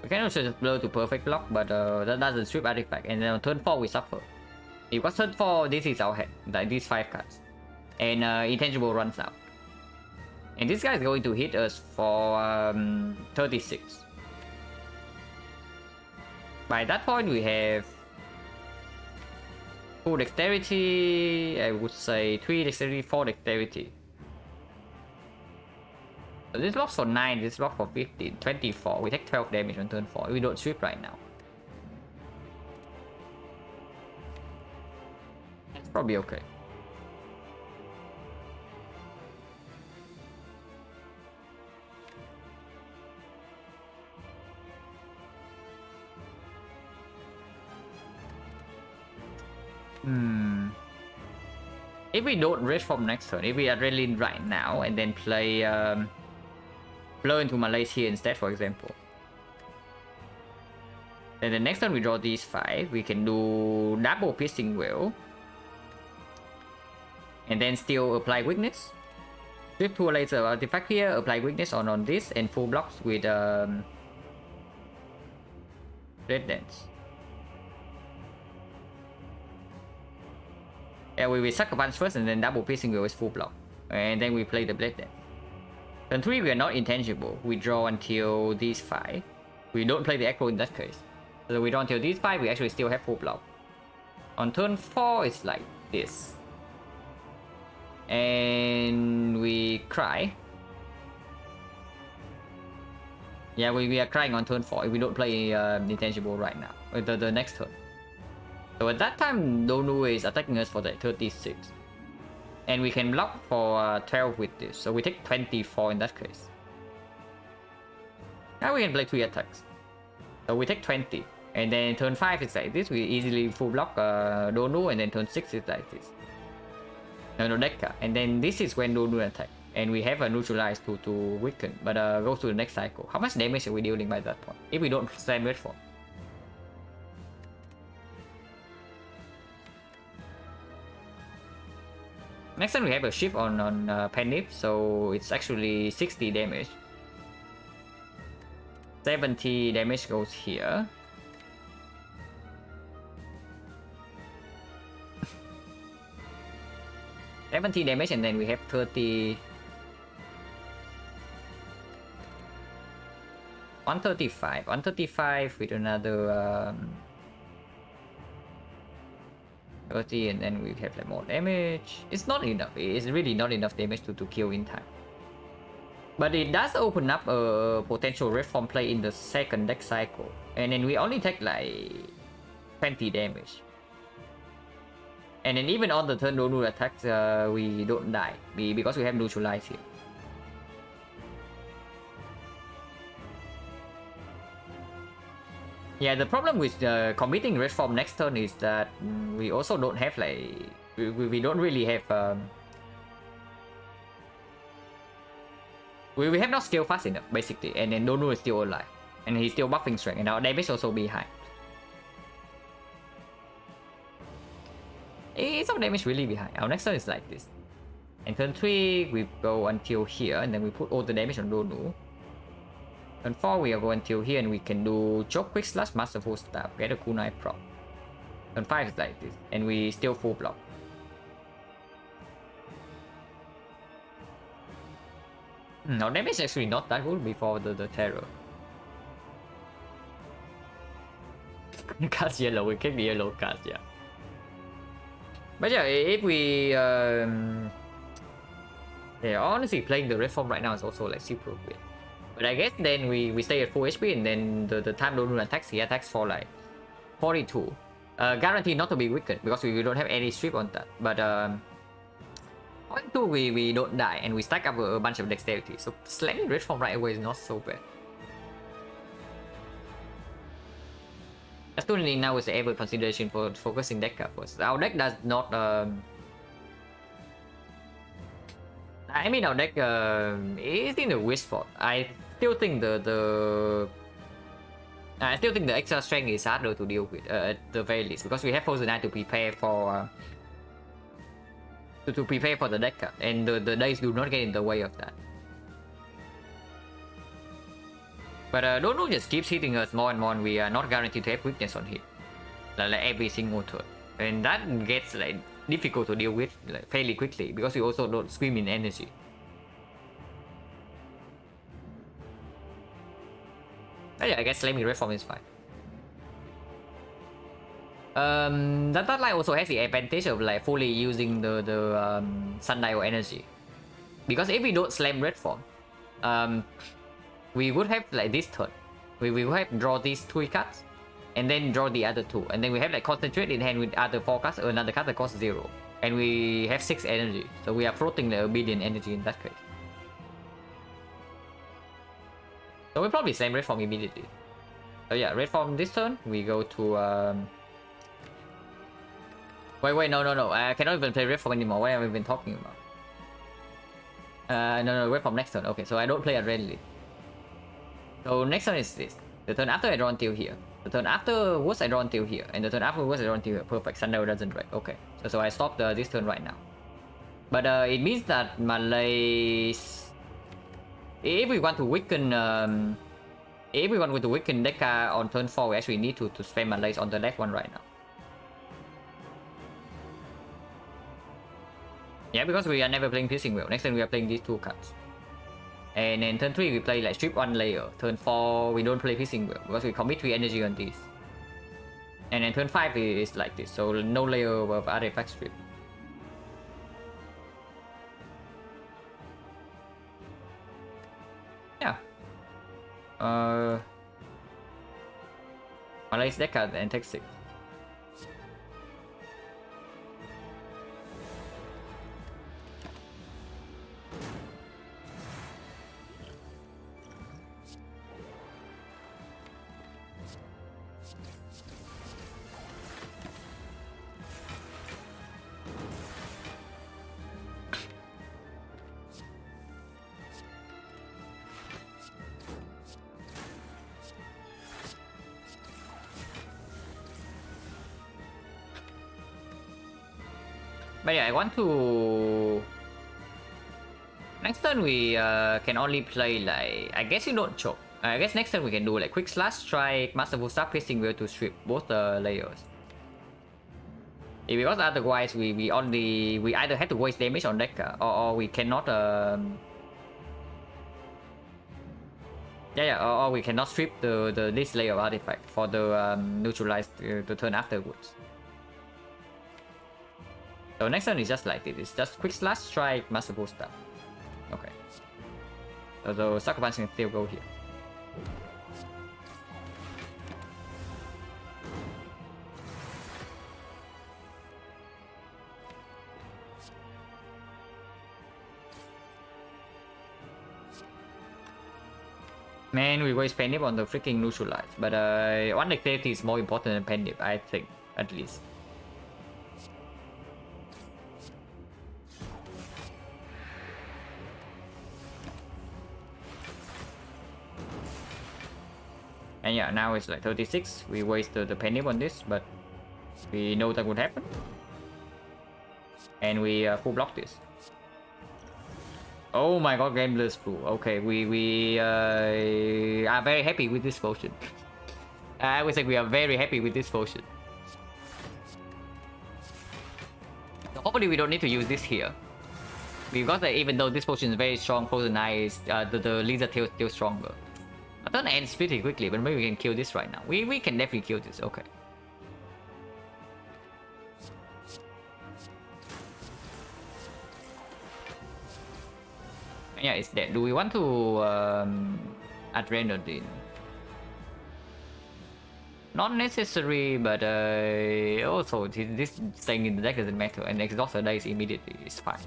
We can also just blow to perfect block, but that doesn't strip artifact. And then on turn 4 we suffer. Because turn 4 this is our hand, like these 5 cards. And intangible runs out. And this guy is going to hit us for 36. By that point we have 2 dexterity, I would say 3 dexterity, 4 dexterity. So this blocks for 9, this blocks for 15, 24. We take 12 damage on turn 4. We don't sweep right now. That's probably okay. If we don't Red Form next turn, if we Adrenaline right now and then play blow into Malaise here instead, for example. Then the next turn we draw these 5. We can do double piercing will. And then still apply weakness. Flip to a laser artifact here, apply weakness on this, and full blocks with Red Dance. Yeah, we will sucker punch first and then double piercing will is full block. And then we play the Blade Dance. Turn 3 we are not intangible. We draw until these 5. We don't play the Echo in that case. So we draw until these 5, we actually still have full block. On turn 4 it's like this. And we cry. Yeah, we are crying on turn 4 if we don't play intangible right now. The next turn. So at that time, Donu is attacking us for the 36. And we can block for 12 with this. So we take 24 in that case. Now we can play 3 attacks. So we take 20. And then turn 5 is like this. We easily full block Donu. And then turn 6 is like this. No, Deca. And then this is when Donu attack. And we have a neutralize to weaken. But go to the next cycle. How much damage are we dealing by that point? If we don't slam red form. Next time we have a shift on Penip, so it's actually 60 damage. 70 damage goes here. $70 damage, and then we have 30. 135. 135 with another 30, and then we have like more damage. It's not enough. It's really not enough damage to kill in time. But it does open up a potential red form play in the second deck cycle. And then we only take like 20 damage. And then even on the turn Donu attacks, we don't die because we have neutralize here. Yeah, the problem with committing red form next turn is that we also don't have like we don't really have we have not scaled fast enough basically, and then Donu is still alive, and he's still buffing strength, and our damage also be high. It's our damage really be high. Our next turn is like this, and turn 3 we go until here, and then we put all the damage on Donu. Turn 4 we are going until here, and we can do Choke Quick Slash, Masterful Stab, get a Kunai prop. Turn 5 is like this, and we still full block. Our damage is actually not that good before the terror. Cast yellow, we keep the yellow cast, yeah. But yeah, if we yeah, honestly playing the red form right now is also like super weird. But I guess then we stay at full HP, and then the time Donu attacks, he attacks for like 42. Guaranteed not to be weakened because we don't have any strip on that. But 0.2 we don't die, and we stack up a bunch of dexterity. So slamming red form right away is not so bad. Assuming now is able consideration for focusing deck first. Our deck does not I mean, our deck is in a weak spot. I still think the extra strength is harder to deal with at the very least, because we have Frozen Eye to prepare for to prepare for the deck card, and the dice do not get in the way of that. But Donu just keeps hitting us more and more, and we are not guaranteed to have weakness on hit, like every single turn, and that gets like difficult to deal with like fairly quickly because we also don't scream in energy. But yeah, I guess slamming red form is fine. That line also has the advantage of like fully using the sundial energy, because if we don't slam red form, we would have like this turn, we will have draw these 3 cards, and then draw the other 2, and then we have like concentrate in hand with other 4 cards, or another card that costs 0, and we have 6 energy, so we are floating the obedient energy in that case. So we'll probably slam red form immediately. So yeah, red form this turn, we go to wait, no, I cannot even play red form anymore. What have we been talking about? No, red form next turn. Okay, so I don't play it readily. So next turn is this. The turn after I draw until here. The turn afterwards I draw until here, and the turn afterwards I draw until here. Perfect. Sundial doesn't break. Okay, so I stop this turn right now. But it means that Malays, if we want to weaken, if we want to weaken Deca on turn 4, we actually need to spam Malays on the left one right now. Yeah, because we are never playing Piercing Wheel. Next turn we are playing these 2 cards. And then turn 3 we play like strip 1 layer. Turn 4 we don't play Piercing Wheel because we commit 3 energy on this. And then turn 5 is like this, so no layer of artifact strip. Yeah. Malays deck card and take 6. But yeah, I want to... Next turn we can only play like... I guess you don't choke. I guess next turn we can do like Quick Slash, Strike, Masterful Staff, Piercing Wheel to strip both the layers. Yeah, because otherwise we either have to waste damage on deck or we cannot... or we cannot strip this layer of artifact for the neutralize the turn afterwards. So next turn is just like this. It's just Quick Slash, Strike, Masterful Staff. Okay. So the Sucker Punch can still go here. Man, we waste Pen Nip on the freaking neutralize. But one dexterity is more important than Pen Nip, I think, at least. And yeah, now it's like 36. We wasted the Pen Nip on this, but we know that would happen. And we full block this. Oh my god, Gambler's Pool. Okay, we are very happy with this potion. I would say we are very happy with this potion. So hopefully we don't need to use this here. Because even though this potion is very strong, Frozen Eye is, the Lizard Tail is still stronger. I don't end pretty quickly, but maybe we can kill this right now. We can definitely kill this, okay. Yeah, it's dead. Do we want to Adrenaline? Not necessary, but also this staying in the deck doesn't matter, and Exhaustor dies immediately, it's fine.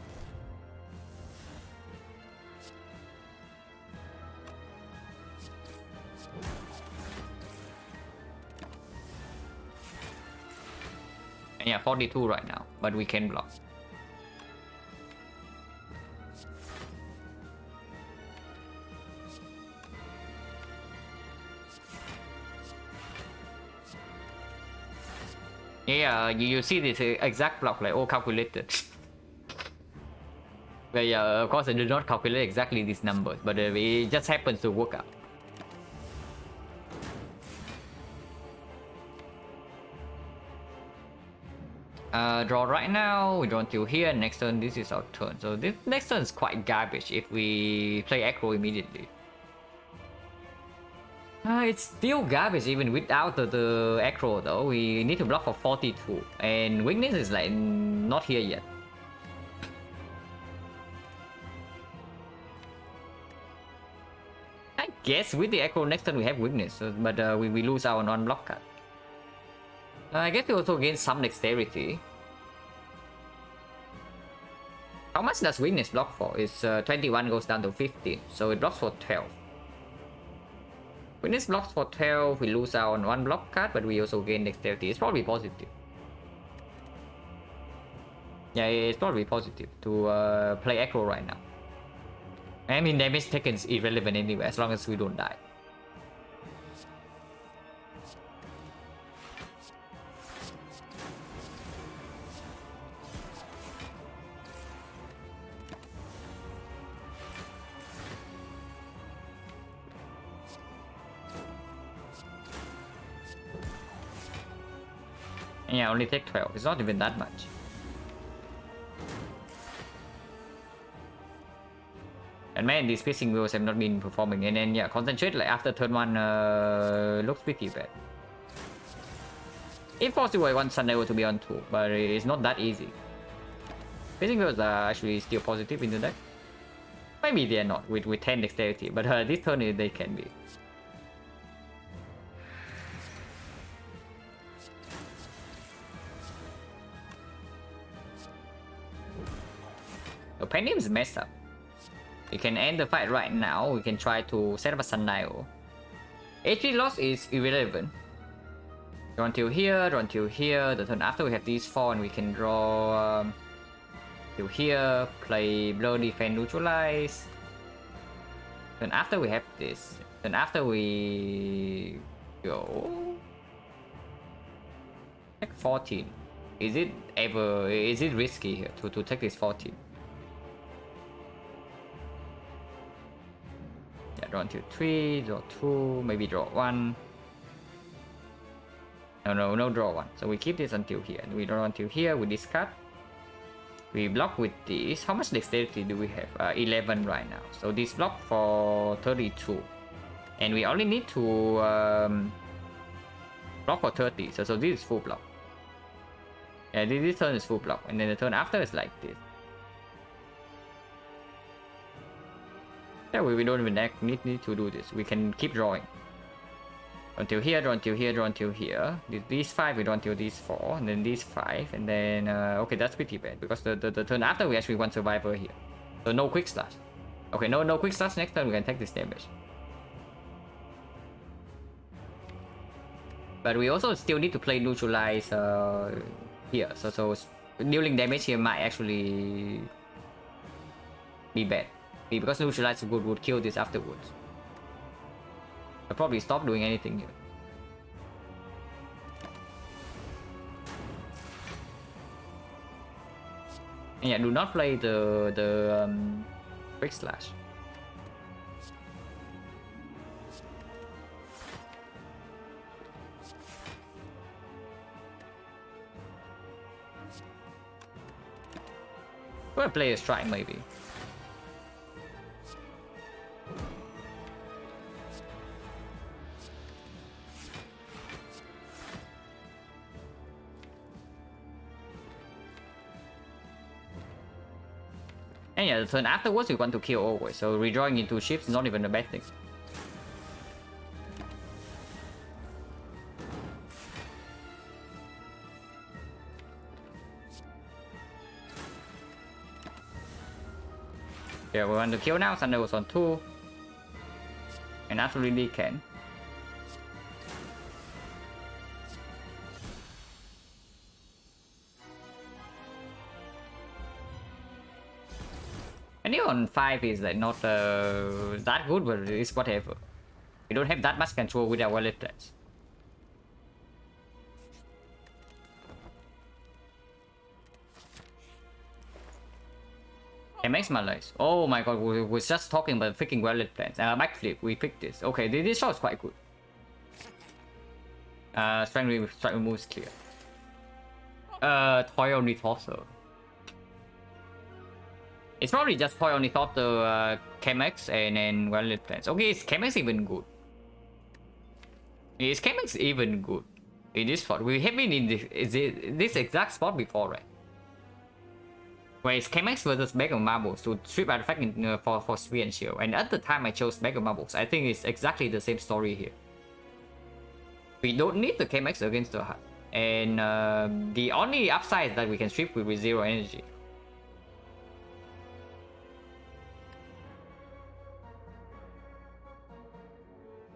And yeah, 42 right now, but we can block. Yeah, you see this exact block, like all calculated. But yeah, of course I did not calculate exactly these numbers, but it just happens to work out. Draw right now, we draw until here, next turn this is our turn. So this next turn is quite garbage if we play aggro immediately. It's still garbage even without the aggro though. We need to block for 42 and weakness is like not here yet. I guess with the aggro next turn we have weakness, but we lose our non-block card. I guess we also gain some dexterity. How much does weakness block for? It's 21 goes down to 15, so it blocks for 12. Weakness blocks for 12, we lose out on one block card, but we also gain dexterity. It's probably positive. Yeah, it's probably positive to play aggro right now. I mean, damage taken is irrelevant anyway, as long as we don't die. Yeah, only take 12. It's not even that much. And man, these piercing wheels have not been performing. And then yeah, concentrate like after turn 1 looks pretty bad. If possible, I want Sunday to be on 2, but it's not that easy. Piercing wheels are actually still positive in the deck. Maybe they're not with 10 dexterity, but this turn they can be. The Pendium is messed up. We can end the fight right now. We can try to set up a Sundial. HP loss is irrelevant. Draw until here, draw until here. The turn after we have these 4 and we can draw till here, play Blow, Defend, Neutralize. Then after we have this, then after we go take 14. Is it risky here to take this 14? Yeah, draw until 3, draw 2, maybe draw 1. No draw 1. So we keep this until here. We draw until here, we discard. We block with this. How much dexterity do we have? 11 right now. So this block for 32. And we only need to block for 30. So this is full block. Yeah, this turn is full block. And then the turn after is like this. Yeah, we don't even need to do this. We can keep drawing. Until here, draw until here, draw until here. These 5, we draw until these 4, and then these 5, and then okay, that's pretty bad because the turn after we actually want survivor here. So no quick slash. Okay, no quick slash next turn we can take this damage. But we also still need to play neutralize here. So dealing damage here might actually be bad. Because neutralize would kill this afterwards. I'll probably stop doing anything here. And yeah, do not play the quick slash. We're gonna play a strike maybe. And yeah, the turn afterwards we want to kill always, so redrawing into ships is not even a bad thing. Yeah, we want to kill now. Thunder was on 2. And absolutely can. And even on 5 is like not that good, but it's whatever. We don't have that much control with our wallet plans. It makes my life. Oh my god, we were just talking about freaking wallet plans. Backflip, we picked this. Okay, this shot is quite good. Strike removes clear. Toy only torso. It's probably just Toy only thought the Chemex and then wallet plans. Okay, is Chemex even good? Is Chemex even good in this spot? We have been in this exact spot before, right? Where it's Chemex versus Bag of Marbles to strip artifact in, for Spear and Shield. And at the time I chose Bag of Marbles, I think it's exactly the same story here. We don't need the Chemex against the hut. And the only upside is that we can strip with 0 energy.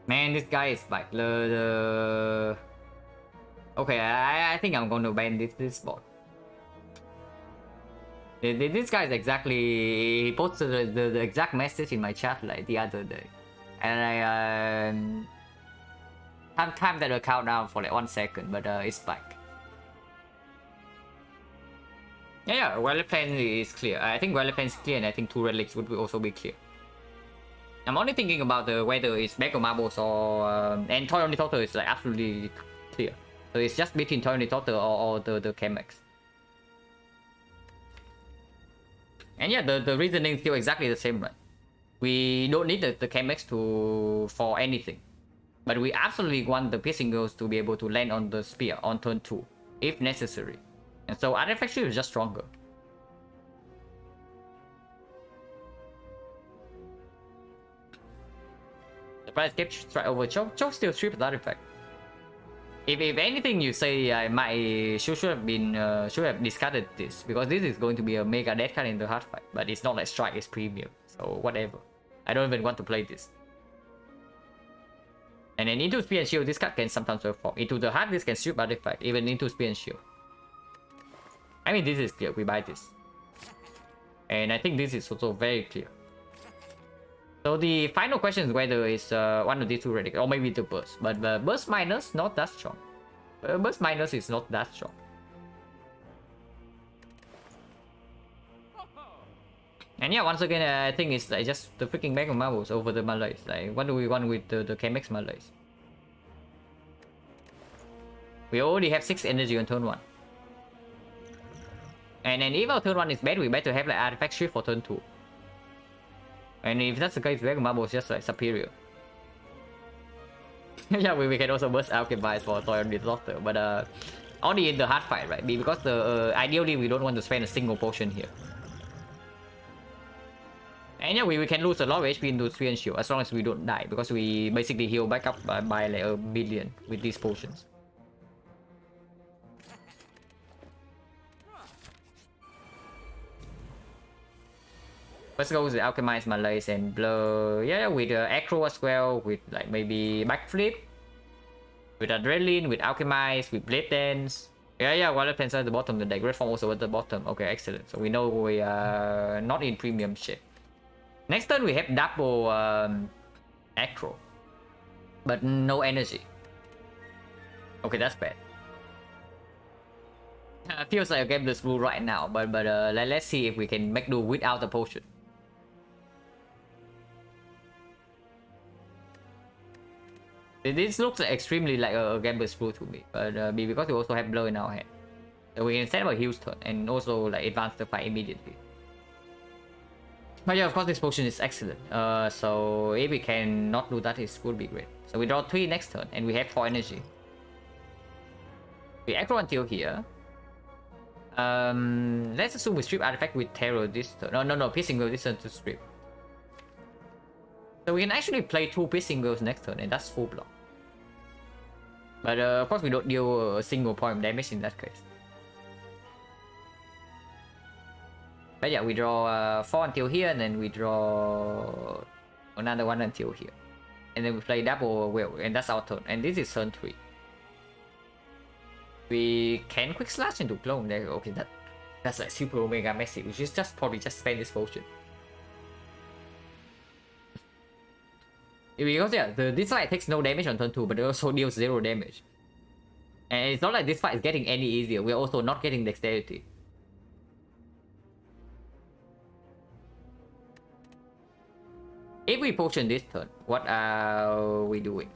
Man, this guy is like the... Okay, I think I'm going to ban this bot. This guy is exactly... He posted the exact message in my chat like the other day. And I... time that account down for like 1 second, but it's back. Yeah, wallet plan is clear. I think wallet plan is clear, and I think 2 relics would also be clear. I'm only thinking about whether it's Bag of Marbles or... and Toy Only Total is like absolutely clear. So it's just between Tony Totter or the Chemex. And yeah, the reasoning is still exactly the same, right? We don't need the Chemex for anything. But we absolutely want the piercing girls to be able to land on the spear on turn 2, if necessary. And so Artifact Shield is just stronger. Surprise Cape strike over Choke. Choke still strips the artifact. If anything, you say I might should have discarded this, because this is going to be a mega death card in the hard fight. But it's not like strike, it's premium. So whatever. I don't even want to play this. And then into Spear and Shield, this card can sometimes perform. Into the hard, this can strip artifact, even into Spear and Shield. I mean, this is clear. We buy this. And I think this is also very clear. So the final question is whether it's one of these two ready, or maybe the burst. But burst minus not that strong. Burst minus is not that strong. And yeah, once again, I think it's like just the freaking Mega Marbles over the Malays. Like, what do we want with the Chemex Malays? We already have 6 energy on turn 1. And then if our turn 1 is bad, we better have like Artifact Shift for turn 2. And if that's the case, Mega Marble is just like superior. Yeah, we can also burst Alchemize for Toy on the Doctor, but only in the hard fight, right? Because ideally we don't want to spend a single potion here. And yeah, we can lose a lot of HP into Sphere and Shield as long as we don't die, because we basically heal back up by like a billion with these potions. Let's go with the Alchemize Malays and Blur. Yeah, with Acro as well, with like maybe Backflip, with Adrenaline, with Alchemize, with Blade Dance. Yeah, Wild Pencil at the bottom, the Great Form also at the bottom. Okay, excellent. So we know we are not in premium shape. Next turn we have double Acro, but no energy. Okay, that's bad. Feels like a gameless rule right now, but let's see if we can make do without the potion. This looks extremely like a gameless rule to me, but because we also have Blur in our hand, so we can set up a heal turn and also like advance the fight immediately. But yeah, of course this potion is excellent. So if we can not do that, it would be great. So we draw 3 next turn, and we have 4 energy. We aggro until here. Let's assume we strip artifact with terror this turn. No, piercing will this turn to strip. So we can actually play 2 piercing wills next turn, and that's full block. But of course we don't deal a single point of damage in that case. But yeah, we draw 4 until here, and then we draw another 1 until here. And then we play double will, and that's our turn. And this is turn 3. We can quick slash into clone there. Okay, that's like super omega messy. We should just probably just spend this potion. Because yeah, this fight takes no damage on turn 2, but it also deals 0 damage. And it's not like this fight is getting any easier. We're also not getting dexterity. If we potion this turn, what are we doing?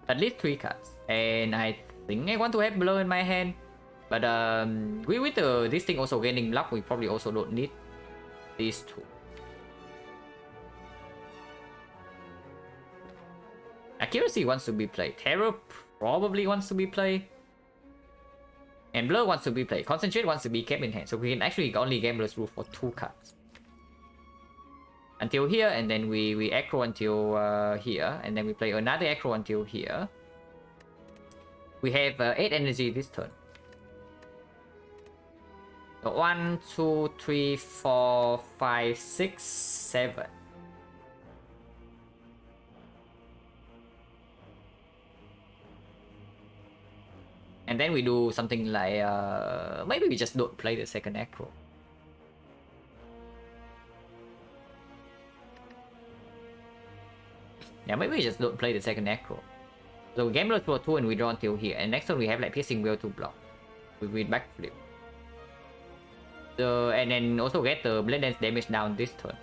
At least 3 cards. And I think I want to have Blur in my hand. But with this thing also gaining luck, we probably also don't need these 2. Accuracy wants to be played. Terror probably wants to be played. And Blur wants to be played. Concentrate wants to be kept in hand. So we can actually only Gambler's Rule for 2 cards. Until here, and then we aggro until here, and then we play another aggro until here. We have 8 energy this turn. So 1, 2, 3, 4, 5, 6, 7. And then we do something like maybe we just don't play the second aggro. Yeah, maybe we just don't play the second aggro. So we Gambler for 2 and we draw until here. And next turn we have like Piercing Will to block with Backflip. So, and then also get the Blade Dance damage down this turn.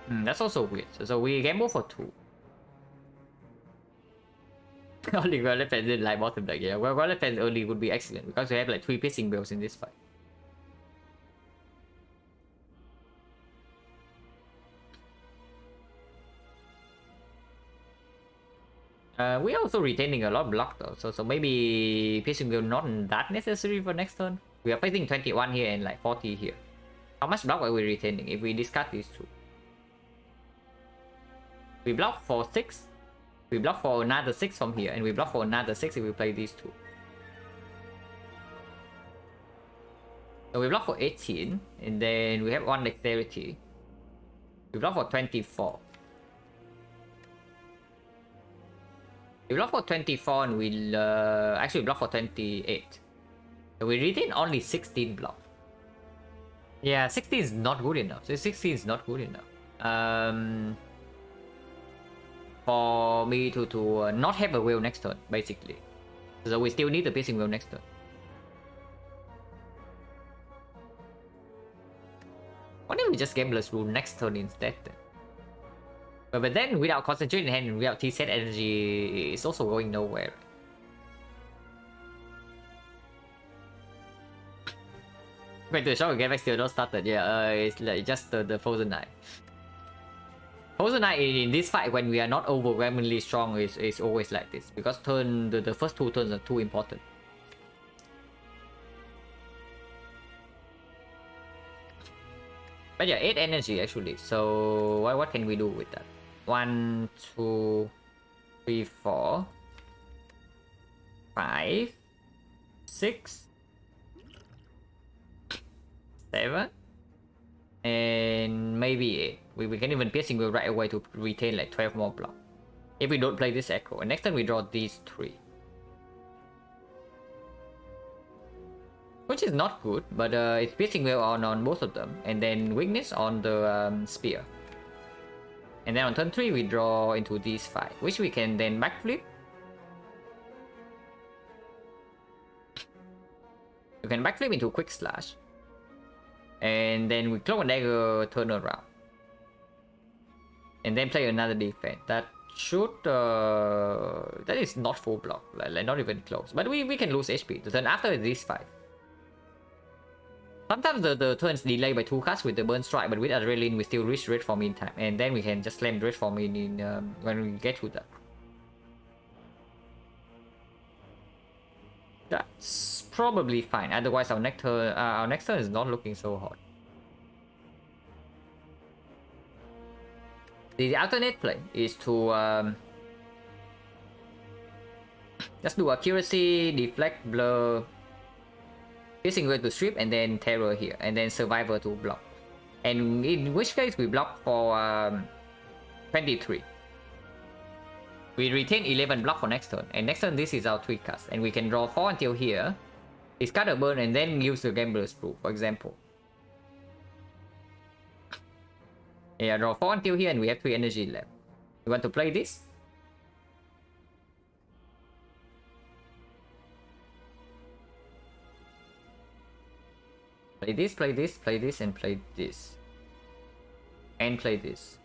That's also weird. So we gamble for 2. Only Violet Fence in like bottom deck, yeah. Well, Violet Fence early would be excellent because we have like 3 piercing wheels in this fight. We're also retaining a lot of block though, so maybe piercing wheel not that necessary for next turn. We are facing 21 here and like 40 here. How much block are we retaining if we discard these 2? We block for 6. We block for another 6 from here, and we block for another 6 if we play these 2. So we block for 18, and then we have 1 dexterity. We block for 24. We block for 24 and we'll actually block for 28. So we retain only 16 block. Yeah, 16 is not good enough. So 16 is not good enough. For me to not have a wheel next turn, basically. So we still need the piercing wheel next turn. Why don't we just Gambler's Rule next turn instead then? But then without Concentrate in hand and without T-Set energy, it's also going nowhere. Wait, the shot again still not started. Yeah, it's like just the Frozen Knight. Frozen Knight in this fight when we are not overwhelmingly strong is always like this because the first 2 turns are too important. But yeah, 8 energy actually. So what can we do with that? 1, 2, 3, 4, 5, 6, 7, and maybe 8. We can even piercing wheel right away to retain like 12 more block. If we don't play this echo. And next time we draw these 3. Which is not good, but it's piercing wheel on both of them. And then weakness on the spear. And then on turn 3 we draw into these 5, which we can then backflip. You can backflip into Quick Slash. And then we Cloak and Dagger turn around. And then play another defense. That should... that is not full block, like not even close. But we can lose HP. The turn after is these 5. Sometimes the turns delay by 2 cards with the Burn Strike, but with Adrenaline we still reach Red Form in time. And then we can just slam Red Form in when we get to that. That's probably fine. Otherwise our next turn is not looking so hot. The alternate play is to just do Accuracy, Deflect, Blur, Piercing Wheel to strip, and then Terror here, and then Survivor to block. And in which case we block for 23. We retain 11 block for next turn, and next turn this is our 3 cards, and we can draw 4 until here, discard a burn, and then use the Gambler's Rule, for example. Yeah, draw 4 until here, and we have 3 energy left. You want to play this? Play this, play this, play this, and play this. And play this.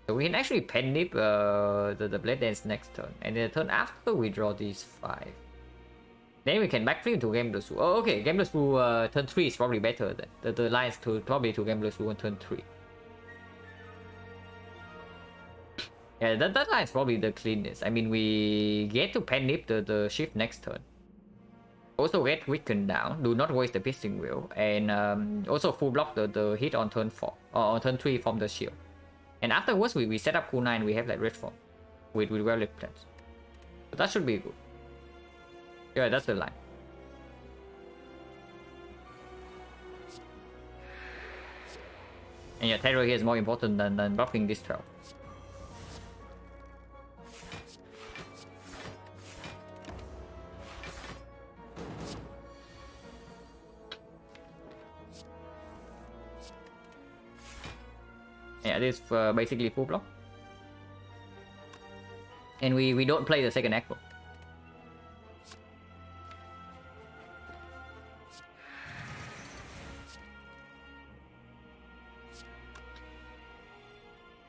So we can actually pen nip the Blade Dance next turn. And then the turn after we draw these 5. Then we can backflip to Gambler's Rule. Oh, okay, Gambler's Rule turn 3 is probably better than the lines to probably to Gambler's Rule on turn 3. Yeah, that line is probably the cleanest. I mean, we get to pen nip the shift next turn. Also get weakened down, do not waste the piercing wheel, and also full block the hit on turn 4 or on turn 3 from the shield. And afterwards we set up cool 9, we have like red form with well-lit plans. So that should be good. Yeah, that's the line. And yeah, terror here is more important than buffing this 12. Yeah, this is basically full block. And we don't play the second echo.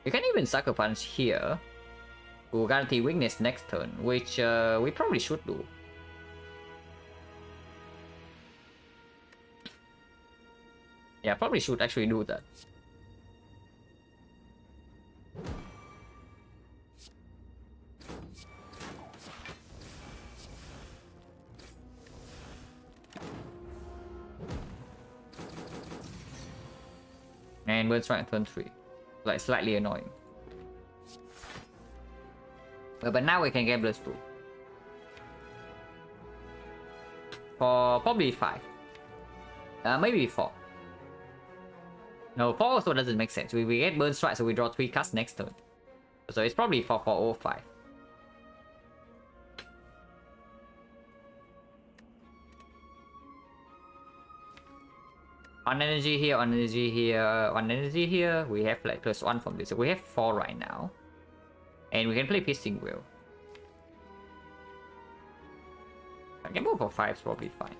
You can even Sucker Punch here to guarantee weakness next turn, which we probably should do. Yeah, probably should actually do that. And Burn Strike turn 3. Like, slightly annoying. But now we can get Blast Proof. For probably 5. Maybe 4. No, 4 also doesn't make sense. We get Burn Strike, so we draw 3 cards next turn. So it's probably 4 or 5. On energy here, on energy here, on energy here, we have like +1 from this. So we have 4 right now. And we can play Piercing Will. I can move for 5 is probably fine.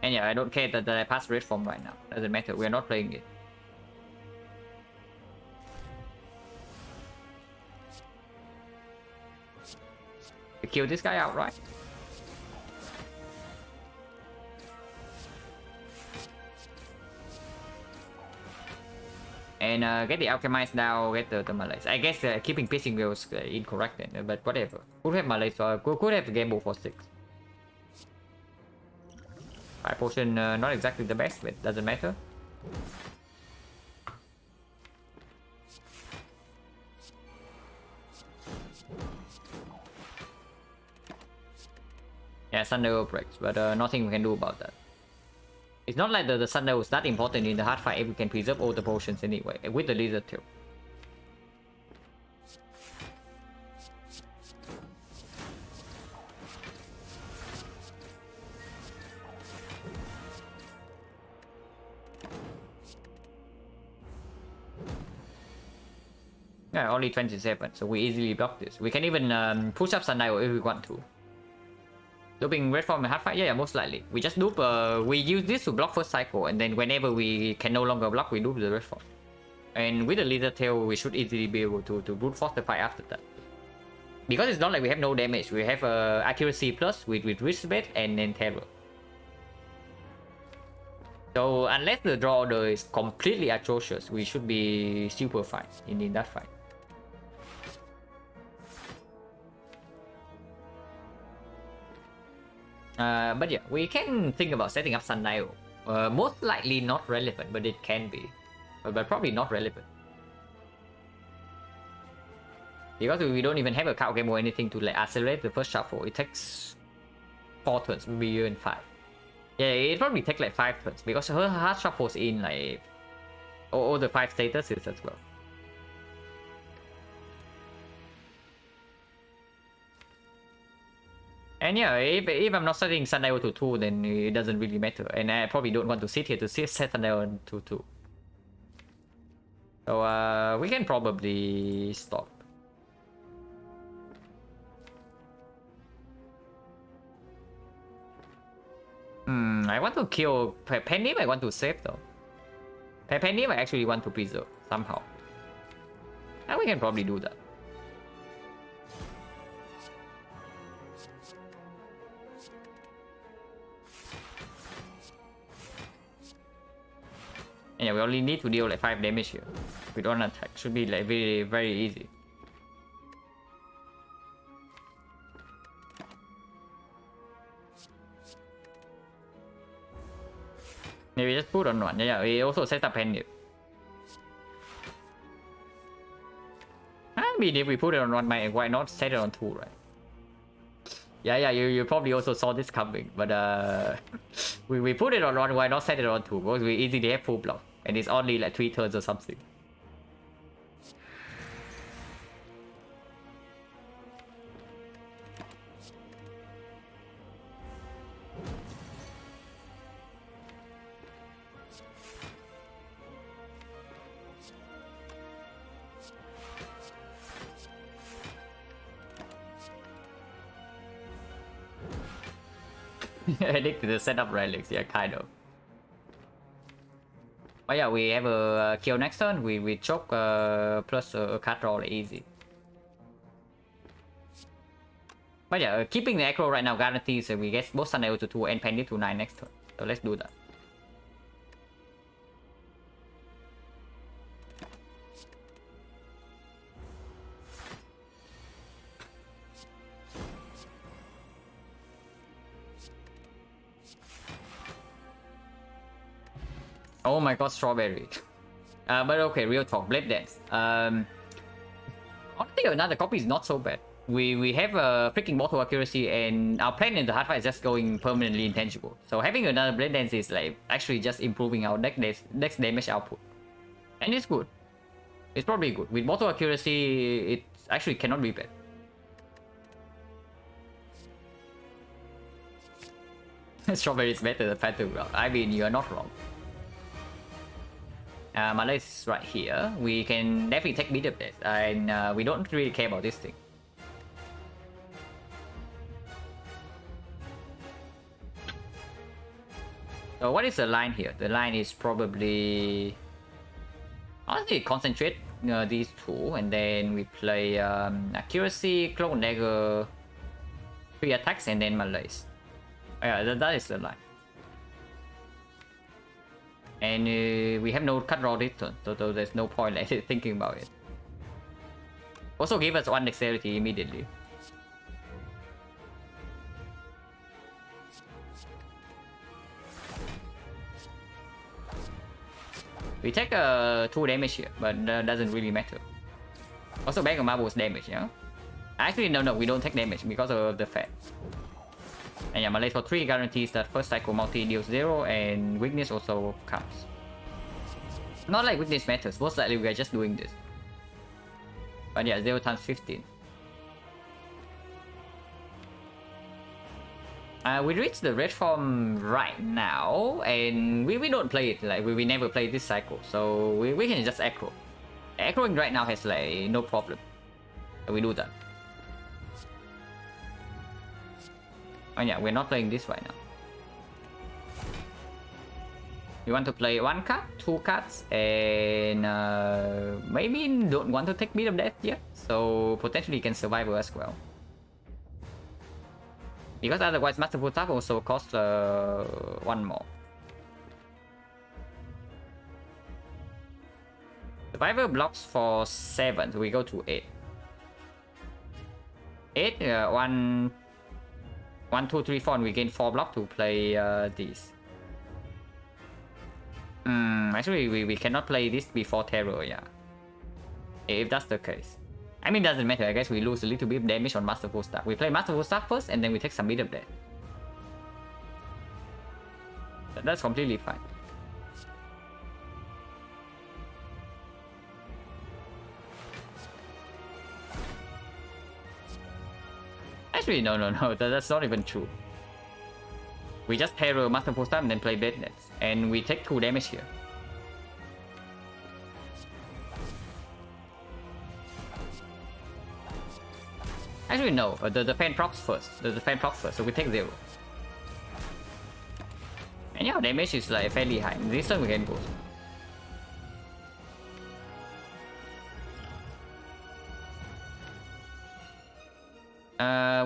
And yeah, I don't care that I pass red form right now. Doesn't matter, we're not playing it. We kill this guy outright. And get the Alchemist now, get the Malaise. I guess keeping Piercing Will is incorrect then, but whatever. Could have Malaise, could have Gamble for 6. 5 potion, not exactly the best, but doesn't matter. Yeah, Thunder breaks, but nothing we can do about that. It's not like the Thunder was that important in the hard fight if we can preserve all the potions anyway, with the Lizard Tail. Yeah, only 27, so we easily block this. We can even push up Sundial if we want to. Looping red form and hard fight? Yeah, most likely. We just loop, we use this to block first cycle, and then whenever we can no longer block, we loop the red form. And with the Lizard Tail, we should easily be able to brute force the fight after that. Because it's not like we have no damage, we have accuracy plus with Wristbait and then Terror. So unless the draw order is completely atrocious, we should be super fine in that fight. But yeah, we can think about setting up Sundial. Most likely not relevant, but it can be. But probably not relevant. Because we don't even have a card game or anything to like accelerate the first shuffle. It takes 4 turns, maybe even 5. Yeah, it probably takes like 5 turns because her hard shuffles in like all the 5 statuses as well. And yeah, if I'm not setting Sundial to 2, then it doesn't really matter. And I probably don't want to sit here to set Sundial to 2. So we can probably stop. I want to kill Penny. I want to save though. Penny I actually want to preserve somehow. And we can probably do that. And yeah, we only need to deal like 5 damage here. We don't attack. Should be like very, very easy. Maybe just put on 1. Yeah, we also set up Penny. I mean, if we put it on 1, why not set it on 2, right? Yeah, you probably also saw this coming, but we put it on 1, why not set it on 2? Because we easily have full block, and it's only like 3 turns or something. Addicted to the setup relics, yeah, kind of. But yeah, we have a kill next turn. We choke plus a card roll easy. But yeah, keeping the aggro right now guarantees that we get both Sun Arrow to 2 and Penny to 9 next turn. So let's do that. Oh my god, strawberry. But okay, real talk, Blade Dance. Honestly, another copy is not so bad. We have a freaking mortal accuracy, and our plan in the hard fight is just going permanently intangible. So having another Blade Dance is like actually just improving our dex damage output. And it's good. It's probably good. With mortal accuracy, it actually cannot be bad. Strawberry is better than Phantom Ground. I mean, you are not wrong. Malay is right here. We can definitely take beat up this, and we don't really care about this thing. So what is the line here? The line is probably... honestly, concentrate these two, and then we play accuracy, cloak and dagger, 3 attacks, and then Malays. Yeah, that is the line. And we have no cut roll this turn, so there's no point like thinking about it. Also give us 1 dexterity immediately. We take 2 damage here, but doesn't really matter. Also Bag of Marbles damage, yeah? Actually, no, we don't take damage because of the fat. And yeah, Malay for 3 guarantees that first cycle multi deals 0, and weakness also counts. Not like weakness matters, most likely we are just doing this. But yeah, 0 times 15. We reach the red form right now, and we don't play it, like we never play this cycle, so we can just aggro. Aggroing right now has like no problem. So we do that. Oh yeah, we're not playing this right now. We want to play 1 card, 2 cards, and maybe don't want to take Beat of Death yet, so potentially can survive as well. Because otherwise Masterful Tap also costs 1 more. Survivor blocks for 7, so we go to 8. 8, 1, 2, 3, 4, and we gain 4 block to play these. Actually, we cannot play this before Terror, yeah. If that's the case. I mean, it doesn't matter. I guess we lose a little bit of damage on Masterful Staff. We play Masterful Staff first, and then we take some bit of that. That's completely fine. Actually, no. That's not even true. We just Terror Masterful Staff and then play Blade Nets. And we take 2 damage here. Actually, no. The fan procs first. The fan procs first, so we take 0. And yeah, damage is like fairly high. This turn we can go.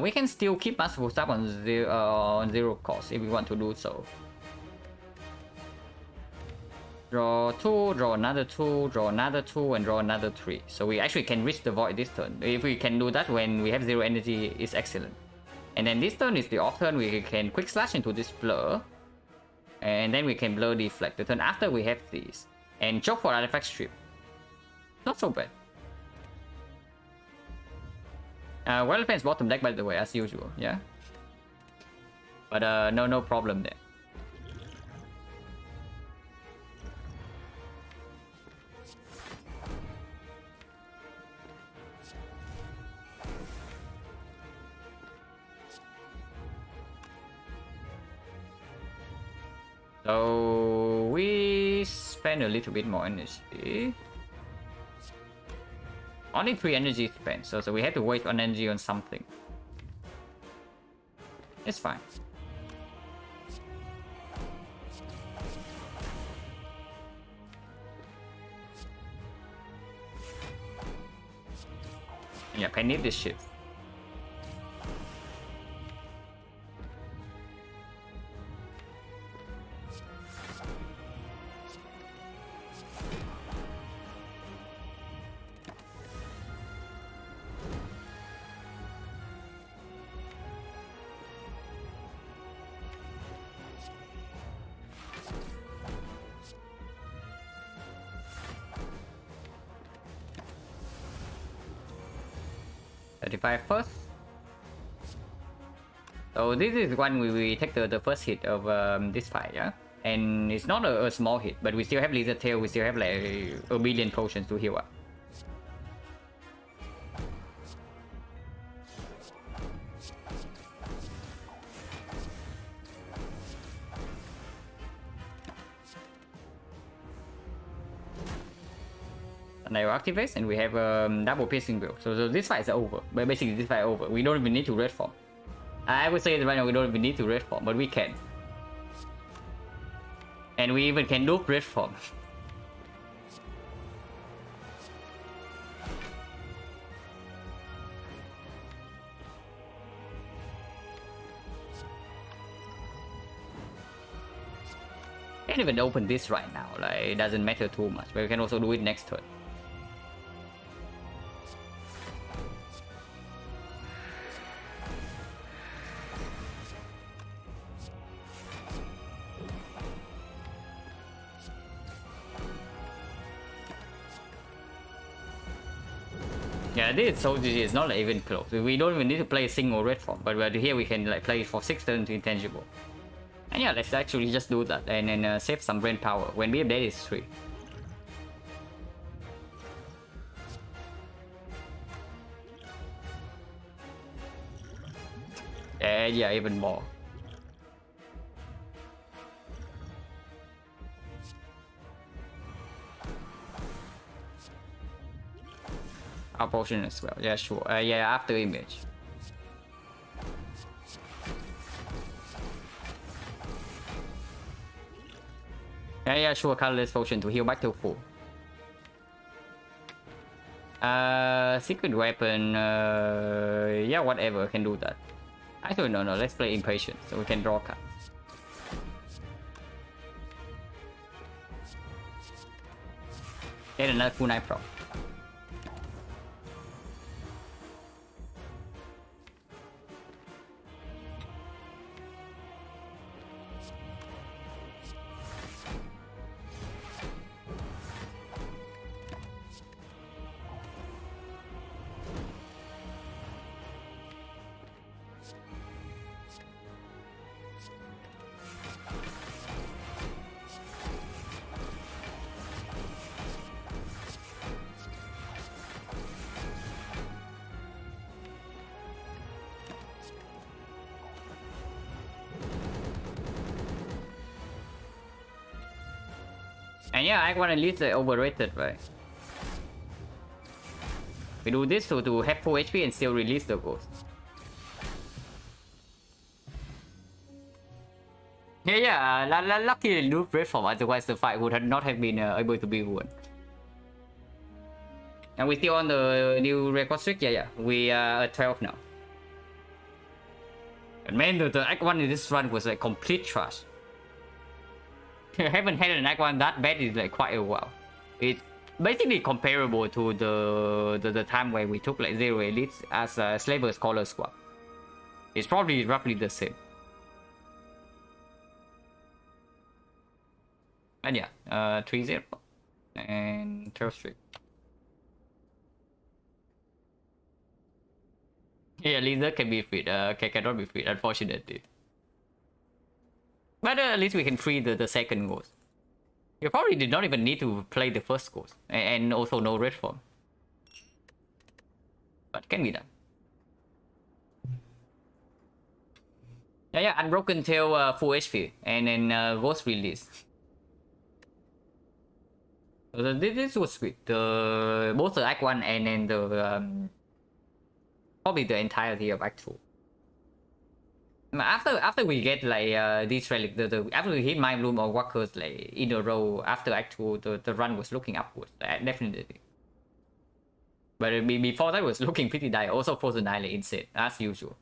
We can still keep Masterful Staff on 0 cost if we want to do so. Draw 2, draw another 2, draw another 2, and draw another 3. So we actually can reach the void this turn. If we can do that when we have 0 energy, it's excellent. And then this turn is the off turn, we can quick slash into this blur. And then we can blur deflect. The turn after we have these. And choke for artifact strip. Not so bad. Well defense bottom deck by the way, as usual, yeah. But no problem there. So we spend a little bit more energy. Only 3 energy spent, so we have to waste 1 energy on something. It's fine. Yeah, penny this shit. First. So this is when we take the first hit of this fight, yeah? And it's not a small hit, but we still have Lizard Tail, we still have like a million potions to heal up. Now activates and we have double piercing bill. So this fight is over. But basically this fight is over. We don't even need to red form. I would say that right now we don't even need to red form, but we can. And we even can loop red form. Can't even open this right now, like it doesn't matter too much, but we can also do it next turn. Yeah, this so GG is not even close. We don't even need to play a single red form, but here we can like play for 6 turns to intangible. And yeah, let's actually just do that and then save some brain power when we have dead is 3. Yeah, even more. Our potion as well. Yeah, sure. Yeah, after image. Yeah, sure. Colorless potion to heal back to full. Secret weapon. Yeah, whatever. Can do that. Actually, no. Let's play impatient so we can draw cards. Get another kunai prop. And yeah, I want to least overrated, right? We do this to have full HP and still release the ghost. Yeah, luckily loop red form, otherwise the fight would not have been able to be won. And we still on the new record streak? Yeah, we are at 12 now. And man, the Act 1 in this run was like complete trash. I haven't had an Act 1 that bad in like quite a while. It's basically comparable to the time where we took like 0 elites as a Slaver Scholar squad. It's probably roughly the same. And yeah, 3-0 and 12 streak. Yeah, Lizard can be freed. Cannot be freed, unfortunately. But at least we can free the second ghost. You probably did not even need to play the first ghost, and also no red form. But can be done. Yeah, Unbroken Tail full HP, and then ghost release. So this was sweet. Both the Act 1 and then the probably the entirety of Act 2. After we get like these relic, after we hit Mind Bloom or Walkers like in a row after Act 2, the run was looking upwards, definitely. But before that was looking pretty dire. Also Frozen Island insane, as usual.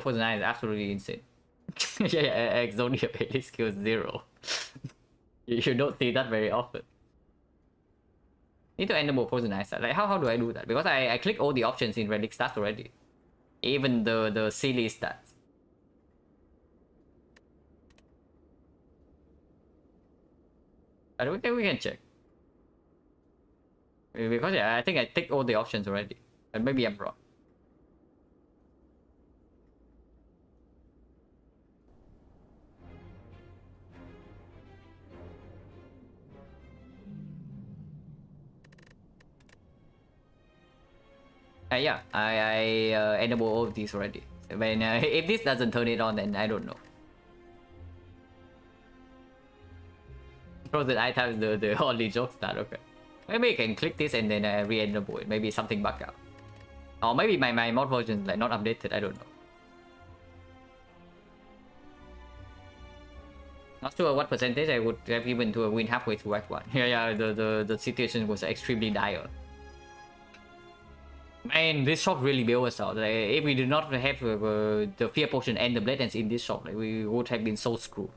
Frozen Island is absolutely insane. Yeah, Exodia ability skill 0. You don't see that very often. Need to enable Frozen Ice. Like how do I do that? Because I click all the options in Relic stats already. Even the silly stats. But we can check. Because yeah, I think I ticked all the options already. But maybe I'm wrong. Yeah, I enable all of these already. When if this doesn't turn it on, then I don't know. Frozen eye time is the only joke start. Okay, maybe I can click this and then re-enable it. Maybe something bug out, or maybe my mod version is like not updated. I don't know. Not sure what percentage I would have given to a win halfway through Act 1. Yeah, the situation was extremely dire. Man, this shop really bailed us out. Like, if we did not have the Fear Potion and the Blade Dance in this shop, like, we would have been so screwed.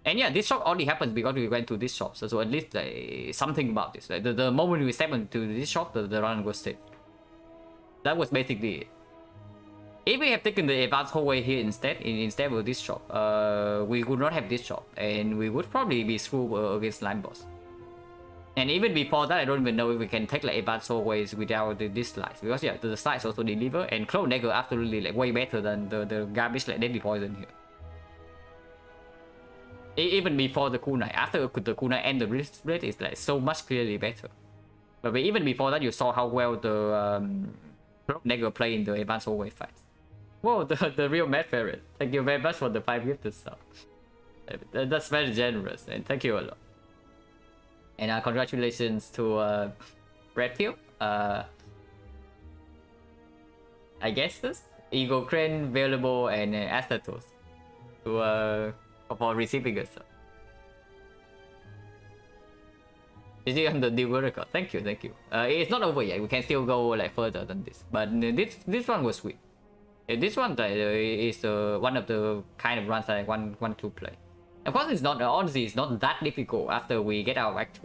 And yeah, this shop only happens because we went to this shop. So at least like, something about this. Like, the moment we stepped into this shop, the run was saved. That was basically it. If we have taken the advanced hallway here instead of this shop, we would not have this shop, and we would probably be screwed against Slime Boss. And even before that, I don't even know if we can take like advanced hallways without this slice, because yeah, the slice also deliver, and Clone Dagger absolutely like way better than the garbage like Deadly Poison here. Even before the kunai, after the kunai and the wrist blade is like so much clearly better. But even before that, you saw how well the Dagger play in the advanced hallway fights. Whoa, the real Mad Ferret. Thank you very much for the 5 gifted stuff. That's very generous, and thank you a lot. And congratulations to Redfield. I guess this Eagle Crane, Available, and Astatos to for receiving us. Is it on the new record? Thank you, thank you. It's not over yet. We can still go like further than this. But this one was sweet. This one is one of the kind of runs that I want to play. Of course, it's not honestly it's not that difficult after we get out of Act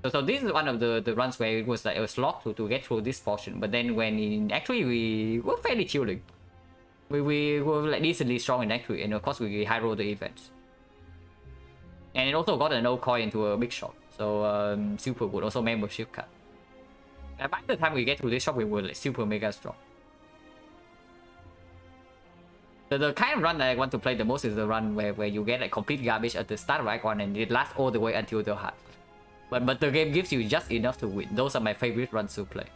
2. So this is one of the runs where it was like a slog to get through this portion. But then when actually we were fairly chilling. We were like decently strong in Act 3, and of course we high roll the events. And it also got an old coin into a big shop. So super good. Also membership card. And by the time we get to this shop, we were like super mega strong. The kind of run that I want to play the most is the run where you get like complete garbage at the start of Act 1 and it lasts all the way until the heart. But the game gives you just enough to win. Those are my favorite runs to play.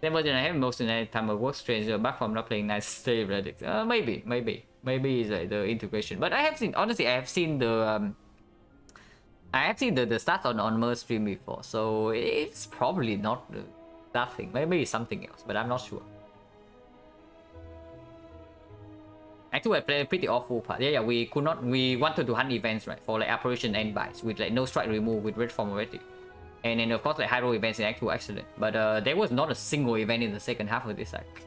Same version I have most in any time of work stranger back from not playing nice stay relics. Maybe it's like the integration. But I have seen honestly I have seen the stats on Mer's stream before, so it's probably not that thing. Maybe it's something else, but I'm not sure. Actually, I played a pretty awful part. Yeah, we could not. We wanted to hunt events right for like apparition and bites with like no strike remove with red form already, and then of course like high roll events in Act 2 excellent. But there was not a single event in the second half of this act.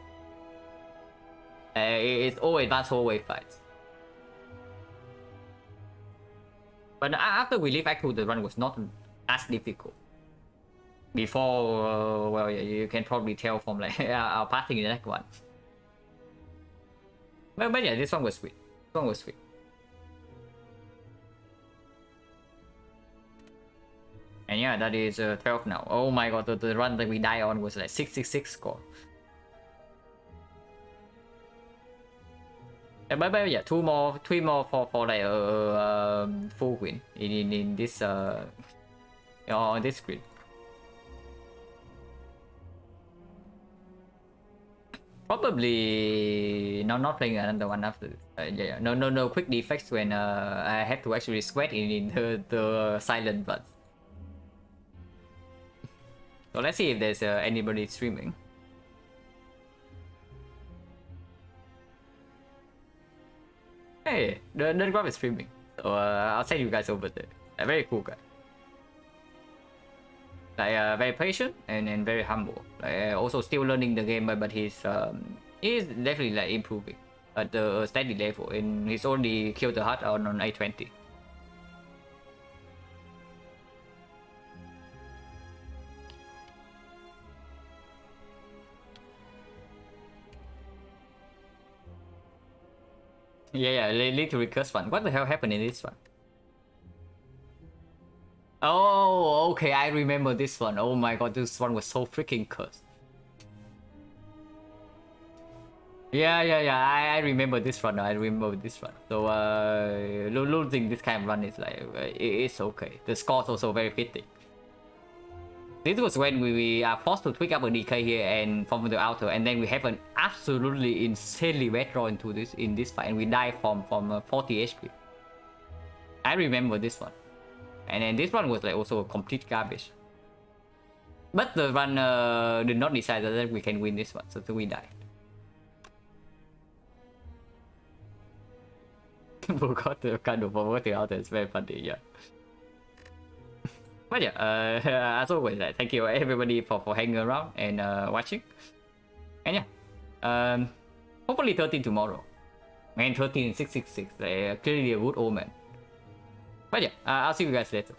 It's all advanced hallway fights. But after we leave Act 2, the run was not as difficult. Before, well, yeah, you can probably tell from like our passing in Act 1. But yeah, this one was sweet. This one was sweet. And yeah, that is 12 now. Oh my god, the run that we die on was like 666 score. But yeah, three more for like full win in this on this screen. Probably not playing another one after this. Yeah, no quick defects when I had to actually sweat in the silent buds. So let's see if there's anybody streaming. yeah. The graph is streaming. So I'll send you guys over there. A very cool guy. Like very patient and very humble. Like also still learning the game, but he's definitely like improving at the steady level, and he's already killed the heart on A20. Yeah, literally curse one. What the hell happened in this one? Oh, okay, I remember this one. Oh my god, this one was so freaking cursed. Yeah, I remember this one. I remember this one. So, losing this kind of run is like, it's okay. The score's also very fitting. This was when we are forced to tweak up a DK here and from the outer, and then we have an absolutely insanely red draw into this in this fight, and we die from 40 HP. I remember this one, and then this one was like also a complete garbage. But the run did not decide that we can win this one, so we died. Forgot the kind of forward the outer. It's very funny, yeah. But yeah, as always, thank you everybody for hanging around and watching. And yeah, hopefully 13 tomorrow. Man, 13 666, clearly a good omen. But yeah, I'll see you guys later.